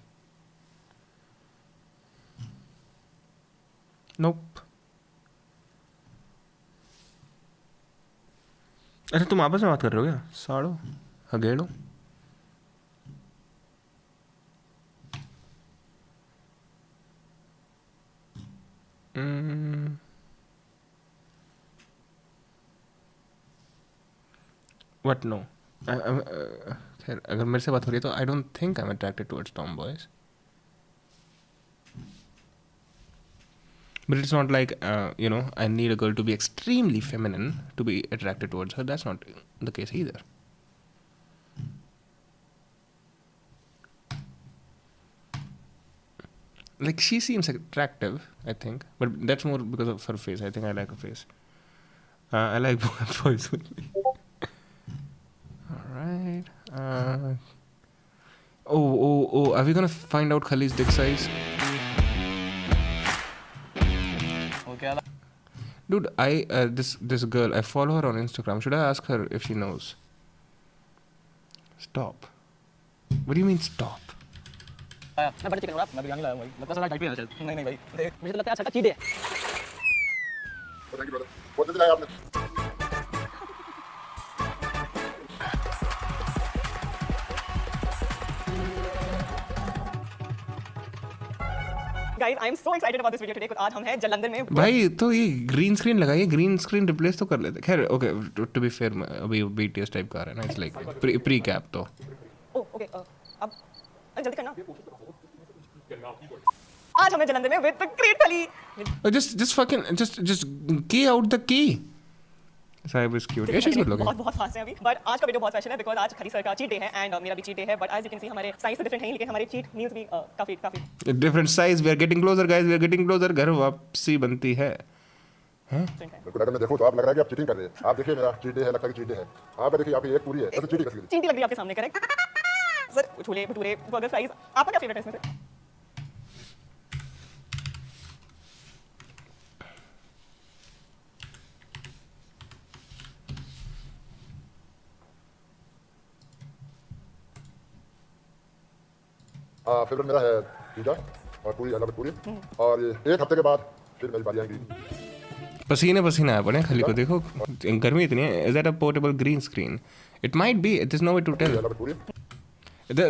Nope. अच्छा, तुम आपस में बात कर रहे हो क्या? साड़ो, हगेड़ो. What no? खैर, अगर मेरे से बात हो रही है तो I don't think I'm attracted towards tomboys. But it's not like, you know, I need a girl to be extremely feminine to be attracted towards her. That's not the case either. Like, she seems attractive, I think. But that's more because of her face. I think I like her face. I like boys with me. Alright. Oh, are we gonna find out Khali's dick size? Okay. Dude, this girl, I follow her on Instagram. Should I ask her if she knows? Stop. What do you mean stop? मैं बड़े chicken मैं बिरयानी लाया हूं भाई. लगता साला tight पे है शायद. नहीं भाई. मुझे तो लगता है अच्छा चीज है. Thank you brother. बहुत जल्दी लाया आपने. Guys, I am so excited about this video today. आज हम हैं जालंधर में. भाई तो ये ग्रीन स्क्रीन लगाइए. ग्रीन स्क्रीन रिप्लेस तो कर लेते. खैर ओके, टू बी फेयर, अभी BTS टाइप का आ रहा है ना. इट्स लाइक प्री कैप तो. ओके, अब जल्दी करना. आज हमें जालंधर में विद द ग्रेट खली. just key out the key. Sahib is cute. ऐसे क्यूट लगे. बहुत फास्ट है अभी. बट आज का वीडियो बहुत स्पेशल है बिकॉज़ आज खली सर का चीट डे है एंड मेरा भी चीट डे है. But as you can see हमारे साइज से डिफरेंट है, लेकिन हमारे चीट मील्स भी काफी different size. We are getting closer guys, we are getting closer. घर वापसी बनती है. बिल्कुल. अगर मैं देखूं तो आप लग रहा है कि आप चीटिंग कर रहे हैं. आप देखिए मेरा चीट डे है, लगता है कि चीट डे है. आप देखिए आपकी एक पूरी है, ऐसे चीटिंग कैसे? चीटिंग लग रही है आपके सामने. Correct sir. Chole bhature burger fries. आपका क्या फेवरेट है इसमें से? फेवरेट मेरा है पिज़्ज़ा. और पूरी अलग पूरी और 1 हफ्ते के बाद फिर मेरी बारी आएगी। पसीने पसीना पड़े खाली को देखो गर्मी इतनी है. Is that a portable green screen? It might be. There's no way to tell.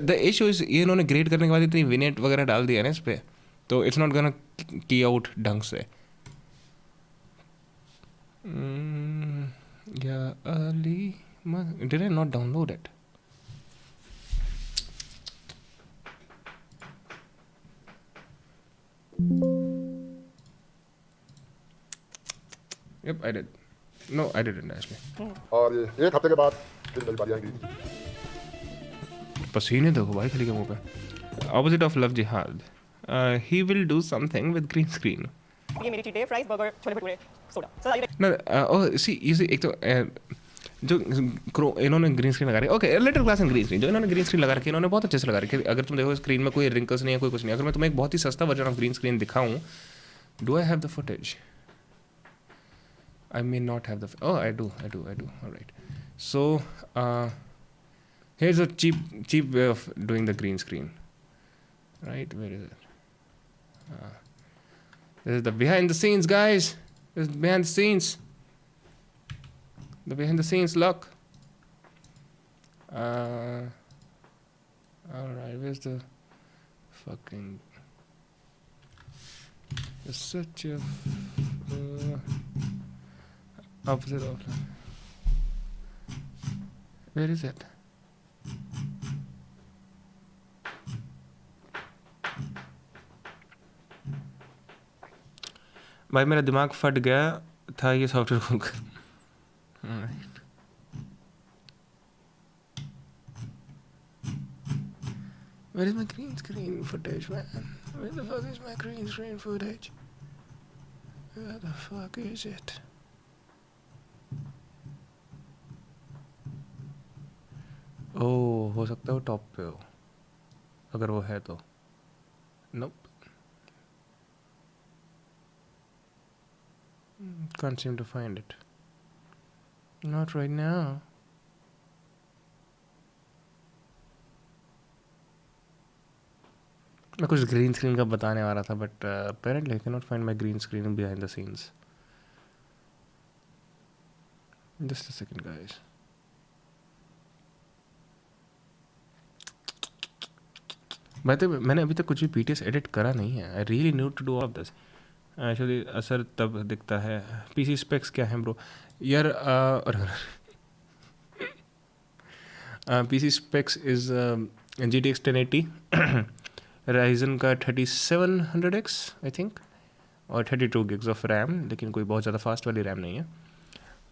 The issue is ये इन्होंने ग्रेड करने के बाद इतनी विनेट वगैरह डाल दिया ना इस पे, तो it's not gonna key out ढंग से. Yeah, Ali, did I not download it? Yep, I did. No, I didn't actually. और 1 हफ्ते के बाद फिर मेरी बारी आएगी। पसीने देखो भाई खाली के मुंह पे. Opposite of love jihad. He will do something with green screen. ये मेरी चीट है, fries, burger, chole bhature, soda. So No, see, एक तो जो इन्होंने ग्रीन स्क्रीन लगा रखी है. Okay, little class and green screen. जो इन्होंने ग्रीन स्क्रीन लगा रखी है, इन्होंने बहुत अच्छे से लगा रखी है. अगर तुम देखो स्क्रीन में कोई रिंकल्स नहीं है, कोई कुछ नहीं है. अगर मैं तुम्हें एक बहुत ही सस्ता वर्जन ऑफ ग्रीन स्क्रीन दिखाऊं, do I have the footage? I may not have the. Oh, I do. All right. So, here's a cheap way of doing the green screen. Right? Where is it? This is the behind the scenes, guys. This is behind the scenes. The behind the scenes look. All right. Where's the fucking? It's such a. Opposite of where is it? भाई मेरा दिमाग फट गया था ये software खोलकर. Where is my green screen footage, man? Where the fuck is my green screen footage? Where the fuck is it? ओह, हो सकता है वो टॉप पे हो, अगर वो है तो. Nope. Can't seem to find it. Not right now. मैं कुछ ग्रीन स्क्रीन का बताने वाला था, but apparently I cannot find my green screen behind the scenes. Just a second, guys. मैंने अभी तक कुछ भी पीटीएस एडिट करा नहीं है. I really need to do all of this. Actually असर तब दिखता है. पीसी स्पेक्स क्या है ब्रो यार? PC specs is GTX 1080 Ryzen का 3700X आई थिंक, और 32 gigs ऑफ रैम, लेकिन कोई बहुत ज़्यादा फास्ट वाली रैम नहीं है.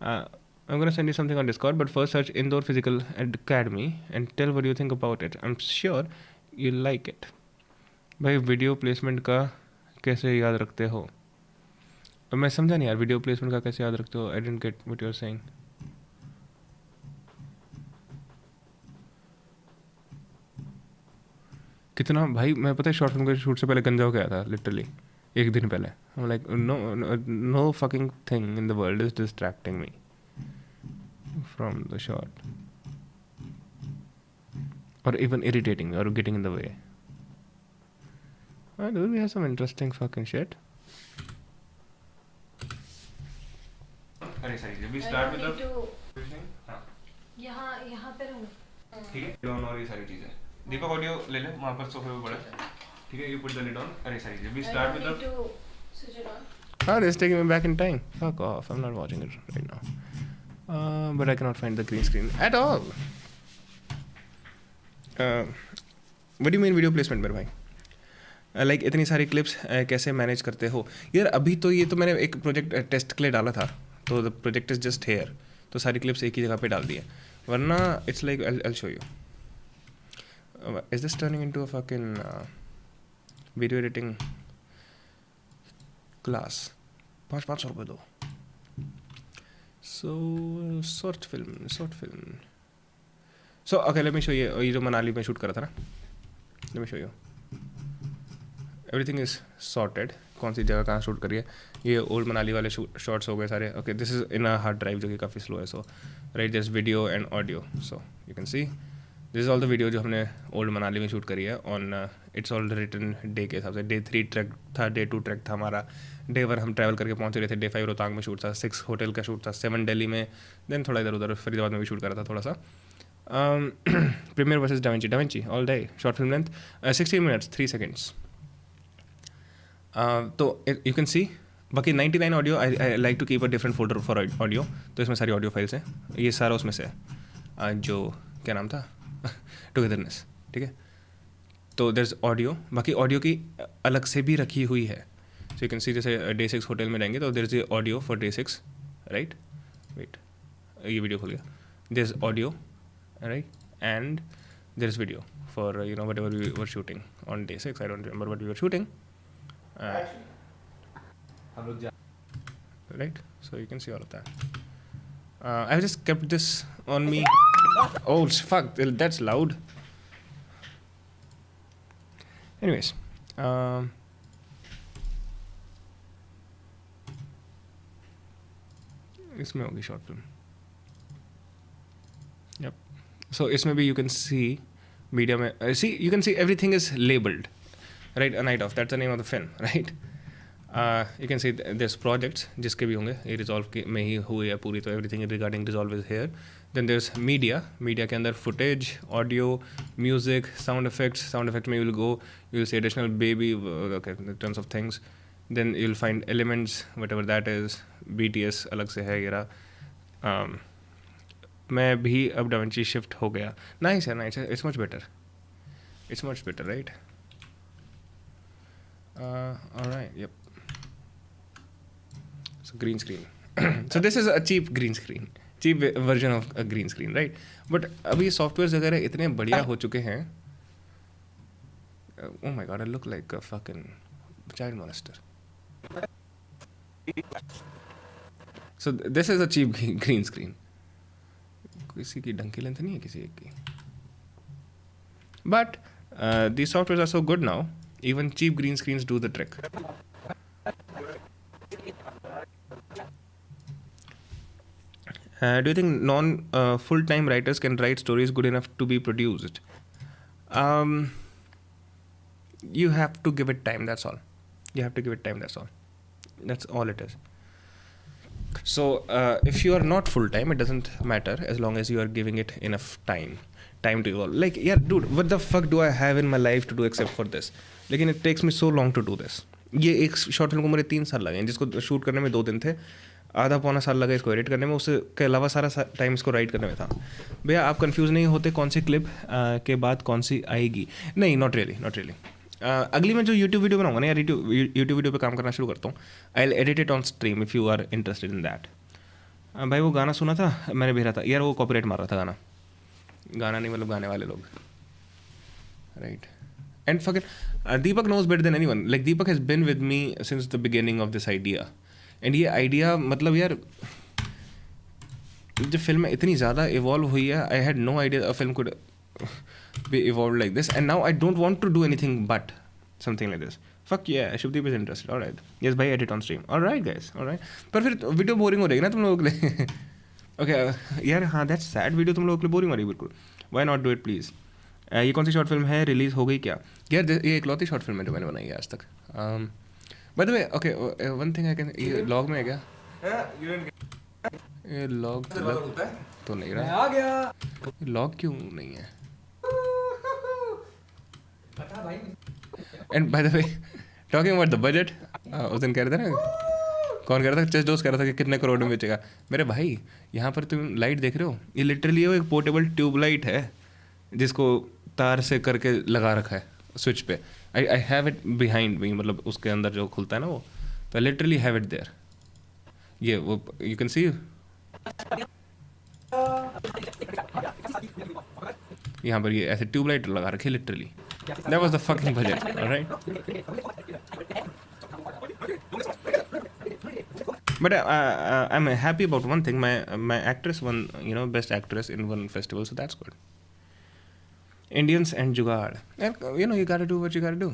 I'm going to send you something on Discord, but first search Indore Physical Academy and tell what you think about it. I'm sure you'll like it. भाई video placement का कैसे याद रखते हो? मैं समझा नहीं यार, वीडियो प्लेसमेंट का कैसे याद रखते हो? I didn't get what you're saying. कितना भाई, मैं पता है शॉर्ट फिल्म के शूट से पहले गंजा हो गया था लिटरली, एक दिन पहले. I'm like no fucking thing in the world is distracting me from the shot, or even irritating me or getting in the way. Dude, we have some interesting fucking shit. sorry, we start with the यहाँ पे रहूँ, ठीक है? lid on और ये सारी चीजें. दीपक audio ले ले, वहाँ पर सोफे पे पड़ा, ठीक है? You put the lid on. अरे सारी चीजें. We start with the. Switch it on. Oh, this is taking me back in time. Fuck off! I'm not watching it right now. But I cannot find the green screen at all. What do you mean video placement मेरे भाई? Like इतनी सारी clips कैसे manage करते हो यार? अभी तो ये तो मैंने एक प्रोजेक्ट टेस्ट के लिए डाला था, तो the project is just here, तो सारी clips एक ही जगह पे डाल दी है. वरना it's like I'll show you. Is this turning into a fucking video editing class? 500 रुपये दो. So short film. So okay, let me show you. ये जो मनाली में शूट करा था ना, let me show you. Everything is sorted. कौन सी जगह कहाँ शूट करी है. ये ओल्ड मनाली वाले शॉट्स हो गए सारे. Okay, this is in a hard drive जो कि काफ़ी स्लो है. So right, there's video and audio. So you can see this is all the video जो हमने ओल्ड मनाली में शूट करी है on it's all written day के हिसाब से. डे 3 ट्रैक था, डे 2 ट्रैक था हमारा, डे 1 हम ट्रैवल करके पहुंच रहे थे, डे 5 रोहतांग में शूट था, 6 होटल का शूट था, 7 दिल्ली में, देन थोड़ा इधर उधर फरीदाबाद में भी शूट करा था थोड़ा सा. Premiere versus DaVinci all day, short film length 16 minutes 3 seconds. तो यू कैन सी. बाकी 99 audio I like to keep a different folder for audio. तो इसमें सारी ऑडियो फाइल्स हैं, ये सारा उसमें से है जो क्या नाम था टुगेदरनेस. ठीक है, तो देयर इज ऑडियो. बाकी ऑडियो की अलग से भी रखी हुई है. सो यू कैन सी जैसे डे 6 होटल में रहेंगे तो there is audio for day 6, right. Wait, ये वीडियो खुल गया. There is audio, right, and there is video for you know whatever we were shooting on day 6. I don't remember what we were shooting. Right, so you can see all of that. I've just kept this on me. Oh fuck, that's loud. Anyways, इसमें होगी short film. Yep. So इसमें भी you can see media में see you can see everything is labeled, right? A Night Off, that's the name of the film, right? You can see there's projects जिसके भी होंगे ये resolve में ही हुई है पूरी, तो everything regarding resolve is here. Then there is media के अंदर footage, audio, music, sound effect में you will you see additional baby okay terms of things. Then you will find elements whatever that is. BTS अलग से है ये रहा. मैं भी अब डाविंची शिफ्ट हो गया. नाइस है, it's much better right. Alright, yup. Green screen. So this is a cheap green screen, cheap version of a green screen, right? But अभी सॉफ्टवेयर वगैरह इतने बढ़िया हो चुके हैं. Oh my god, I look like a fucking child molester. So this is a cheap green screen. किसी की ढंग की लेंथ नहीं है किसी एक की. But these softwares are so good now. Even cheap green screens do the trick. Do you think full-time writers can write stories good enough to be produced? You have to give it time, that's all. That's all it is. So if you are not full-time, it doesn't matter as long as you are giving it enough time to evolve. Like, yeah, dude, what the fuck do I have in my life to do except for this? लेकिन it takes me so long to do this. ये एक short film को मेरे 3 साल लगे, जिसको shoot करने में 2 दिन थे. आधा पौना साल लगा इसको एडिट करने में, उसके अलावा सारा टाइम इसको राइट करने में था. भैया आप कंफ्यूज नहीं होते कौन सी क्लिप के बाद कौन सी आएगी? नहीं, नॉट रियली. अगली मैं जो यूट्यूब वीडियो बनाऊंगा ना यार, यूट्यूब वीडियो पे काम करना शुरू करता हूँ. I will edit it on stream if you are interested in that. भाई वो गाना सुना था मैंने भेजा था यार, वो कॉपीराइट मार रहा था गाना नहीं मतलब गाने वाले लोग, right. And fucking Deepak knows better than anyone. Like Deepak has been with me since the beginning of this idea. And ये आइडिया मतलब यार जब फिल्म इतनी ज़्यादा इवॉल्व हुई है, I had no idea a film could be evolved like this. And now I don't want to do anything but something like this. Fuck yeah Shubhdeep is interested. Alright, yes भाई, edit on stream. Alright guys, alright. पर फिर video boring हो रहेगी ना तुम लोगों के लिए. ओके यार, हाँ दैट्स सैड. वीडियो तुम लोगों के लिए बोरिंग हो रही है बिल्कुल. Why not do it please. ये कौन सी शॉर्ट फिल्म है, रिलीज़ हो गई क्या? यार ये इकलौती शॉर्ट फिल्म है जो मैंने बनाई है आज तक. By the way, okay, one thing I can, ये log में है क्या? ये log तो नहीं रहा. आ गया. Log क्यों नहीं है? पता भाई. And by the way, talking about the budget, उस दिन कह रहे थे ना, कौन कह रहा था? चेस डोस कह रहा था कि कितने करोड़ में बेचेगा. मेरे भाई यहाँ पर तुम लाइट देख रहे हो, ये लिटरली वो एक पोर्टेबल ट्यूब लाइट है जिसको तार से करके लगा रखा है स्विच पे. I have it behind me, मतलब उसके अंदर जो खुलता है ना वो, तो I literally have it there. ये वो you can see यहाँ पर ये ऐसे ट्यूबलाइट लगा रखी है literally. That was the fucking budget, alright? But I'm happy about one thing. My actress won, best actress in one festival, so that's good. Indians and Jugaad. You gotta do what you gotta do.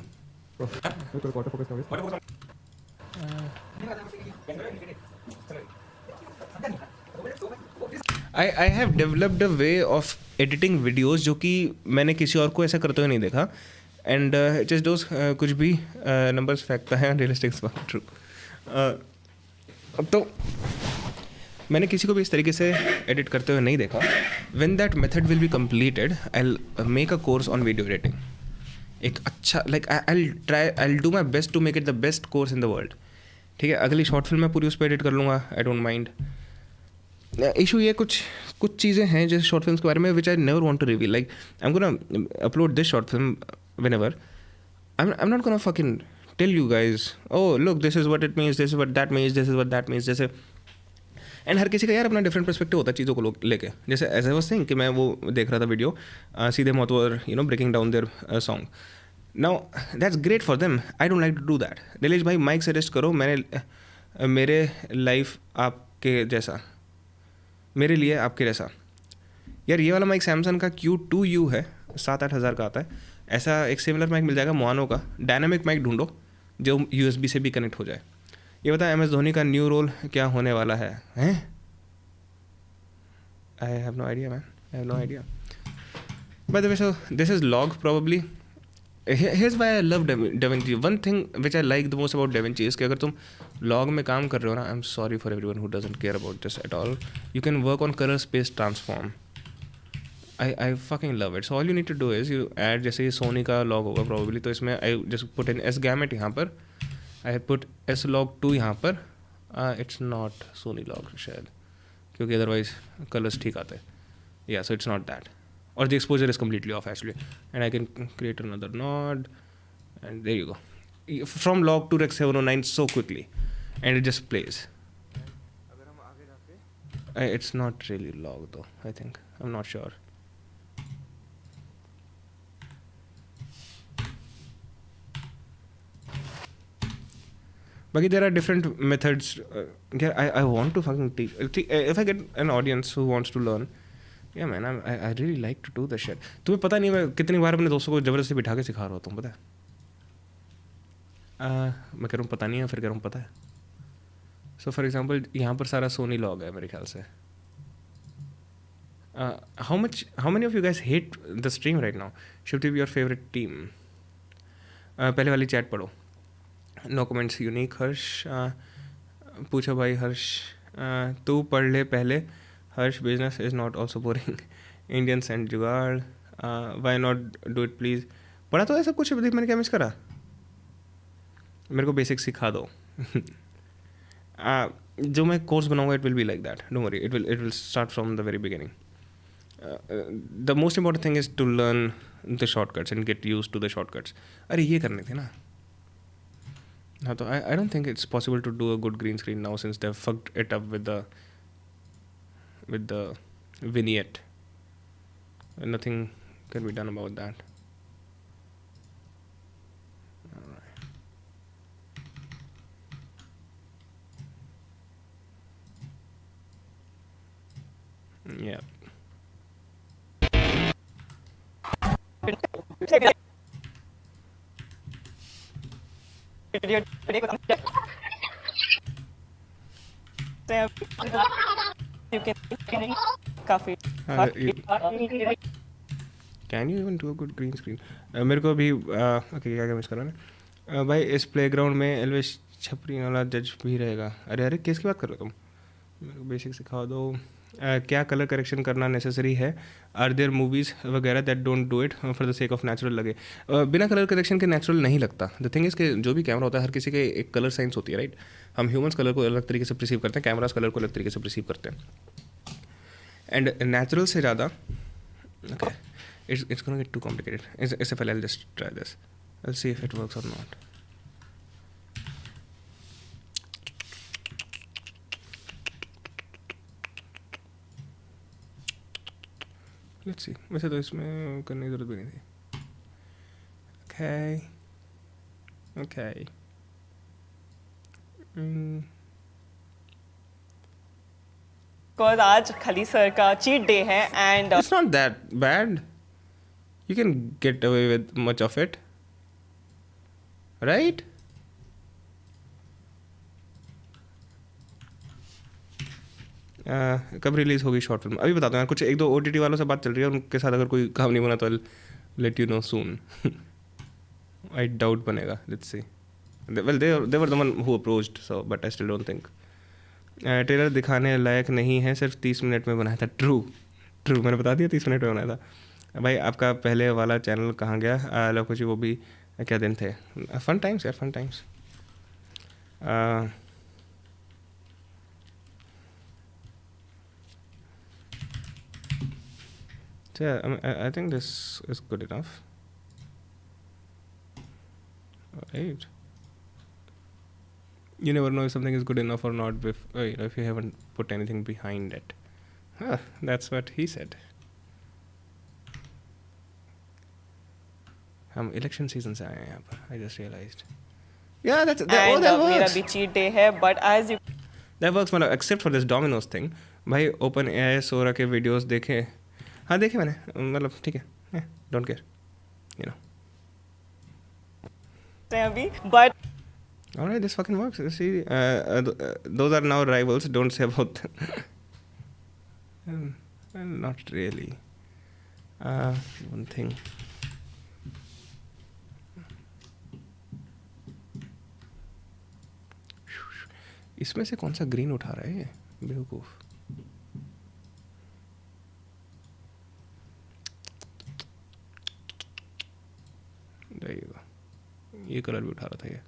I have developed a way of editing videos जो कि मैंने किसी और को ऐसा करते हुए नहीं देखा. एंड जस्ट दोज कुछ भी नंबर्स फेंकता है, रियलिस्टिक ट्रू. तो मैंने किसी को भी इस तरीके से एडिट करते हुए नहीं देखा. When that method will be completed I will make a course on video editing. एक अच्छा like I do my best to make it the best course in the world. ठीक है, अगली शॉर्ट फिल्म मैं पूरी उस पर एडिट कर लूँगा. I don't mind. इशू ये कुछ चीज़ें हैं जैसे शॉर्ट फिल्म के बारे में which I never want to reveal. Like I am gonna upload this short film whenever. I'm not gonna fucking tell you guys, oh look, this is what it means, this is what that means, this is what that means. जैसे and हर किसी का यार अपना different perspective होता है चीज़ों को लेके. जैसे एज आई वाज सेइंग कि मैं वो देख रहा था video, Seedhe Maut were breaking down their song. Now that's great for them. I don't like to do that. Dilesh भाई माइक सजेस्ट करो, मैंने मेरे लाइफ आपके जैसा, मेरे लिए आपके जैसा. यार ये वाला माइक सैमसंग का Q2U है, 7-8 हज़ार का आता है. ऐसा एक सिमिलर माइक मिल जाएगा मोआनो का. डायनामिक माइक ढूंढो जो USB से भी कनेक्ट हो जाए. ये बता MS धोनी का न्यू रोल क्या होने वाला है? I have no idea man, I have no idea. By the way, so this is log probably. Here's why I love DaVinci. One thing which I like the most about DaVinci is कि अगर तुम log में काम कर रहे हो ना, I am sorry for everyone who doesn't care about this at all, you can work on colour space transform. I fucking love it. So all you need to do is you add, जैसे ये सोनी का log होगा probably, तो इसमें I just put in S gamut यहाँ पर, I put S log 2 यहाँ पर. It's not Sony log शायद, क्योंकि otherwise colors ठीक आते हैं. Yeah, so it's not that. Or the exposure is completely off actually. And I can create another node, and there you go. From log to Rec 709 so quickly, and it just plays. It's not really log though, I think. I'm not sure. But there are different methods. I want to fucking teach. If I get an audience who wants to learn, yeah man, I really like to do this shit. तुम्हें पता नहीं मैं कितनी बार अपने दोस्तों को ज़बरदस्ती बिठा के सिखा रहा होता हूँ, पता है? मैं कह रहा हूँ पता नहीं है, फिर कह रहा हूँ पता है. So for example, यहाँ पर सारा सोनी लॉग है मेरे ख्याल से. How many of you guys hate the stream right now? Should be your favorite team? पहले वाली चैट पढ़ो. No comments unique. हर्ष पूछो भाई. हर्ष तू पढ़ ले पहले. Harsh business is not also boring. Indians and jugaad. Why not do it please. पढ़ा तो ऐसा कुछ मैंने क्या मिस करा? मेरे को बेसिक सिखा दो. जो मैं कोर्स बनाऊंगा it will be like that. Don't worry, it will start from the very beginning. The most important thing is to learn the shortcuts and get use to the shortcuts. अरे ये करने थे ना. हाँ, तो I don't think it's possible to do a good green screen now since they've fucked it up with the vignette. Nothing can be done about that. Alright. Yeah. Can you even do a good green screen? मेरे को भी okay क्या miss कर रहा है भाई. इस playground में एलवेश छपरी वाला जज भी रहेगा. अरे किसकी बात कर रहे हो तुम? मेरे को बेसिक सिखा दो. क्या कलर करेक्शन करना नेसेसरी है? आर देयर मूवीज़ वगैरह that don't do it for the sake of natural लगे? बिना कलर करेक्शन के नेचुरल नहीं लगता. द थिंग इज़ कि जो भी कैमरा होता है हर किसी के एक कलर साइंस होती है, राइट? हम ह्यूमंस कलर को अलग तरीके से परसीव करते हैं, कैमरास कलर को अलग तरीके से परसीव करते हैं. एंड नेचुरल से ज़्यादा okay it's gonna get too complicated. इससे पहले I'll just try this. I'll see if it works or not. Let's see. वैसे तो इसमें करने की ज़रूरत भी नहीं थी. Okay. Because आज खली सर का cheat day है and it's not that bad. You can get away with much of it, right? कब रिलीज़ होगी शॉर्ट फिल्म? अभी बताता हूँ यार, कुछ 1-2 OTT वालों से बात चल रही है, उनके साथ अगर कोई काम नहीं बना तो let you know soon. I doubt बनेगा, let's see. Well they were the one who approached, so but I still don't think. Trailer दिखाने लायक नहीं है, सिर्फ 30 मिनट में बनाया था. ट्रू मैंने बता दिया 30 मिनट में बनाया था. भाई आपका पहले वाला चैनल कहाँ गया? लव कुछ वो भी क्या दिन थे. फन टाइम्स यार, fun times. So yeah, I think this is good enough. Right. You never know if something is good enough or not if you haven't put anything behind it. That's what he said. हम election season से आए हैं यहाँ पर. I just realized. Yeah, that works. मेरा भी cheat day है, but as you that works, मतलब except for this Domino's thing. भाई OpenAI सोरा के वीडियोस देखे. हाँ देखे मैंने, मतलब ठीक है, डोंट केयर, यू नो. अभी but alright, this fucking works. See, those are now rivals. Don't say about them. Not really. One thing. इसमें से कौन सा ग्रीन उठा रहा है ये बेवकूफ? ये कलर भी उठा रहा था ये.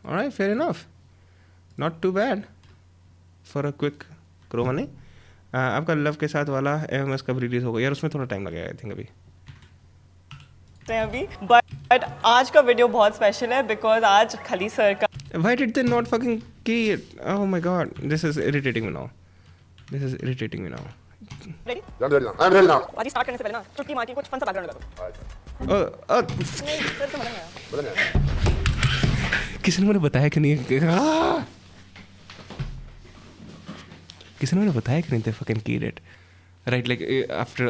Alright, fair enough. Not too bad for a quick chroma. नहीं आपका लव के साथ वाला MMS कब रिलीज होगा? यार उसमें थोड़ा टाइम लगेगा आई थिंक अभी. बट आज का वीडियो बहुत स्पेशल है बिकॉज आज खली सर का. Why did they not fucking key it? Oh my god, this is irritating me now. Ready? I'm ready now. आज स्टार्ट करने से पहले ना चुटकी मार के कुछ फन सा बैकग्राउंड लगा दो. नहीं सर समझ नहीं आया. किसी ने मुझे बताया कि नहीं? किसी ने मुझे बताया कि नहीं they fucking keyed it right like after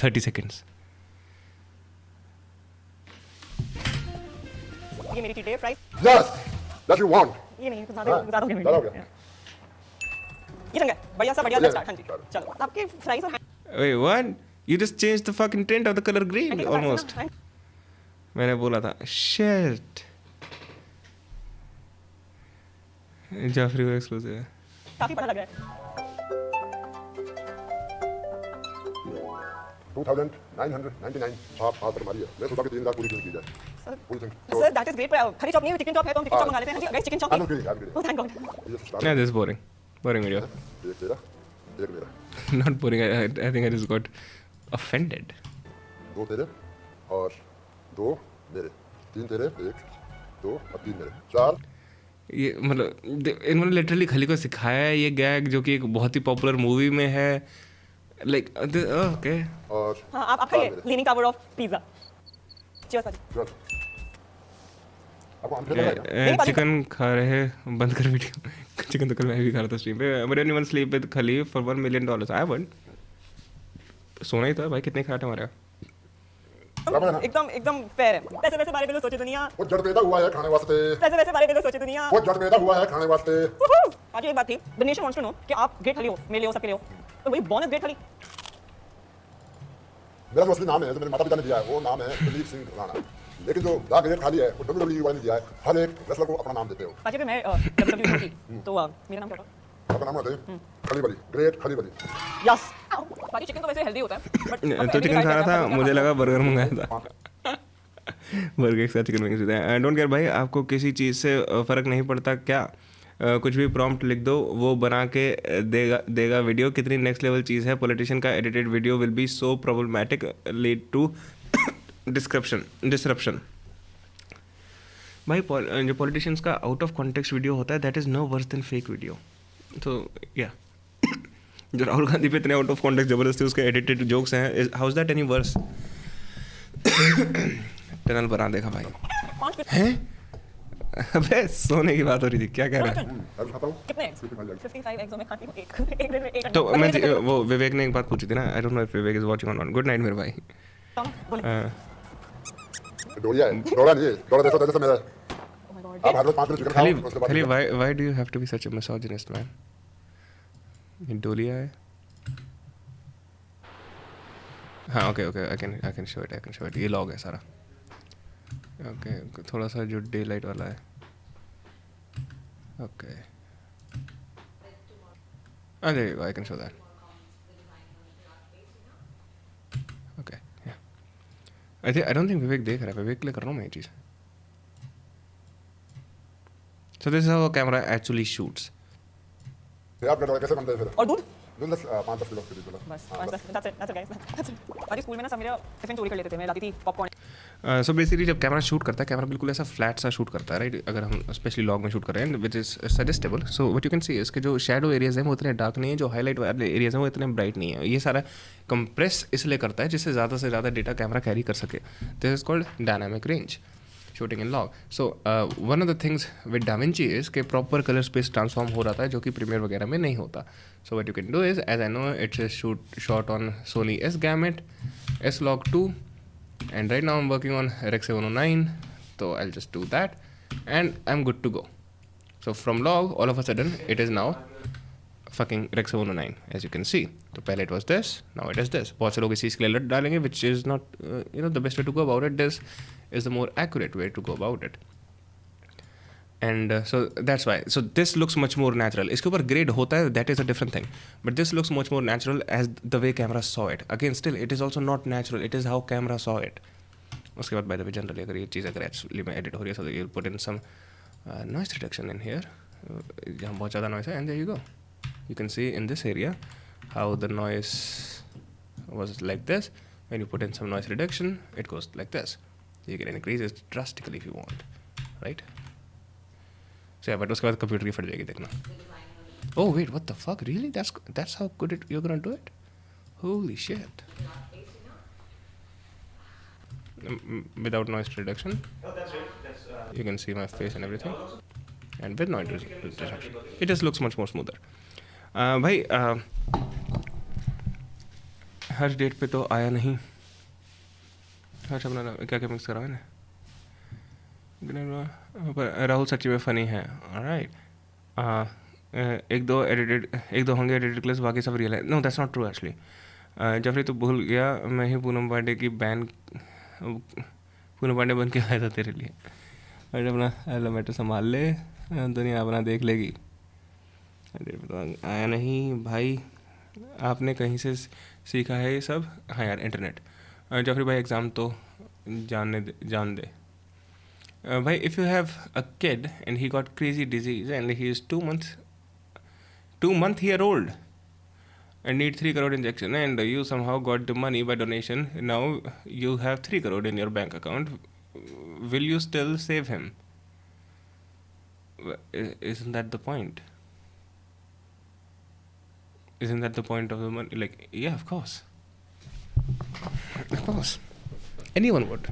30 seconds. ये मेरी चीट है fries. Yes, that you want. ये नहीं ज्यादा हो गया. ये रंग है बढ़िया सा बढ़िया. Let's start. हाँ जी चलो आपके फ्राइज और Wait, what? You just changed the fucking tint of the color green almost. मैंने बोला था shit. जाफरी वो एक्सक्लूसिव है. काफी बड़ा लग रहा है. 2999 छाप हाथ पर मारी है. मैं सोचा कि 3000 पूरी की जाए. पूरी thing. Sir that is great. खरी चॉप नहीं है, चिकन चॉप है तो हम चिकन चॉप मंगा लेते हैं. Guys chicken chop. Oh thank God. Yeah, this is boring video. एक तेरा एक मेरा. Not boring. I think I just got offended. 2 तेरे और 2 मेरे. 3 तेरे 1 2 और 3 मेरे. 4. ये मतलब इन्होंने लिटरली खली को सिखाया है ये गैग जो कि एक बहुत ही पॉपुलर मूवी में है. Like okay. और हां आप खाइए leaning tower of pizza. Cheers भाई. चिकन खा रहे हैं, बंद कर वीडियो. चिकन तो कल मैं भी खा रहा था स्ट्रीम पे. बट एनीवन स्लीप विद खली फॉर $1 million. I want. सोना ही था भाई. कितने खाट हमारे एकदम फेयर है. पैसे बारे में सोचे दुनिया. वो जड़ पैदा हुआ है खाने वास्ते. पैसे बारे में सोचे दुनिया. वो जड़ पैदा हुआ है खाने वास्ते. आज एक बात थी. The nation wants to know कि आप ग्रेट खली हो, मेरे लिए हो, सबके लिए हो. तो वही बोनस ग्रेट खली. मेरा जो असली नाम है जो मेरे माता पिता ने दिया है वो नाम है दिलीप सिंह राणा. लेकिन जो दा ग्रेट खाली है वो WWE वाले ने दिया है. हर एक रेसलर को अपना नाम देते हो. ताकि मैं WWE की तो मेरा नाम क्या था? आपका नाम होता है खली बली. ग्रेट खली बली. यस. बाकी चिकन तो वैसे हेल्दी होता है. बट तो चिकन खा रहा था, मुझे लगा बर्गर मंगाया था. बर्गर के साथ चिकन विंग्स देते हैं. आई डोंट केयर भाई. आपको किसी चीज़ से फ़र्क नहीं पड़ता क्या? कुछ भी प्रॉम्प्ट लिख दो वो बना के देगा वीडियो. कितनी नेक्स्ट लेवल चीज़ है. पॉलिटिशियन का edited video will be so problematic lead to disruption. भाई जो पॉलिटिशियंस का आउट ऑफ कॉन्टेक्स्ट वीडियो होता है that is no worse than fake video. तो या जो राहुल गांधी पे इतने आउट ऑफ कॉन्टेक्स्ट ज़बरदस्ती उसके एडिटेड जोक्स हैं, how is that any worse? Tunnel बना देखा भाई हैं. अबे सोने की बात हो रही थी. क्या कह रहा है? कितने एग्स? 55 एग्स में खाती हूं. एक दिन में एक. तो मैं वो विवेक ने एक बात पूछी थी ना. आई don't know if Vivek is watching और नॉट. गुड नाइट मेरे भाई. डोरिया है. डोरा नहीं है. डोरा जैसा मेरा. आप हर रोज 5 किलो चिकन खाओ. खली why do you have to be such a misogynist man? ये डोलिया है. हाँ okay I can show it. ये लॉग है सारा. ओके थोड़ा सा जो डे लाइट वाला है. Okay there you go, I can show that. Okay, yeah. I don't think विवेक देख रहा है. विवेक के लिए कर रहा हूँ मैं ये चीज़. So this is how a camera actually shoots. आप कैसे बनते हैं फिर? और दूध? दूध 5-10 किलो दे दो. बस 5-10 that's it guys. That's it. आज स्कूल में ना सब मेरा टिफिन चोरी कर लेते थे. मैं लाती थी पॉपकॉर्न. सो बेसिकली जब कैमरा शूट करता है, कैमरा बिल्कुल ऐसा फ्लैट सा शूट करता है, राइट. अगर हम स्पेशली लॉग में शूट कर रहे हैं which is suggestible. So what you can सी इसके जो शैडो एरियाज हैं वो इतने डार्क नहीं है, जो हाईलाइट वाले एरियाज हैं वो इतने ब्राइट नहीं है. ये सारा कंप्रेस इसलिए करता है जिससे ज़्यादा से ज़्यादा डेटा कैमरा कैरी कर सके. This is called dynamic range shooting in log. So one of the things with da Vinci is के प्रॉपर कलर स्पेस ट्रांसफॉर्म हो रहा है जो कि प्रीमियर वगैरह में नहीं होता. So what you can do is, as I know it's shot on Sony S Gamut S-Log2. And right now I'm working on Rec 709, so I'll just do that and I'm good to go. So from log, all of a sudden it is now fucking Rec 709, as you can see. So पहले it was this, now it is this. बहुत से लोग इस चीज़ के लिए alert डालेंगे, which is not the best way to go about it. This is the more accurate way to go about it. And so that's why. So this looks much more natural. इसके ऊपर grade होता है, that is a different thing. But this looks much more natural as the way camera saw it. Again, still it is also not natural. It is how camera saw it. उसके बाद by the way generally अगर ये चीज़ अगर actually में edit हो रही है, so you'll put in some noise reduction in here. जहाँ बहुत ज़्यादा noise है, and there you go. You can see in this area how the noise was like this. When you put in some noise reduction, it goes like this. You can increase it drastically if you want, right? So yeah, but उसके बाद computer की फट जाएगी देखना. Oh wait, what the fuck? Really? That's how good you're gonna do it? Holy shit! Without noise reduction, you can see my face and everything, and with noise reduction, it just looks much more smoother. भाई हर date पे तो आया नहीं. हर्ष अपना क्या mix करा मैंने. राहुल सच्ची में फ़नी है. ऑलराइट. एक दो होंगे एडिटेड क्लिप्स, बाकी सब रियल है. No that's not true actually. Jafri तो भूल गया, मैं ही पूनम पांडे की पूनम पांडे बन के आया था तेरे लिए. और अपना एलोमेटर संभाल ले, दुनिया अपना देख लेगी. आया नहीं भाई, आपने कहीं से सीखा है ये सब. हाँ यार इंटरनेट. जफरी भाई एग्ज़ाम तो जान दे. Bhai, if you have a kid and he got crazy disease and he is 2 month year old and need 3 crore injection, and you somehow got the money by donation, now you have 3 crore in your bank account, will you still save him? Isn't that the point? Isn't that the point of the money? Like, yeah, of course. Of course. Anyone would.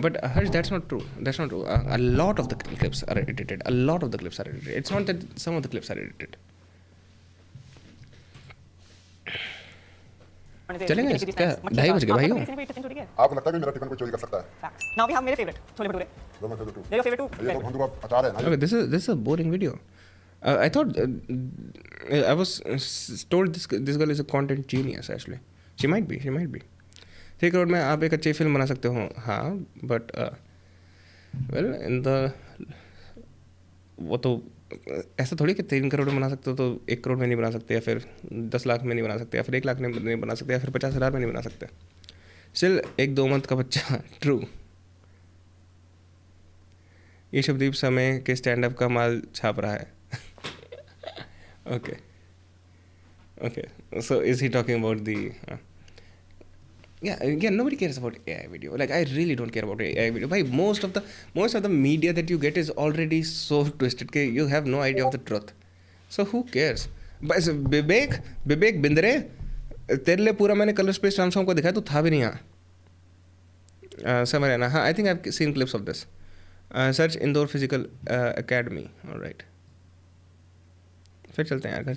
But Harsh, that's not true. A lot of the clips are edited. It's not that some of the clips are edited. चलेंगे क्या? 2:30 बज गए भाई. आपको लगता है कि मेरा टिफिन कोई चोरी कर सकता है? Now we have मेरे favorite छोले भटूरे. जो मैं फेवरेट हूँ. They're your favorite too. ये तो भंडू का अचार है ना. Okay, this is a boring video. I thought I was told this girl is a content genius actually. She might be. 3 crore में आप एक अच्छी फिल्म बना सकते हो. हाँ, बट वेल इन द वो तो ऐसा थोड़ी कि 3 करोड़ में बना सकते हो तो 1 करोड़ में नहीं बना सकते, या फिर 10 लाख में नहीं बना सकते, या फिर 1 लाख में नहीं बना सकते, या फिर 50,000 में नहीं बना सकते. स्टिल 1-2 मंथ का बच्चा. ट्रू. ये शब्दीप समय के स्टैंड अप का माल छाप रहा है. Okay. So is he talking about the? Yeah. Nobody cares about AI video. Like I really don't care about AI video. Bhai, most of the media that you get is already so twisted that you have no idea of the truth. So who cares? बस विवेक बिंदरे तेरे लिए पूरा मैंने colour space transform को दिखाया, तो था भी नहीं यहाँ. समझ रहे ना. हाँ, I think I have seen clips of this. Search Indore physical academy. Alright, फिर चलते हैं यार, घर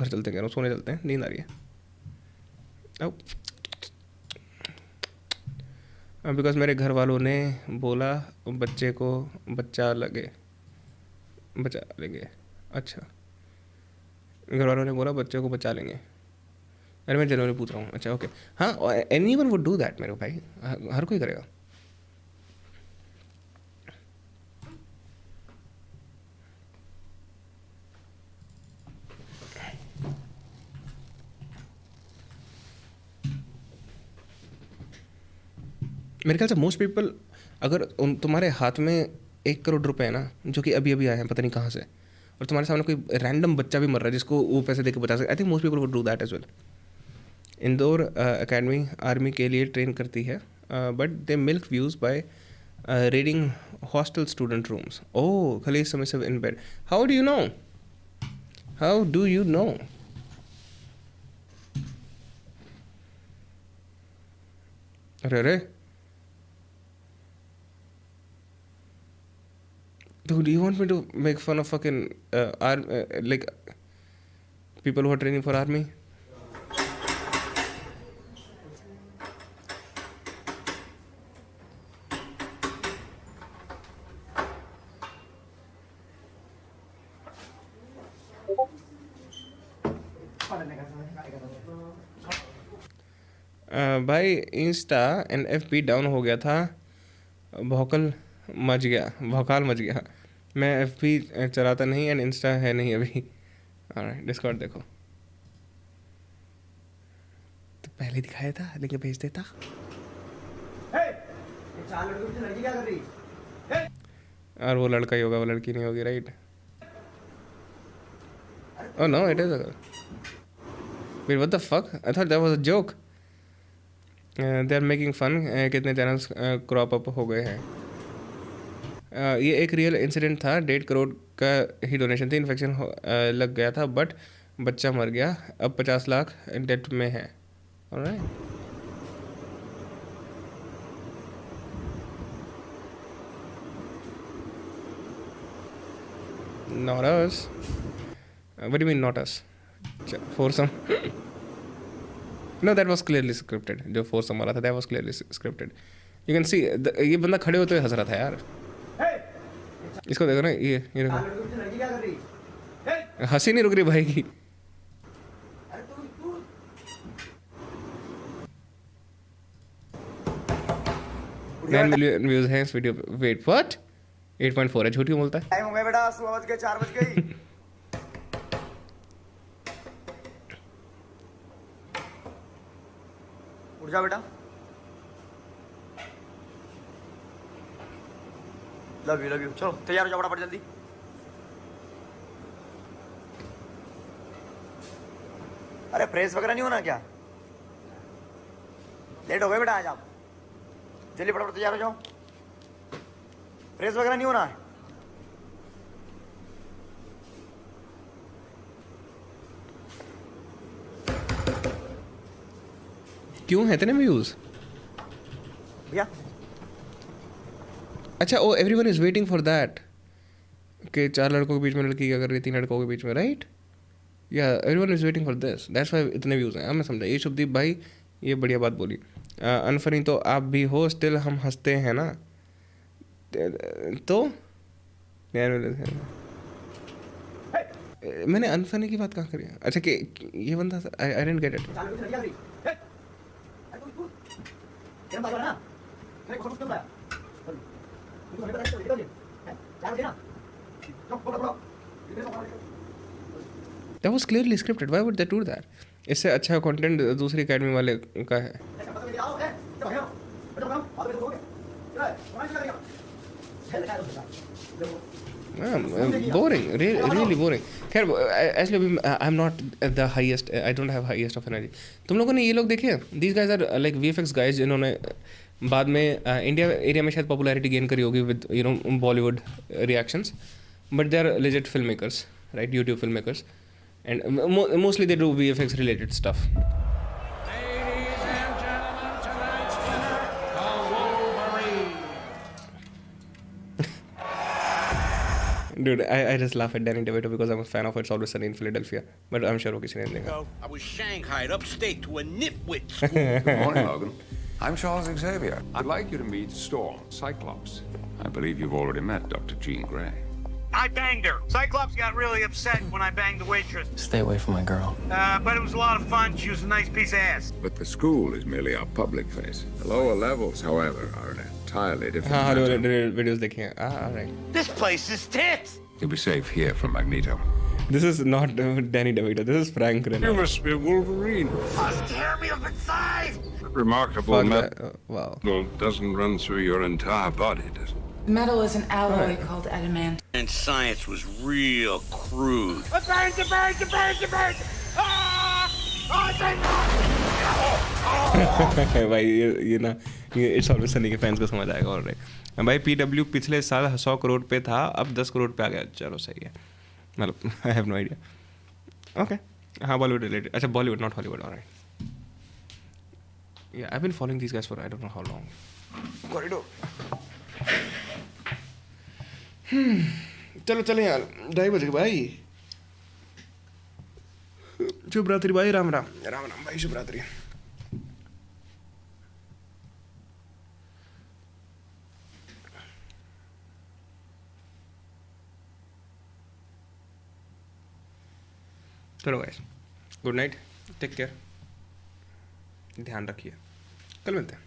चलते हैं, सोने चलते हैं, नींद आ रही है. बिकॉज मेरे घर वालों ने बोला बच्चे को बचा लेंगे। अच्छा, घर वालों ने बोला बच्चे को बचा लेंगे। अरे मैं जनरली पूछ रहा हूँ। अच्छा ओके, हाँ, एनीवन वुड डू दैट मेरे भाई, हर कोई करेगा। मेरे ख्याल से मोस्ट पीपल, अगर तुम्हारे हाथ में 1 करोड़ रुपए है ना, जो कि अभी अभी आए हैं पता नहीं कहाँ से, और तुम्हारे सामने कोई रैंडम बच्चा भी मर रहा है जिसको वो पैसे देके बचा सके, I think most people would do that as well. Indore academy army के लिए ट्रेन करती है, but they milk views by raiding hostel student rooms. Oh, खलीज submissive in bed. How do you know? अरे dude, do you want me to make fun of fucking like people who are training for army? भाई Insta and FB down हो गया था, भौकाल much गया। मैं FB चलाता नहीं एंड इंस्टा है नहीं अभी। डिस्कॉर्ड देखो, तो पहले दिखाया था लेकिन भेज देता। और वो लड़का ही होगा, वो लड़की नहीं होगी, right? Oh no, it is. Wait, what the fuck? I thought that was a joke. They are making fun. कितने चैनल्स क्रॉप अप हो गए हैं। ये एक रियल इंसिडेंट था। 1.5 करोड़ का ही डोनेशन थी, इन्फेक्शन लग गया था बट बच्चा मर गया, अब 50 लाख डेट में है। Alright, not us. What do you mean not us? Foursome. No, that was clearly scripted. जो foursome वाला था, that was clearly scripted. You can see ये बंदा खड़े होते हुए हंस रहा था यार। इसको देखो ना, ये देखो, हंसी नहीं रुक रही भाई की। million views है इस वीडियो पे। Wait, what? 8.4 है, झूठ क्यों बोलता है? टाइम हो गया बेटा, सुबह बज गए, 4 बज गई। उठ जा बेटा। Love you. चलो तैयार हो जाओ फटाफट जल्दी। अरे फ्रेश वगैरह नहीं होना क्या? लेट हो गए बेटा, आज आप जल्दी फटाफट तैयार हो जाओ। फ्रेश वगैरह नहीं होना है। क्यों है इतने व्यूज भैया? अच्छा, oh everyone is waiting for that कि 4 लड़कों के बीच में लड़की क्या कर रही है 3 लड़कों के बीच में, राइट? या everyone is waiting for this, that's why इतने व्यूज हैं। मैं समझा। ये शुभदीप भाई ये बढ़िया बात बोली। अनफनी तो आप भी हो, स्टिल हम हंसते हैं ना। तो मैंने अनफनी की बात कहाँ करी? अच्छा कि ये बंदा, आई didn't get it. That was clearly scripted. Why would they do that? इससे अच्छा कंटेंट दूसरी एकेडमी वाले का है। Boring, really boring. खैर, actually I'm not the highest. I don't have highest of energy. तुम लोगों ने ये लोग देखे? These guys are like VFX guys जिन्होंने बाद में इंडिया एरिया में शायद पॉपुलैरिटी गेन करी होगी with Bollywood reactions, but they are legit film makers, right? YouTube film makers, and mostly they do VFX related stuff. Dude, I just laugh at Danny DeVito because I'm a fan of It's Always Sunny in Philadelphia, but I'm sure वो किसी ने नहीं देखा। I was shanghaied upstate to a nitwit school. Good morning, Logan. I'm Charles Xavier. I'd like you to meet Storm, Cyclops. I believe you've already met Dr. Jean Grey. I banged her. Cyclops got really upset when I banged the waitress. Stay away from my girl. But it was a lot of fun. She was a nice piece of ass. But the school is merely our public face. The lower levels, however, are an entirely different हाँ matter. videos देखे हैं. Alright. This place is tits. You'll be safe here from Magneto. This is not Danny DeVito. This is Frank Renner. You must be Wolverine. Must tear me up inside. Remarkable Fuck metal wow. doesn't run through your entire body, does it? Metal is an alloy called adamant. And science was real crude. Burn! Ah! भाई ये ना ये it's always Sunny के fans को समझ आएगा alright भाई PW पिछले साल 100 करोड़ पे था अब 10 करोड़ पे आ गया चलो सही है मतलब I have no idea okay हाँ बॉलीवुड रिलेटेड अच्छा बॉलीवुड नॉट हॉलीवुड ऑलराइट या I have been following these guys for I don't know how long corridor चलो चले यार 2:30 बजे भाई शुभ रात्रि भाई राम राम राम राम भाई शुभ रात्रि चलो guys good night take care ध्यान रखिए कल मिलते हैं